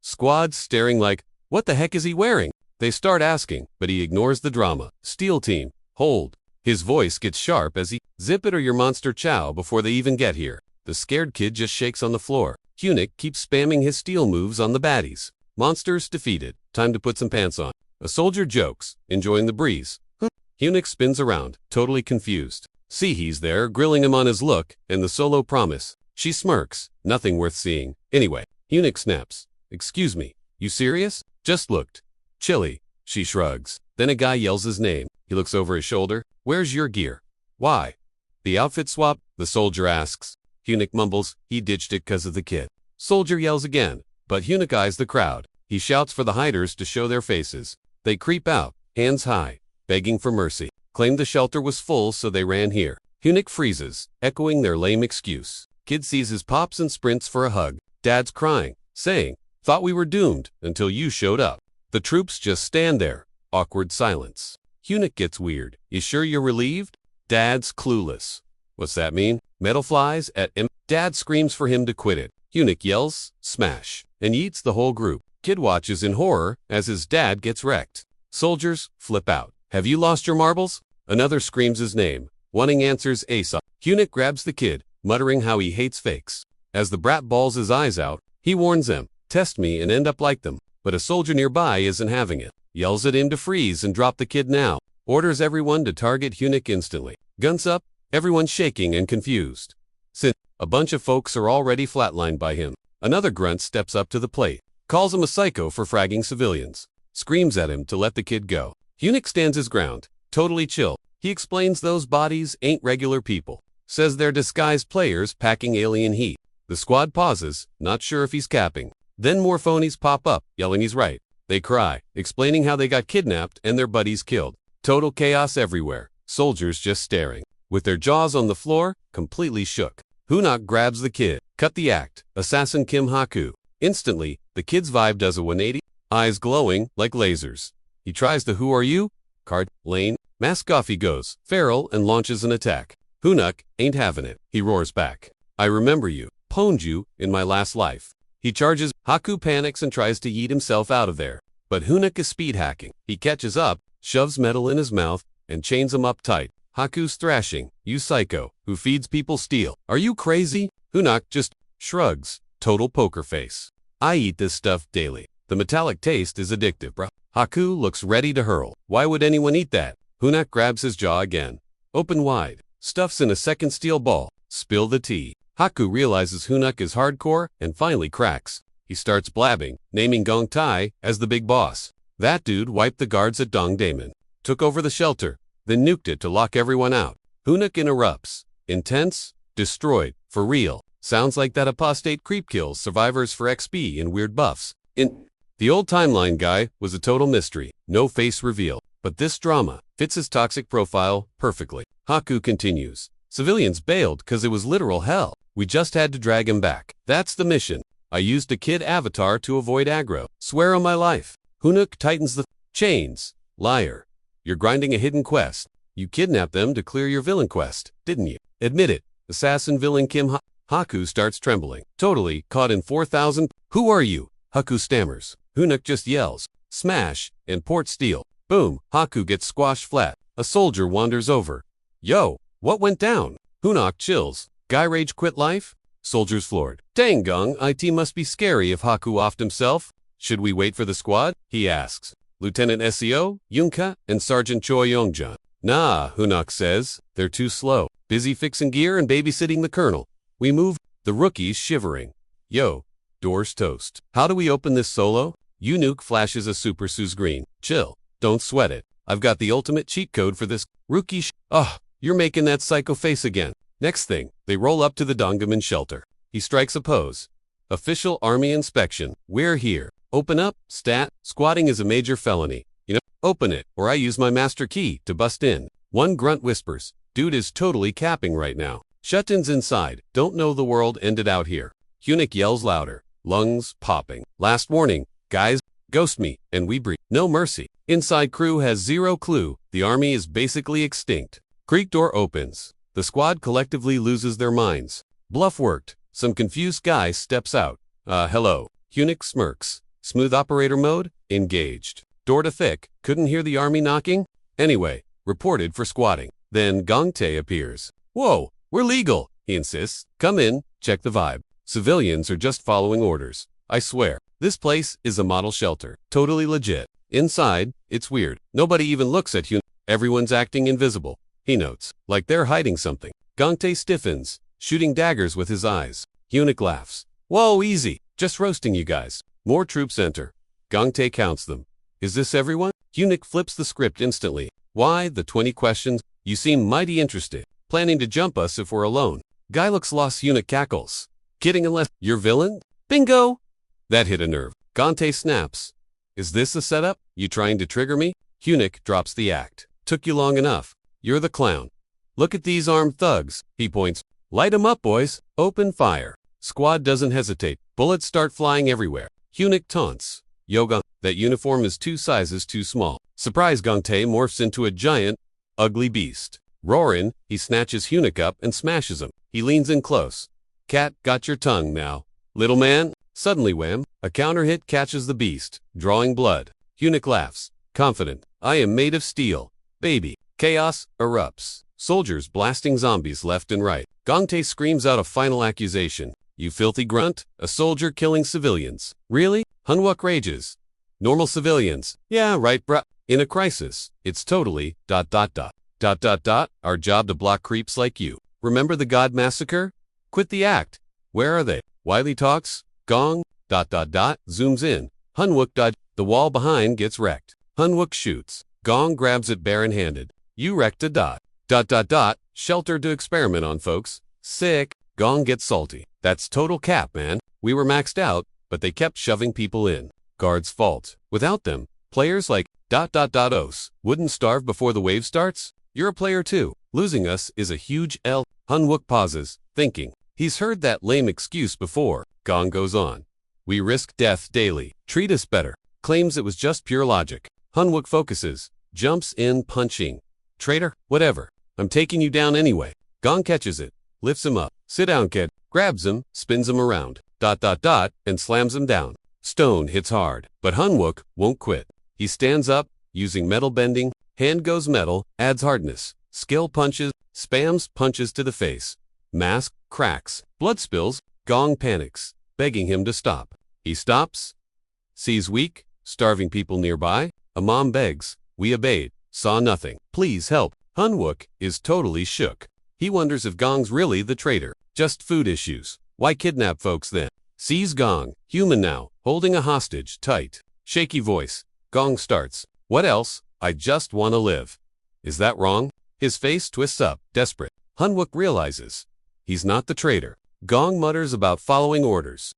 Squad's staring like, what the heck is he wearing? They start asking, but he ignores the drama. Steel team, hold. His voice gets sharp as he, zip it or your monster chow before they even get here. The scared kid just shakes on the floor. Hunnic keeps spamming his steel moves on the baddies. Monsters defeated. Time to put some pants on. A soldier jokes, enjoying the breeze. Hunnic spins around, totally confused. He's there, grilling him on his look and the solo promise. She smirks, nothing worth seeing. Anyway, Hunnic snaps. Excuse me, you serious? Just looked. Chilly. She shrugs. Then a guy yells his name. He looks over his shoulder. Where's your gear? Why? The outfit swap? The soldier asks. Hunnic mumbles, he ditched it 'cause of the kid. Soldier yells again, but Hunnic eyes the crowd. He shouts for the hiders to show their faces. They creep out, hands high, begging for mercy. Claimed the shelter was full, so they ran here. Hunnic freezes, echoing their lame excuse. Kid sees his pops and sprints for a hug. Dad's crying, saying, thought we were doomed until you showed up. The troops just stand there. Awkward silence. Hunnic gets weird. You sure you're relieved? Dad's clueless. What's that mean? Metal flies at him. Dad screams for him to quit it. Hunnic yells, smash, and eats the whole group. Kid watches in horror as his dad gets wrecked. Soldiers flip out. Have you lost your marbles? Another screams his name. Wanting answers Asa. Hunnic grabs the kid, muttering how he hates fakes. As the brat bawls his eyes out, he warns them, test me and end up like them. But a soldier nearby isn't having it. Yells at him to freeze and drop the kid now. Orders everyone to target Hunnic instantly. Guns up, everyone's shaking and confused. Since a bunch of folks are already flatlined by him. Another grunt steps up to the plate. Calls him a psycho for fragging civilians. Screams at him to let the kid go. Hunnic stands his ground, totally chill. He explains those bodies ain't regular people. Says they're disguised players packing alien heat. The squad pauses, not sure if he's capping. Then more phonies pop up, yelling he's right. They cry, explaining how they got kidnapped and their buddies killed. Total chaos everywhere. Soldiers just staring, with their jaws on the floor, completely shook. Hunnic grabs the kid. Cut the act. Assassin Kim Haku. Instantly, the kid's vibe does a 180, eyes glowing like lasers. He tries the who are you? Card, lane, mask off he goes, feral and launches an attack. Hunnic ain't having it. He roars back. I remember you, pwned you, in my last life. He charges, Haku panics and tries to yeet himself out of there. But Hunnic is speed hacking. He catches up, shoves metal in his mouth, and chains him up tight. Haku's thrashing, you psycho, who feeds people steel. Are you crazy? Hunnic just shrugs, total poker face. I eat this stuff daily. The metallic taste is addictive, bruh. Haku looks ready to hurl. Why would anyone eat that? Hunnic grabs his jaw again. Open wide. Stuffs in a second steel ball. Spill the tea. Haku realizes Hunnic is hardcore and finally cracks. He starts blabbing, naming Gong Tai as the big boss. That dude wiped the guards at Dongdaemun. Took over the shelter, then nuked it to lock everyone out. Hunnic interrupts. Intense? Destroyed. For real. Sounds like that apostate creep kills survivors for XP and weird buffs. The old timeline guy was a total mystery, no face reveal, but this drama fits his toxic profile perfectly. Haku continues. Civilians bailed 'cause it was literal hell. We just had to drag him back. That's the mission. I used a kid avatar to avoid aggro. Swear on my life. Hunnic tightens the chains. Liar. You're grinding a hidden quest. You kidnapped them to clear your villain quest, didn't you? Admit it. Assassin villain Kim Haku starts trembling. Totally caught in 4,000. Who are you? Haku stammers. Hunnic just yells. smash, and port steel. Boom, Haku gets squashed flat. A soldier wanders over. Yo, what went down? Hunok chills. Guy rage quit life? Soldier's floored. Dang Gong, IT must be scary if Haku offed himself. Should we wait for the squad? He asks. Lieutenant Seo, Yunka, and Sergeant Choi Yongjan. Nah, Hunok says. They're too slow. Busy fixing gear and babysitting the colonel. We move. The rookie's shivering. Yo, doors toast. How do we open this solo? Eunuch flashes a super Sue's green. Chill. Don't sweat it. I've got the ultimate cheat code for this. Rookie you're making that psycho face again. Next thing, they roll up to the Dongaman shelter. He strikes a pose. Official army inspection. We're here. Open up, stat. Squatting is a major felony. Open it, or I use my master key to bust in. One grunt whispers. Dude is totally capping right now. Shut-ins inside. Don't know the world ended out here. Eunuch yells louder. Lungs popping. Last warning, guys. Ghost me, and we breathe. No mercy. Inside crew has zero clue. The army is basically extinct. Creek door opens. The squad collectively loses their minds. Bluff worked. Some confused guy steps out. Hello. Eunuch smirks. Smooth operator mode, engaged. Door to thick, couldn't hear the army knocking? Anyway, reported for squatting. Then Gongtae appears. Whoa, we're legal, he insists. Come in, check the vibe. Civilians are just following orders. I swear, this place is a model shelter. Totally legit. Inside, it's weird. Nobody even looks at Eunuch. Everyone's acting invisible. He notes, like they're hiding something. Gongtae stiffens, shooting daggers with his eyes. Eunuch laughs. Whoa, easy. Just roasting you guys. More troops enter. Gongtae counts them. Is this everyone? Eunuch flips the script instantly. Why, the 20 questions? You seem mighty interested. Planning to jump us if we're alone. Guy looks lost. Eunuch cackles. Kidding unless you're villain? Bingo! That hit a nerve. Gongtae snaps. Is this a setup? You trying to trigger me? Eunuch drops the act. Took you long enough. You're the clown. Look at these armed thugs. He points. Light 'em up, boys. Open fire. Squad doesn't hesitate. Bullets start flying everywhere. Eunuch taunts. Yoga, that uniform is 2 sizes too small. Surprise, Gongtae morphs into a giant, ugly beast. Roaring, he snatches Eunuch up and smashes him. He leans in close. Cat, got your tongue now. Little man? Suddenly wham, a counter hit catches the beast, drawing blood. Eunuch laughs. Confident. I am made of steel. Baby. Chaos erupts. Soldiers blasting zombies left and right. Gongtae screams out a final accusation. You filthy grunt, a soldier killing civilians. Really? Manhwa rages. Normal civilians. Yeah, right, bruh. In a crisis, it's totally ... Our job to block creeps like you. Remember the God Massacre? Quit the act. Where are they? Wiley talks. Gong ... Zooms in. Manhwa ... The wall behind gets wrecked. Manhwa shoots. Gong grabs it bare-handed. You wrecked a ... Shelter to experiment on, folks. Sick. Gong gets salty. That's total cap, man. We were maxed out, but they kept shoving people in. Guards' fault. Without them, players like ... Os wouldn't starve before the wave starts? You're a player too. Losing us is a huge L. Manhwa pauses, thinking. He's heard that lame excuse before. Gong goes on. We risk death daily. Treat us better. Claims it was just pure logic. Manhwa focuses. Jumps in punching. Traitor, whatever. I'm taking you down anyway. Gong catches it. Lifts him up. Sit down, kid. Grabs him, spins him around. ... And slams him down. Stone hits hard, but Manhwa won't quit. He stands up, using metal bending. Hand goes metal, adds hardness. Skill punches, spams punches to the face. Mask cracks. Blood spills. Gong panics, begging him to stop. He stops. Sees weak, starving people nearby. A mom begs. We obeyed. Saw nothing. Please help. Manhwa is totally shook. He wonders if Gong's really the traitor. Just food issues. Why kidnap folks then? Sees Gong, human now, holding a hostage, tight. Shaky voice. Gong starts. What else? I just want to live. Is that wrong? His face twists up, desperate. Manhwa realizes. He's not the traitor. Gong mutters about following orders. ...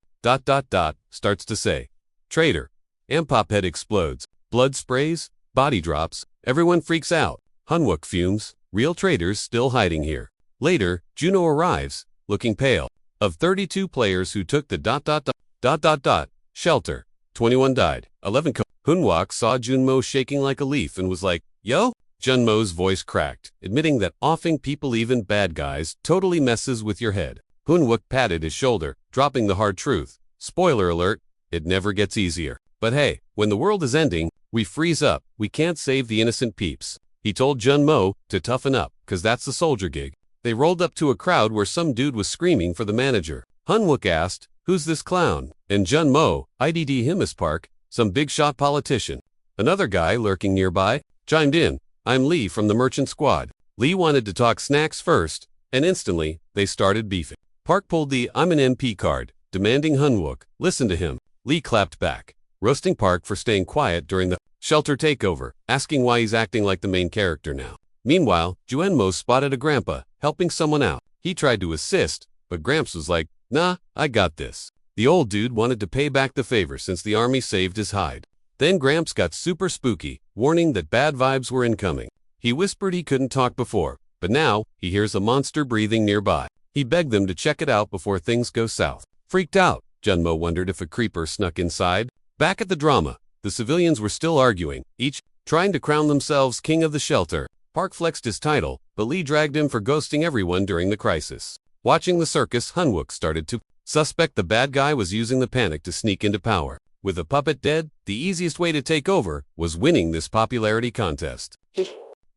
Starts to say. Traitor. Ampop head explodes. Blood sprays. Body drops. Everyone freaks out. Manhwa fumes. Real traitors still hiding here. Later, Juno arrives, looking pale. Of 32 players who took the ... shelter, 21 died. 11 Manhwa saw Junmo shaking like a leaf and was like, yo? Junmo's voice cracked, admitting that offing people, even bad guys, totally messes with your head. Manhwa patted his shoulder, dropping the hard truth. Spoiler alert, it never gets easier. But hey, when the world is ending, we freeze up. We can't save the innocent peeps. He told Junmo to toughen up, cause that's the soldier gig. They rolled up to a crowd where some dude was screaming for the manager. Hanwook asked, "Who's this clown?" And Junmo, ID'd him as Park, some big shot politician. Another guy lurking nearby chimed in, "I'm Lee from the merchant squad." Lee wanted to talk snacks first, and instantly, they started beefing. Park pulled the "I'm an MP" card, demanding Hanwook listen to him. Lee clapped back, roasting Park for staying quiet during the shelter takeover, asking why he's acting like the main character now. Meanwhile, Juenmo spotted a grandpa helping someone out. He tried to assist, but Gramps was like, "Nah, I got this." The old dude wanted to pay back the favor since the army saved his hide. Then Gramps got super spooky, warning that bad vibes were incoming. He whispered he couldn't talk before, but now he hears a monster breathing nearby. He begged them to check it out before things go south. Freaked out, Junmo wondered if a creeper snuck inside. Back at the drama, the civilians were still arguing, each trying to crown themselves king of the shelter. Park flexed his title, but Lee dragged him for ghosting everyone during the crisis. Watching the circus, Hanwook started to suspect the bad guy was using the panic to sneak into power. With the puppet dead, the easiest way to take over was winning this popularity contest.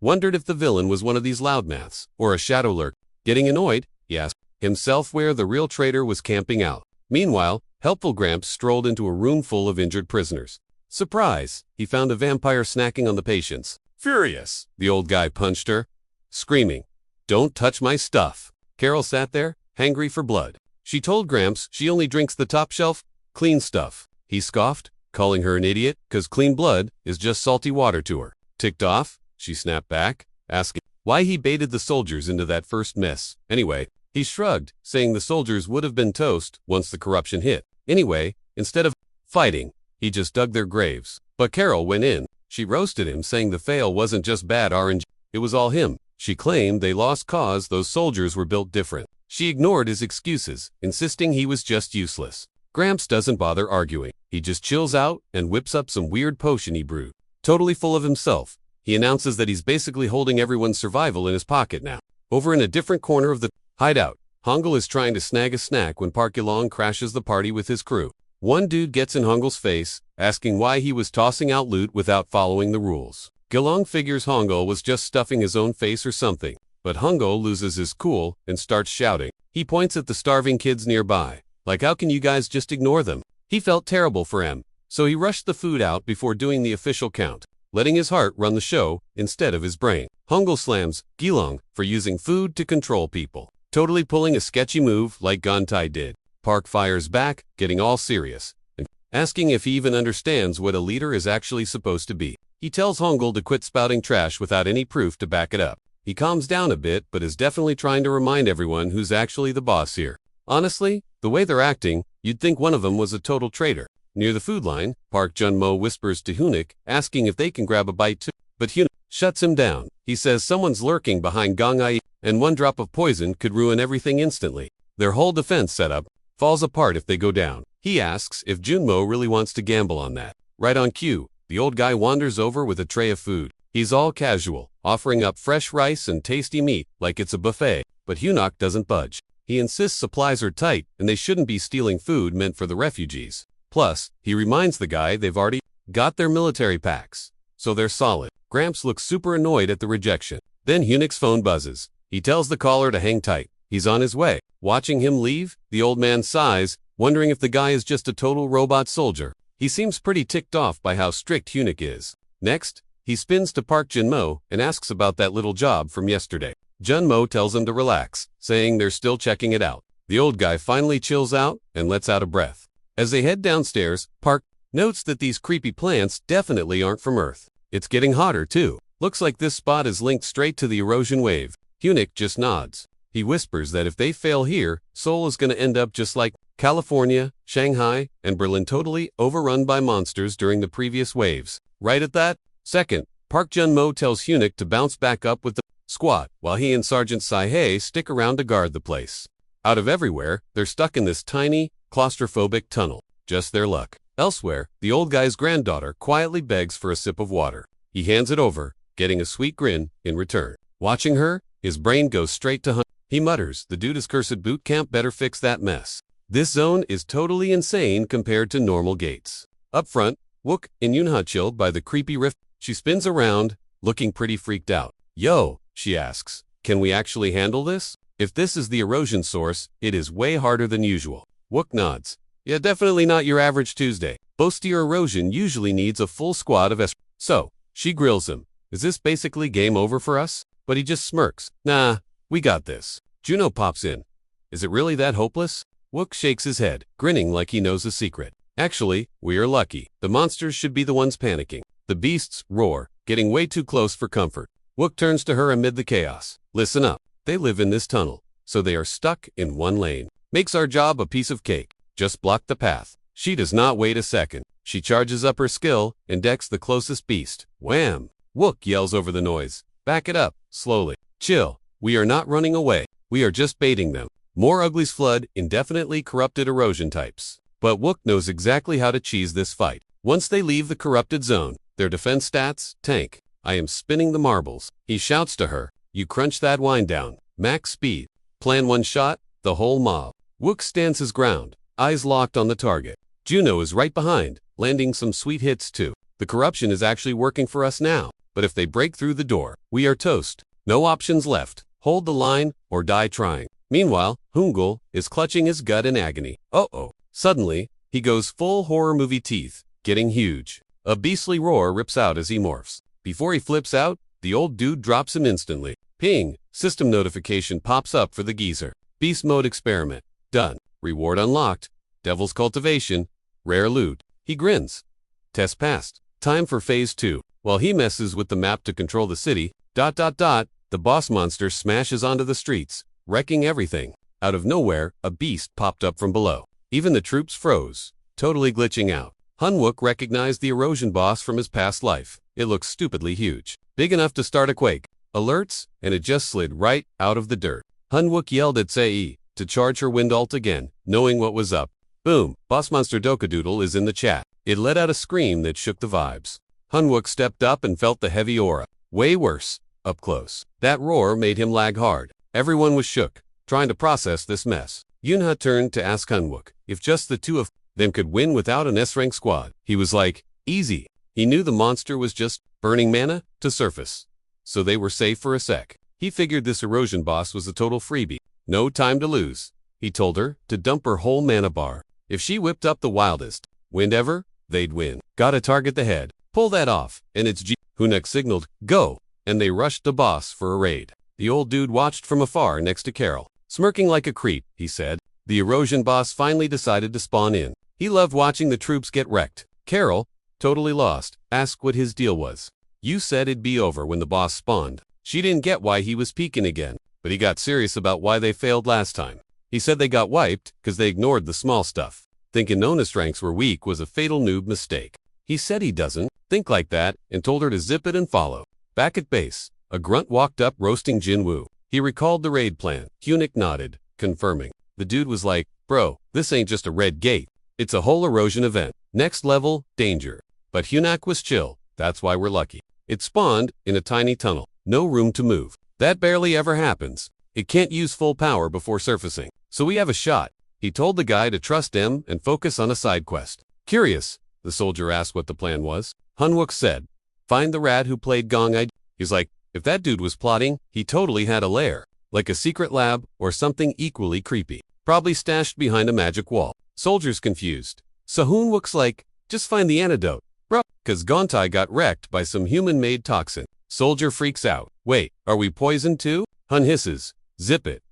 Wondered if the villain was one of these loudmouths, or a shadow lurk. Getting annoyed, he asked himself where the real traitor was camping out. Meanwhile, helpful Gramps strolled into a room full of injured prisoners. Surprise! He found a vampire snacking on the patients. Furious, the old guy punched her, screaming, "Don't touch my stuff." Carol sat there, hangry for blood. She told Gramps she only drinks the top shelf, clean stuff. He scoffed, calling her an idiot, cause clean blood is just salty water to her. Ticked off, she snapped back, asking why he baited the soldiers into that first mess. Anyway, he shrugged, saying the soldiers would have been toast once the corruption hit. Anyway, instead of fighting, he just dug their graves. But Carol went in. She roasted him, saying the fail wasn't just bad RNG, it was all him. She claimed they lost cause those soldiers were built different. She ignored his excuses, insisting he was just useless. Gramps doesn't bother arguing. He just chills out and whips up some weird potion he brewed. Totally full of himself, he announces that he's basically holding everyone's survival in his pocket now. Over in a different corner of the hideout, Hongul is trying to snag a snack when Park Yalong crashes the party with his crew. One dude gets in Hongul's face, asking why he was tossing out loot without following the rules. Yalong figures Hongul was just stuffing his own face or something, but Hongul loses his cool and starts shouting. He points at the starving kids nearby, like how can you guys just ignore them? He felt terrible for him, so he rushed the food out before doing the official count, letting his heart run the show instead of his brain. Hongul slams Gilong for using food to control people, totally pulling a sketchy move like Gantai did. Park fires back, getting all serious, and asking if he even understands what a leader is actually supposed to be. He tells Hongul to quit spouting trash without any proof to back it up. He calms down a bit but is definitely trying to remind everyone who's actually the boss here. Honestly, the way they're acting, you'd think one of them was a total traitor. Near the food line, Park Junmo whispers to Hunik, asking if they can grab a bite too. But Hunik shuts him down. He says someone's lurking behind Gong Ai, and one drop of poison could ruin everything instantly. Their whole defense setup falls apart if they go down. He asks if Junmo really wants to gamble on that. Right on cue, the old guy wanders over with a tray of food. He's all casual, offering up fresh rice and tasty meat like it's a buffet, but Hunik doesn't budge. He insists supplies are tight and they shouldn't be stealing food meant for the refugees. Plus, he reminds the guy they've already got their military packs, so they're solid. Gramps looks super annoyed at the rejection. Then Hunik's phone buzzes. He tells the caller to hang tight. He's on his way. Watching him leave, the old man sighs, wondering if the guy is just a total robot soldier. He seems pretty ticked off by how strict Hunik is. Next, he spins to Park Junmo and asks about that little job from yesterday. Junmo tells him to relax, saying they're still checking it out. The old guy finally chills out and lets out a breath. As they head downstairs, Park notes that these creepy plants definitely aren't from Earth. It's getting hotter too. Looks like this spot is linked straight to the erosion wave. Hunik just nods. He whispers that if they fail here, Seoul is going to end up just like California, Shanghai, and Berlin, totally overrun by monsters during the previous waves. Right at that second, Park Junmo tells Hunik to bounce back up with the squad, while he and Sergeant Saihei stick around to guard the place. Out of everywhere, they're stuck in this tiny, claustrophobic tunnel. Just their luck. Elsewhere, the old guy's granddaughter quietly begs for a sip of water. He hands it over, getting a sweet grin in return. Watching her, his brain goes straight to Hunt. He mutters, the dude is cursed boot camp, better fix that mess. This zone is totally insane compared to normal gates. Up front, Wook and Yunha chilled by the creepy rift. She spins around, looking pretty freaked out. Yo, she asks, can we actually handle this? If this is the erosion source, it is way harder than usual. Wook nods. Yeah, definitely not your average Tuesday. Boastier erosion usually needs a full squad of So, she grills him. Is this basically game over for us? But he just smirks. Nah, we got this. Juno pops in. Is it really that hopeless? Wook shakes his head, grinning like he knows a secret. Actually, we are lucky. The monsters should be the ones panicking. The beasts roar, getting way too close for comfort. Wook turns to her amid the chaos. Listen up. They live in this tunnel, so they are stuck in one lane. Makes our job a piece of cake. Just block the path. She does not wait a second. She charges up her skill and decks the closest beast. Wham! Wook yells over the noise. Back it up, slowly. Chill. We are not running away. We are just baiting them. More uglies flood indefinitely corrupted erosion types. But Wook knows exactly how to cheese this fight. Once they leave the corrupted zone, their defense stats tank. I am spinning the marbles. He shouts to her. You crunch that wine down. Max speed. Plan one shot, the whole mob. Wook stands his ground, eyes locked on the target. Juno is right behind, landing some sweet hits too. The corruption is actually working for us now, but if they break through the door, we are toast. No options left. Hold the line or die trying. Meanwhile, Hungul is clutching his gut in agony. Uh-oh. Suddenly, he goes full horror movie teeth, getting huge. A beastly roar rips out as he morphs. Before he flips out, the old dude drops him instantly. Ping! System notification pops up for the geezer. Beast mode experiment. Done. Reward unlocked. Devil's cultivation. Rare loot. He grins. Test passed. Time for phase 2. While he messes with the map to control the city, the boss monster smashes onto the streets, wrecking everything. Out of nowhere, a beast popped up from below. Even the troops froze, totally glitching out. Wook recognized the erosion boss from his past life. It looks stupidly huge. Big enough to start a quake. Alerts, and it just slid right out of the dirt. Wook yelled at Sei to charge her wind ult again, knowing what was up. Boom, boss monster Dokadoodle is in the chat. It let out a scream that shook the vibes. Wook stepped up and felt the heavy aura. Way worse, up close. That roar made him lag hard. Everyone was shook, trying to process this mess. Yunha turned to ask Wook if just the two of them could win without an S-rank squad. He was like, easy. He knew the monster was just burning mana to surface, so they were safe for a sec. He figured this erosion boss was a total freebie. No time to lose. He told her to dump her whole mana bar. If she whipped up the wildest wind ever, they'd win. Gotta target the head. Pull that off, and it's Hunek signaled, go, and they rushed the boss for a raid. The old dude watched from afar next to Carol. Smirking like a creep, he said. The erosion boss finally decided to spawn in. He loved watching the troops get wrecked. Carol, totally lost, asked what his deal was. You said it'd be over when the boss spawned. She didn't get why he was peeking again, but he got serious about why they failed last time. He said they got wiped because they ignored the small stuff. Thinking Nonus ranks were weak was a fatal noob mistake. He said he doesn't think like that and told her to zip it and follow. Back at base, a grunt walked up roasting Jinwoo. He recalled the raid plan. Hunek nodded, confirming. The dude was like, bro, this ain't just a red gate. It's a whole erosion event. Next level, danger. But Hunek was chill. That's why we're lucky. It spawned in a tiny tunnel. No room to move. That barely ever happens. It can't use full power before surfacing. So we have a shot. He told the guy to trust him and focus on a side quest. Curious, the soldier asked what the plan was. Wook said, find the rat who played Gong. He's like, if that dude was plotting, he totally had a lair. Like a secret lab or something equally creepy. Probably stashed behind a magic wall. Soldier's confused. So Wook's like, just find the antidote. Bro, cause Gontai got wrecked by some human-made toxin. Soldier freaks out. Wait, are we poisoned too? Hun hisses. Zip it.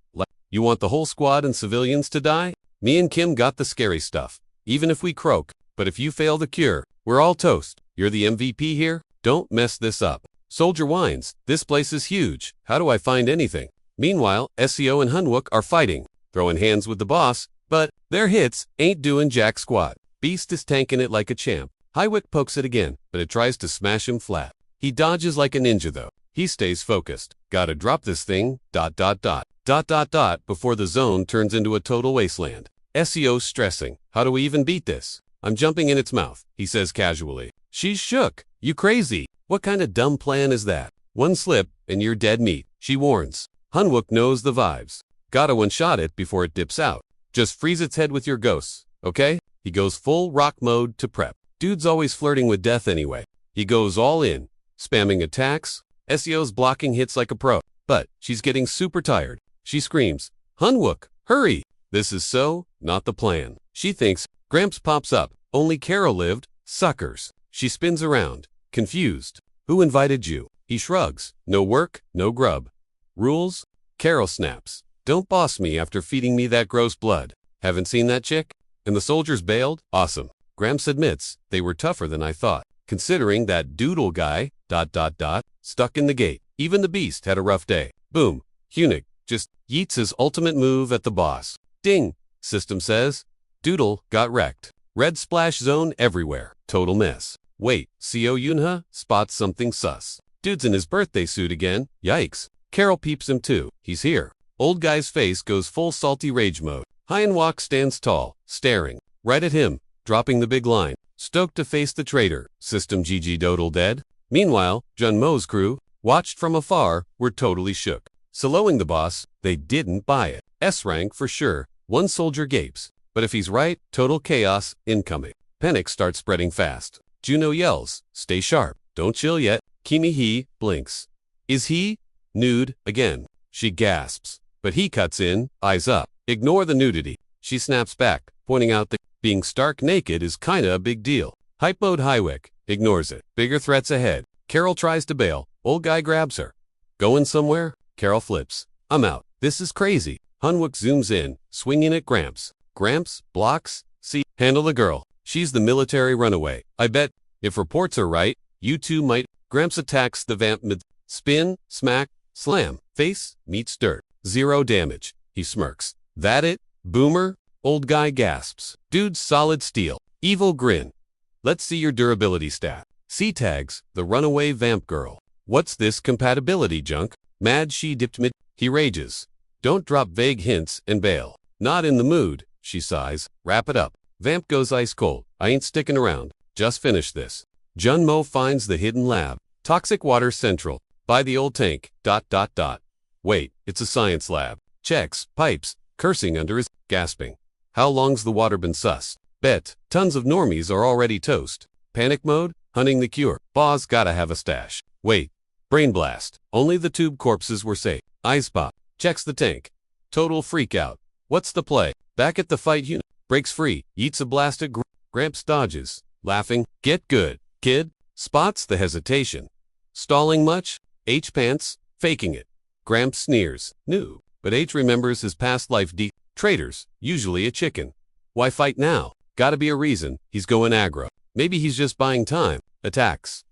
You want the whole squad and civilians to die? Me and Kim got the scary stuff. Even if we croak, but if you fail the cure, we're all toast. You're the MVP here? Don't mess this up. Soldier whines. This place is huge. How do I find anything? Meanwhile, SEO and Wook are fighting, throwing hands with the boss, but their hits ain't doing jack squat. Beast is tanking it like a champ. Wick pokes it again, but it tries to smash him flat. He dodges like a ninja though. He stays focused. Gotta drop this thing, before the zone turns into a total wasteland. SEO's stressing. How do we even beat this? I'm jumping in its mouth, he says casually. She's shook. You crazy? What kind of dumb plan is that? One slip, and you're dead meat, she warns. Wook knows the vibes. Gotta one-shot it before it dips out. Just freeze its head with your ghosts, okay? He goes full rock mode to prep. Dude's always flirting with death anyway. He goes all in, spamming attacks, SEO's blocking hits like a pro. But she's getting super tired. She screams, "Hunwook, hurry!" This is so not the plan. She thinks, Gramps pops up. Only Carol lived. Suckers. She spins around, confused. Who invited you? He shrugs. No work, no grub. Rules? Carol snaps. Don't boss me after feeding me that gross blood. Haven't seen that chick? And the soldiers bailed? Awesome. Gramps admits, they were tougher than I thought, considering that doodle guy, stuck in the gate. Even the beast had a rough day. Boom. Hunnick just yeets his ultimate move at the boss. Ding, system says. Doodle got wrecked. Red splash zone everywhere. Total mess. Wait, Seo Yunha spots something sus. Dude's in his birthday suit again. Yikes. Carol peeps him too. He's here. Old guy's face goes full salty rage mode. Hyenwalk stands tall, staring. Right at him, dropping the big line. Stoked to face the traitor. System GG Dodal dead. Meanwhile, Junmo's crew, watched from afar, were totally shook. Soloing the boss, they didn't buy it. S rank for sure. One soldier gapes. But if he's right, total chaos incoming. Panic starts spreading fast. Juno yells, "Stay sharp. Don't chill yet." Kimi blinks. Is he nude again? She gasps. But he cuts in, eyes up. Ignore the nudity. She snaps back, pointing out that being stark naked is kinda a big deal. Hype mode Highwick ignores it. Bigger threats ahead. Carol tries to bail. Old guy grabs her. Going somewhere? Carol flips. I'm out. This is crazy. Hunwook zooms in, swinging at Gramps. Gramps blocks. See, handle the girl. She's the military runaway. I bet, if reports are right, you two might. Gramps attacks the vamp mid. Spin, smack, slam. Face meets dirt. 0 damage. He smirks. That it? Boomer? Old guy gasps. Dude's solid steel. Evil grin. Let's see your durability stat. C tags, the runaway vamp girl. What's this compatibility junk? Mad she dipped mid. He rages. Don't drop vague hints and bail. Not in the mood, she sighs. Wrap it up. Vamp goes ice cold. I ain't sticking around. Just finish this. Junmo finds the hidden lab. Toxic water central. By the old tank. Wait, it's a science lab. Checks, pipes, cursing under his, gasping. How long's the water been sus? Bet, tons of normies are already toast. Panic mode, hunting the cure. Boss gotta have a stash. Wait, brain blast. Only the tube corpses were safe. Eyes pop. Checks the tank. Total freak out. What's the play? Back at the fight unit. Breaks free. Eats a blasted Gramps dodges. Laughing. Get good, kid. Spots the hesitation. Stalling much? H pants. Faking it. Gramps sneers. New. But H remembers his past life traitors. Usually a chicken. Why fight now? Gotta be a reason. He's going aggro. Maybe he's just buying time. Attacks.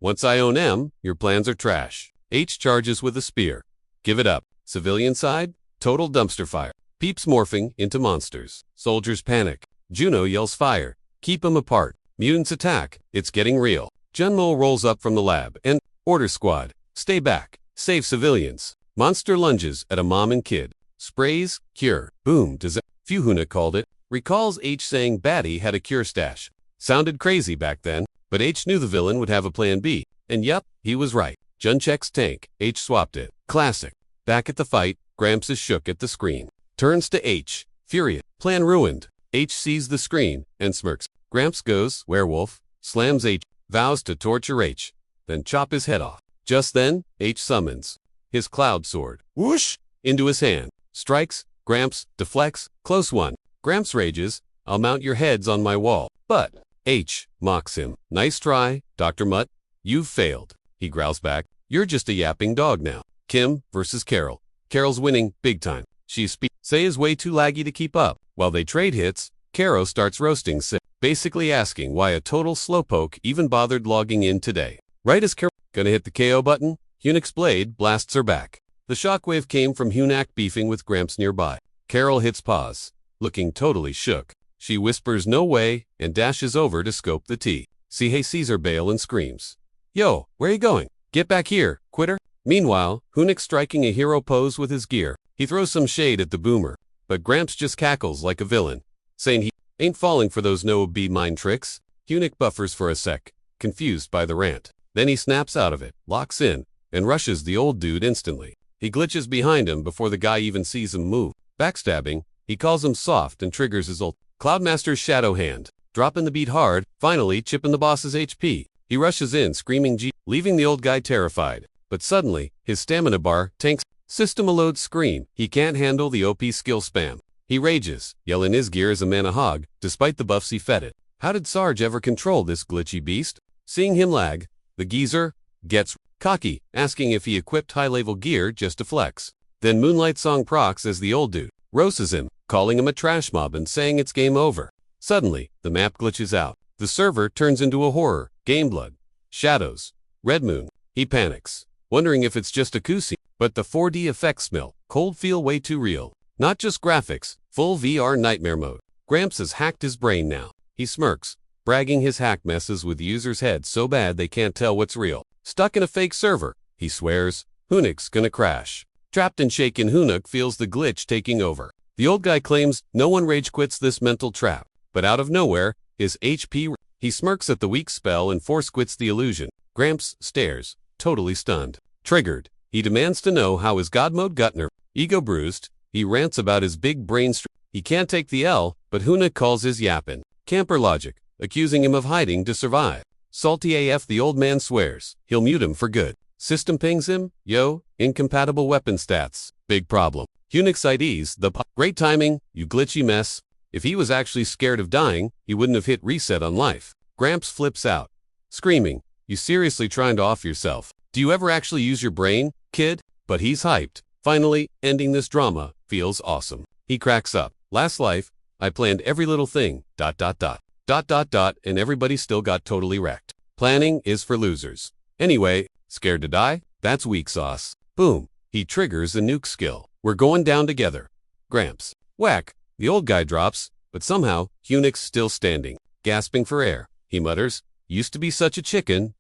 Once I own M, your plans are trash. H charges with a spear. Give it up. Civilian side? Total dumpster fire. Peeps morphing into monsters. Soldiers panic. Juno yells fire. Keep 'em apart. Mutants attack. It's getting real. Junmo rolls up from the lab and order squad. Stay back. Save civilians. Monster lunges at a mom and kid. Sprays, cure. Boom, Fuhuna called it. Recalls H saying Batty had a cure stash. Sounded crazy back then, but H knew the villain would have a plan B. And yup, he was right. Jun checks tank. H swapped it. Classic. Back at the fight, Gramps is shook at the screen. Turns to H. Furious. Plan ruined. H sees the screen and smirks. Gramps goes, werewolf, slams H, vows to torture H, then chop his head off. Just then, H summons his cloud sword. Whoosh! Into his hand. Strikes. Gramps deflects. Close one. Gramps rages. I'll mount your heads on my wall. But H mocks him. Nice try, Dr. Mutt. You've failed. He growls back. You're just a yapping dog now. Kim versus Carol. Carol's winning big time. Say is way too laggy to keep up. While they trade hits, Caro starts roasting Say, basically asking why a total slowpoke even bothered logging in today. Right as Carol gonna hit the KO button, Hunnick's blade blasts her back. The shockwave came from Hunnick beefing with Gramps nearby. Carol hits pause, looking totally shook. She whispers no way and dashes over to scope the T. Sihei sees her bail and screams. Yo, where you going? Get back here, quitter. Meanwhile, Hunnick's striking a hero pose with his gear. He throws some shade at the boomer, but Gramps just cackles like a villain, saying he ain't falling for those no-be mind tricks. Hunnick buffers for a sec, confused by the rant. Then he snaps out of it, locks in, and rushes the old dude instantly. He glitches behind him before the guy even sees him move. Backstabbing, he calls him soft and triggers his ult. Cloudmaster's shadow hand. dropping the beat hard, finally chipping the boss's HP. He rushes in, screaming G, leaving the old guy terrified. But suddenly, his stamina bar tanks. System alone scream. He can't handle the OP skill spam. He rages, yelling his gear is a mana hog, despite the buffs he fed it. How did Sarge ever control this glitchy beast? Seeing him lag, the geezer gets cocky, asking if he equipped high-level gear just to flex. Then Moonlight Song procs as the old dude, roasts him, calling him a trash mob and saying it's game over. Suddenly, the map glitches out. The server turns into a horror, game blood, shadows, red moon. He panics, wondering if it's just a cutscene. But the 4D effects smell, cold feel way too real. Not just graphics, full VR nightmare mode. Gramps has hacked his brain now. He smirks, bragging his hack messes with users' heads so bad they can't tell what's real. Stuck in a fake server, he swears, Hunuk's gonna crash. Trapped and shaken, Hunuk feels the glitch taking over. The old guy claims no one rage quits this mental trap. But out of nowhere, his HP. He smirks at the weak spell and force quits the illusion. Gramps stares, totally stunned. Triggered, he demands to know how his god mode Gutner. Ego bruised, he rants about his big brain. He can't take the L, but Hunuk calls his yappin' camper logic, accusing him of hiding to survive. Salty AF, the old man swears he'll mute him for good. System pings him, yo, incompatible weapon stats. Big problem. Hunuk's IDs, great timing, you glitchy mess. If he was actually scared of dying, he wouldn't have hit reset on life. Gramps flips out, screaming, you seriously trying to off yourself? Do you ever actually use your brain, kid? But he's hyped. Finally, ending this drama feels awesome. He cracks up. Last life, I planned every little thing, ... and everybody still got totally wrecked. Planning is for losers. Anyway, scared to die? That's weak sauce. Boom. He triggers a nuke skill. We're going down together. Gramps. Whack. The old guy drops, but somehow, Hunuk's still standing, gasping for air. He mutters, used to be such a chicken, ...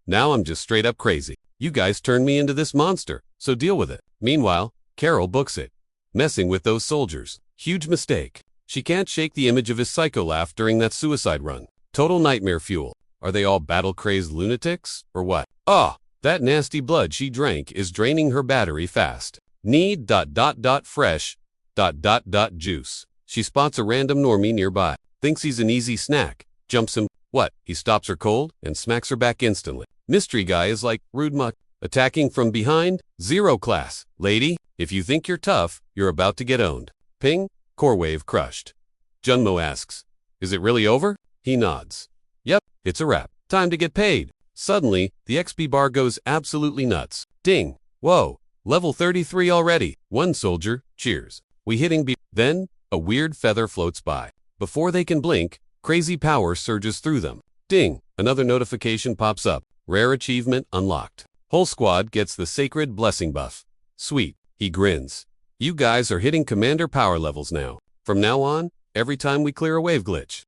Now I'm just straight up crazy. You guys turned me into this monster, so deal with it. Meanwhile, Carol books it. Messing with those soldiers. Huge mistake. She can't shake the image of his psycho laugh during that suicide run. Total nightmare fuel. Are they all battle-crazed lunatics, or what? Ah, that nasty blood she drank is draining her battery fast. Need ... fresh ... juice. She spots a random normie nearby. Thinks he's an easy snack. Jumps him. What? He stops her cold and smacks her back instantly. Mystery guy is like, rude muck. Attacking from behind? Zero class. Lady, if you think you're tough, you're about to get owned. Ping. Core wave crushed. Junmo asks, is it really over? He nods. Yep, it's a wrap. Time to get paid. Suddenly, the XP bar goes absolutely nuts. Ding. Whoa. Level 33 already. One soldier, cheers. We hitting B. Then, a weird feather floats by. Before they can blink, crazy power surges through them. Ding. Another notification pops up. Rare achievement unlocked. Whole squad gets the sacred blessing buff. Sweet. He grins. You guys are hitting commander power levels now. From now on, every time we clear a wave glitch. ...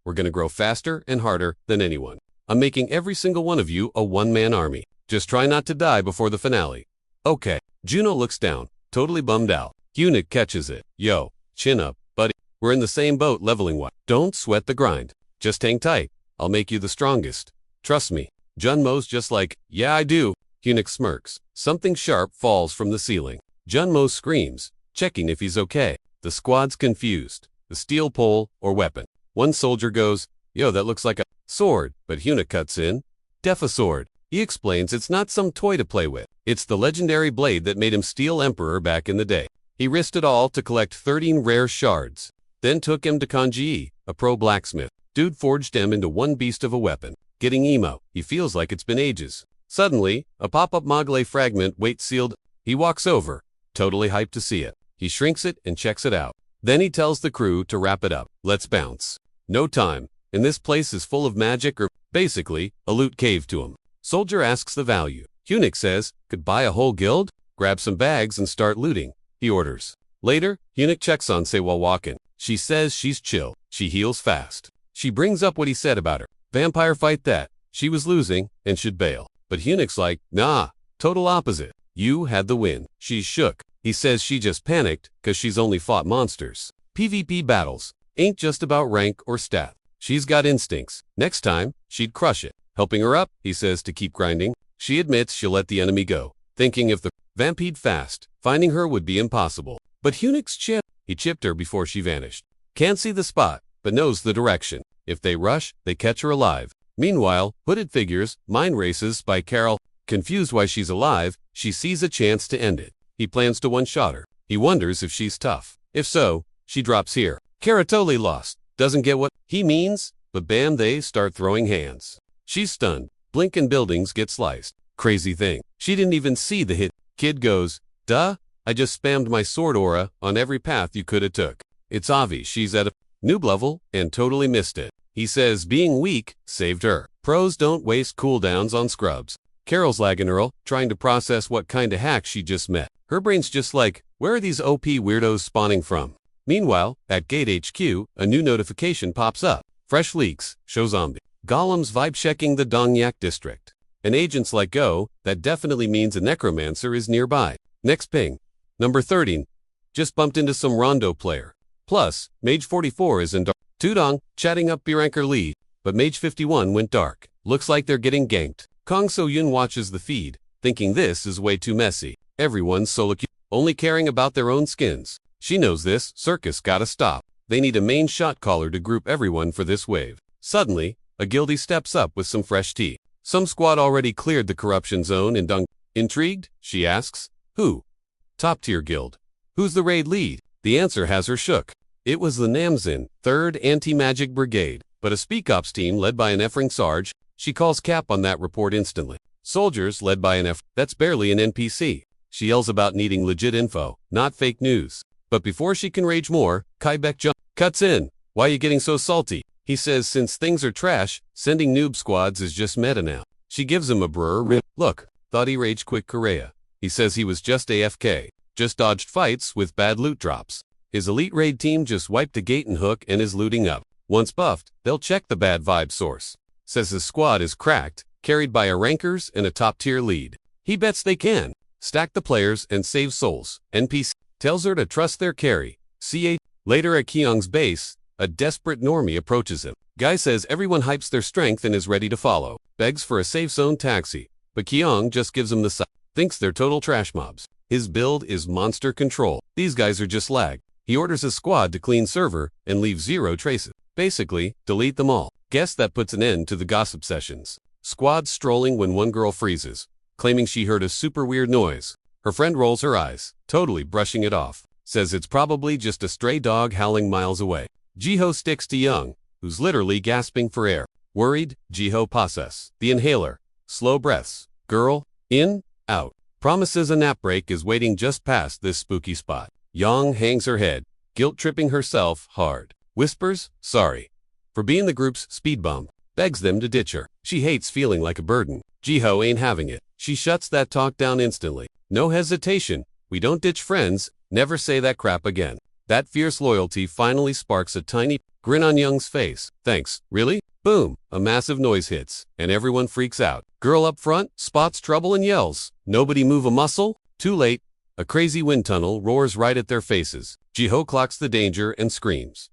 We're gonna grow faster and harder than anyone. I'm making every single one of you a one-man army. Just try not to die before the finale. Okay. Juno looks down, totally bummed out. Hunuk catches it. Yo, chin up, buddy. We're in the same boat leveling what? Don't sweat the grind. Just hang tight. I'll make you the strongest. Trust me. Junmo's just like, yeah I do. Hunuk smirks. Something sharp falls from the ceiling. Junmo screams, checking if he's okay. The squad's confused. The steel pole or weapon. One soldier goes, yo, that looks like a sword, but Hunuk cuts in. Defa sword. He explains it's not some toy to play with. It's the legendary blade that made him Steel Emperor back in the day. He risked it all to collect 13 rare shards. Then took him to Kanji, a pro blacksmith. Dude forged him into one beast of a weapon. Getting emo. He feels like it's been ages. Suddenly, a pop-up Mogle fragment weight sealed. He walks over, totally hyped to see it. He shrinks it and checks it out. Then he tells the crew to wrap it up. Let's bounce. No time. And this place is full of magic or, basically, a loot cave to him. Soldier asks the value. Hunuk says, could buy a whole guild? Grab some bags and start looting. He orders. Later, Hunuk checks on Say while walking. She says she's chill. She heals fast. She brings up what he said about her. Vampire fight that. She was losing and should bail. But Hunuk's like, nah, total opposite. You had the win. She's shook. He says she just panicked because she's only fought monsters. PvP battles ain't just about rank or stat. She's got instincts. Next time, she'd crush it. Helping her up, he says to keep grinding. She admits she'll let the enemy go, thinking if the vamped fast, finding her would be impossible. But Hunuk's chip. He chipped her before she vanished. Can't see the spot, but knows the direction. If they rush, they catch her alive. Meanwhile, Hooded Figures, Mind Races by Carol. Confused why she's alive, she sees a chance to end it. He plans to one-shot her. He wonders if she's tough. If so, she drops here. Kara totally lost. Doesn't get what he means, but bam, they start throwing hands. She's stunned. Blink and buildings get sliced. Crazy thing. She didn't even see the hit. Kid goes, duh, I just spammed my sword aura on every path you coulda took. It's obvious she's at a noob level and totally missed it. He says being weak saved her. Pros don't waste cooldowns on scrubs. Carol's lagging Earl, trying to process what kind of hack she just met. Her brain's just like, where are these OP weirdos spawning from? Meanwhile, at Gate HQ, a new notification pops up. Fresh leaks show zombie golems vibe-checking the Dongyak district. And agents like go, that definitely means a necromancer is nearby. Next ping. Number 13. Just bumped into some Rondo player. Plus, Mage 44 is in dark. Tudong, chatting up B-ranker Lee, but Mage 51 went dark. Looks like they're getting ganked. Kong So-yun watches the feed, thinking this is way too messy. Everyone's solo queue, only caring about their own skins. She knows this circus gotta stop. They need a main shot caller to group everyone for this wave. Suddenly, a guildie steps up with some fresh tea. Some squad already cleared the corruption zone in Dung. Intrigued? She asks. Who? Top tier guild. Who's the raid lead? The answer has her shook. It was the Namzin, 3rd Anti-Magic Brigade, but a speak ops team led by an F-ring Sarge. She calls cap on that report instantly. Soldiers led by an F. That's barely an NPC. She yells about needing legit info, not fake news. But before she can rage more, Kaibek cuts in. Why you getting so salty? He says since things are trash, sending noob squads is just meta now. She gives him a brr. Look, thought he rage quit Korea. He says he was just AFK. Just dodged fights with bad loot drops. His elite raid team just wiped a gate and hook and is looting up. Once buffed, they'll check the bad vibe source. Says his squad is cracked, carried by a rankers and a top-tier lead. He bets they can stack the players and save souls. NPC tells her to trust their carry. CA. Later at Kyung's base, a desperate normie approaches him. Guy says everyone hypes their strength and is ready to follow. Begs for a safe zone taxi, but Kyung just gives him the side. Thinks they're total trash mobs. His build is monster control. These guys are just lag. He orders his squad to clean server and leave 0 traces. Basically, delete them all. Guess that puts an end to the gossip sessions. Squad strolling when one girl freezes, claiming she heard a super weird noise. Her friend rolls her eyes, totally brushing it off. Says it's probably just a stray dog howling miles away. Jiho sticks to Young, who's literally gasping for air. Worried, Jiho passes the inhaler. Slow breaths. Girl, in, out. Promises a nap break is waiting just past this spooky spot. Yang hangs her head, guilt-tripping herself hard. Whispers, sorry, for being the group's speed bump. Begs them to ditch her. She hates feeling like a burden. Jiho ain't having it. She shuts that talk down instantly. No hesitation. We don't ditch friends. Never say that crap again. That fierce loyalty finally sparks a tiny grin on Young's face. Thanks. Really? Boom. A massive noise hits, and everyone freaks out. Girl up front spots trouble and yells, nobody move a muscle? Too late. A crazy wind tunnel roars right at their faces. Jiho clocks the danger and screams.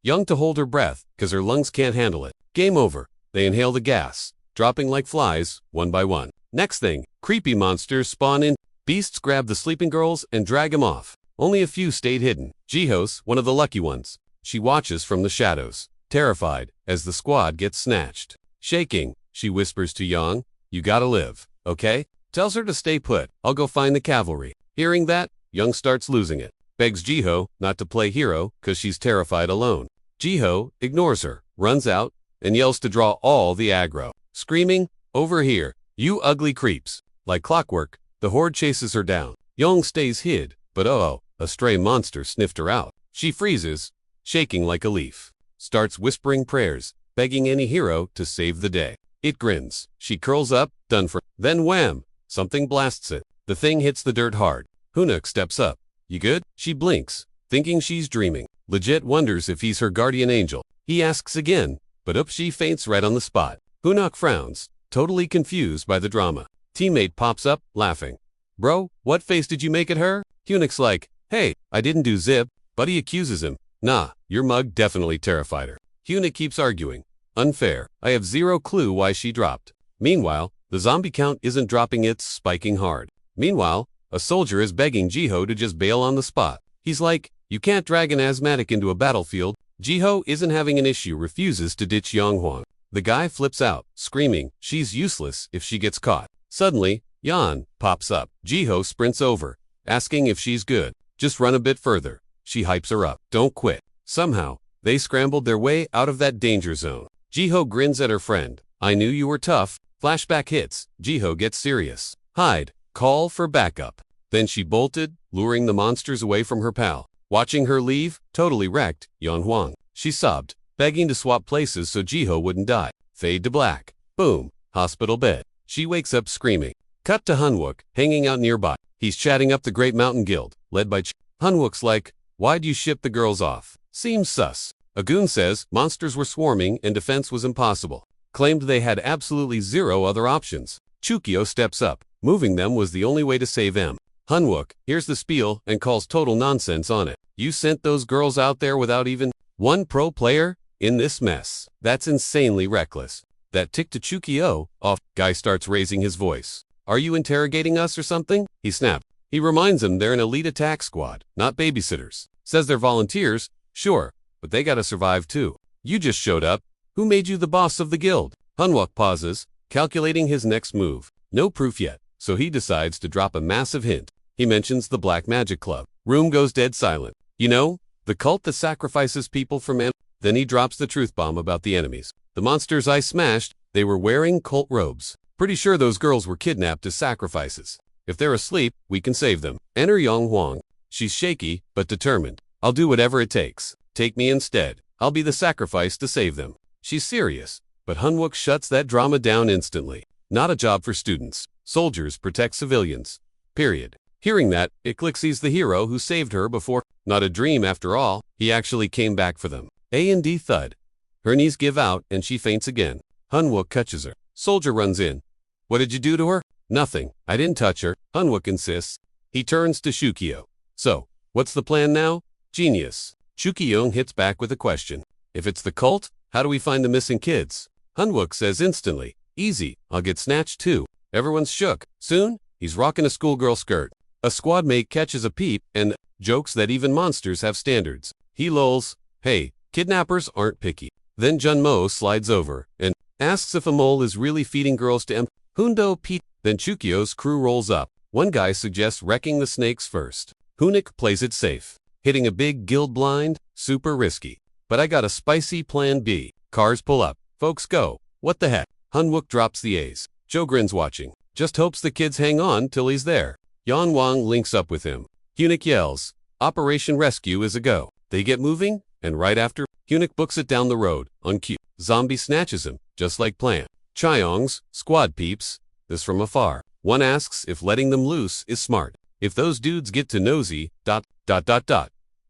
Young to hold her breath, cause her lungs can't handle it. Game over. They inhale the gas, dropping like flies, one by one. Next thing, creepy monsters spawn in. Beasts grab the sleeping girls and drag them off. Only a few stayed hidden. Jiho's one of the lucky ones. She watches from the shadows, terrified, as the squad gets snatched. Shaking, she whispers to Young, you gotta live, okay? Tells her to stay put. I'll go find the cavalry. Hearing that, Young starts losing it. Begs Jiho not to play hero, cause she's terrified alone. Jiho ignores her, runs out, and yells to draw all the aggro. Screaming, over here, you ugly creeps. Like clockwork, the horde chases her down. Young stays hid, but oh, a stray monster sniffed her out. She freezes, shaking like a leaf. Starts whispering prayers, begging any hero to save the day. It grins. She curls up, done for. Then wham! Something blasts it. The thing hits the dirt hard. Hunuk steps up. You good? She blinks, thinking she's dreaming. Legit wonders if he's her guardian angel. He asks again, but oops, she faints right on the spot. Hunuk frowns, totally confused by the drama. Teammate pops up, laughing. Bro, what face did you make at her? Hunuk's like, hey, I didn't do zip, but he accuses him. Nah, your mug definitely terrified her. Hunuk keeps arguing. Unfair. I have 0 clue why she dropped. Meanwhile, the zombie count isn't dropping, it's spiking hard. Meanwhile, a soldier is begging Jiho to just bail on the spot. He's like, You can't drag an asthmatic into a battlefield. Jiho isn't having an issue, refuses to ditch Yonghuang. The guy flips out, screaming, she's useless if she gets caught. Suddenly, Yan pops up. Jiho sprints over, asking if she's good. Just run a bit further. She hypes her up. Don't quit. Somehow, they scrambled their way out of that danger zone. Jiho grins at her friend. I knew you were tough. Flashback hits. Jiho gets serious. Hide. Call for backup. Then she bolted, luring the monsters away from her pal. Watching her leave, totally wrecked, Yonghuang. She sobbed, begging to swap places so Jiho wouldn't die. Fade to black. Boom. Hospital bed. She wakes up screaming. Cut to Hunwook, hanging out nearby. He's chatting up the Great Mountain Guild, led by Hunwook's like, why'd you ship the girls off? Seems sus. A goon says monsters were swarming and defense was impossible. Claimed they had absolutely zero other options. Chukio steps up. Moving them was the only way to save M. Hunwook hears the spiel and calls total nonsense on it. You sent those girls out there without even one pro player? In this mess. That's insanely reckless. That ticked to Chukio off. Guy starts raising his voice. Are you interrogating us or something? He snapped. He reminds them they're an elite attack squad, not babysitters. Says they're volunteers, sure, but they gotta survive too. You just showed up. Who made you the boss of the guild? Hunwook pauses, calculating his next move. No proof yet, so he decides to drop a massive hint. He mentions the Black Magic Club. Room goes dead silent. You know, the cult that sacrifices people for man. Then he drops the truth bomb about the enemies. The monsters I smashed, they were wearing cult robes. Pretty sure those girls were kidnapped as sacrifices. If they're asleep, we can save them. Enter Yonghuang. She's shaky, but determined. I'll do whatever it takes. Take me instead. I'll be the sacrifice to save them. She's serious, but Hunwook shuts that drama down instantly. Not a job for students. Soldiers protect civilians. Period. Hearing that, Eclipse sees the hero who saved her before. Not a dream after all. He actually came back for them. A&D thud. Her knees give out and she faints again. Hunwook catches her. Soldier runs in. What did you do to her? Nothing. I didn't touch her. Hunwook insists. He turns to Chukio. So, what's the plan now? Genius. Chukio hits back with a question. If it's the cult, how do we find the missing kids? Hunwook says instantly. Easy. I'll get snatched too. Everyone's shook. Soon, he's rocking a schoolgirl skirt. A squad mate catches a peep and jokes that even monsters have standards. He lolls. Hey, kidnappers aren't picky. Then Junmo slides over and asks if a mole is really feeding girls to M. Hundo Pete. Then Chukio's crew rolls up. One guy suggests wrecking the snakes first. Hunik plays it safe. Hitting a big guild blind? Super risky. But I got a spicy plan B. Cars pull up. Folks go. What the heck? Hunwook drops the A's. Joe grins watching. Just hopes the kids hang on till he's there. Yonghuang links up with him. Hunik yells. Operation Rescue is a go. They get moving, and right after, Hunik books it down the road, on cue. Zombie snatches him, just like planned. Chaeyoung's squad peeps this from afar. One asks if letting them loose is smart. If those dudes get too nosy, ...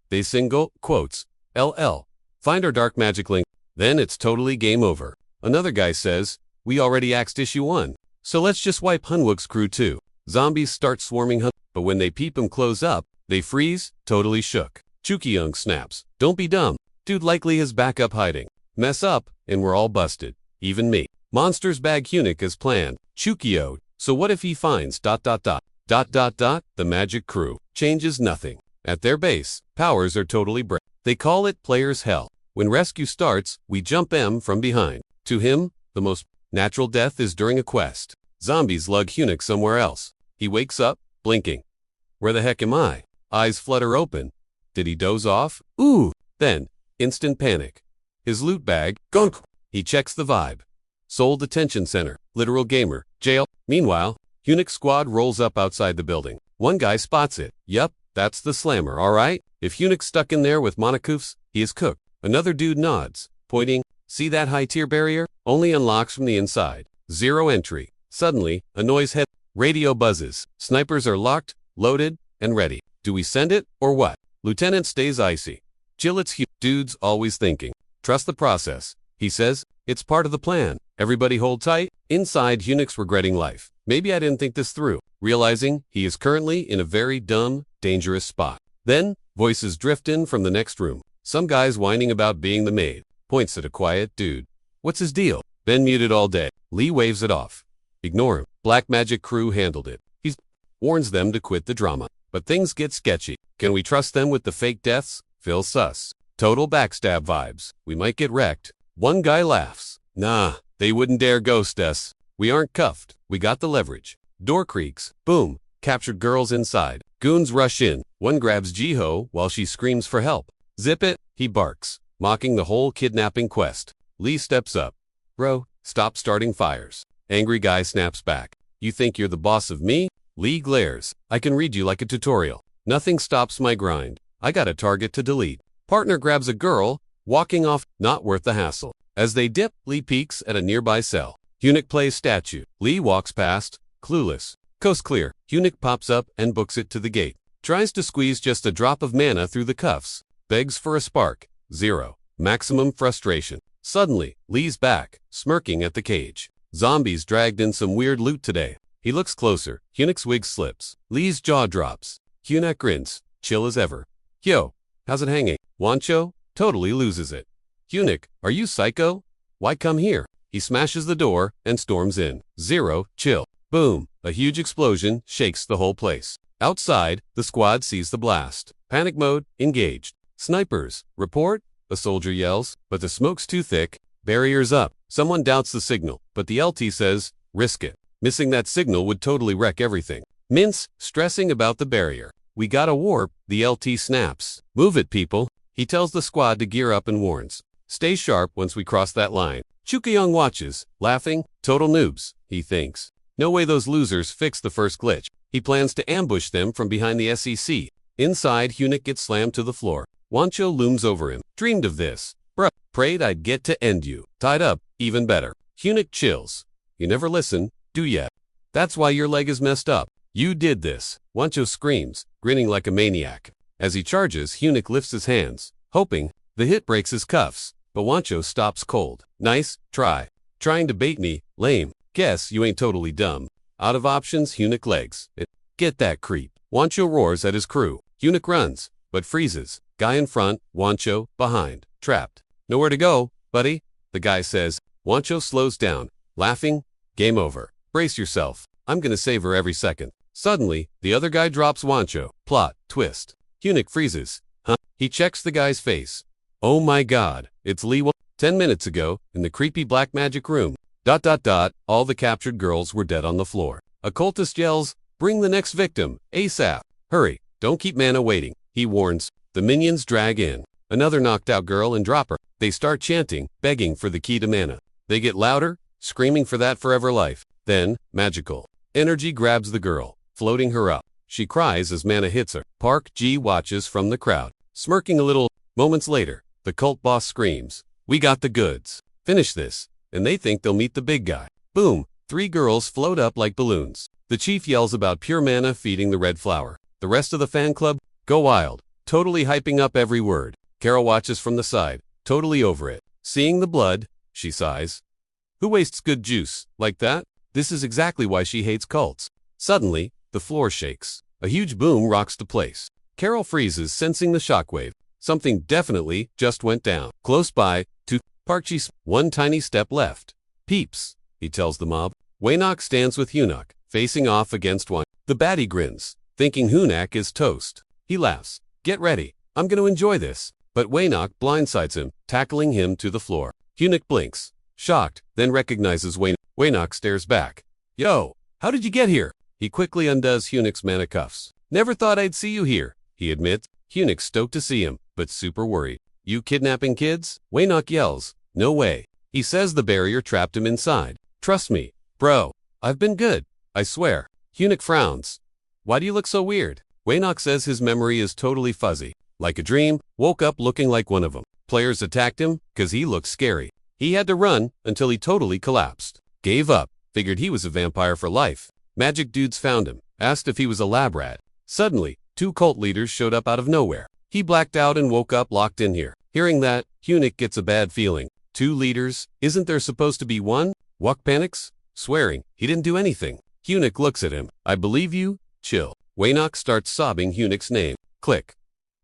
They single, quotes, LL. Find our dark magic link. Then it's totally game over. Another guy says, we already axed issue 1. So let's just wipe Hunwook's crew too. Zombies start swarming Hun, but when they peep him close up, they freeze, totally shook. Chukio snaps. Don't be dumb. Dude likely has backup hiding. Mess up, and we're all busted. Even me. Monsters bag Hunik as planned. Chukio. So what if he finds ... The magic crew. Changes nothing. At their base, powers are totally brick. They call it player's hell. When rescue starts, we jump M from behind. To him, the most natural death is during a quest. Zombies lug Hunik somewhere else. He wakes up, blinking. Where the heck am I? Eyes flutter open. Did he doze off? Ooh! Then, instant panic. His loot bag, gunk! He checks the vibe. Seoul Detention Center, literal gamer, jail. Meanwhile, Hunik squad rolls up outside the building. One guy spots it. Yup, that's the slammer, alright? If Hunik's stuck in there with mangacaps, he is cooked. Another dude nods, pointing. See that high-tier barrier? Only unlocks from the inside. Zero entry. Suddenly, a noise head. Radio buzzes. Snipers are locked, loaded, and ready. Do we send it, or what? Lieutenant stays icy. Chill, it's dude's always thinking. Trust the process. He says, it's part of the plan. Everybody hold tight. Inside, Hunik's regretting life. Maybe I didn't think this through. Realizing he is currently in a very dumb, dangerous spot. Then, voices drift in from the next room. Some guy's whining about being the maid. Points at a quiet dude. What's his deal? Been muted all day. Lee waves it off. Ignore him. Black Magic crew handled it. He warns them to quit the drama. But things get sketchy. Can we trust them with the fake deaths? Feels sus. Total backstab vibes. We might get wrecked. One guy laughs. Nah, they wouldn't dare ghost us. We aren't cuffed. We got the leverage. Door creaks. Boom. Captured girls inside. Goons rush in. One grabs Jiho while she screams for help. Zip it, he barks, mocking the whole kidnapping quest. Lee steps up. Bro, stop starting fires. Angry guy snaps back. You think you're the boss of me? Lee glares. I can read you like a tutorial. Nothing stops my grind. I got a target to delete. Partner grabs a girl, walking off, not worth the hassle. As they dip, Lee peeks at a nearby cell. Eunuch plays statue. Lee walks past, clueless. Coast clear. Eunuch pops up and books it to the gate. Tries to squeeze just a drop of mana through the cuffs. Begs for a spark. 0. Maximum frustration. Suddenly, Lee's back, smirking at the cage. Zombies dragged in some weird loot today. He looks closer. Eunuch's wig slips. Lee's jaw drops. Eunuch grins, chill as ever. Yo, how's it hanging? Wancho totally loses it. Eunuch, are you psycho? Why come here? He smashes the door and storms in. 0. Chill. Boom. A huge explosion shakes the whole place. Outside, the squad sees the blast. Panic mode, engaged. Snipers, report? A soldier yells, but the smoke's too thick. Barriers up. Someone doubts the signal, but the LT says, risk it. Missing that signal would totally wreck everything. Mince, stressing about the barrier. We got a warp, the LT snaps. Move it, people. He tells the squad to gear up and warns. Stay sharp once we cross that line. Chukayong watches, laughing. Total noobs, he thinks. No way those losers fixed the first glitch. He plans to ambush them from behind the SEC. Inside, Eunuch gets slammed to the floor. Wancho looms over him. Dreamed of this. Bruh, prayed I'd get to end you. Tied up, even better. Eunuch chills. You never listen, do ya? That's why your leg is messed up. You did this. Wancho screams, grinning like a maniac. As he charges, Eunuch lifts his hands, hoping the hit breaks his cuffs. But Wancho stops cold. Nice try. Trying to bait me, lame. Guess you ain't totally dumb. Out of options, Eunuch legs it. Get that creep. Wancho roars at his crew. Eunuch runs, but freezes. Guy in front, Wancho behind. Trapped. Nowhere to go, buddy, the guy says. Wancho slows down, laughing. Game over. Brace yourself. I'm gonna save her every second. Suddenly, the other guy drops Wancho. Plot, twist. Eunuch freezes. Huh? He checks the guy's face. Oh my god, it's Lee. 10 minutes ago, in the creepy black magic room. ... All the captured girls were dead on the floor. Occultist yells, bring the next victim, ASAP. Hurry, don't keep mana waiting, he warns. The minions drag in another knocked out girl and drop her. They start chanting, begging for the key to mana. They get louder, screaming for that forever life. Then, magical energy grabs the girl, floating her up. She cries as mana hits her. Park G watches from the crowd, smirking a little. Moments later, the cult boss screams, we got the goods. Finish this. And they think they'll meet the big guy. Boom, 3 girls float up like balloons. The chief yells about pure mana feeding the red flower. The rest of the fan club go wild, totally hyping up every word. Carol watches from the side, totally over it. Seeing the blood, she sighs. Who wastes good juice like that? This is exactly why she hates cults. Suddenly, the floor shakes. A huge boom rocks the place. Carol freezes, sensing the shockwave. Something definitely just went down. Close by, to Parkchi's one tiny step left. Peeps, he tells the mob. Waynock stands with Eunuch, facing off against one. The baddie grins, thinking Eunuch is toast. He laughs. Get ready, I'm gonna enjoy this. But Waynock blindsides him, tackling him to the floor. Eunuch blinks, shocked, then recognizes Waynock. Waynock stares back. Yo, how did you get here? He quickly undoes Eunuch's mana cuffs. Never thought I'd see you here, he admits. Eunuch's stoked to see him, but super worried. You kidnapping kids? Waynock yells. No way. He says the barrier trapped him inside. Trust me, bro. I've been good. I swear. Eunuch frowns. Why do you look so weird? Waynock says his memory is totally fuzzy. Like a dream, woke up looking like one of them. Players attacked him, cause he looked scary. He had to run until he totally collapsed. Gave up, figured he was a vampire for life. Magic dudes found him, asked if he was a lab rat. Suddenly, 2 cult leaders showed up out of nowhere. He blacked out and woke up locked in here. Hearing that, Eunuch gets a bad feeling. 2 leaders? Isn't there supposed to be 1? Wuck panics, swearing he didn't do anything. Eunuch looks at him. I believe you? Chill. Waynock starts sobbing Eunuch's name. Click.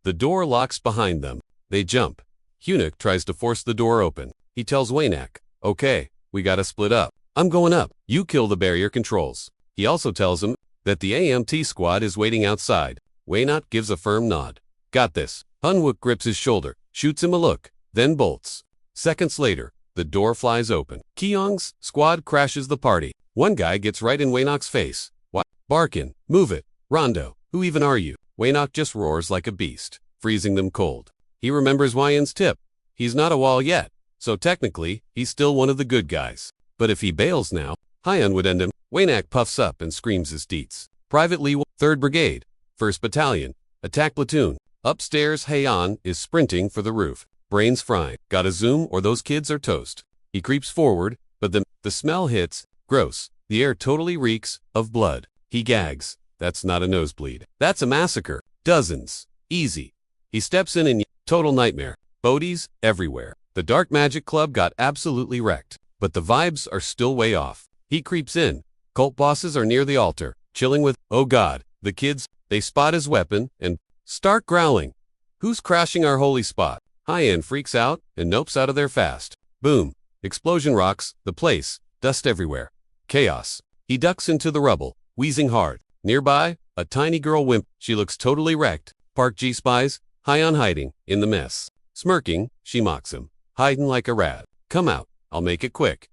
The door locks behind them. They jump. Eunuch tries to force the door open. He tells Waynock, okay, we gotta split up. I'm going up. You kill the barrier controls. He also tells him that the AMT squad is waiting outside. Waynot gives a firm nod. Got this. Hanwook grips his shoulder, shoots him a look, then bolts. Seconds later, the door flies open. Kyung's squad crashes the party. One guy gets right in Waynok's face. What? Barkin, move it. Rondo, who even are you? Waynok just roars like a beast, freezing them cold. He remembers Wyan's tip. He's not a wall yet, so technically, he's still one of the good guys. But if he bails now, Hyun would end him. Waynok puffs up and screams his deets. Private Lee, 3rd Brigade, 1st Battalion, attack platoon. Upstairs, Haeyeon is sprinting for the roof. Brains frying. Gotta zoom or those kids are toast. He creeps forward, but the smell hits. Gross. The air totally reeks of blood. He gags. That's not a nosebleed. That's a massacre. Dozens. Easy. He steps in and total nightmare. Bodies everywhere. The Dark Magic Club got absolutely wrecked. But the vibes are still way off. He creeps in. Cult bosses are near the altar, chilling with, oh god, the kids. They spot his weapon and start growling. Who's crashing our holy spot? Hyun freaks out and nopes out of there fast. Boom. Explosion rocks the place. Dust everywhere. Chaos. He ducks into the rubble, wheezing hard. Nearby, a tiny girl wimp. She looks totally wrecked. Park G spies Hyun hiding in the mess. Smirking, she mocks him. Hiding like a rat. Come out. I'll make it quick.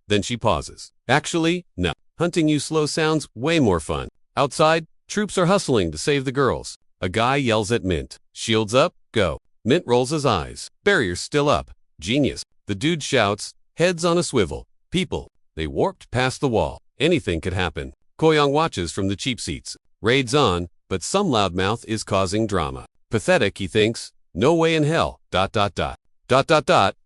Then she pauses. Actually, no. Hunting you slow sounds way more fun. Outside, troops are hustling to save the girls. A guy yells at Mint. Shields up, go. Mint rolls his eyes. Barrier's still up. Genius. The dude shouts, heads on a swivel. People. They warped past the wall. Anything could happen. Koyong watches from the cheap seats. Raid's on, but some loudmouth is causing drama. Pathetic, he thinks. No way in hell. ...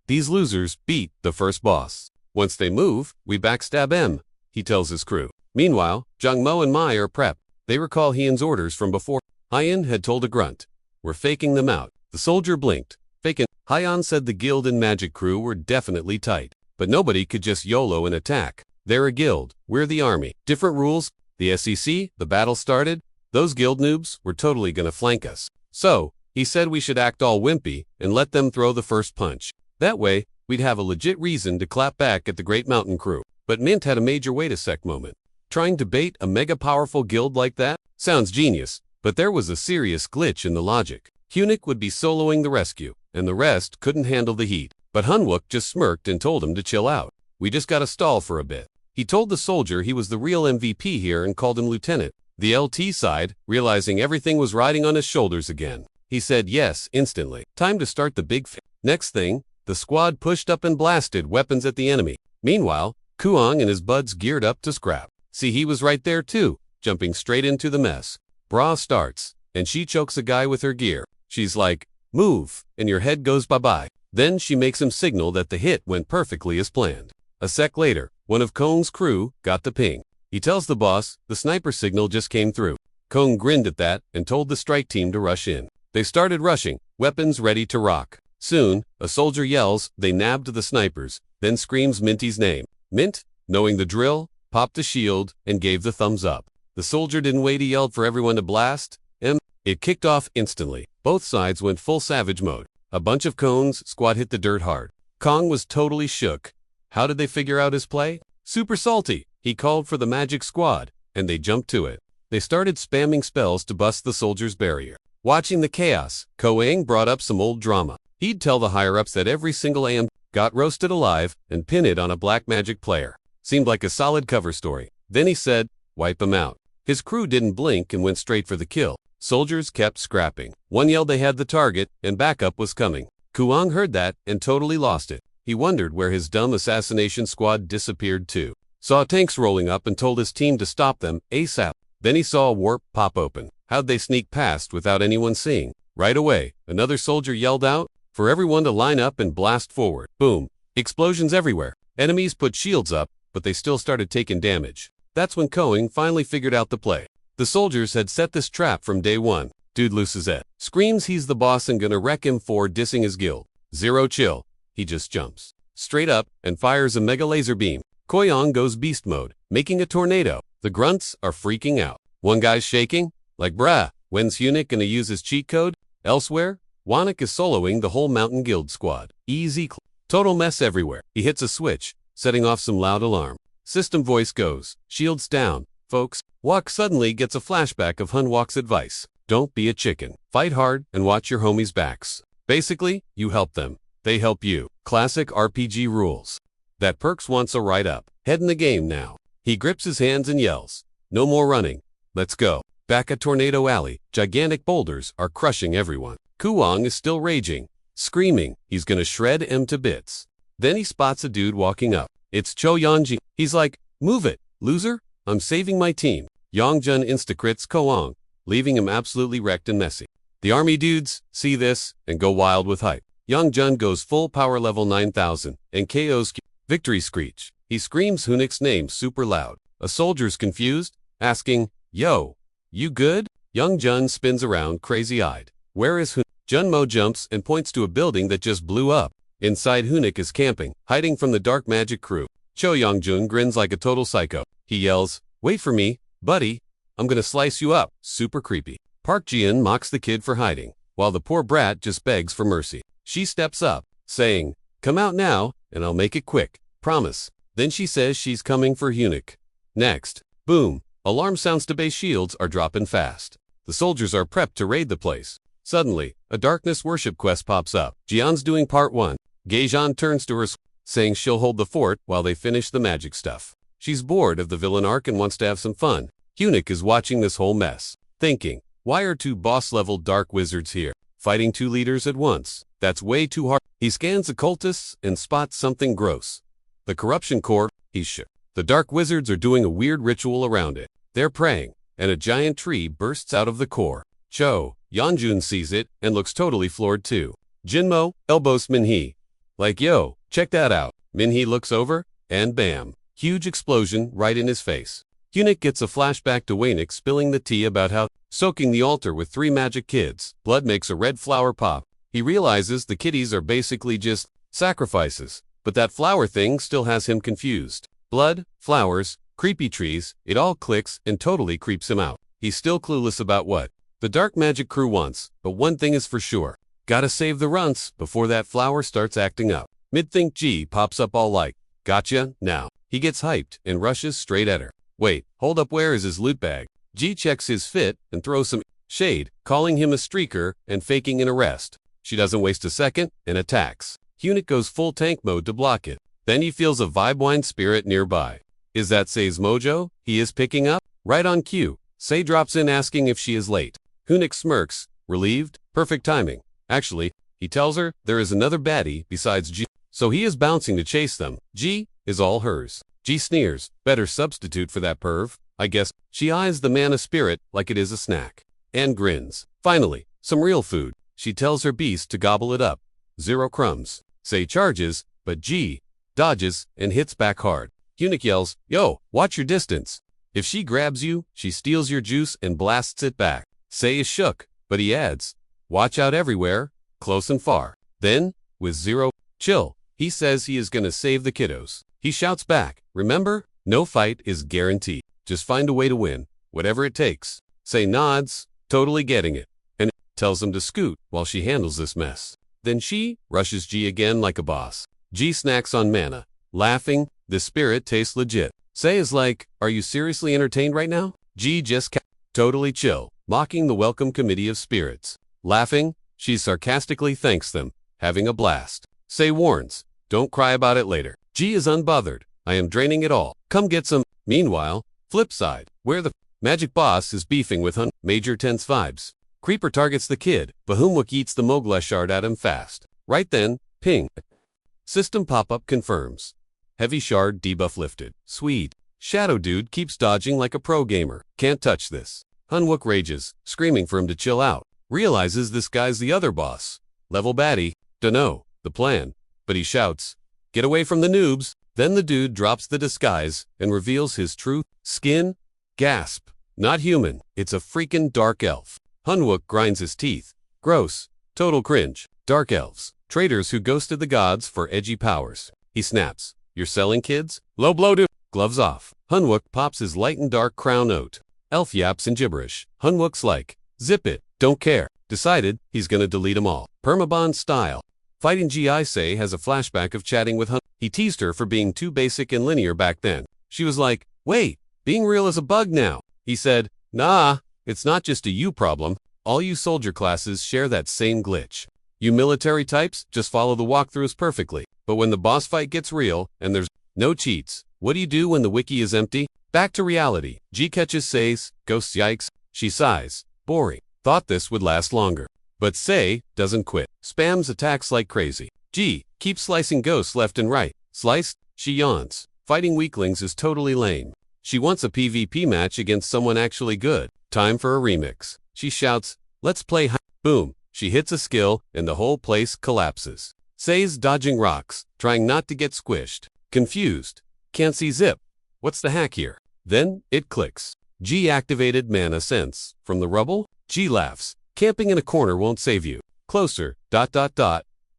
These losers beat the first boss. Once they move, we backstab M, he tells his crew. Meanwhile, Jungmo and Mai are prepped. They recall Hyun's orders from before. Hyun had told a grunt. We're faking them out. The soldier blinked. Fakin'. Hyun said the guild and magic crew were definitely tight. But nobody could just YOLO and attack. They're a guild. We're the army. Different rules. The SEC, the battle started. Those guild noobs were totally gonna flank us. So, he said we should act all wimpy and let them throw the first punch. That way, we'd have a legit reason to clap back at the Great Mountain crew. But Mint had a major wait a sec moment. Trying to bait a mega powerful guild like that? Sounds genius, but there was a serious glitch in the logic. Hunnick would be soloing the rescue, and the rest couldn't handle the heat. But Hanwook just smirked and told him to chill out. We just gotta stall for a bit. He told the soldier he was the real MVP here and called him lieutenant. The LT side, realizing everything was riding on his shoulders again. He said yes instantly. Time to start the big Next thing, the squad pushed up and blasted weapons at the enemy. Meanwhile, Kuang and his buds geared up to scrap. See, he was right there too, jumping straight into the mess. Bra starts, and she chokes a guy with her gear. She's like, move, and your head goes bye-bye. Then she makes him signal that the hit went perfectly as planned. A sec later, one of Kong's crew got the ping. He tells the boss the sniper signal just came through. Kong grinned at that and told the strike team to rush in. They started rushing, weapons ready to rock. Soon, a soldier yells they nabbed the snipers, then screams Minty's name. Mint, knowing the drill, popped a shield and gave the thumbs up. The soldier didn't wait, he yelled for everyone to blast. It kicked off instantly. Both sides went full savage mode. A bunch of Kong's squad hit the dirt hard. Kong was totally shook. How did they figure out his play? Super salty. He called for the magic squad, and they jumped to it. They started spamming spells to bust the soldier's barrier. Watching the chaos, Koang brought up some old drama. He'd tell the higher-ups that every single AM got roasted alive and pin it on a black magic player. Seemed like a solid cover story. Then he said, wipe him out. His crew didn't blink and went straight for the kill. Soldiers kept scrapping. One yelled they had the target, and backup was coming. Kuang heard that and totally lost it. He wondered where his dumb assassination squad disappeared to. Saw tanks rolling up and told his team to stop them ASAP. Then he saw a warp pop open. How'd they sneak past without anyone seeing? Right away, another soldier yelled out for everyone to line up and blast forward. Boom. Explosions everywhere. Enemies put shields up, but they still started taking damage. That's when Koang finally figured out the play. The soldiers had set this trap from day one. Dude loses it. Screams he's the boss and gonna wreck him for dissing his guild. Zero chill. He just jumps straight up and fires a mega laser beam. Koyong goes beast mode, making a tornado. The grunts are freaking out. One guy's shaking, like bruh, when's Hunnick gonna use his cheat code? Elsewhere, Wannick is soloing the whole Mountain Guild squad. Easy total mess everywhere. He hits a switch, setting off some loud alarm. System voice goes, shields down, folks. Wok suddenly gets a flashback of Hanwok's advice. Don't be a chicken. Fight hard and watch your homies' backs. Basically, you help them. They help you. Classic RPG rules. That Perks wants a write-up. Head in the game now. He grips his hands and yells, "No more running. Let's go." Back at Tornado Alley, gigantic boulders are crushing everyone. Kuwang is still raging, screaming he's gonna shred M to bits. Then he spots a dude walking up. It's Cho Yonji. He's like, "Move it, loser. I'm saving my team." Yongjun insta-crits Kuwang, leaving him absolutely wrecked and messy. The army dudes see this and go wild with hype. Yongjun goes full power level 9000 and KO's victory screech. He screams Hunik's name super loud. A soldier's confused, asking, "Yo, you good?" Yongjun spins around crazy-eyed. "Where is Hunik?" Junmo jumps and points to a building that just blew up. Inside, Hunik is camping, hiding from the dark magic crew. Cho Yongjun grins like a total psycho. He yells, "Wait for me, buddy. I'm gonna slice you up." Super creepy. Park Jian mocks the kid for hiding, while the poor brat just begs for mercy. She steps up, saying, "Come out now, and I'll make it quick. Promise." Then she says she's coming for Hunik. Next, boom, alarm sounds to base shields are dropping fast. The soldiers are prepped to raid the place. Suddenly, a darkness worship quest pops up. Jian's doing part 1. Geijan turns to her, saying she'll hold the fort while they finish the magic stuff. She's bored of the villain arc and wants to have some fun. Hunik is watching this whole mess, thinking, why are 2 boss-level dark wizards here, fighting 2 leaders at once? That's way too hard. He scans the cultists and spots something gross. The corruption core, he's shook. The dark wizards are doing a weird ritual around it. They're praying, and a giant tree bursts out of the core. Cho Yonjun sees it and looks totally floored too. Jinmo elbows Minhee, like, "Yo, check that out." Minhee looks over, and bam, huge explosion right in his face. Hunik gets a flashback to Waynick spilling the tea about how soaking the altar with 3 magic kids. Blood makes a red flower pop. He realizes the kiddies are basically just sacrifices, but that flower thing still has him confused. Blood, flowers, creepy trees, it all clicks and totally creeps him out. He's still clueless about what the dark magic crew wants, but one thing is for sure. Gotta save the runts before that flower starts acting up. Mid-think G pops up all like, "Gotcha, now." He gets hyped and rushes straight at her. Wait, hold up, where is his loot bag? G checks his fit and throws some shade, calling him a streaker and faking an arrest. She doesn't waste a second and attacks. Hunik goes full tank mode to block it. Then he feels a Vibewine spirit nearby. Is that Say's mojo he is picking up? Right on cue, Say drops in asking if she is late. Hunik smirks, relieved, perfect timing. Actually, he tells her there is another baddie besides G, so he is bouncing to chase them. G is all hers. G sneers, better substitute for that perv, I guess. She eyes the mana spirit like it is a snack, and grins. Finally, some real food. She tells her beast to gobble it up. 0 crumbs. Say charges, but G dodges and hits back hard. Hunik yells, "Yo, watch your distance." If she grabs you, she steals your juice and blasts it back. Say is shook, but he adds, "Watch out everywhere, close and far." Then, with 0 chill, he says he is gonna save the kiddos. He shouts back, "Remember, no fight is guaranteed. Just find a way to win, whatever it takes." Say nods, totally getting it, and tells him to scoot while she handles this mess. Then she rushes G again like a boss. G snacks on mana, laughing, the spirit tastes legit. Say is like, "Are you seriously entertained right now?" G just totally chill, mocking the welcome committee of spirits. Laughing, she sarcastically thanks them, having a blast. Say warns, "Don't cry about it later." G is unbothered. "I am draining it all. Come get some." Meanwhile, flip side, where the magic boss is beefing with Major Tense vibes. Creeper targets the kid, Bahumwook eats the Mogla shard at him fast. Right then, ping. System pop-up confirms. Heavy shard debuff lifted. Sweet. Shadow dude keeps dodging like a pro gamer. Can't touch this. Hunwook rages, screaming for him to chill out. Realizes this guy's the other boss. Level baddie. Dunno the plan, but he shouts, "Get away from the noobs." Then the dude drops the disguise and reveals his true skin. Gasp. Not human. It's a freaking dark elf. Hunwook grinds his teeth. Gross. Total cringe. Dark elves. Traitors who ghosted the gods for edgy powers. He snaps. "You're selling kids? Low blow dude." Gloves off. Hunwook pops his light and dark crown oat. Elf yaps in gibberish. Hunwook's like, "Zip it. Don't care." Decided, he's gonna delete them all. Permabond style. Fighting Gi Say has a flashback of chatting with Hun. He teased her for being too basic and linear back then. She was like, "Wait, being real is a bug now." He said, "Nah, it's not just a you problem. All you soldier classes share that same glitch. You military types just follow the walkthroughs perfectly. But when the boss fight gets real, and there's no cheats, what do you do when the wiki is empty? Back to reality. G catches Say's, ghosts yikes, she sighs. Boring. Thought this would last longer. But Say doesn't quit. Spams attacks like crazy. G keeps slicing ghosts left and right. Sliced, she yawns. Fighting weaklings is totally lame. She wants a PvP match against someone actually good. Time for a remix. She shouts, let's play boom. She hits a skill, and the whole place collapses. Say's dodging rocks, trying not to get squished. Confused. Can't see zip. What's the hack here? Then, it clicks. G activated mana sense. From the rubble? G laughs. Camping in a corner won't save you. Closer. ...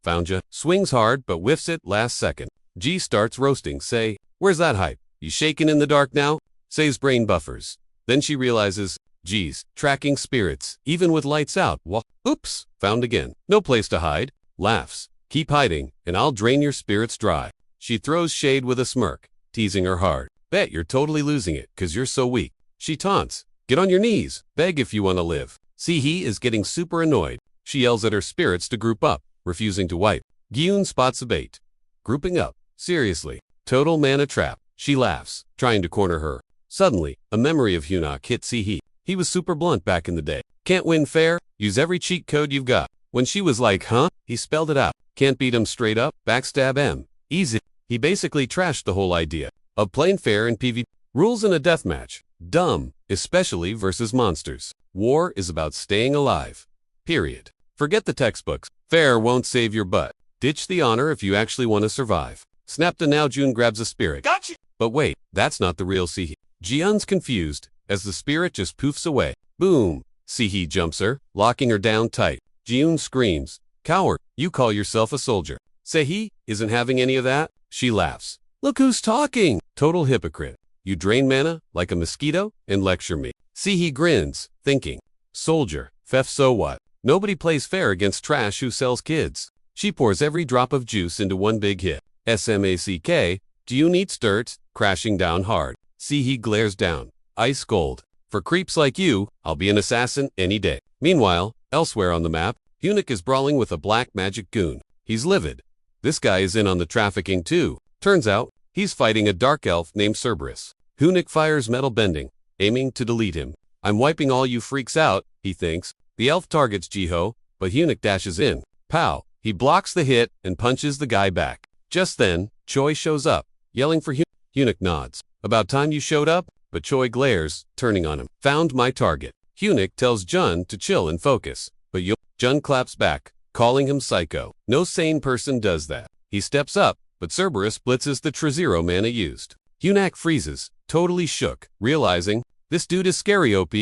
Found ya. Swings hard, but whiffs it last second. G starts roasting Say. Where's that hype? You shaking in the dark now? Say's brain buffers. Then she realizes, geez, tracking spirits, even with lights out. Oops, found again. No place to hide. Laughs. Keep hiding, and I'll drain your spirits dry. She throws shade with a smirk, teasing her hard. Bet you're totally losing it, 'cause you're so weak. She taunts. Get on your knees. Beg if you want to live. See, he is getting super annoyed. She yells at her spirits to group up, refusing to wipe. Gyun spots a bait. Grouping up. Seriously. Total mana trap. She laughs, trying to corner her. Suddenly, a memory of Hyunok hit He. He was super blunt back in the day. Can't win fair? Use every cheat code you've got. When she was like, huh? He spelled it out. Can't beat him straight up? Backstab M. Easy. He basically trashed the whole idea of playing fair in PvP. Rules in a deathmatch. Dumb, especially versus monsters. War is about staying alive. Period. Forget the textbooks. Fair won't save your butt. Ditch the honor if you actually want to survive. Snap to now June grabs a spirit. Gotcha! But wait, that's not the real He. Jiun's confused, as the spirit just poofs away. Boom! He jumps her, locking her down tight. Jiun screams, coward, you call yourself a soldier. He isn't having any of that. She laughs. Look who's talking! Total hypocrite. You drain mana, like a mosquito, and lecture me. He grins, thinking, soldier, so what? Nobody plays fair against trash who sells kids. She pours every drop of juice into one big hit. SMACK, Jiun eats dirt, crashing down hard. He glares down, ice cold. For creeps like you, I'll be an assassin any day. Meanwhile, elsewhere on the map, Hyunok is brawling with a black magic goon. He's livid. This guy is in on the trafficking too. Turns out, he's fighting a dark elf named Cerberus. Hyunok fires metal bending, aiming to delete him. I'm wiping all you freaks out, he thinks. The elf targets Jiho, but Hyunok dashes in. Pow! He blocks the hit and punches the guy back. Just then, Choi shows up, yelling for Hyunok. Hyunok nods. About time you showed up, but Choi glares, turning on him. Found my target. Hyunok tells Jun to chill and focus, but Jun claps back, calling him psycho. No sane person does that. He steps up, but Cerberus blitzes the Trezero mana used. Hyunok freezes, totally shook, realizing, this dude is scary OP.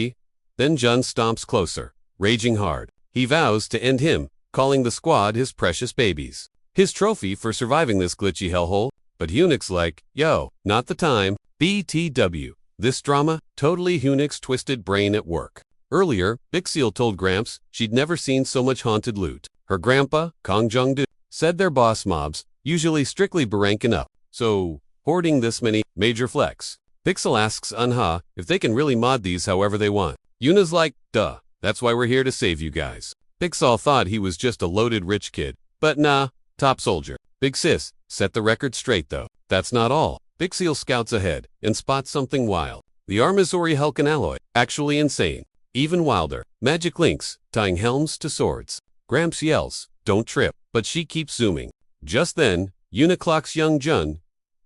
Then Jun stomps closer, raging hard. He vows to end him, calling the squad his precious babies. His trophy for surviving this glitchy hellhole, but Hyunok's like, yo, not the time. BTW. This drama, totally Hyunok's twisted brain at work. Earlier, Big Seal told Gramps she'd never seen so much haunted loot. Her grandpa, Kong Jung-do, said their boss mobs, usually strictly baranking up, so hoarding this many, major flex. Pixel asks Unha if they can really mod these however they want. Yuna's like, duh, that's why we're here to save you guys. Pixel thought he was just a loaded rich kid, but nah, top soldier. Big Sis, set the record straight though. That's not all. Big Seal scouts ahead and spots something wild. The Armazori Helkan alloy, actually insane. Even wilder, magic links, tying helms to swords. Gramps yells, don't trip, but she keeps zooming. Just then, Yuna clocks young Jun,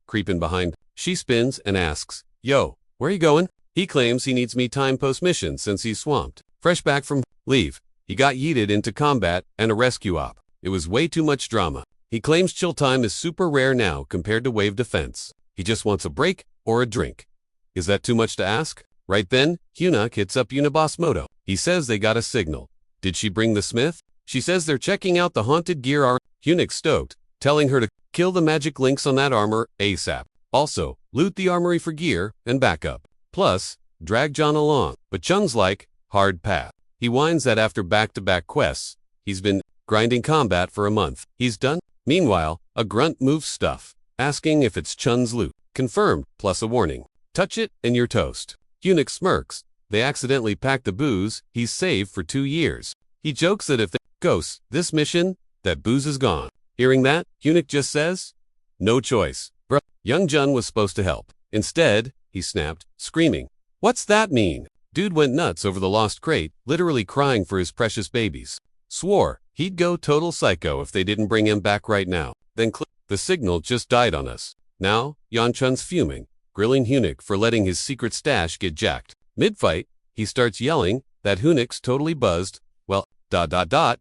creeping behind. She spins and asks, yo, where you going? He claims he needs me time post-mission since he's swamped. Fresh back from leave, he got yeeted into combat and a rescue op. It was way too much drama. He claims chill time is super rare now compared to wave defense. He just wants a break or a drink. Is that too much to ask? Right then, Hyunok hits up Uniboss Moto. He says they got a signal. Did she bring the smith? She says they're checking out the haunted gear. Hyunok stoked, telling her to kill the magic links on that armor ASAP. Also, loot the armory for gear and backup. Plus, drag John along. But Chun's like, hard path. He whines that after back-to-back quests, he's been grinding combat for a month. He's done. Meanwhile, a grunt moves stuff, asking if it's Chun's loot. Confirmed, plus a warning. Touch it and you're toast. Hyunok smirks, they accidentally pack the booze he's saved for 2 years. He jokes that if they ghost this mission, that booze is gone. Hearing that, Hyunik just says, "No choice, bro." Young Jun was supposed to help. Instead, he snapped, screaming, "What's that mean?" Dude went nuts over the lost crate, literally crying for his precious babies. Swore he'd go total psycho if they didn't bring him back right now. Then the signal just died on us. Now, Yeonchun's fuming, grilling Hyunik for letting his secret stash get jacked. Mid-fight, he starts yelling that Hyunik's totally buzzed, well,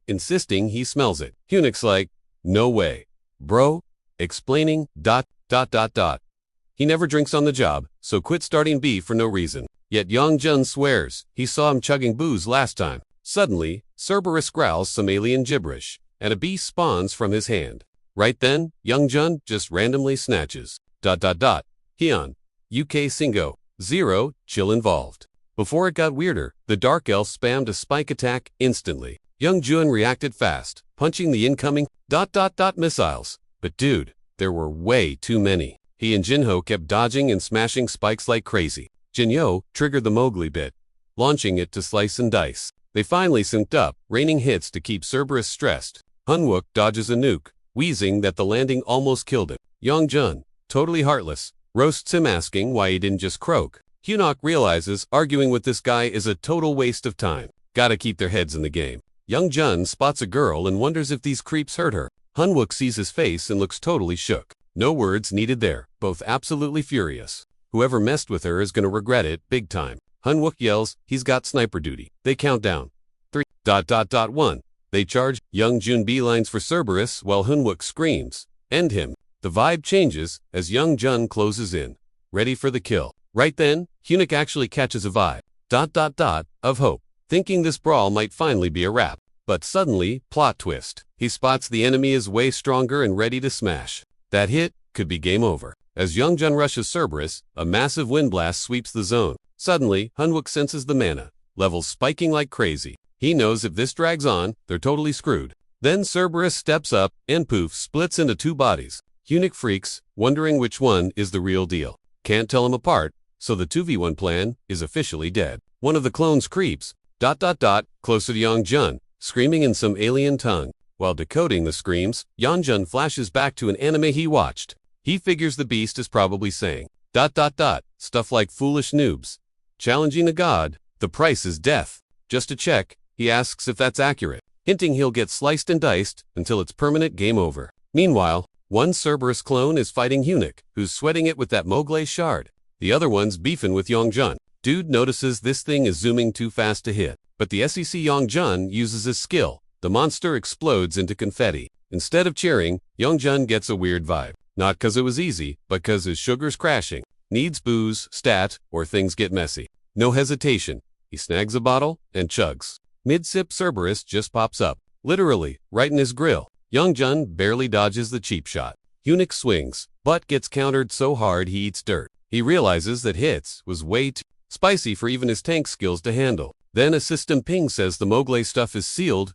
insisting he smells it. Hyunik's like, "No way, bro," explaining, He never drinks on the job, so quit starting beef for no reason. Yet Yeonjun swears he saw him chugging booze last time. Suddenly, Cerberus growls some alien gibberish, and a beast spawns from his hand. Right then, Yeonjun just randomly snatches, Hyun, UK Singo, 0, chill involved. Before it got weirder, the Dark Elf spammed a spike attack instantly. Yeonjun reacted fast, punching the incoming, missiles. But dude, there were way too many. He and Jinho kept dodging and smashing spikes like crazy. Jinyo triggered the Mowgli bit, launching it to slice and dice. They finally synced up, raining hits to keep Cerberus stressed. Hunwook dodges a nuke, wheezing that the landing almost killed him. Yeonjun, totally heartless, roasts him asking why he didn't just croak. Hyunok realizes arguing with this guy is a total waste of time. Gotta keep their heads in the game. Yeonjun spots a girl and wonders if these creeps hurt her. Hunwook sees his face and looks totally shook. No words needed there, both absolutely furious. Whoever messed with her is gonna regret it big time. Hunwook yells he's got sniper duty. They count down. 3.1. They charge. Yeonjun beelines for Cerberus while Hunwook screams, "End him." The vibe changes as Yeonjun closes in, ready for the kill. Right then, Hyunik actually catches a vibe, of hope, thinking this brawl might finally be a wrap. But suddenly, plot twist. He spots the enemy is way stronger and ready to smash. That hit could be game over. As Yeonjun rushes Cerberus, a massive wind blast sweeps the zone. Suddenly, Hunwook senses the mana, levels spiking like crazy. He knows if this drags on, they're totally screwed. Then Cerberus steps up, and poof, splits into 2 bodies. Hyunik freaks, wondering which one is the real deal. Can't tell them apart, so the 2v1 plan is officially dead. One of the clones creeps, closer to Yeonjun, screaming in some alien tongue. While decoding the screams, Yeonjun flashes back to an anime he watched. He figures the beast is probably saying, stuff like foolish noobs. Challenging a god, the price is death. Just to check, he asks if that's accurate, hinting he'll get sliced and diced until it's permanent game over. Meanwhile, one Cerberus clone is fighting Hyunik, who's sweating it with that Mowgli shard. The other one's beefing with Yeonjun. Dude notices this thing is zooming too fast to hit, but the SEC Yeonjun uses his skill. The monster explodes into confetti. Instead of cheering, Yeonjun gets a weird vibe. Not cause it was easy, but cause his sugar's crashing. Needs booze, stat, or things get messy. No hesitation. He snags a bottle and chugs. Mid-sip Cerberus just pops up, literally, right in his grill. Yeonjun barely dodges the cheap shot. Hyunik swings, but gets countered so hard he eats dirt. He realizes that hits was way too spicy for even his tank skills to handle. Then a system ping says the Mowgli stuff is sealed.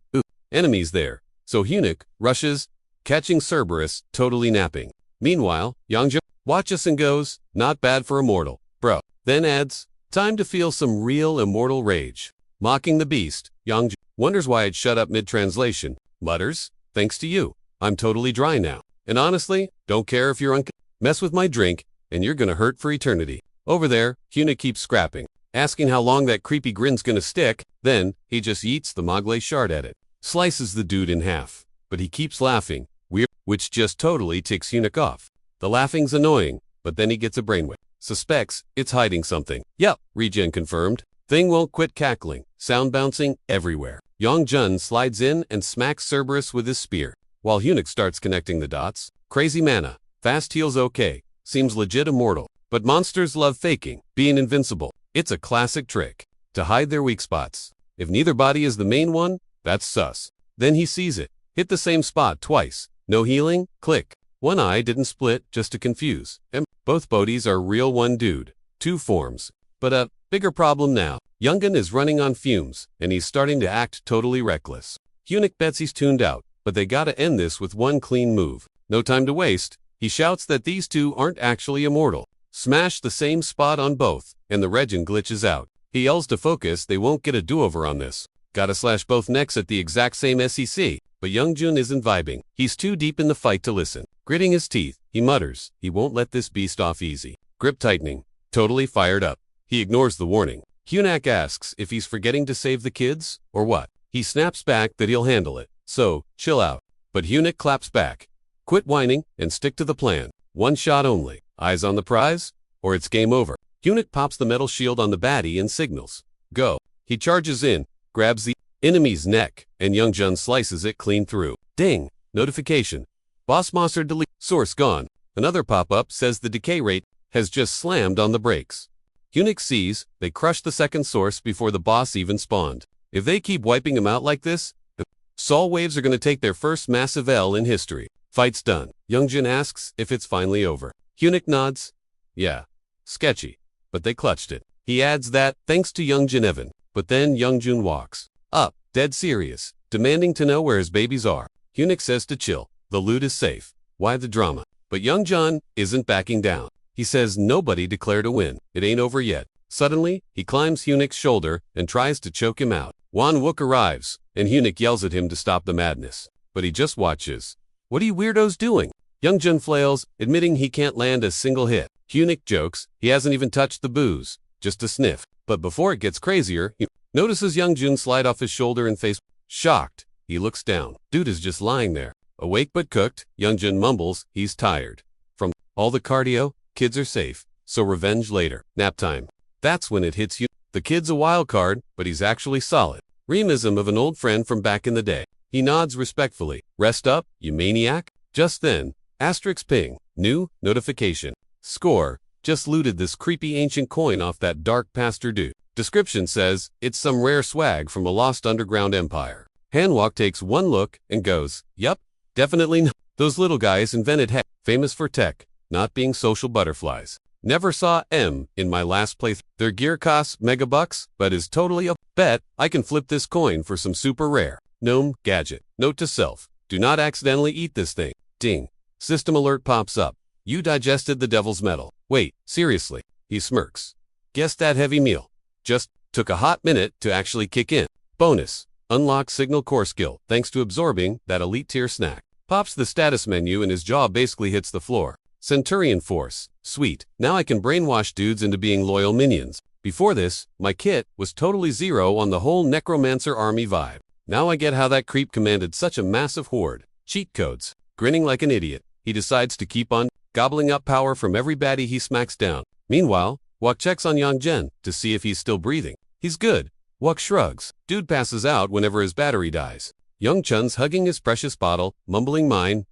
Enemies there. So Hyunik rushes, catching Cerberus, totally napping. Meanwhile, Yeonjun watches and goes, "Not bad for a mortal, bro." Then adds, "Time to feel some real immortal rage." Mocking the beast, Yeonjun wonders why it shut up mid-translation. Mutters, "Thanks to you, I'm totally dry now. And honestly, don't care if you're mess with my drink, and you're gonna hurt for eternity." Over there, Hyunik keeps scrapping, asking how long that creepy grin's gonna stick. Then, he just eats the Mowgli shard at it. Slices the dude in half, but he keeps laughing, weird, which just totally ticks Hyunik off. The laughing's annoying, but then he gets a brainwave. Suspects it's hiding something. Yup, regen confirmed. Thing won't quit cackling, sound bouncing everywhere. Yeonjun slides in and smacks Cerberus with his spear, while Hyunik starts connecting the dots. Crazy mana, fast heals okay, seems legit immortal. But monsters love faking, being invincible. It's a classic trick to hide their weak spots. If neither body is the main one, that's sus. Then he sees it. Hit the same spot twice. No healing, click. One eye didn't split just to confuse. And both bodies are real one dude. 2 forms. But a bigger problem now. Yeonjun is running on fumes, and he's starting to act totally reckless. Hyunik bets he's tuned out, but they gotta end this with one clean move. No time to waste. He shouts that these two aren't actually immortal. Smash the same spot on both, and the regen glitches out. He yells to focus, they won't get a do-over on this. Gotta slash both necks at the exact same SEC. But Youngjun isn't vibing. He's too deep in the fight to listen. Gritting his teeth, he mutters, he won't let this beast off easy. Grip tightening. Totally fired up. He ignores the warning. Hunak asks if he's forgetting to save the kids, or what. He snaps back that he'll handle it. So, chill out. But Hunak claps back. Quit whining and stick to the plan. One shot only. Eyes on the prize, or it's game over. Hunak pops the metal shield on the baddie and signals. Go. He charges in, grabs the enemy's neck, and Youngjun slices it clean through. Ding! Notification. Boss monster delete. Source gone. Another pop-up says the decay rate has just slammed on the brakes. Hunak sees they crushed the second source before the boss even spawned. If they keep wiping him out like this, the Sol waves are going to take their first massive L in history. Fight's done. Youngjun asks if it's finally over. Hunak nods. Yeah. Sketchy. But they clutched it. He adds that, thanks to Youngjun Evan. But then Youngjun walks up, dead serious, demanding to know where his babies are. Hunak says to chill. The loot is safe. Why the drama? But Youngjun isn't backing down. He says nobody declared a win. It ain't over yet. Suddenly, he climbs Hunak's shoulder and tries to choke him out. Wan Wook arrives, and Hunak yells at him to stop the madness. But he just watches. What are you weirdos doing? Youngjun flails, admitting he can't land a single hit. Hunak jokes, he hasn't even touched the booze, just a sniff. But before it gets crazier, he notices Youngjun slide off his shoulder and face. Shocked, he looks down. Dude is just lying there. Awake but cooked, Youngjun mumbles he's tired. From all the cardio, kids are safe, so revenge later. Nap time. That's when it hits you. The kid's a wild card, but he's actually solid. Remism of an old friend from back in the day. He nods respectfully. Rest up, you maniac. Just then, asterisk ping. New notification. Score. Just looted this creepy ancient coin off that dark pastor dude. Description says, it's some rare swag from a lost underground empire. Hanwok takes one look and goes, yup, definitely not. Those little guys invented heck. Famous for tech, not being social butterflies. Never saw M in my last playthrough. Their gear costs megabucks, but is totally a bet I can flip this coin for some super rare gnome gadget. Note to self, do not accidentally eat this thing. Ding. System alert pops up. You digested the devil's metal. Wait, seriously. He smirks. Guess that heavy meal just took a hot minute to actually kick in. Bonus. Unlock signal core skill thanks to absorbing that elite tier snack. Pops the status menu and his jaw basically hits the floor. Centurion Force. Sweet. Now I can brainwash dudes into being loyal minions. Before this, my kit was totally zero on the whole necromancer army vibe. Now I get how that creep commanded such a massive horde. Cheat codes. Grinning like an idiot, he decides to keep on gobbling up power from every baddie he smacks down. Meanwhile, Wok checks on Youngjun to see if he's still breathing. He's good. Wok shrugs. Dude passes out whenever his battery dies. Youngchun's hugging his precious bottle, mumbling mine, ...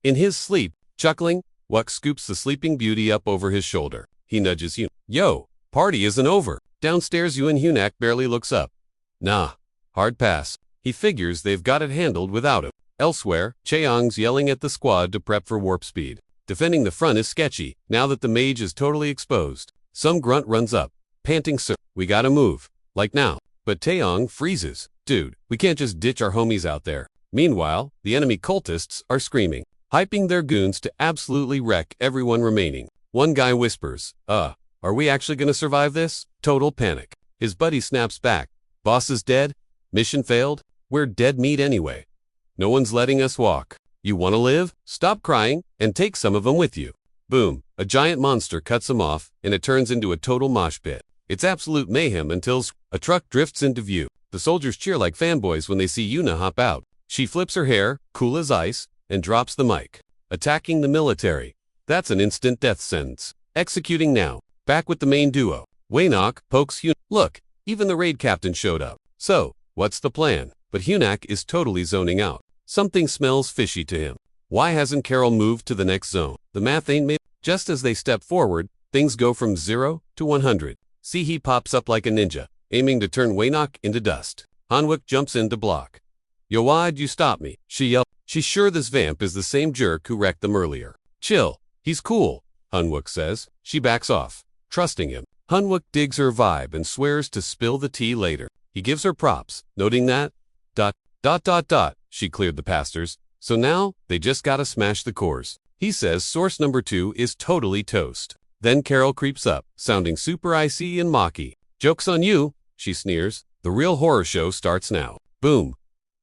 In his sleep, chuckling, Wok scoops the sleeping beauty up over his shoulder. He nudges Hunak. Yo, party isn't over. Downstairs Hunak barely looks up. Nah, hard pass. He figures they've got it handled without him. Elsewhere, Cheong's yelling at the squad to prep for warp speed. Defending the front is sketchy, now that the mage is totally exposed. Some grunt runs up, panting, sir, we gotta move. Like now. But Taeyong freezes. Dude, we can't just ditch our homies out there. Meanwhile, the enemy cultists are screaming, hyping their goons to absolutely wreck everyone remaining. One guy whispers, are we actually gonna survive this? Total panic. His buddy snaps back. Boss is dead? Mission failed? We're dead meat anyway. No one's letting us walk. You wanna live? Stop crying and take some of them with you. Boom. A giant monster cuts him off and it turns into a total mosh pit. It's absolute mayhem until a truck drifts into view. The soldiers cheer like fanboys when they see Yuna hop out. She flips her hair, cool as ice, and drops the mic. Attacking the military. That's an instant death sentence. Executing now. Back with the main duo. Waynok pokes Hunak. Look, even the raid captain showed up. So, what's the plan? But Hunak is totally zoning out. Something smells fishy to him. Why hasn't Carol moved to the next zone? The math ain't made. Just as they step forward, things go from 0 to 100. See, he pops up like a ninja, aiming to turn Waynok into dust. Hanwook jumps in to block. Yo, why'd you stop me? She yelled. She's sure this vamp is the same jerk who wrecked them earlier. Chill. He's cool, Hanwook says. She backs off, trusting him. Hanwook digs her vibe and swears to spill the tea later. He gives her props, noting that, ... she cleared the pastors, so now they just gotta smash the cores. He says source number 2 is totally toast. Then Carol creeps up, sounding super icy and mocky. Joke's on you, she sneers. The real horror show starts now. Boom.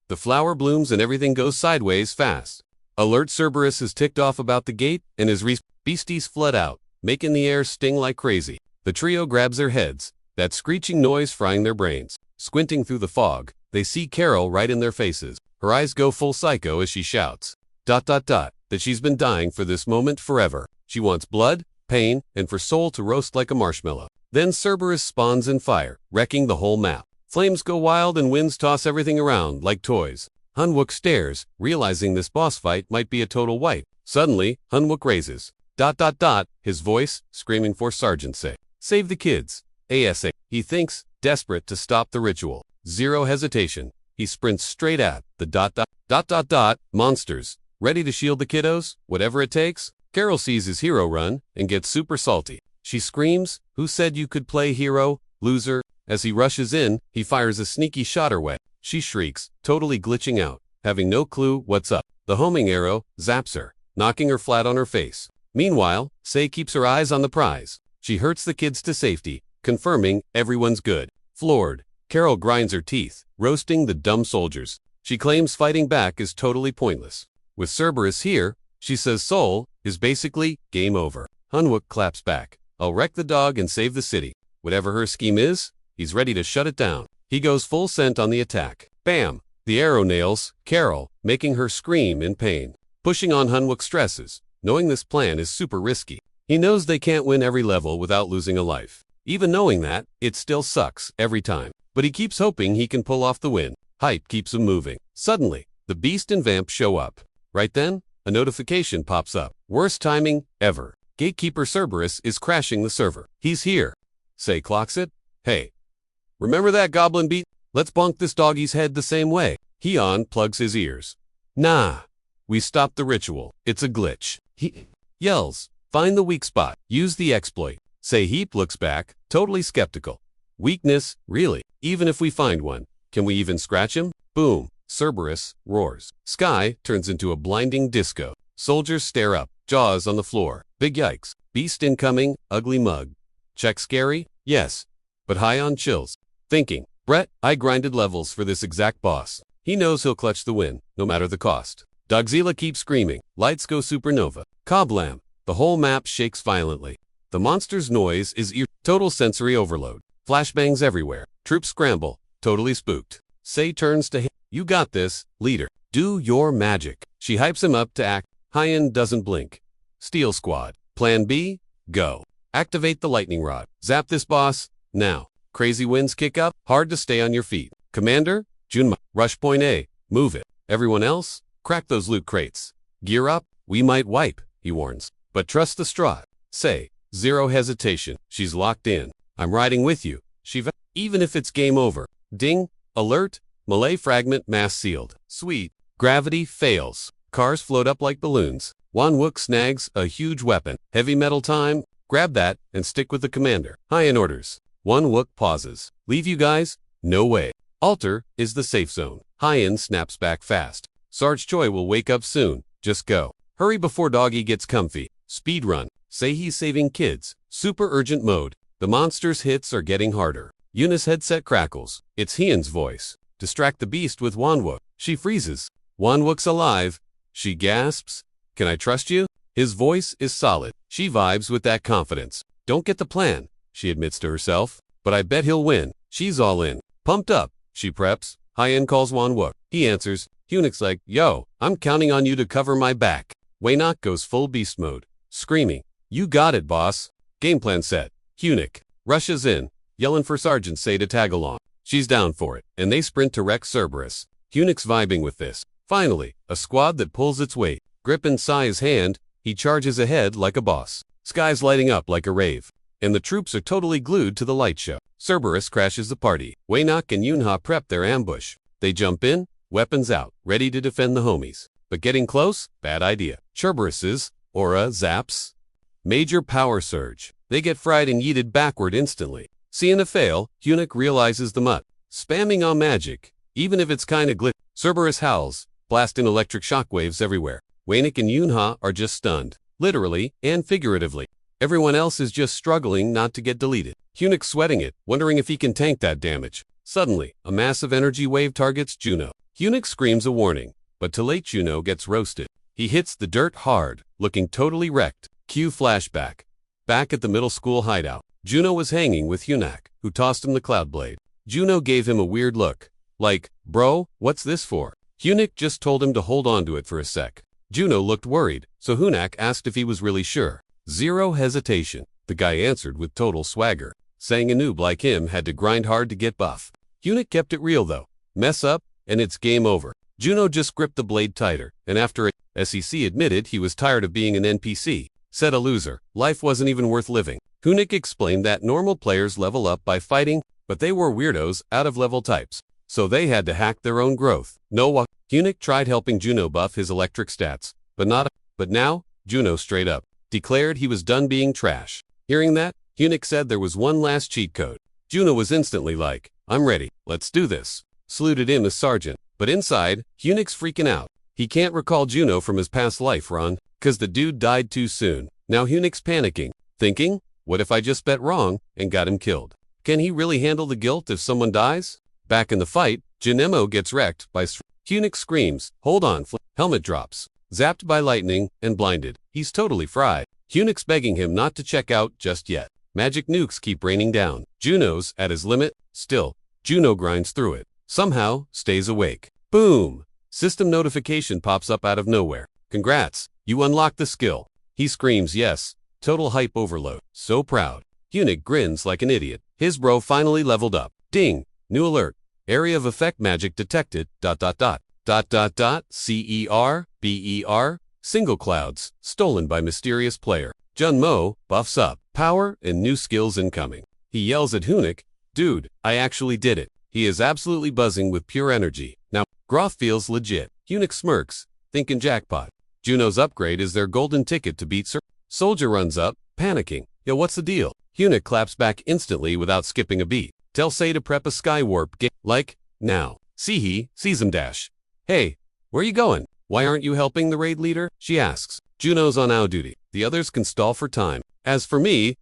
The flower blooms and everything goes sideways fast. Alert Cerberus is ticked off about the gate, and his beasties flood out, making the air sting like crazy. The trio grabs their heads, that screeching noise frying their brains. Squinting through the fog, they see Carol right in their faces. Her eyes go full psycho as she shouts, ... that she's been dying for this moment forever. She wants blood, pain, and for Soul to roast like a marshmallow. Then Cerberus spawns in fire, wrecking the whole map. Flames go wild and winds toss everything around like toys. Hanwook stares, realizing this boss fight might be a total wipe. Suddenly, Hanwook raises, ... his voice, screaming for Sergeant Say. Save the kids. ASA. He thinks, desperate to stop the ritual. Zero hesitation. He sprints straight at the ... monsters. Ready to shield the kiddos, whatever it takes. Carol sees his hero run, and gets super salty. She screams, who said you could play hero, loser? As he rushes in, he fires a sneaky shot her way. She shrieks, totally glitching out, having no clue what's up. The homing arrow zaps her, knocking her flat on her face. Meanwhile, Sei keeps her eyes on the prize. She hurts the kids to safety, confirming everyone's good. Floored, Carol grinds her teeth, roasting the dumb soldiers. She claims fighting back is totally pointless. With Cerberus here, she says Soul is basically game over. Hanwook claps back. I'll wreck the dog and save the city. Whatever her scheme is, he's ready to shut it down. He goes full sent on the attack. Bam! The arrow nails Carol, making her scream in pain. Pushing on Hanwook stresses, knowing this plan is super risky. He knows they can't win every level without losing a life. Even knowing that, it still sucks every time. But he keeps hoping he can pull off the win. Hype keeps him moving. Suddenly, the Beast and Vamp show up. Right then, a notification pops up. Worst timing ever. Gatekeeper Cerberus is crashing the server. He's here. Say clocks it. Hey. Remember that goblin beat? Let's bonk this doggy's head the same way. Heon plugs his ears. Nah. We stopped the ritual. It's a glitch. He yells. Find the weak spot. Use the exploit. Say Heap looks back, totally skeptical. Weakness? Really? Even if we find one, can we even scratch him? Boom. Cerberus roars. Sky turns into a blinding disco. Soldiers stare up, jaws on the floor. Big yikes. Beast incoming, ugly mug. Check scary? Yes. But high on chills. Thinking, Brett, I grinded levels for this exact boss. He knows he'll clutch the win, no matter the cost. Dogzilla keeps screaming. Lights go supernova. Kablam. The whole map shakes violently. The monster's noise is total sensory overload. Flashbangs everywhere. Troops scramble. Totally spooked. Sei turns to him. You got this, leader. Do your magic. She hypes him up to act. Hyen doesn't blink. Steel Squad. Plan B? Go. Activate the lightning rod. Zap this boss, now. Crazy winds kick up, hard to stay on your feet. Commander, Junma, rush point A, move it. Everyone else, crack those loot crates. Gear up, we might wipe, he warns. But trust the straw. Say, zero hesitation, she's locked in. I'm riding with you, even if it's game over. Ding, alert, Malay fragment mass sealed. Sweet, gravity fails. Cars float up like balloons. Wanwook snags a huge weapon. Heavy metal time, grab that and stick with the commander. Hyen orders. Wanwook pauses. Leave you guys? No way. Alter is the safe zone. Hyen snaps back fast. Sarge Choi will wake up soon. Just go. Hurry before doggy gets comfy. Speed run. Say he's saving kids. Super urgent mode. The monster's hits are getting harder. Eunice headset crackles. It's Hyen's voice. Distract the beast with Wanwook. She freezes. Wanwook's alive. She gasps. Can I trust you? His voice is solid. She vibes with that confidence. Don't get the plan, she admits to herself. But I bet he'll win. She's all in. Pumped up. She preps. Hyen calls Wanwook. He answers. Hunnick's like, yo, I'm counting on you to cover my back. Waynock goes full beast mode. Screaming. You got it, boss. Game plan set. Hunnick rushes in, yelling for Sergeant Say to tag along. She's down for it, and they sprint to wreck Cerberus. Hunnick's vibing with this. Finally, a squad that pulls its weight. Gripping Sai's hand, he charges ahead like a boss. Sky's lighting up like a rave, and the troops are totally glued to the light show. Cerberus crashes the party. Waynock and Yunha prep their ambush. They jump in, weapons out, ready to defend the homies. But getting close? Bad idea. Cerberus's aura zaps. Major power surge. They get fried and yeeted backward instantly. Seeing a fail, Hunnick realizes the mutt. Spamming on magic, even if it's kinda glitch. Cerberus howls, blasting electric shockwaves everywhere. Waynock and Yunha are just stunned, literally and figuratively. Everyone else is just struggling not to get deleted. Hunix sweating it, wondering if he can tank that damage. Suddenly, a massive energy wave targets Juno. Hunix screams a warning, but too late. Juno gets roasted. He hits the dirt hard, looking totally wrecked. Cue flashback. Back at the middle school hideout, Juno was hanging with Hunak, who tossed him the cloud blade. Juno gave him a weird look, like, bro, what's this for? Hunak just told him to hold on to it for a sec. Juno looked worried, so Hunak asked if he was really sure. Zero hesitation. The guy answered with total swagger, saying a noob like him had to grind hard to get buff. Hunak kept it real though. Mess up, and it's game over. Juno just gripped the blade tighter, and after it, SEC admitted he was tired of being an NPC. Said a loser. Life wasn't even worth living. Hunak explained that normal players level up by fighting, but they were weirdos, out-of-level types, so they had to hack their own growth. Hunak tried helping Juno buff his electric stats, but now, Juno straight up declared he was done being trash. Hearing that, Hunak said there was one last cheat code. Juno was instantly like, I'm ready, let's do this. Saluted him as sergeant, but inside, Hunak's freaking out. He can't recall Juno from his past life run, cause the dude died too soon. Now Hunak's panicking, thinking, what if I just bet wrong and got him killed? Can he really handle the guilt if someone dies? Back in the fight, Jinemo gets wrecked by Hunak screams, hold on, helmet drops. Zapped by lightning and blinded. He's totally fried. Hunak's begging him not to check out just yet. Magic nukes keep raining down. Juno's at his limit. Still, Juno grinds through it. Somehow, stays awake. Boom! System notification pops up out of nowhere. Congrats, you unlocked the skill. He screams yes. Total hype overload. So proud. Hunak grins like an idiot. His bro finally leveled up. Ding! New alert. Area of effect magic detected. CER, single clouds, stolen by mysterious player. Junmo buffs up, power and new skills incoming. He yells at Hunak, dude, I actually did it. He is absolutely buzzing with pure energy. Now, Groth feels legit. Hunak smirks, thinking jackpot. Juno's upgrade is their golden ticket to beat Sir. Soldier runs up, panicking. Yo, what's the deal? Hunak claps back instantly without skipping a beat. Tell Say to prep a sky warp like, now. He sees him dash. Hey, where you going? Why aren't you helping the raid leader? She asks. Juno's on OW duty. The others can stall for time. As for me,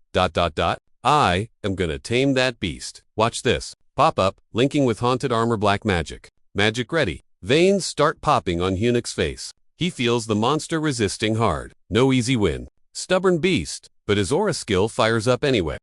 I am gonna tame that beast. Watch this. Pop up, linking with haunted armor black magic. Magic ready. Veins start popping on Hunak's face. He feels the monster resisting hard. No easy win. Stubborn beast, but his aura skill fires up anyway.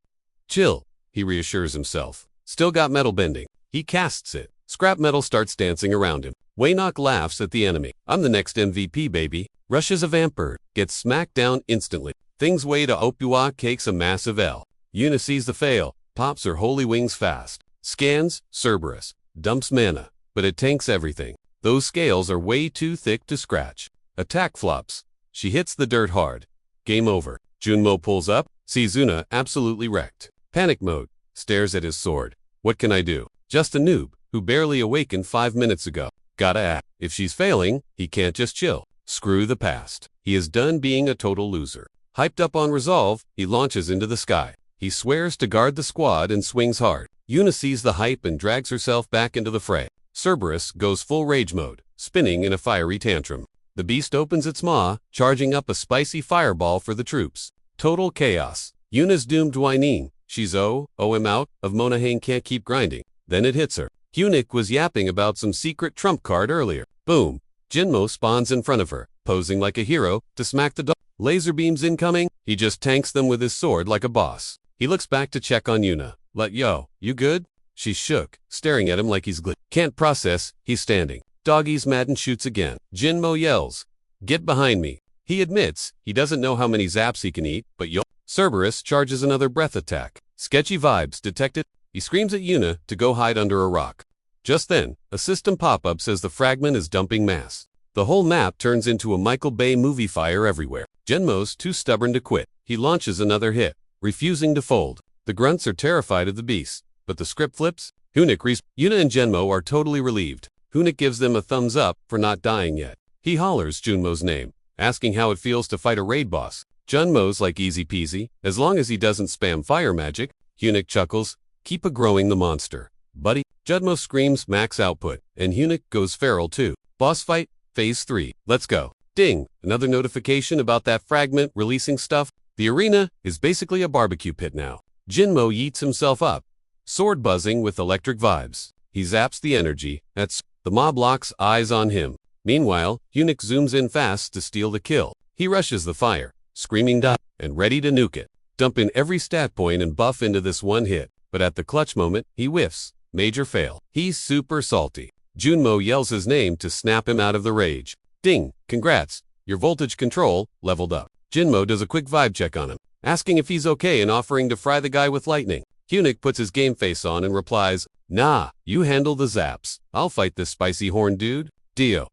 Chill, he reassures himself. Still got metal bending. He casts it. Scrap metal starts dancing around him. Waynok laughs at the enemy. I'm the next MVP, baby. Rushes a vampire. Gets smacked down instantly. Things way to Opua cakes a massive L. Yuna sees the fail. Pops her holy wings fast. Scans, Cerberus. Dumps mana. But it tanks everything. Those scales are way too thick to scratch. Attack flops. She hits the dirt hard. Game over. Junmo pulls up. Sees Yuna absolutely wrecked. Panic mode. Stares at his sword. What can I do? Just a noob, who barely awakened 5 minutes ago. Gotta act. If she's failing, he can't just chill. Screw the past. He is done being a total loser. Hyped up on resolve, he launches into the sky. He swears to guard the squad and swings hard. Yuna sees the hype and drags herself back into the fray. Cerberus goes full rage mode, spinning in a fiery tantrum. The beast opens its maw, charging up a spicy fireball for the troops. Total chaos. Yuna's doomed whining. She's I'm out of Monahane can't keep grinding. Then it hits her. Hunak was yapping about some secret trump card earlier. Boom. Jinmo spawns in front of her, posing like a hero to smack the dog. Laser beams incoming. He just tanks them with his sword like a boss. He looks back to check on Yuna. Yo, you good? She's shook, staring at him like he's Can't process, he's standing. Doggy's mad and shoots again. Jinmo yells, get behind me. He admits he doesn't know how many zaps he can eat, but Cerberus charges another breath attack. Sketchy vibes detected. He screams at Yuna to go hide under a rock. Just then, a system pop-up says the fragment is dumping mass. The whole map turns into a Michael Bay movie fire everywhere. Jinmo's too stubborn to quit. He launches another hit, refusing to fold. The grunts are terrified of the beast, but the script flips. Yuna and Jinmo are totally relieved. Hunak gives them a thumbs up for not dying yet. He hollers Junmo's name, asking how it feels to fight a raid boss. Junmo's like easy peasy, as long as he doesn't spam fire magic. Hunak chuckles, keep a-growing the monster. Buddy. Junmo screams max output, and Hunak goes feral too. Boss fight, phase 3. Let's go. Ding, another notification about that fragment releasing stuff. The arena is basically a barbecue pit now. Jinmo yeets himself up, sword buzzing with electric vibes. He zaps the energy. The mob locks eyes on him. Meanwhile, Eunuch zooms in fast to steal the kill. He rushes the fire, screaming die, and ready to nuke it. Dump in every stat point and buff into this one hit. But at the clutch moment, he whiffs. Major fail. He's super salty. Junmo yells his name to snap him out of the rage. Ding, congrats, your voltage control leveled up. Jinmo does a quick vibe check on him, asking if he's okay and offering to fry the guy with lightning. Eunuch puts his game face on and replies, nah, you handle the zaps. I'll fight this spicy horn dude. Dio.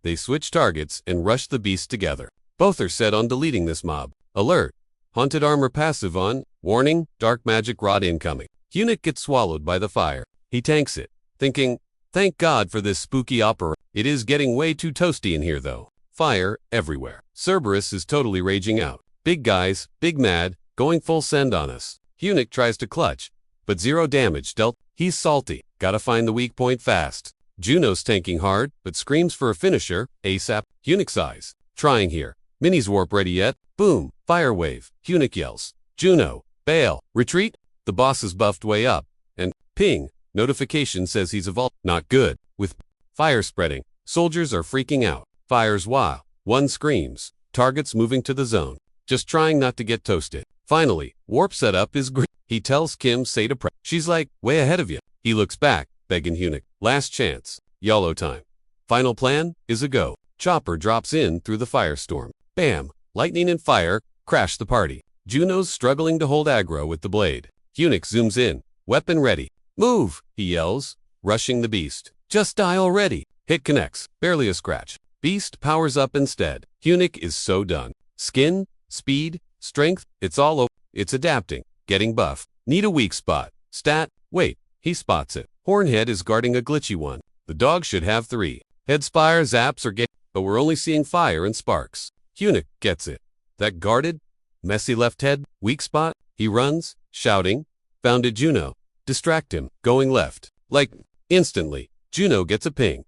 They switch targets and rush the beast together. Both are set on deleting this mob. Alert. Haunted armor passive on. Warning, dark magic rod incoming. Eunuch gets swallowed by the fire. He tanks it, thinking, thank God for this spooky opera. It is getting way too toasty in here though. Fire everywhere. Cerberus is totally raging out. Big guys, big mad, going full send on us. Eunuch tries to clutch, but 0 damage dealt. He's salty. Gotta find the weak point fast. Juno's tanking hard, but screams for a finisher, ASAP. Eunuch sighs. Trying here. Mini's warp ready yet? Boom. Fire wave. Eunuch yells. Juno. Bail. Retreat. The boss is buffed way up. And ping. Notification says he's evolved. Not good. With fire spreading. Soldiers are freaking out. Fires while. One screams. Targets moving to the zone. Just trying not to get toasted. Finally, warp setup is green. He tells Kim say to prep. She's like, way ahead of you. He looks back, begging Eunuch. Last chance. YOLO time. Final plan is a go. Chopper drops in through the firestorm. Bam. Lightning and fire crash the party. Juno's struggling to hold aggro with the blade. Eunuch zooms in. Weapon ready. Move, he yells, rushing the beast. Just die already. Hit connects. Barely a scratch. Beast powers up instead. Eunuch is so done. Skin, speed, strength, it's all over. It's adapting, getting buff. Need a weak spot. Stat, wait, he spots it. Hornhead is guarding a glitchy one. The dog should have 3. Headspire, zaps, or but we're only seeing fire and sparks. Eunuch gets it. That guarded, messy left head, weak spot, he runs, shouting, found it Juno. Distract him, going left. Like, instantly, Juno gets a ping.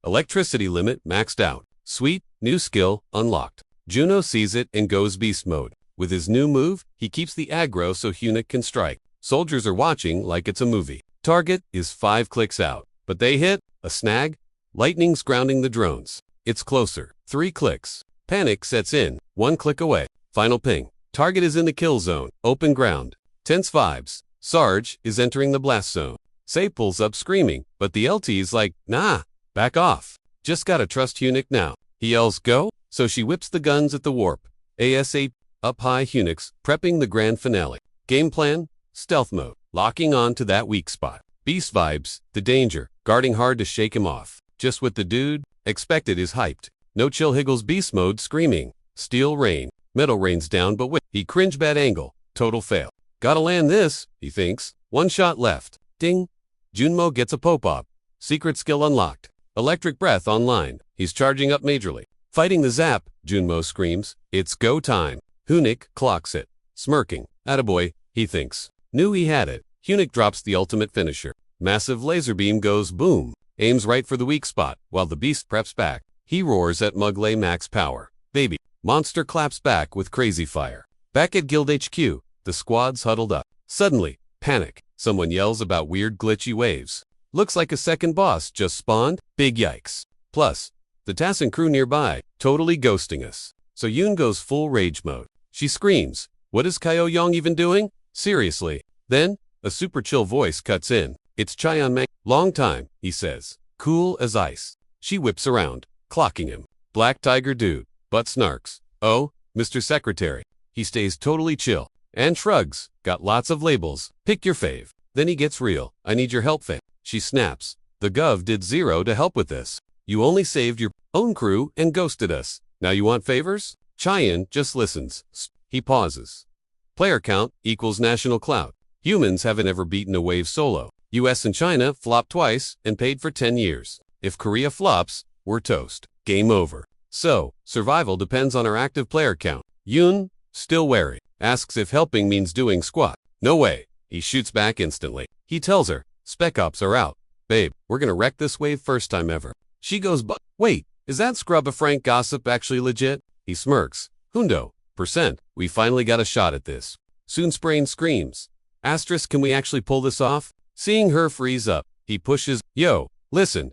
Electricity limit maxed out. Sweet, new skill, unlocked. Juno sees it and goes beast mode. With his new move, he keeps the aggro so Eunuch can strike. Soldiers are watching like it's a movie. Target is 5 clicks out. But they hit, a snag, lightning's grounding the drones. It's closer, 3 clicks. Panic sets in, 1 click away. Final ping. Target is in the kill zone, open ground. Tense vibes. Sarge is entering the blast zone. Say pulls up screaming, but the LT's like, nah, back off. Just gotta trust Eunuch now. He yells, go, so she whips the guns at the warp. ASAP, up high Eunuchs, prepping the grand finale. Game plan, stealth mode, locking on to that weak spot. Beast vibes, the danger, guarding hard to shake him off. Just what the dude expected is hyped. No chill Higgles beast mode screaming. Steel rain, metal rains down but with he cringe bad angle, total fail. Gotta land this, he thinks. 1 shot left. Ding. Junmo gets a pop-up. Secret skill unlocked. Electric breath online. He's charging up majorly. Fighting the zap, Junmo screams. It's go time. Eunuch clocks it. Smirking. Attaboy, he thinks. Knew he had it. Eunuch drops the ultimate finisher. Massive laser beam goes boom. Aims right for the weak spot, while the beast preps back. He roars at Mugley max power. Baby. Monster claps back with crazy fire. Back at Guild HQ, the squad's huddled up. Suddenly, panic. Someone yells about weird glitchy waves. Looks like a second boss just spawned. Big yikes. Plus, the Tassin crew nearby, totally ghosting us. So Yoon goes full rage mode. She screams, what is Kyo Young even doing? Seriously. Then, a super chill voice cuts in. It's Chaeyon Mang. Long time, he says. Cool as ice. She whips around, clocking him. Black tiger dude, but snarks. Oh, Mr. Secretary. He stays totally chill. And shrugs. Got lots of labels. Pick your fave. Then he gets real. I need your help, fam. She snaps. The Gov did 0 to help with this. You only saved your own crew and ghosted us. Now you want favors? Chaeyon just listens. He pauses. Player count equals national clout. Humans haven't ever beaten a wave solo. US and China flopped twice and paid for 10 years. If Korea flops, we're toast. Game over. So, survival depends on our active player count. Yoon, still wary, asks if helping means doing squat. No way. He shoots back instantly. He tells her, Spec Ops are out. Babe, we're gonna wreck this wave first time ever. She goes, wait, is that scrub a Frank gossip actually legit? He smirks. Hundo, %, we finally got a shot at this. Soon Sprain screams. Asterisk, can we actually pull this off? Seeing her freeze up, he pushes, yo, listen, ...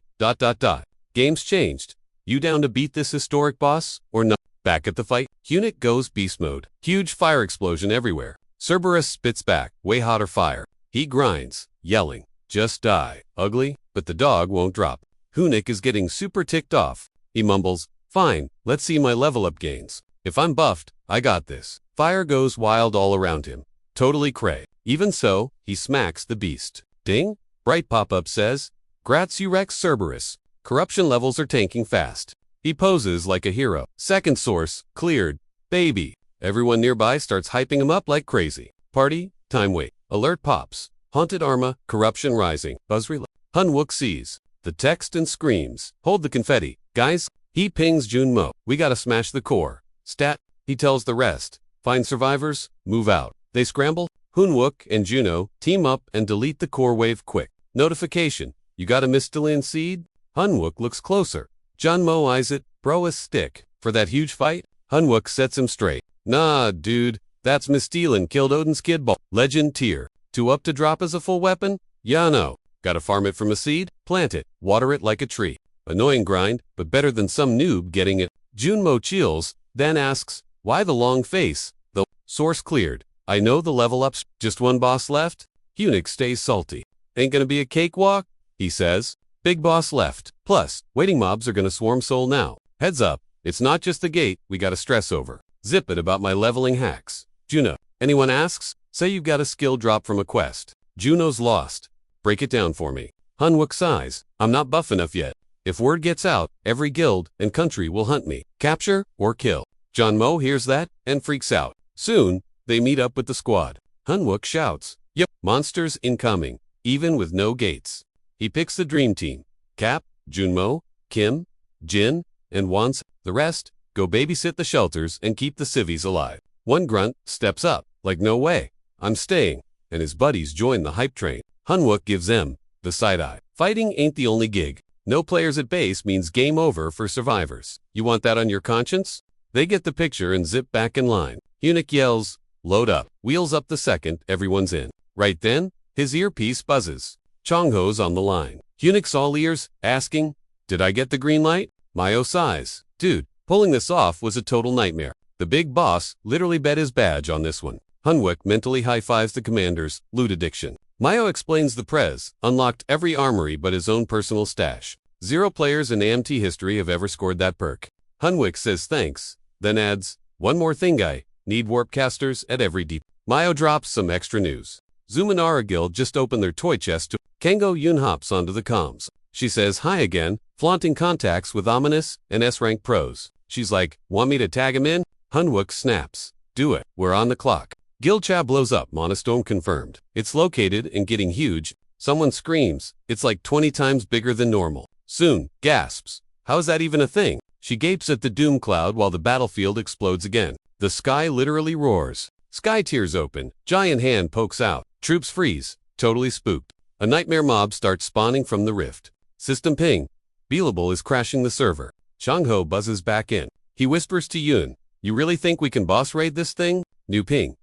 Game's changed. You down to beat this historic boss, or not? Back at the fight, Hunnic goes beast mode. Huge fire explosion everywhere. Cerberus spits back, way hotter fire. He grinds, yelling, just die, ugly, but the dog won't drop. Hunnic is getting super ticked off. He mumbles, fine, let's see my level up gains. If I'm buffed, I got this. Fire goes wild all around him. Totally cray. Even so, he smacks the beast. Ding! Bright pop-up says, Grats you Rex Cerberus. Corruption levels are tanking fast. He poses like a hero. Second source, cleared. Baby. Everyone nearby starts hyping him up like crazy. Party, time wait. Alert pops. Haunted Arma, corruption rising. Buzz relay. Hunwook sees the text and screams. Hold the confetti. Guys, he pings Junmo. We gotta smash the core. Stat, he tells the rest. Find survivors, move out. They scramble. Hunwook and Juno team up and delete the core wave quick. Notification. You got a Mistalian seed? Hunwook looks closer. Junmo eyes it. Bro a stick. For that huge fight? Hunwook sets him straight. Nah, dude. That's Mistalian killed Odin's kid ball. Legend tier. 2 up to drop as a full weapon? Yeah, no. Gotta farm it from a seed? Plant it. Water it like a tree. Annoying grind, but better than some noob getting it. Junmo chills, then asks, why the long face? The source cleared. I know the level ups. Just one boss left? Hunnic stays salty. Ain't gonna be a cakewalk? He says. Big boss left. Plus, waiting mobs are gonna swarm soul now. Heads up, it's not just the gate we gotta stress over. Zip it about my leveling hacks. Juno. Anyone asks? Say you've got a skill drop from a quest. Juno's lost. Break it down for me. Hunwook sighs. I'm not buff enough yet. If word gets out, every guild and country will hunt me. Capture or kill. Junmo hears that and freaks out. Soon, they meet up with the squad. Hunwook shouts, yep, monsters incoming, even with no gates. He picks the dream team. Cap, Junmo, Kim, Jin, and wants the rest go babysit the shelters and keep the civvies alive. One grunt steps up, like no way, I'm staying, and his buddies join the hype train. Hunwook gives them the side-eye. Fighting ain't the only gig. No players at base means game over for survivors. You want that on your conscience? They get the picture and zip back in line. Hunnic yells, load up, wheels up the second everyone's in. Right then, his earpiece buzzes. Chongho's on the line. Hunnic's all ears, asking, did I get the green light? Mayo sighs. Dude, pulling this off was a total nightmare. The big boss literally bet his badge on this one. Hunwook mentally high-fives the commander's loot addiction. Mayo explains the Prez unlocked every armory but his own personal stash. 0 players in AMT history have ever scored that perk. Hunwook says thanks, then adds, one more thing guy, need warp casters at every deep. Mayo drops some extra news. Zumanara Guild just opened their toy chest to Kengo Yun hops onto the comms. She says hi again, flaunting contacts with ominous and S-rank pros. She's like, want me to tag him in? Hunwook snaps. Do it, we're on the clock. Guild chat blows up, Monostorm confirmed. It's located and getting huge. Someone screams, it's like 20 times bigger than normal. Soon, gasps. How's that even a thing? She gapes at the doom cloud while the battlefield explodes again. The sky literally roars. Sky tears open, giant hand pokes out. Troops freeze, totally spooked. A nightmare mob starts spawning from the rift. System ping. Beelable is crashing the server. Changho buzzes back in. He whispers to Yun, you really think we can boss raid this thing? New ping.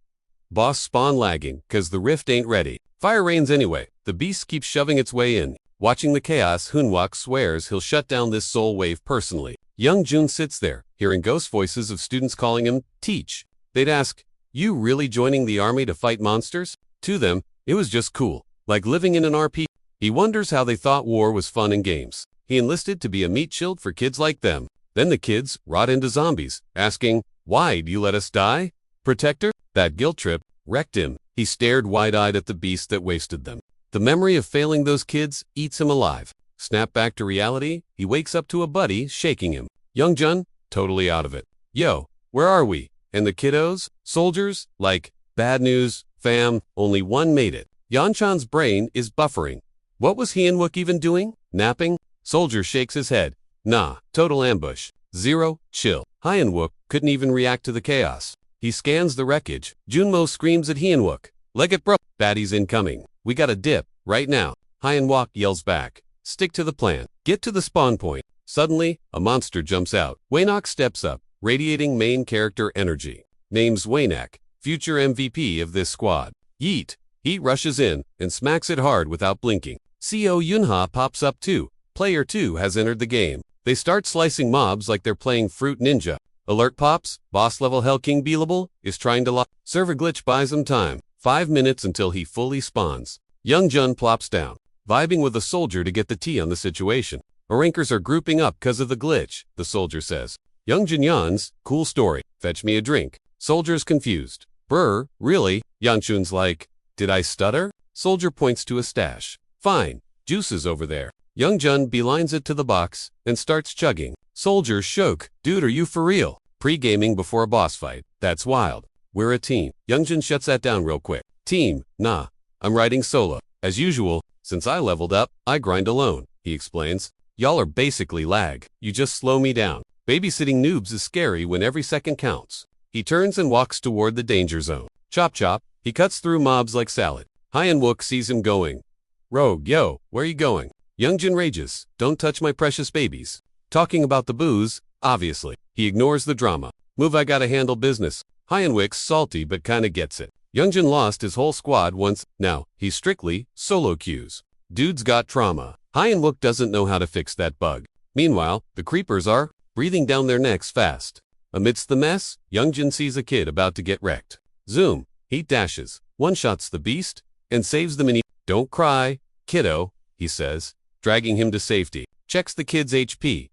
Boss spawn lagging, cause the rift ain't ready. Fire rains anyway. The beast keeps shoving its way in. Watching the chaos, Hunwook swears he'll shut down this soul wave personally. Young Jun sits there, hearing ghost voices of students calling him, teach. They'd ask, you really joining the army to fight monsters? To them, it was just cool, like living in an RP. He wonders how they thought war was fun and games. He enlisted to be a meat shield for kids like them. Then the kids rot into zombies, asking, why do you let us die? Protector? That guilt trip wrecked him. He stared wide-eyed at the beast that wasted them. The memory of failing those kids eats him alive. Snap back to reality, he wakes up to a buddy shaking him. Young Jun, totally out of it. Yo, where are we? And the kiddos? Soldiers? Like, bad news, fam, only one made it. Yanchan's brain is buffering. What was Hunwook even doing? Napping? Soldier shakes his head. Nah, total ambush. 0, chill. Hunwook couldn't even react to the chaos. He scans the wreckage. Junmo screams at Hunwook. Leg it bro. Baddies incoming. We got a dip, right now. Hunwook yells back. Stick to the plan. Get to the spawn point. Suddenly, a monster jumps out. Waynock steps up, radiating main character energy. Name's Waynak, future MVP of this squad. Yeet. He rushes in and smacks it hard without blinking. CO Yunha pops up too. Player 2 has entered the game. They start slicing mobs like they're playing Fruit Ninja. Alert pops, boss level Hell King Beelable is trying to lock. Server glitch buys him time. 5 minutes until he fully spawns. Young Jun plops down, vibing with a soldier to get the tea on the situation. Rankers are grouping up because of the glitch, the soldier says. Young Jun yawns, cool story, fetch me a drink. Soldier's confused. Brr, really? Yangchun's like, did I stutter? Soldier points to a stash. Fine, juice is over there. Young Jun beelines it to the box and starts chugging. Soldier shook. Dude, are you for real? Pre-gaming before a boss fight. That's wild. We're a team. Young Jun shuts that down real quick. Team, nah. I'm riding solo. As usual, since I leveled up, I grind alone, he explains. Y'all are basically lag. You just slow me down. Babysitting noobs is scary when every second counts. He turns and walks toward the danger zone. Chop chop. He cuts through mobs like salad. Hyenwook sees him going. Rogue, yo, where you going? Youngjin rages. Don't touch my precious babies. Talking about the booze, obviously. He ignores the drama. Move, I gotta handle business. Hyenwook's salty but kinda gets it. Youngjin lost his whole squad once. Now, he's strictly solo queues. Dude's got trauma. Hyenwook doesn't know how to fix that bug. Meanwhile, the creepers are breathing down their necks fast. Amidst the mess, Youngjin sees a kid about to get wrecked. Zoom. He dashes, one-shots the beast, and saves the mini. Don't cry, kiddo, he says, dragging him to safety. Checks the kid's HP.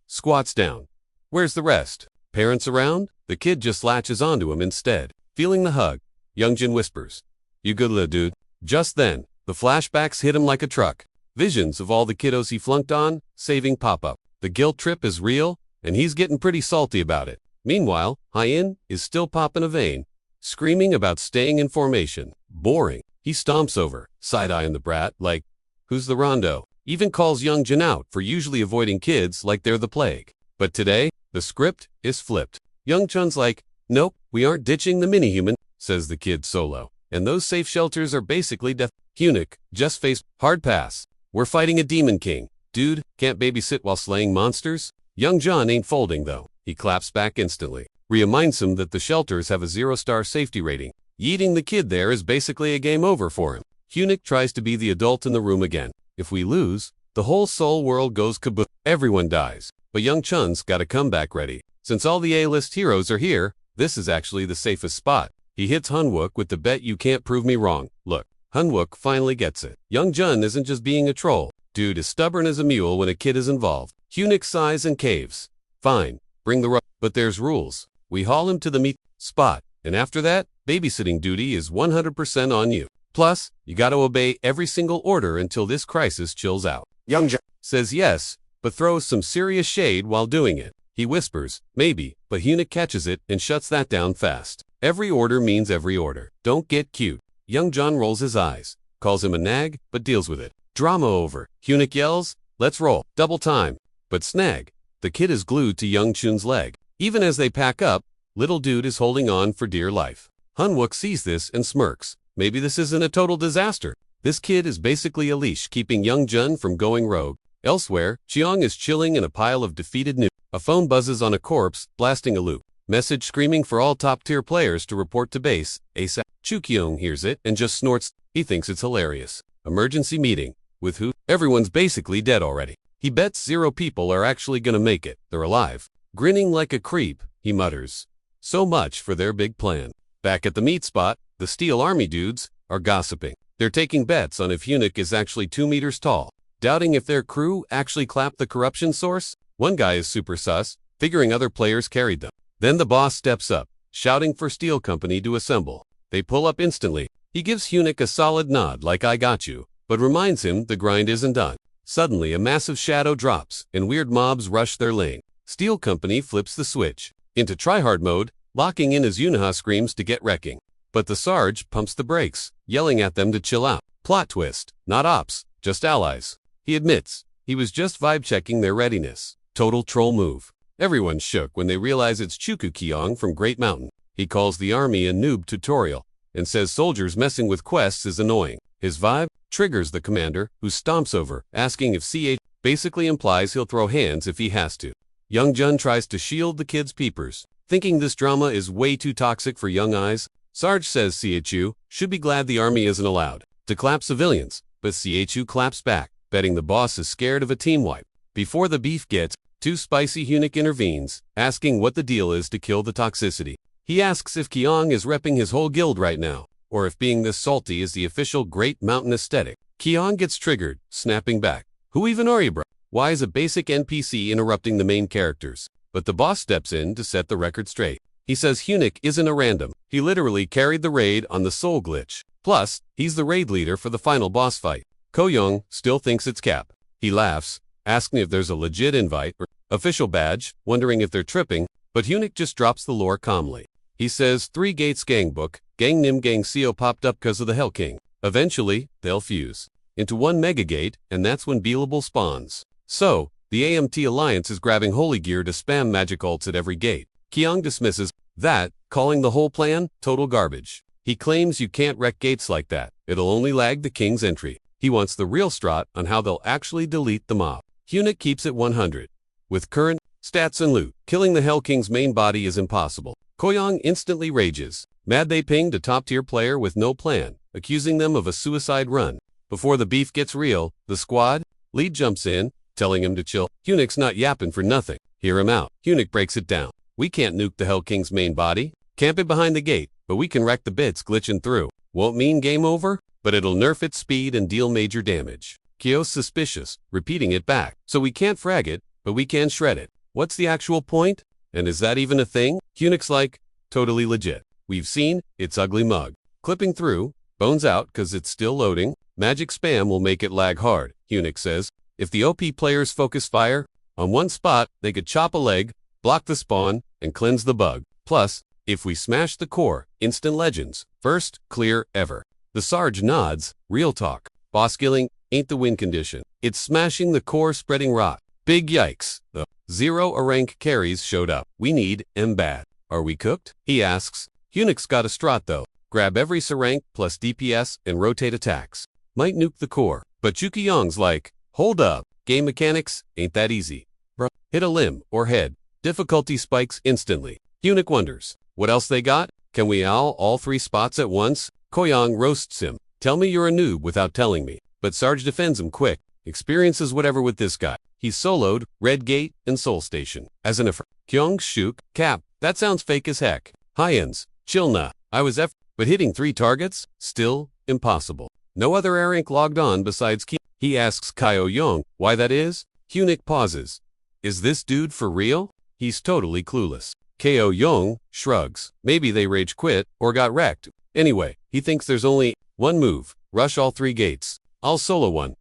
Squats down. Where's the rest? Parents around? The kid just latches onto him instead. Feeling the hug, Youngjin whispers, you good little dude. Just then, the flashbacks hit him like a truck. Visions of all the kiddos he flunked on, saving pop up. The guilt trip is real, and he's getting pretty salty about it. Meanwhile, Hyen is still popping a vein, screaming about staying in formation. Boring. He stomps over, side-eyeing the brat like, who's the rondo? Even calls Youngjin out for usually avoiding kids like they're the plague. But today, the script is flipped. Youngchun's like, nope, we aren't ditching the mini-human, says the kid solo. And those safe shelters are basically death. Eunuch, just face, hard pass. We're fighting a demon king. Dude, can't babysit while slaying monsters? Young John ain't folding though. He claps back instantly. Reminds him that the shelters have a 0-star safety rating. Yeeting the kid there is basically a game over for him. Eunuch tries to be the adult in the room again. If we lose, the whole soul world goes kaboom. Everyone dies. But Young Chun's got a comeback ready. Since all the A-list heroes are here, this is actually the safest spot. He hits Hunwook with the bet you can't prove me wrong. Look, Hunwook finally gets it. Young Jun isn't just being a troll. Dude is stubborn as a mule when a kid is involved. Eunuch sighs and caves. Fine, bring the but there's rules. We haul him to the meat spot, and after that, babysitting duty is 100% on you. Plus, you gotta obey every single order until this crisis chills out. Young Jun says yes, but throws some serious shade while doing it. He whispers, maybe, but Eunuch catches it and shuts that down fast. Every order means every order. Don't get cute. Young John rolls his eyes, calls him a nag, but deals with it. Drama over. Eunuch yells, let's roll. Double time. But snag. The kid is glued to Young Chun's leg. Even as they pack up, little dude is holding on for dear life. Hunwook sees this and smirks. Maybe this isn't a total disaster. This kid is basically a leash keeping Young Jun from going rogue. Elsewhere, Chiong is chilling in a pile of defeated noobs. A phone buzzes on a corpse, blasting a loop. Message screaming for all top-tier players to report to base, ASAP. Chukyong hears it and just snorts. He thinks it's hilarious. Emergency meeting. With who? Everyone's basically dead already. He bets 0 people are actually gonna make it. They're alive. Grinning like a creep, he mutters. So much for their big plan. Back at the meat spot, the Steel Army dudes are gossiping. They're taking bets on if Eunuch is actually 2 meters tall. Doubting if their crew actually clapped the corruption source. One guy is super sus, figuring other players carried them. Then the boss steps up, shouting for Steel Company to assemble. They pull up instantly. He gives Eunuch a solid nod like I got you, but reminds him the grind isn't done. Suddenly a massive shadow drops, and weird mobs rush their lane. Steel Company flips the switch into tryhard mode, locking in as Yunaha screams to get wrecking. But the Sarge pumps the brakes, yelling at them to chill out. Plot twist, not ops, just allies. He admits, he was just vibe-checking their readiness. Total troll move. Everyone's shook when they realize it's Chuku Kyong from Great Mountain. He calls the army a noob tutorial, and says soldiers messing with quests is annoying. His vibe triggers the commander, who stomps over, asking if CH basically implies he'll throw hands if he has to. Young Jun tries to shield the kid's peepers, thinking this drama is way too toxic for young eyes. Sarge says CHU should be glad the army isn't allowed to clap civilians, but CHU claps back, betting the boss is scared of a team wipe. Before the beef gets too spicy, Hunnic intervenes, asking what the deal is to kill the toxicity. He asks if Kyong is repping his whole guild right now, or if being this salty is the official Great Mountain aesthetic. Kyong gets triggered, snapping back. Who even are you, bro? Why is a basic NPC interrupting the main characters? But the boss steps in to set the record straight. He says Hunnic isn't a random. He literally carried the raid on the soul glitch. Plus, he's the raid leader for the final boss fight. Ko-young still thinks it's Cap. He laughs, asking if there's a legit invite or official badge, wondering if they're tripping, but Hunnic just drops the lore calmly. He says 3 gates gangbook, gang nim gang co popped up because of the Hell King. Eventually, they'll fuse into one mega gate, and that's when Beelable spawns. So, the AMT Alliance is grabbing holy gear to spam magic ults at every gate. Kyong dismisses that, calling the whole plan total garbage. He claims you can't wreck gates like that. It'll only lag the king's entry. He wants the real strat on how they'll actually delete the mob. Hunnic keeps it 100. With current stats and loot, killing the Hell King's main body is impossible. Ko-young instantly rages. Mad they pinged a top-tier player with no plan, accusing them of a suicide run. Before the beef gets real, the squad lead jumps in, telling him to chill. Hunnic's not yapping for nothing. Hear him out. Hunnic breaks it down. We can't nuke the Hell King's main body. Camp it behind the gate, but we can wreck the bits glitching through. Won't mean game over, but it'll nerf its speed and deal major damage. Kyo's suspicious, repeating it back. So we can't frag it, but we can shred it. What's the actual point? And is that even a thing? Hunnic's like, totally legit. We've seen its ugly mug. Clipping through, bones out cause it's still loading. Magic spam will make it lag hard, Hunnic says. If the OP players focus fire on one spot, they could chop a leg, block the spawn, and cleanse the bug. Plus, if we smash the core, instant legends. First clear ever. The Sarge nods, real talk. Boss killing ain't the win condition. It's smashing the core, spreading rot. Big yikes. The 0 rank carries showed up. We need bad. Are we cooked? He asks. Hunnic's got a strat though. Grab every rank plus DPS and rotate attacks. Might nuke the core. But Chukyong's like, hold up. Game mechanics ain't that easy. Bruh. Hit a limb or head. Difficulty spikes instantly. Hunnic wonders, what else they got? Can we owl all 3 spots at once? Ko-young roasts him. Tell me you're a noob without telling me. But Sarge defends him quick. Experiences whatever with this guy. He's soloed Red Gate and Soul Station. As an Kyong Shuk, Cap, that sounds fake as heck. High-ends, chill nah. I was but hitting 3 targets? Still impossible. No other air rank logged on besides Ki. He asks Ko-young why that is. Hunnic pauses. Is this dude for real? He's totally clueless. Ko-young shrugs. Maybe they rage quit or got wrecked. Anyway, he thinks there's only one move. Rush all 3 gates. I'll solo one.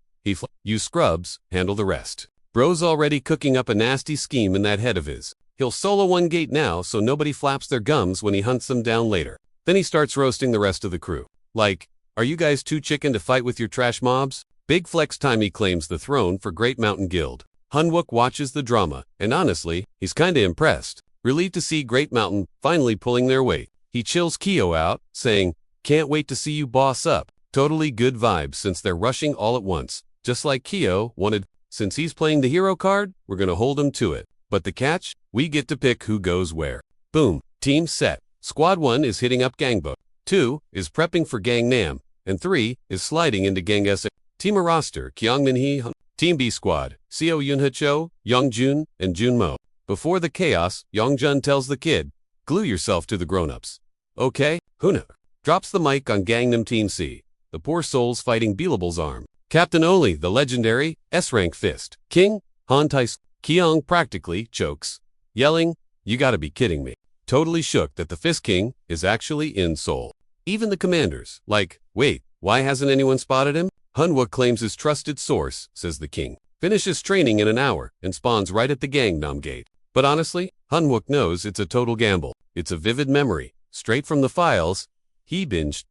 You scrubs, handle the rest. Bro's already cooking up a nasty scheme in that head of his. He'll solo 1 gate now so nobody flaps their gums when he hunts them down later. Then he starts roasting the rest of the crew. Like, are you guys too chicken to fight with your trash mobs? Big flex time he claims the throne for Great Mountain Guild. Hunwook watches the drama, and honestly, he's kinda impressed. Relieved to see Great Mountain finally pulling their weight. He chills Kyo out, saying, can't wait to see you boss up. Totally good vibes since they're rushing all at once. Just like Kyo wanted. Since he's playing the hero card, we're gonna hold him to it. But the catch? We get to pick who goes where. Boom. Team set. Squad 1 is hitting up Gangbook. 2 is prepping for Gangnam. And 3 is sliding into Gang S. Team A roster, Kyungmin-hee, Team B squad, Seo Yunha-cho, Youngjun, and Junmo. Before the chaos, Yongjun tells the kid, glue yourself to the grown-ups. Okay, Huna. Drops the mic on Gangnam Team C. The poor soul's fighting Beelable's arm. Captain Oli, the legendary S-rank fist. King, Han Tais. Kyung practically chokes, yelling, you gotta be kidding me. Totally shook that the Fist King is actually in Seoul. Even the commanders, like, wait, why hasn't anyone spotted him? Hunwa claims his trusted source, says the king. Finishes training in an hour and spawns right at the Gangnam gate. But honestly, Hunwook knows it's a total gamble. It's a vivid memory, straight from the files. He binged,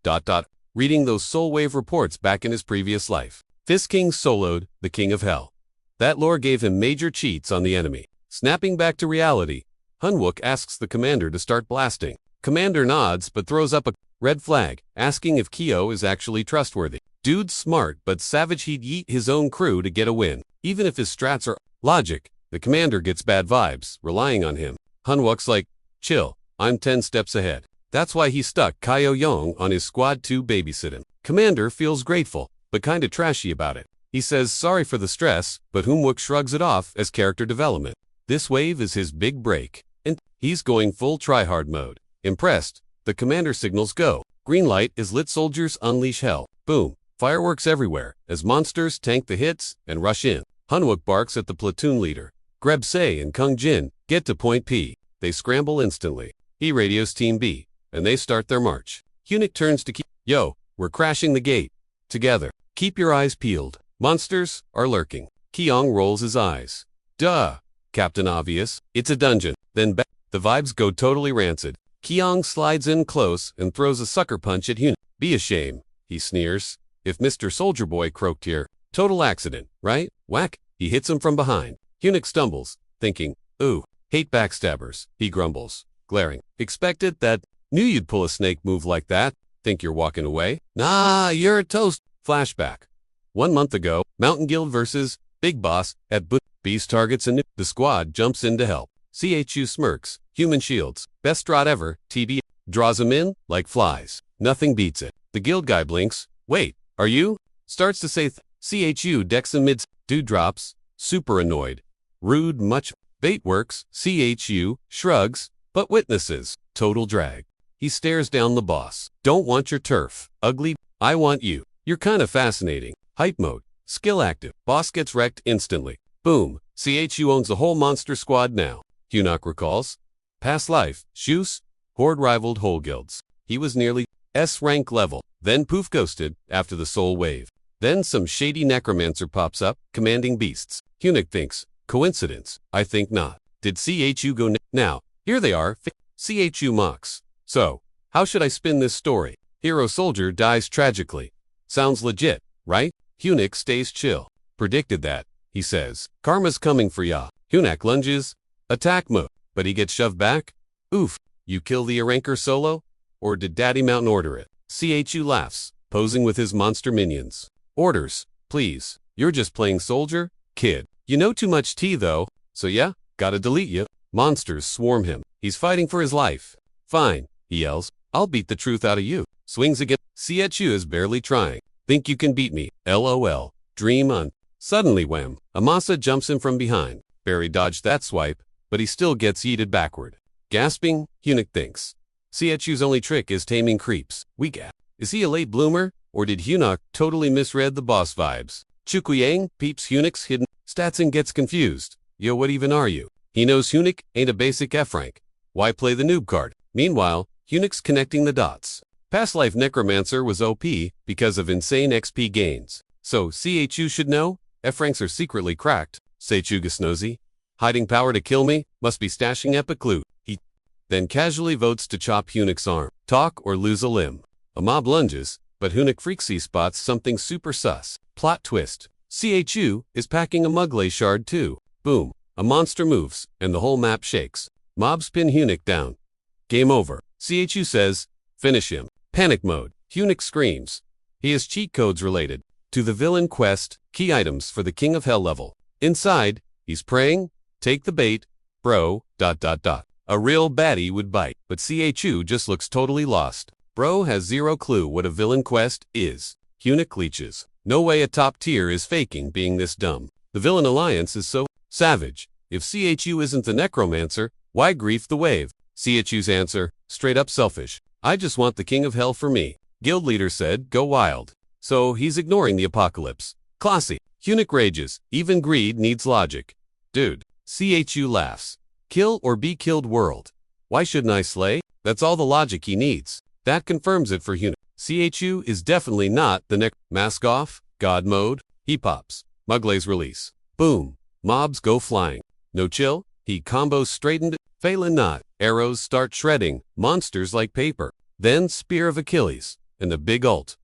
reading those Soul Wave reports back in his previous life. Fist King soloed the King of Hell. That lore gave him major cheats on the enemy. Snapping back to reality, Hunwook asks the commander to start blasting. Commander nods but throws up a red flag, asking if Kyo is actually trustworthy. Dude's smart but savage, he'd yeet his own crew to get a win. Even if his strats are logic, the commander gets bad vibes, relying on him. Hunwook's like, chill, I'm 10 steps ahead. That's why he stuck Kyo Young on his squad to babysit him. Commander feels grateful, but kinda trashy about it. He says sorry for the stress, but Hoomwook shrugs it off as character development. This wave is his big break, and he's going full tryhard mode. Impressed, the commander signals go. Green light is lit, soldiers unleash hell. Boom. Fireworks everywhere as monsters tank the hits and rush in. Hoomwook barks at the platoon leader. Greb Se and Kung Jin get to point P. They scramble instantly. He radios Team B, and they start their march. Hunnic turns to Yo, we're crashing the gate. Together. Keep your eyes peeled. Monsters are lurking. Kyong rolls his eyes. Duh. Captain Obvious. It's a dungeon. Then the vibes go totally rancid. Kyong slides in close and throws a sucker punch at Hunnic. Be a shame, he sneers. If Mr. Soldier Boy croaked here. Total accident, right? Whack. He hits him from behind. Hunnic stumbles, thinking, ooh, hate backstabbers, he grumbles, glaring. Expected that. Knew you'd pull a snake move like that. Think you're walking away? Nah, you're a toast. Flashback. 1 month ago, Mountain Guild versus Big Boss at B's targets and the squad jumps in to help. CHU smirks. Human shields. Best strat ever. TB draws them in like flies. Nothing beats it. The guild guy blinks. Wait, are you? Starts to say CHU decks him mid. Dude drops. Super annoyed. Rude much. Bait works. CHU shrugs, but witnesses. Total drag. He stares down the boss. Don't want your turf. Ugly. I want you. You're kinda fascinating. Hype mode. Skill active. Boss gets wrecked instantly. Boom. CHU owns the whole monster squad now. Hunnic recalls. Past life. Shus. Horde rivaled whole guilds. He was nearly S rank level. Then poof ghosted after the soul wave. Then some shady necromancer pops up, commanding beasts. Hunnic thinks. Coincidence? I think not. Did CHU go now? Here they are. CHU mocks. So, how should I spin this story? Hero soldier dies tragically. Sounds legit, right? Hunnic stays chill. Predicted that, he says. Karma's coming for ya. Hunnic lunges. Attack mode. But he gets shoved back. Oof. You kill the Aranker solo? Or did Daddy Mountain order it? CHU laughs, posing with his monster minions. Orders, please. You're just playing soldier? Kid. You know too much tea though, so yeah, gotta delete you. Monsters swarm him. He's fighting for his life. Fine, he yells. I'll beat the truth out of you. Swings again. CHU is barely trying. Think you can beat me? LOL. Dream on. Suddenly wham. Amasa jumps him from behind. Barry dodged that swipe, but he still gets yeeted backward. Gasping, Hunnic thinks. CHU's only trick is taming creeps. Weak at. Is he a late bloomer, or did Hunnic totally misread the boss vibes? Chukuyang peeps Hunnic's hidden stats and gets confused. Yo, what even are you? He knows Hunnic ain't a basic F rank. Why play the noob card? Meanwhile, Hunnic's connecting the dots. Past life necromancer was OP because of insane XP gains. So CHU should know? F ranks are secretly cracked. Say Chugasnozy. Hiding power to kill me? Must be stashing epic loot. He then casually votes to chop Hunnic's arm. Talk or lose a limb. A mob lunges, but Hunnic freaksy spots something super sus. Plot twist. CHU is packing a Muglay shard too. Boom. A monster moves, and the whole map shakes. Mobs pin Hunnic down. Game over. CHU says, finish him. Panic mode. Hunnic screams. He has cheat codes related to the villain quest, key items for the King of Hell level. Inside, he's praying, take the bait, bro, ... A real baddie would bite, but CHU just looks totally lost. Bro has zero clue what a villain quest is. Hunnic leeches. No way a top tier is faking being this dumb. The villain alliance is so savage. If CHU isn't the necromancer, why grief the wave? CHU's answer, straight up selfish. I just want the King of Hell for me. Guild leader said, go wild. So he's ignoring the apocalypse. Classy. Hunnic rages. Even greed needs logic. Dude. CHU laughs. Kill or be killed world. Why shouldn't I slay? That's all the logic he needs. That confirms it for Hunnic. CHU is definitely not the mask off, God mode. He pops. Muglay's release. Boom. Mobs go flying. No chill. He combos straightened. Phelan not. Arrows start shredding. Monsters like paper. Then Spear of Achilles. And the big ult.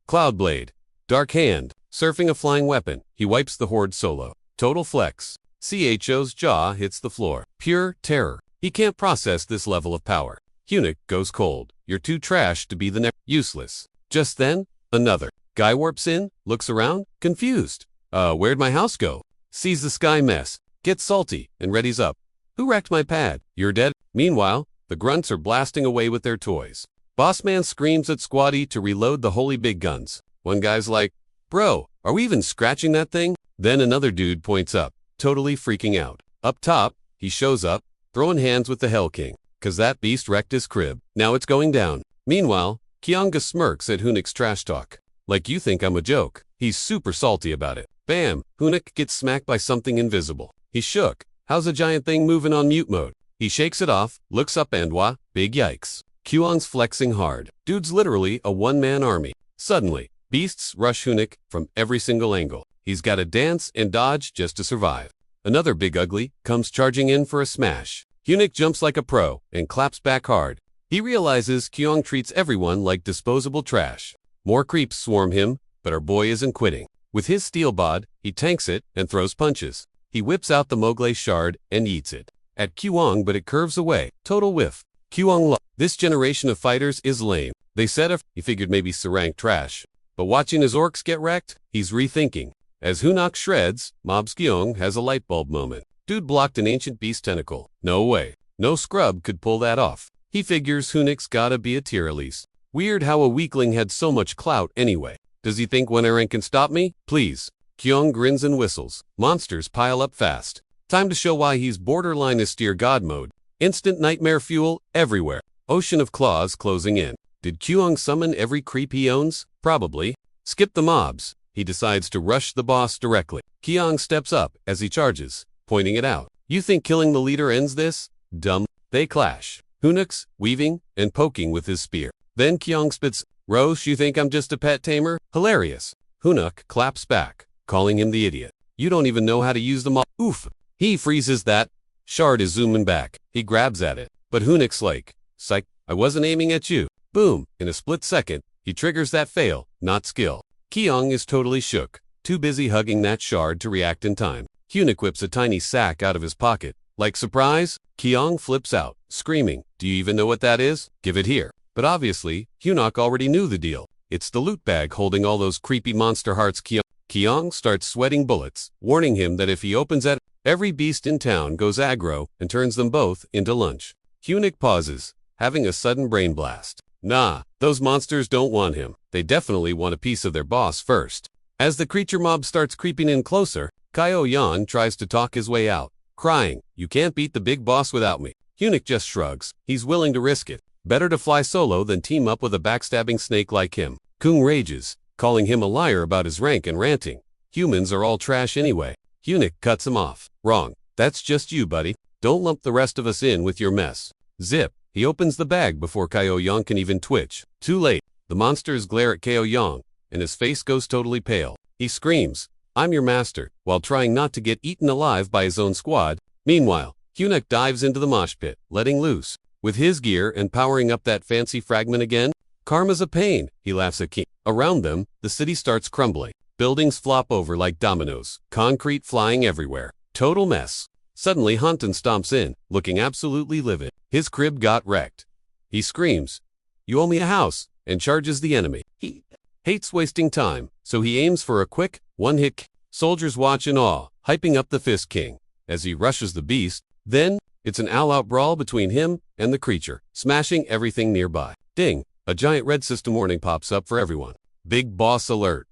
Cloudblade. Dark Hand. Surfing a flying weapon. He wipes the horde solo. Total flex. CHO's jaw hits the floor. Pure terror. He can't process this level of power. Hunnic goes cold. You're too trash to be the useless. Just then, another guy warps in, looks around, confused. Where'd my house go? Sees the sky mess, gets salty, and readies up. Who wrecked my pad? You're dead. Meanwhile, the The grunts are blasting away with their toys. Bossman screams at Squatty to reload the holy big guns. One guy's like, "Bro, are we even scratching that thing?" Then another dude points up, totally freaking out. Up top, he shows up, throwing hands with the Hell King, 'cause that beast wrecked his crib. Now it's going down. Meanwhile, Kyanga smirks at Hunek's trash talk. Like you think I'm a joke. He's super salty about it. Bam! Hunek gets smacked by something invisible. He's shook. How's a giant thing moving on mute mode? He shakes it off, looks up Manhwa, big yikes. Kyung's flexing hard. Dude's literally a one-man army. Suddenly, beasts rush Hunek from every single angle. He's got to dance and dodge just to survive. Another big ugly comes charging in for a smash. Hunek jumps like a pro and claps back hard. He realizes Kyung treats everyone like disposable trash. More creeps swarm him, but our boy isn't quitting. With his steel bod, he tanks it and throws punches. He whips out the Mogle shard and eats it. At Kyung, but it curves away. Total whiff. Kyung, this generation of fighters is lame. They said if he figured maybe Sarang trash. But watching his orcs get wrecked, he's rethinking. As Hunak shreds, Mobs Kyung has a light bulb moment. Dude blocked an ancient beast tentacle. No way. No scrub could pull that off. He figures Hunek's gotta be a tier at least. Weird how a weakling had so much clout anyway. Does he think Weneren can stop me? Please. Kyung grins and whistles. Monsters pile up fast. Time to show why he's borderline austere god mode. Instant nightmare fuel everywhere. Ocean of claws closing in. Did Kyung summon every creep he owns? Probably. Skip the mobs. He decides to rush the boss directly. Kyung steps up as he charges, pointing it out. You think killing the leader ends this? Dumb. They clash. Hunek's weaving and poking with his spear. Then Kyung spits, "Roche, you think I'm just a pet tamer?" Hilarious. Hunek claps back, calling him the idiot. You don't even know how to use the mob. Oof. He freezes that. Shard is zooming back. He grabs at it. But Hunek's like, "Psych, I wasn't aiming at you." Boom. In a split second, he triggers that fail, not skill. Kyung is totally shook, too busy hugging that shard to react in time. Hunek whips a tiny sack out of his pocket. Like surprise, Kyung flips out, screaming, "Do you even know what that is? Give it here." But obviously, Hunek already knew the deal. It's the loot bag holding all those creepy monster hearts. Kyung starts sweating bullets, warning him that if he opens it, every beast in town goes aggro and turns them both into lunch. Hunek pauses, having a sudden brain blast. Nah, those monsters don't want him. They definitely want a piece of their boss first. As the creature mob starts creeping in closer, Kyo Yan tries to talk his way out, crying, "You can't beat the big boss without me." Hunek just shrugs. He's willing to risk it. Better to fly solo than team up with a backstabbing snake like him. Kung rages, calling him a liar about his rank and ranting. Humans are all trash anyway. Hunek cuts him off. Wrong. That's just you, buddy. Don't lump the rest of us in with your mess. Zip. He opens the bag before Kyo Yan can even twitch. Too late. The monsters glare at Kyo Yan, and his face goes totally pale. He screams, "I'm your master," while trying not to get eaten alive by his own squad. Meanwhile, Hunek dives into the mosh pit, letting loose. With his gear and powering up that fancy fragment again, "Karma's a pain," he laughs at King. Around them, the city starts crumbling. Buildings flop over like dominoes, concrete flying everywhere. Total mess. Suddenly Hunton stomps in, looking absolutely livid. His crib got wrecked. He screams, "You owe me a house," and charges the enemy. He hates wasting time, so he aims for a quick, one-hit. Soldiers watch in awe, hyping up the Fist King. As he rushes the beast, then, it's an all-out brawl between him and the creature, smashing everything nearby. Ding! A giant red system warning pops up for everyone. Big boss alert.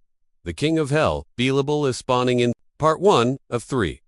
The King of Hell, Beelable, is spawning in part 1 of 3.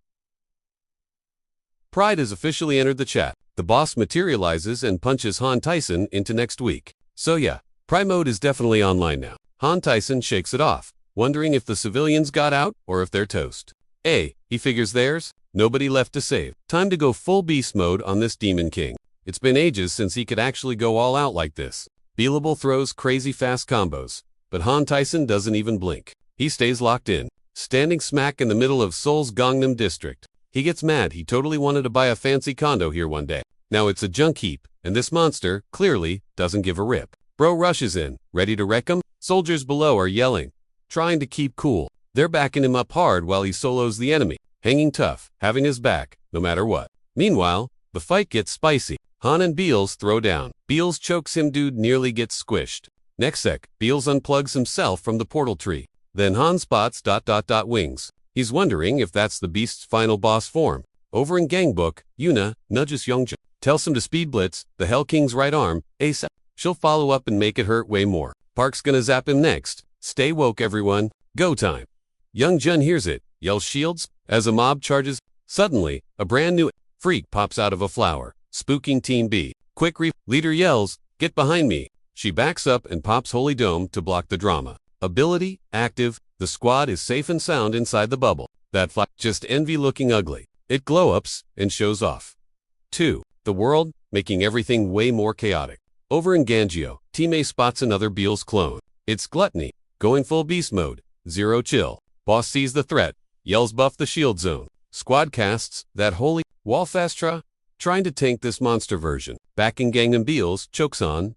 Pride has officially entered the chat. The boss materializes and punches Han Tyson into next week. So yeah, Pride mode is definitely online now. Han Tyson shakes it off, wondering if the civilians got out or if they're toast. He figures there's nobody left to save. Time to go full beast mode on this Demon King. It's been ages since he could actually go all out like this. Beelable throws crazy fast combos, but Han Tyson doesn't even blink. He stays locked in, standing smack in the middle of Seoul's Gangnam district. He gets mad. He totally wanted to buy a fancy condo here one day. Now it's a junk heap, and this monster, clearly, doesn't give a rip. Bro rushes in, ready to wreck him. Soldiers below are yelling, trying to keep cool. They're backing him up hard while he solos the enemy, hanging tough, having his back, no matter what. Meanwhile, the fight gets spicy. Han and Beals throw down. Beals chokes him. Dude nearly gets squished. Next sec, Beals unplugs himself from the portal tree. Then Han spots ... wings. He's wondering if that's the beast's final boss form. Over in Gangbook, Yuna nudges Youngja. tells him to speed blitz the Hell King's right arm, ASAP. She'll follow up and make it hurt way more. Park's gonna zap him next. Stay woke, everyone. Go time. Young Jun hears it, yells shields, as a mob charges. Suddenly, a brand new freak pops out of a flower, spooking Team B. Quick leader yells, "Get behind me." She backs up and pops Holy Dome to block the drama. Ability, active, the squad is safe and sound inside the bubble. That fly, just envy looking ugly. It glow-ups and shows off. 2. The world, making everything way more chaotic. Over in Gangio, Team A spots another Beel's clone. It's Gluttony, going full beast mode, zero chill. Boss sees the threat, yells buff the shield zone. Squad casts that holy Walfastra, trying to tank this monster version. Back in Gangnam Beel's chokes on ...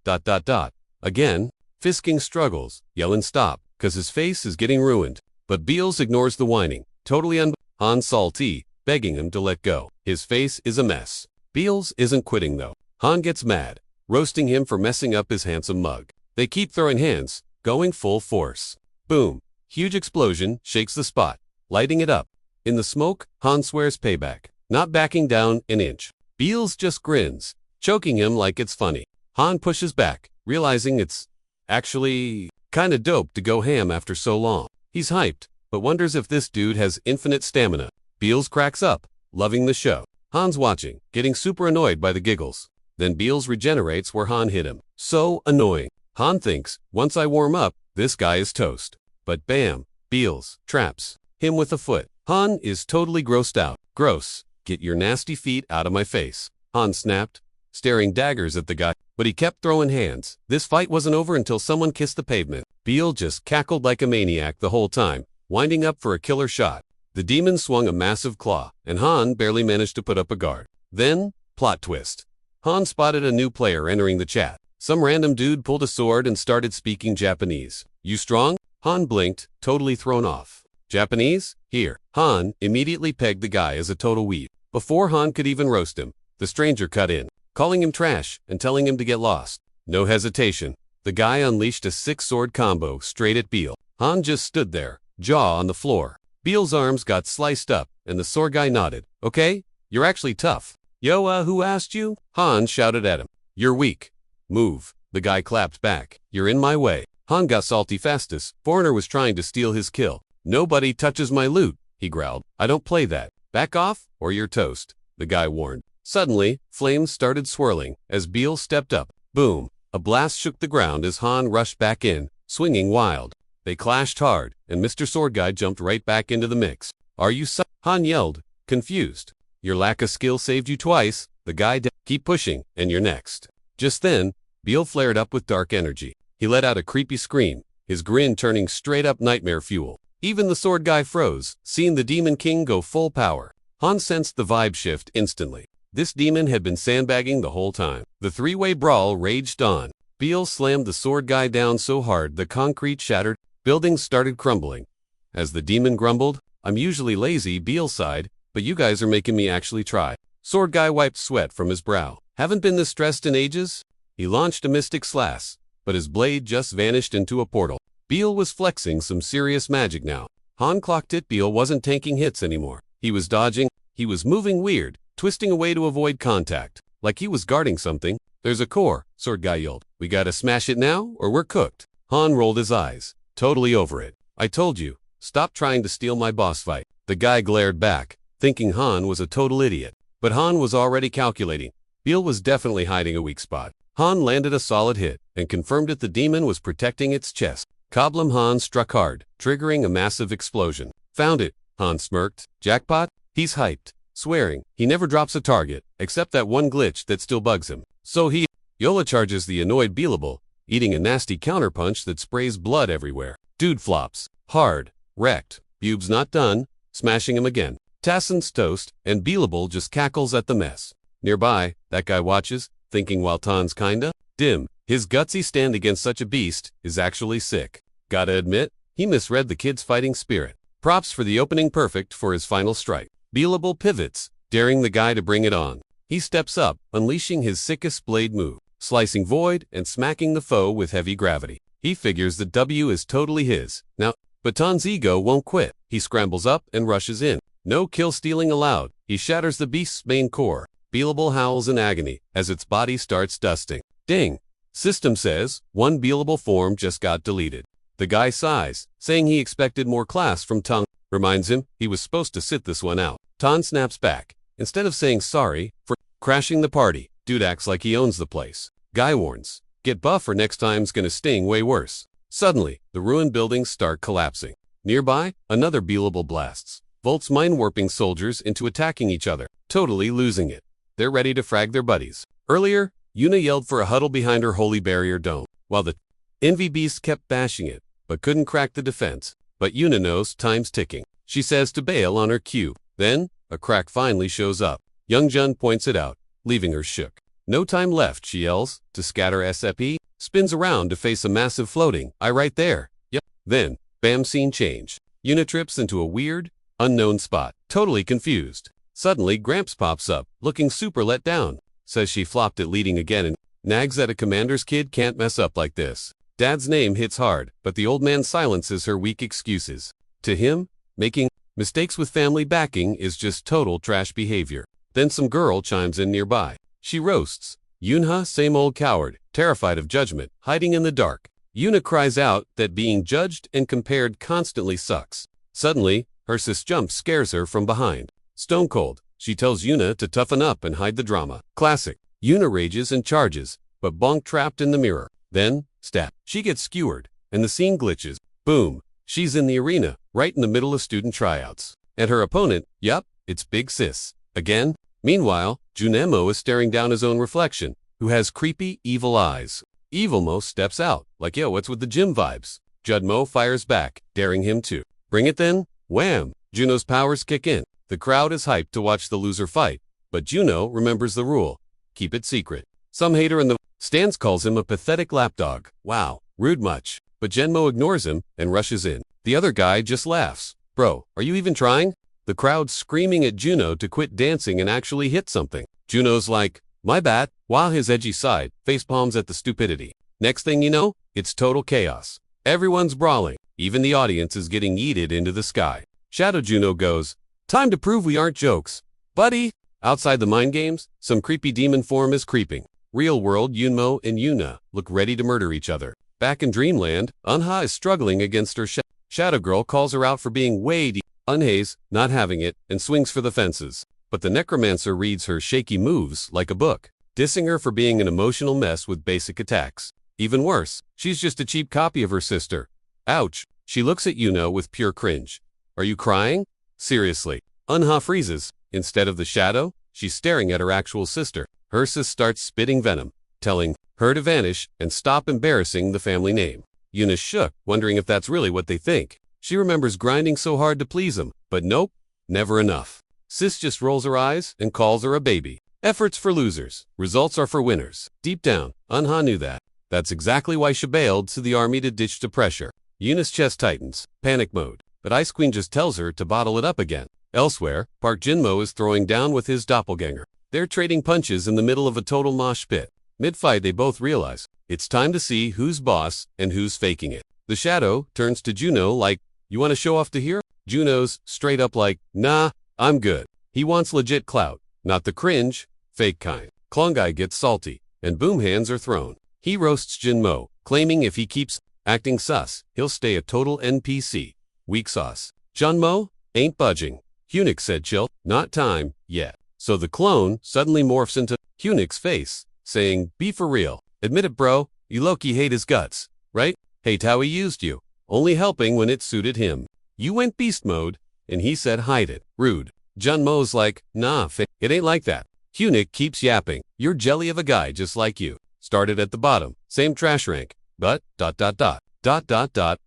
Again, Fisking struggles, yelling stop, cause his face is getting ruined. But Beels ignores the whining, totally Han salty, begging him to let go. His face is a mess. Beels isn't quitting though. Han gets mad, roasting him for messing up his handsome mug. They keep throwing hands, going full force. Boom. Huge explosion shakes the spot, lighting it up. In the smoke, Han swears payback, not backing down an inch. Beels just grins, choking him like it's funny. Han pushes back, realizing it's actually kinda dope to go ham after so long. He's hyped, but wonders if this dude has infinite stamina. Beels cracks up, loving the show. Han's watching, getting super annoyed by the giggles. Then Beels regenerates where Han hit him. So annoying. Han thinks, once I warm up, this guy is toast. But bam, Beels traps him with a foot. Han is totally grossed out. Gross. Get your nasty feet out of my face. Han snapped, staring daggers at the guy, but he kept throwing hands. This fight wasn't over until someone kissed the pavement. Beel just cackled like a maniac the whole time, winding up for a killer shot. The demon swung a massive claw, and Han barely managed to put up a guard. Then, plot twist. Han spotted a new player entering the chat. Some random dude pulled a sword and started speaking Japanese. You strong? Han blinked, totally thrown off. Japanese? Here. Han immediately pegged the guy as a total weeb. Before Han could even roast him, the stranger cut in, calling him trash and telling him to get lost. No hesitation. The guy unleashed a 6-sword combo straight at Beel. Han just stood there, jaw on the floor. Beel's arms got sliced up, and the sword guy nodded. Okay, you're actually tough. Yo, who asked you? Han shouted at him. You're weak. Move. The guy clapped back. You're in my way. Han got salty fastest. Foreigner was trying to steal his kill. Nobody touches my loot, he growled. I don't play that. Back off, or you're toast, the guy warned. Suddenly, flames started swirling as Beel stepped up. Boom. A blast shook the ground as Han rushed back in, swinging wild. They clashed hard, and Mr. Sword Guy jumped right back into the mix. Are you Han yelled, confused. Your lack of skill saved you twice, the guy keep pushing, and you're next. Just then, Beel flared up with dark energy. He let out a creepy scream, his grin turning straight up nightmare fuel. Even the sword guy froze, seeing the Demon King go full power. Han sensed the vibe shift instantly. This demon had been sandbagging the whole time. The three-way brawl raged on. Beel slammed the sword guy down so hard the concrete shattered, buildings started crumbling. As the demon grumbled, I'm usually lazy, Beel sighed, but you guys are making me actually try. Sword guy wiped sweat from his brow. Haven't been this stressed in ages? He launched a mystic slash, but his blade just vanished into a portal. Beel was flexing some serious magic now. Han clocked it. Beel wasn't tanking hits anymore. He was dodging, he was moving weird, twisting away to avoid contact, like he was guarding something. There's a core, sword guy yelled. We gotta smash it now, or we're cooked. Han rolled his eyes, totally over it. I told you, stop trying to steal my boss fight. The guy glared back, thinking Han was a total idiot. But Han was already calculating. Beel was definitely hiding a weak spot. Han landed a solid hit, and confirmed it the demon was protecting its chest. Coblum Han struck hard, triggering a massive explosion. Found it, Han smirked. Jackpot? He's hyped, swearing he never drops a target, except that one glitch that still bugs him. So he Yola charges the annoyed Beelable, eating a nasty counterpunch that sprays blood everywhere. Dude flops, hard, wrecked. Bube's not done, smashing him again. Tassin's toast, and Beelable just cackles at the mess. Nearby, that guy watches, thinking while Tan's kinda dim. His gutsy stand against such a beast is actually sick. Gotta admit, he misread the kid's fighting spirit. Props for the opening perfect for his final strike. Beelable pivots, daring the guy to bring it on. He steps up, unleashing his sickest blade move, slicing void and smacking the foe with heavy gravity. He figures the W is totally his. Now, but Tan's ego won't quit. He scrambles up and rushes in. No kill stealing allowed. He shatters the beast's main core. Beelable howls in agony as its body starts dusting. Ding! System says, one beelable form just got deleted. The guy sighs, saying he expected more class from Tong. Reminds him he was supposed to sit this one out. Ton snaps back. Instead of saying sorry for crashing the party, dude acts like he owns the place. Guy warns, get buff or next time's gonna sting way worse. Suddenly, the ruined buildings start collapsing. Nearby, another beelable blasts. Volts mind-warping soldiers into attacking each other, totally losing it. They're ready to frag their buddies. Earlier, Yuna yelled for a huddle behind her holy barrier dome, while the envy beast kept bashing it, but couldn't crack the defense. But Yuna knows time's ticking. She says to bail on her cue. Then, a crack finally shows up. Young Jun points it out, leaving her shook. No time left, she yells, to scatter SFE, spins around to face a massive floating eye right there. Yep. Then, bam, scene change. Yuna trips into a weird, unknown spot, totally confused. Suddenly, Gramps pops up, looking super let down. Says she flopped it leading again and nags that a commander's kid can't mess up like this. Dad's name hits hard, but the old man silences her weak excuses. To him, making mistakes with family backing is just total trash behavior. Then some girl chimes in nearby. She roasts. Yunha, same old coward, terrified of judgment, hiding in the dark. Yuna cries out that being judged and compared constantly sucks. Suddenly, her sis jump scares her from behind. Stone cold, she tells Yuna to toughen up and hide the drama. Classic. Yuna rages and charges, but bonk trapped in the mirror. Then, stab. She gets skewered, and the scene glitches. Boom. She's in the arena, right in the middle of student tryouts. And her opponent, yup, it's Big Sis. Again? Meanwhile, Junemo is staring down his own reflection, who has creepy, evil eyes. Evilmo steps out, like yo, what's with the gym vibes? Judmo fires back, daring him to. Bring it then? Wham! Juno's powers kick in. The crowd is hyped to watch the loser fight, but Juno remembers the rule. Keep it secret. Some hater in the stands calls him a pathetic lapdog. Wow, rude much. But Genmo ignores him and rushes in. The other guy just laughs. Bro, are you even trying? The crowd's screaming at Juno to quit dancing and actually hit something. Juno's like, my bad, while his edgy side facepalms at the stupidity. Next thing you know, it's total chaos. Everyone's brawling. Even the audience is getting yeeted into the sky. Shadow Juno goes, time to prove we aren't jokes. Buddy! Outside the mind games, some creepy demon form is creeping. Real world Yunmo and Yuna look ready to murder each other. Back in Dreamland, Unha is struggling against her Shadow Girl calls her out for being way Unha's not having it and swings for the fences. But the necromancer reads her shaky moves like a book, dissing her for being an emotional mess with basic attacks. Even worse, she's just a cheap copy of her sister. Ouch. She looks at Yuna with pure cringe. Are you crying? Seriously. Unha freezes. Instead of the shadow, she's staring at her actual sister. Her sis starts spitting venom, telling her to vanish and stop embarrassing the family name. Yuna's shook, wondering if that's really what they think. She remembers grinding so hard to please him, but nope, never enough. Sis just rolls her eyes and calls her a baby. Efforts for losers, results are for winners. Deep down, Unha knew that. That's exactly why she bailed to the army to ditch the pressure. Yuna's chest tightens, panic mode, but Ice Queen just tells her to bottle it up again. Elsewhere, Park Jinmo is throwing down with his doppelganger. They're trading punches in the middle of a total mosh pit. Mid-fight they both realize, it's time to see who's boss and who's faking it. The shadow turns to Juno like, you want to show off the hero? Juno's straight up like, nah, I'm good. He wants legit clout, not the cringe, fake kind. Klongai gets salty, and boom hands are thrown. He roasts Jinmo, claiming if he keeps acting sus, he'll stay a total NPC. Weak sauce. Junmo ain't budging. Hunix said chill, not time, yet. So the clone suddenly morphs into Hunix's face, saying, be for real. Admit it bro, you low-key hate his guts, right? Hate how he used you. Only helping when it suited him. You went beast mode, and he said hide it. Rude. Junmo's like, nah, it ain't like that. Hunix keeps yapping. You're jelly of a guy just like you. Started at the bottom, same trash rank, but ...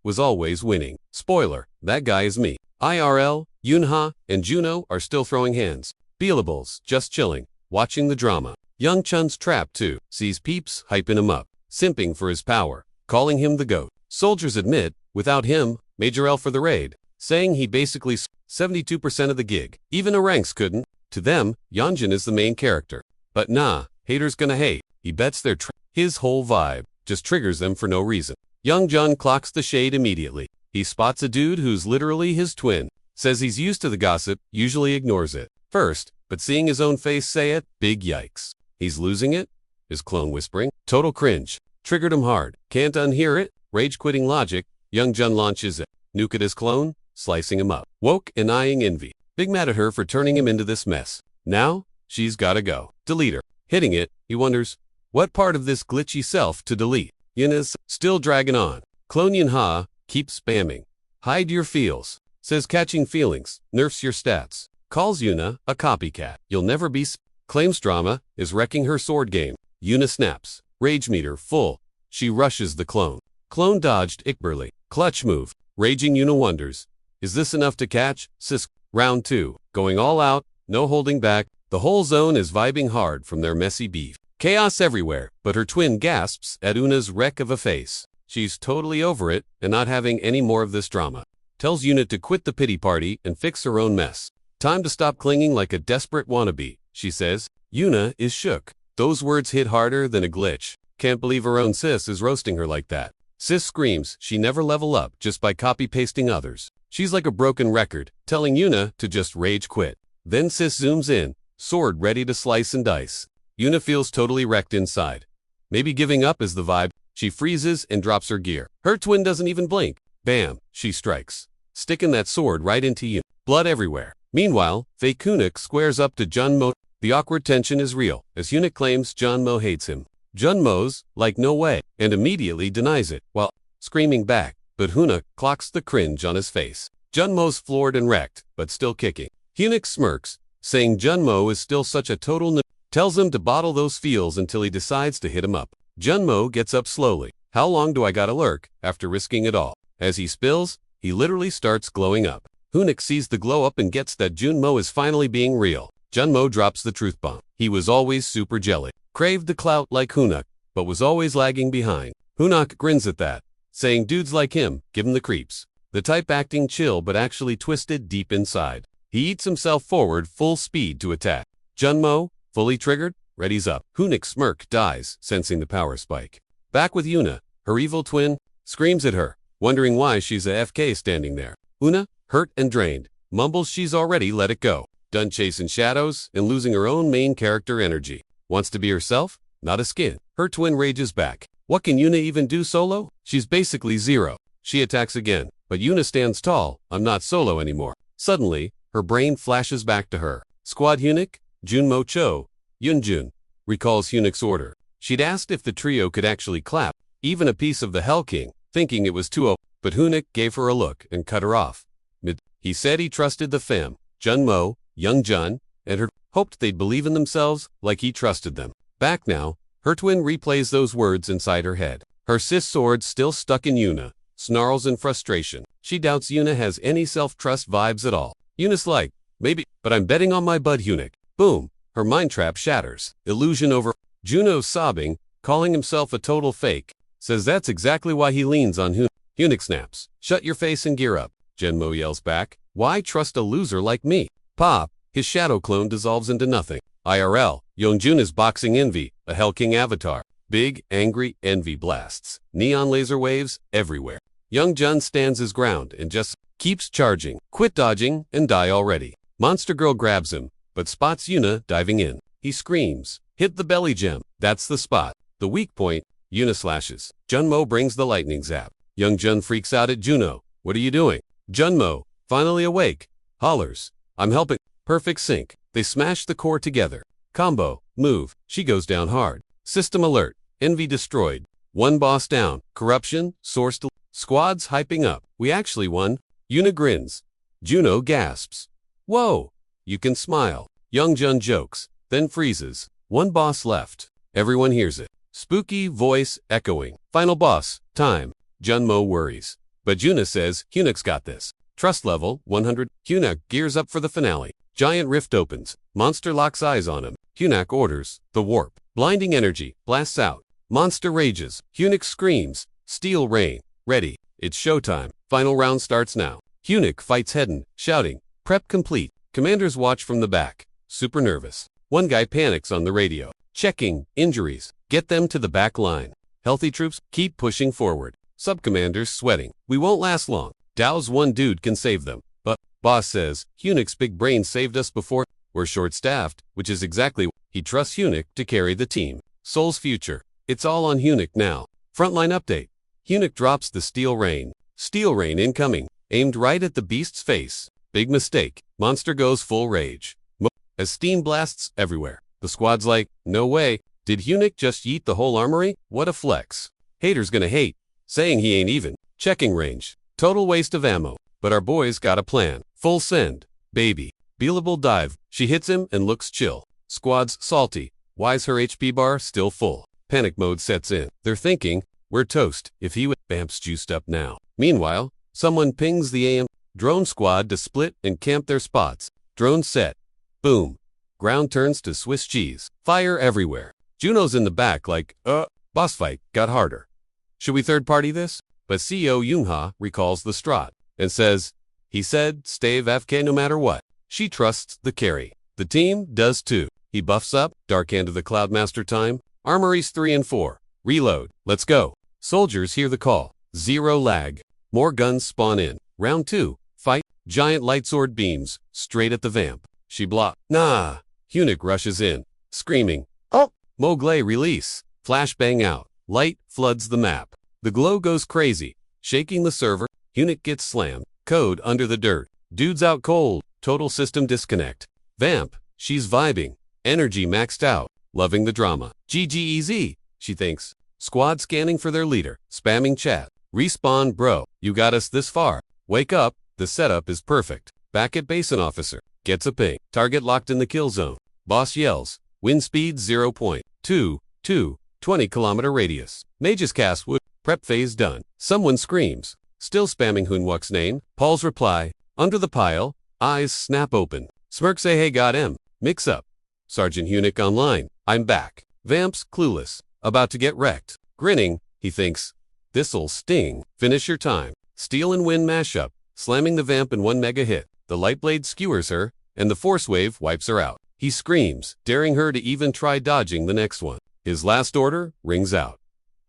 was always winning. Spoiler, that guy is me. IRL, Yunha, and Juno are still throwing hands. Beelables, just chilling, watching the drama. Young Chun's trapped too, sees peeps hyping him up, simping for his power, calling him the GOAT. Soldiers admit, without him, Major L for the raid, saying he basically 72% of the gig. Even a ranks couldn't. To them, Yeonjun is the main character. But nah, haters gonna hate. He bets his whole vibe just triggers them for no reason. Young Jun clocks the shade immediately. He spots a dude who's literally his twin. Says he's used to the gossip, usually ignores it. First, but seeing his own face say it, big yikes. He's losing it? His clone whispering. Total cringe. Triggered him hard. Can't unhear it. Rage-quitting logic. Young Jun launches it. Nuke at his clone, slicing him up. Woke and eyeing envy. Big mad at her for turning him into this mess. Now, she's gotta go. Delete her. Hitting it, he wonders, what part of this glitchy self to delete? Yuna's still dragging on. Clone Yunha keeps spamming. Hide your feels. Says catching feelings. Nerfs your stats. Calls Yuna a copycat. You'll never be claims drama is wrecking her sword game. Yuna snaps. Rage meter full. She rushes the clone. Clone dodged Ikberly. Clutch move. Raging Yuna wonders. Is this enough to catch? Sis. Round 2. Going all out. No holding back. The whole zone is vibing hard from their messy beef. Chaos everywhere, but her twin gasps at Una's wreck of a face. She's totally over it and not having any more of this drama. Tells Yuna to quit the pity party and fix her own mess. Time to stop clinging like a desperate wannabe, she says. Yuna is shook. Those words hit harder than a glitch. Can't believe her own sis is roasting her like that. Sis screams she never level up just by copy-pasting others. She's like a broken record, telling Yuna to just rage quit. Then sis zooms in, sword ready to slice and dice. Yuna feels totally wrecked inside. Maybe giving up is the vibe. She freezes and drops her gear. Her twin doesn't even blink. Bam, she strikes, sticking that sword right into Yuna. Blood everywhere. Meanwhile, fake Kunuk squares up to Junmo. The awkward tension is real, as Hunuk claims Junmo hates him. Junmo's like no way, and immediately denies it, while screaming back, but Hunuk clocks the cringe on his face. Junmo's floored and wrecked, but still kicking. Hunuk smirks, saying Junmo is still such a total tells him to bottle those feels until he decides to hit him up. Junmo gets up slowly. How long do I gotta lurk, after risking it all? As he spills, he literally starts glowing up. Hunuk sees the glow up and gets that Junmo is finally being real. Junmo drops the truth bomb. He was always super jelly. Craved the clout like Hunuk, but was always lagging behind. Hunuk grins at that, saying dudes like him give him the creeps. The type acting chill but actually twisted deep inside. He eats himself forward full speed to attack. Junmo, fully triggered, readies up. Hunuk's smirk dies, sensing the power spike. Back with Yuna, her evil twin, screams at her, wondering why she's a FK standing there. Yuna, hurt and drained, mumbles she's already let it go. Done chasing shadows and losing her own main character energy. Wants to be herself, not a skin. Her twin rages back. What can Yuna even do solo? She's basically zero. She attacks again, but Yuna stands tall. I'm not solo anymore. Suddenly, her brain flashes back to her. Squad Hunuk, Junmo Cho, Yunjun, recalls Hunuk's order. She'd asked if the trio could actually clap, even a piece of the Hell King, thinking it was too but Hunuk gave her a look and cut her off. He said he trusted the fam, Junmo, Young Jun, and her hoped they'd believe in themselves like he trusted them. Back now, her twin replays those words inside her head. Her sis sword still stuck in Yuna, snarls in frustration. She doubts Yuna has any self-trust vibes at all. Yuna's like, maybe, but I'm betting on my bud Hunuk. Boom, her mind trap shatters. Illusion over. Juno's sobbing, calling himself a total fake. Says that's exactly why he leans on Hunuk. Hunuk snaps. Shut your face and gear up. Genmo yells back. Why trust a loser like me? Pop, his shadow clone dissolves into nothing. IRL, Yeonjun is boxing Envy, a Hell King avatar. Big, angry Envy blasts. Neon laser waves everywhere. Young Jun stands his ground and just keeps charging. Quit dodging and die already. Monster Girl grabs him, but spots Yuna diving in. He screams, hit the belly gem. That's the spot. The weak point, Yuna slashes. Junmo brings the lightning zap. Young Jun freaks out at Juno. What are you doing? Junmo, finally awake, hollers, I'm helping. Perfect sync. They smash the core together. Combo, move, she goes down hard. System alert, Envy destroyed. One boss down, corruption, source to squads hyping up. We actually won. Yuna grins. Juno gasps. Whoa, you can smile. Young Jun jokes, then freezes. One boss left. Everyone hears it. Spooky voice echoing. Final boss, time. Junmo worries. But Juna says, Hunuk's got this. Trust level, 100. Hunuk gears up for the finale. Giant rift opens. Monster locks eyes on him. Hunuk orders, the warp. Blinding energy, blasts out. Monster rages. Hunuk screams. Steel rain. Ready. It's showtime. Final round starts now. Hunuk fights Hedden, shouting, prep complete. Commanders watch from the back. Super nervous. One guy panics on the radio. Checking, injuries. Get them to the back line. Healthy troops, keep pushing forward. Subcommanders sweating. We won't last long. Dao's one dude can save them. But, boss says, Hunuk's big brain saved us before. We're short-staffed, which is exactly why he trusts Hunnic to carry the team. Soul's future. It's all on Hunnic now. Frontline update. Hunnic drops the Steel Rain. Steel Rain incoming. Aimed right at the beast's face. Big mistake. Monster goes full rage. As steam blasts everywhere. The squad's like, no way. Did Hunnic just yeet the whole armory? What a flex. Haters gonna hate. Saying he ain't even. Checking range. Total waste of ammo. But our boy's got a plan. Full send. Baby. Beelable dive. She hits him and looks chill. Squad's salty. Why's her HP bar still full? Panic mode sets in. They're thinking, we're toast. If he Vamp's juiced up now. Meanwhile, someone pings the AM drone squad to split and camp their spots. Drone set. Boom. Ground turns to Swiss cheese. Fire everywhere. Juno's in the back like, boss fight got harder. Should we third-party this? But CEO Yoonha recalls the strat and says, he said, stay AFK no matter what. She trusts the carry. The team does too. He buffs up, Dark Hand of the Cloudmaster time. Armories 3 and 4. Reload. Let's go. Soldiers hear the call. Zero lag. More guns spawn in. Round 2. Fight. Giant lightsword beams. Straight at the vamp. She block. Nah. Hunnic rushes in. Screaming. Oh! Mowgli release. Flashbang out. Light floods the map. The glow goes crazy. Shaking the server. Hunnic gets slammed. Code under the dirt. Dude's out cold. Total system disconnect. Vamp. She's vibing. Energy maxed out. Loving the drama. GGEZ. She thinks. Squad scanning for their leader. Spamming chat. Respawn bro. You got us this far. Wake up. The setup is perfect. Back at Basin Officer. Gets a ping. Target locked in the kill zone. Boss yells. Wind speed 0.22. 20-kilometer radius. Mage's cast wood. Prep phase done. Someone screams. Still spamming Hunwuk's name. Paul's reply. Under the pile. Eyes snap open. Smirk say hey got him. Mix up. Sergeant Hunnic online. I'm back. Vamp's clueless. About to get wrecked. Grinning, he thinks. This'll sting. Finish your time. Steal and win mashup. Slamming the vamp in one mega hit. The light blade skewers her, and the force wave wipes her out. He screams, daring her to even try dodging the next one. His last order rings out.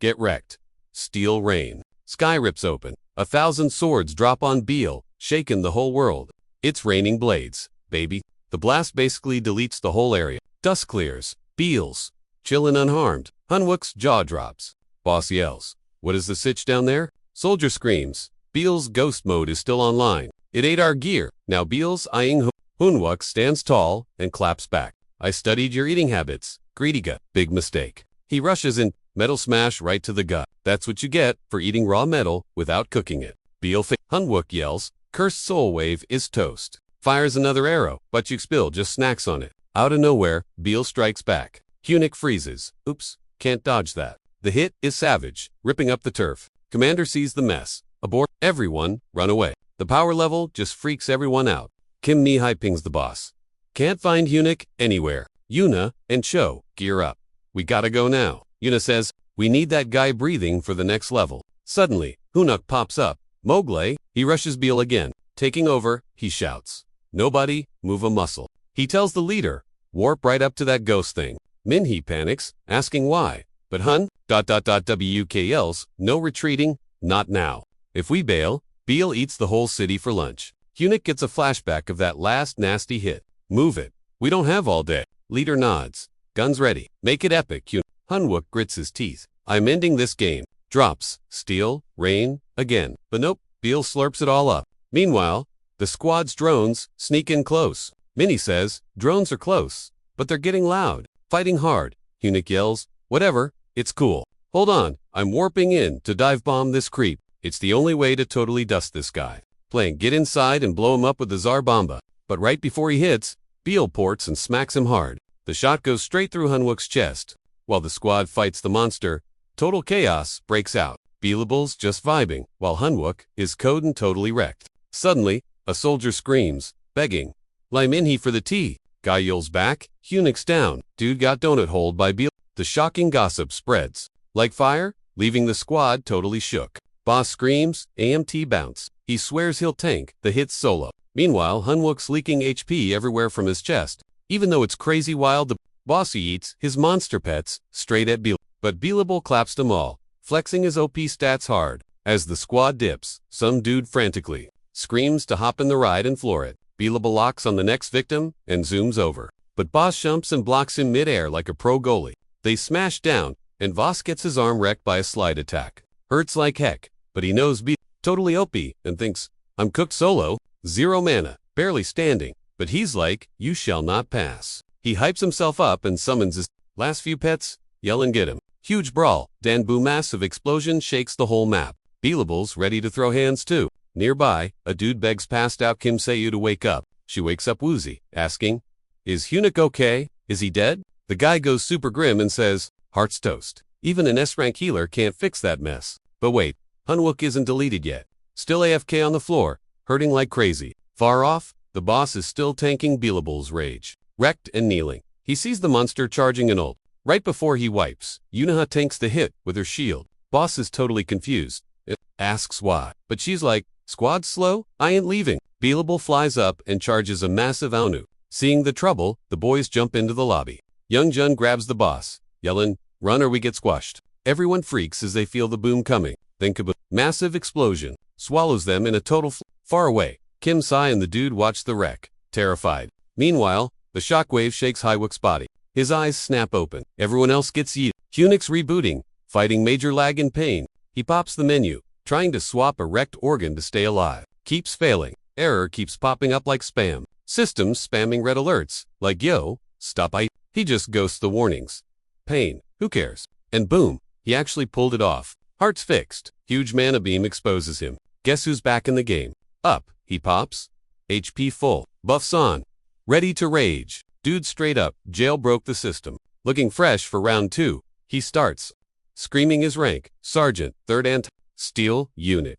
Get wrecked. Steel rain. Sky rips open. 1,000 swords drop on Beale, shaking the whole world. It's raining blades, baby. The blast basically deletes the whole area. Dust clears. Beale's chillin' unharmed. Hunwuk's jaw drops. Boss yells. What is the sitch down there? Soldier screams. Beale's ghost mode is still online. It ate our gear. Now Beale's eyeing Hunwuk stands tall and claps back. I studied your eating habits. Greedy gut. Big mistake. He rushes in. Metal smash right to the gut. That's what you get for eating raw metal without cooking it. Beale Hunwuk yells. Cursed soul wave is toast. Fires another arrow, but Spill just snacks on it. Out of nowhere, Beale strikes back. Hunnic freezes. Oops, can't dodge that. The hit is savage, ripping up the turf. Commander sees the mess. Abort. Everyone, run away. The power level just freaks everyone out. Kim Mihai pings the boss. Can't find Hunnic anywhere. Yuna and Cho, gear up. We gotta go now. Yuna says, we need that guy breathing for the next level. Suddenly, Hunnic pops up. Mowgli, he rushes Beale again. Taking over, he shouts. Nobody, move a muscle. He tells the leader, warp right up to that ghost thing. Minhee panics, asking why. But WKLs, no retreating, not now. If we bail, Beale eats the whole city for lunch. Hunnic gets a flashback of that last nasty hit. Move it. We don't have all day. Leader nods. Guns ready. Make it epic. Hunwuk grits his teeth. I'm ending this game. Drops. Steel. Rain. Again. But nope. Beale slurps it all up. Meanwhile, the squad's drones sneak in close. Minnie says, drones are close, but they're getting loud. Fighting hard. Hunnic yells, whatever, it's cool. Hold on, I'm warping in to dive bomb this creep. It's the only way to totally dust this guy. Playing get inside and blow him up with the Tsar Bomba. But right before he hits, Beale ports and smacks him hard. The shot goes straight through Hunwuk's chest. While the squad fights the monster, total chaos breaks out. Beelable's just vibing, while Hunwuk is coding totally wrecked. Suddenly, a soldier screams, begging. Lie Minhee for the tea. Guy yells back, Hunnic's down. Dude got donut holed by Beale. The shocking gossip spreads. Like fire, leaving the squad totally shook. Boss screams, AMT bounce. He swears he'll tank the hits solo. Meanwhile, Hunwuk's leaking HP everywhere from his chest. Even though it's crazy wild, the boss eats his monster pets straight at Beale. But Beelable claps them all, flexing his OP stats hard. As the squad dips, some dude frantically screams to hop in the ride and floor it. Beelable locks on the next victim and zooms over. But boss jumps and blocks him mid-air like a pro goalie. They smash down, and Voss gets his arm wrecked by a slide attack. Hurts like heck, but he knows totally OP and thinks, I'm cooked solo, 0 mana, barely standing, but he's like, you shall not pass. He hypes himself up and summons his last few pets, yell and get him. Huge brawl, Danbu massive explosion shakes the whole map. Beelables ready to throw hands too. Nearby, a dude begs passed out Kim Seiyu to wake up. She wakes up woozy, asking, is Hunik okay? Is he dead? The guy goes super grim and says, heart's toast. Even an S-rank healer can't fix that mess. But wait, Hunwook isn't deleted yet. Still AFK on the floor, hurting like crazy. Far off, the boss is still tanking Beelable's rage. Wrecked and kneeling. He sees the monster charging an ult. Right before he wipes, Yunaha tanks the hit with her shield. Boss is totally confused. It asks why. But she's like, squad's slow? I ain't leaving. Beelable flies up and charges a massive Aunu. Seeing the trouble, the boys jump into the lobby. Young Jun grabs the boss, yelling, run or we get squashed. Everyone freaks as they feel the boom coming. Then kaboom. Massive explosion. Swallows them in a total far away. Kim Sai and the dude watch the wreck, terrified. Meanwhile, the shockwave shakes Hywook's body. His eyes snap open. Everyone else gets yeeted. Hunik's rebooting, fighting major lag and pain. He pops the menu, trying to swap a wrecked organ to stay alive. Keeps failing. Error keeps popping up like spam. Systems spamming red alerts, like yo, stop He just ghosts the warnings. Pain, who cares? And boom, he actually pulled it off. Heart's fixed. Huge mana beam exposes him. Guess who's back in the game? Up, he pops. HP full. Buffs on. Ready to rage. Dude straight up, jailbroke the system. Looking fresh for round 2, he starts. Screaming his rank, Sergeant, 3rd Steel Unit.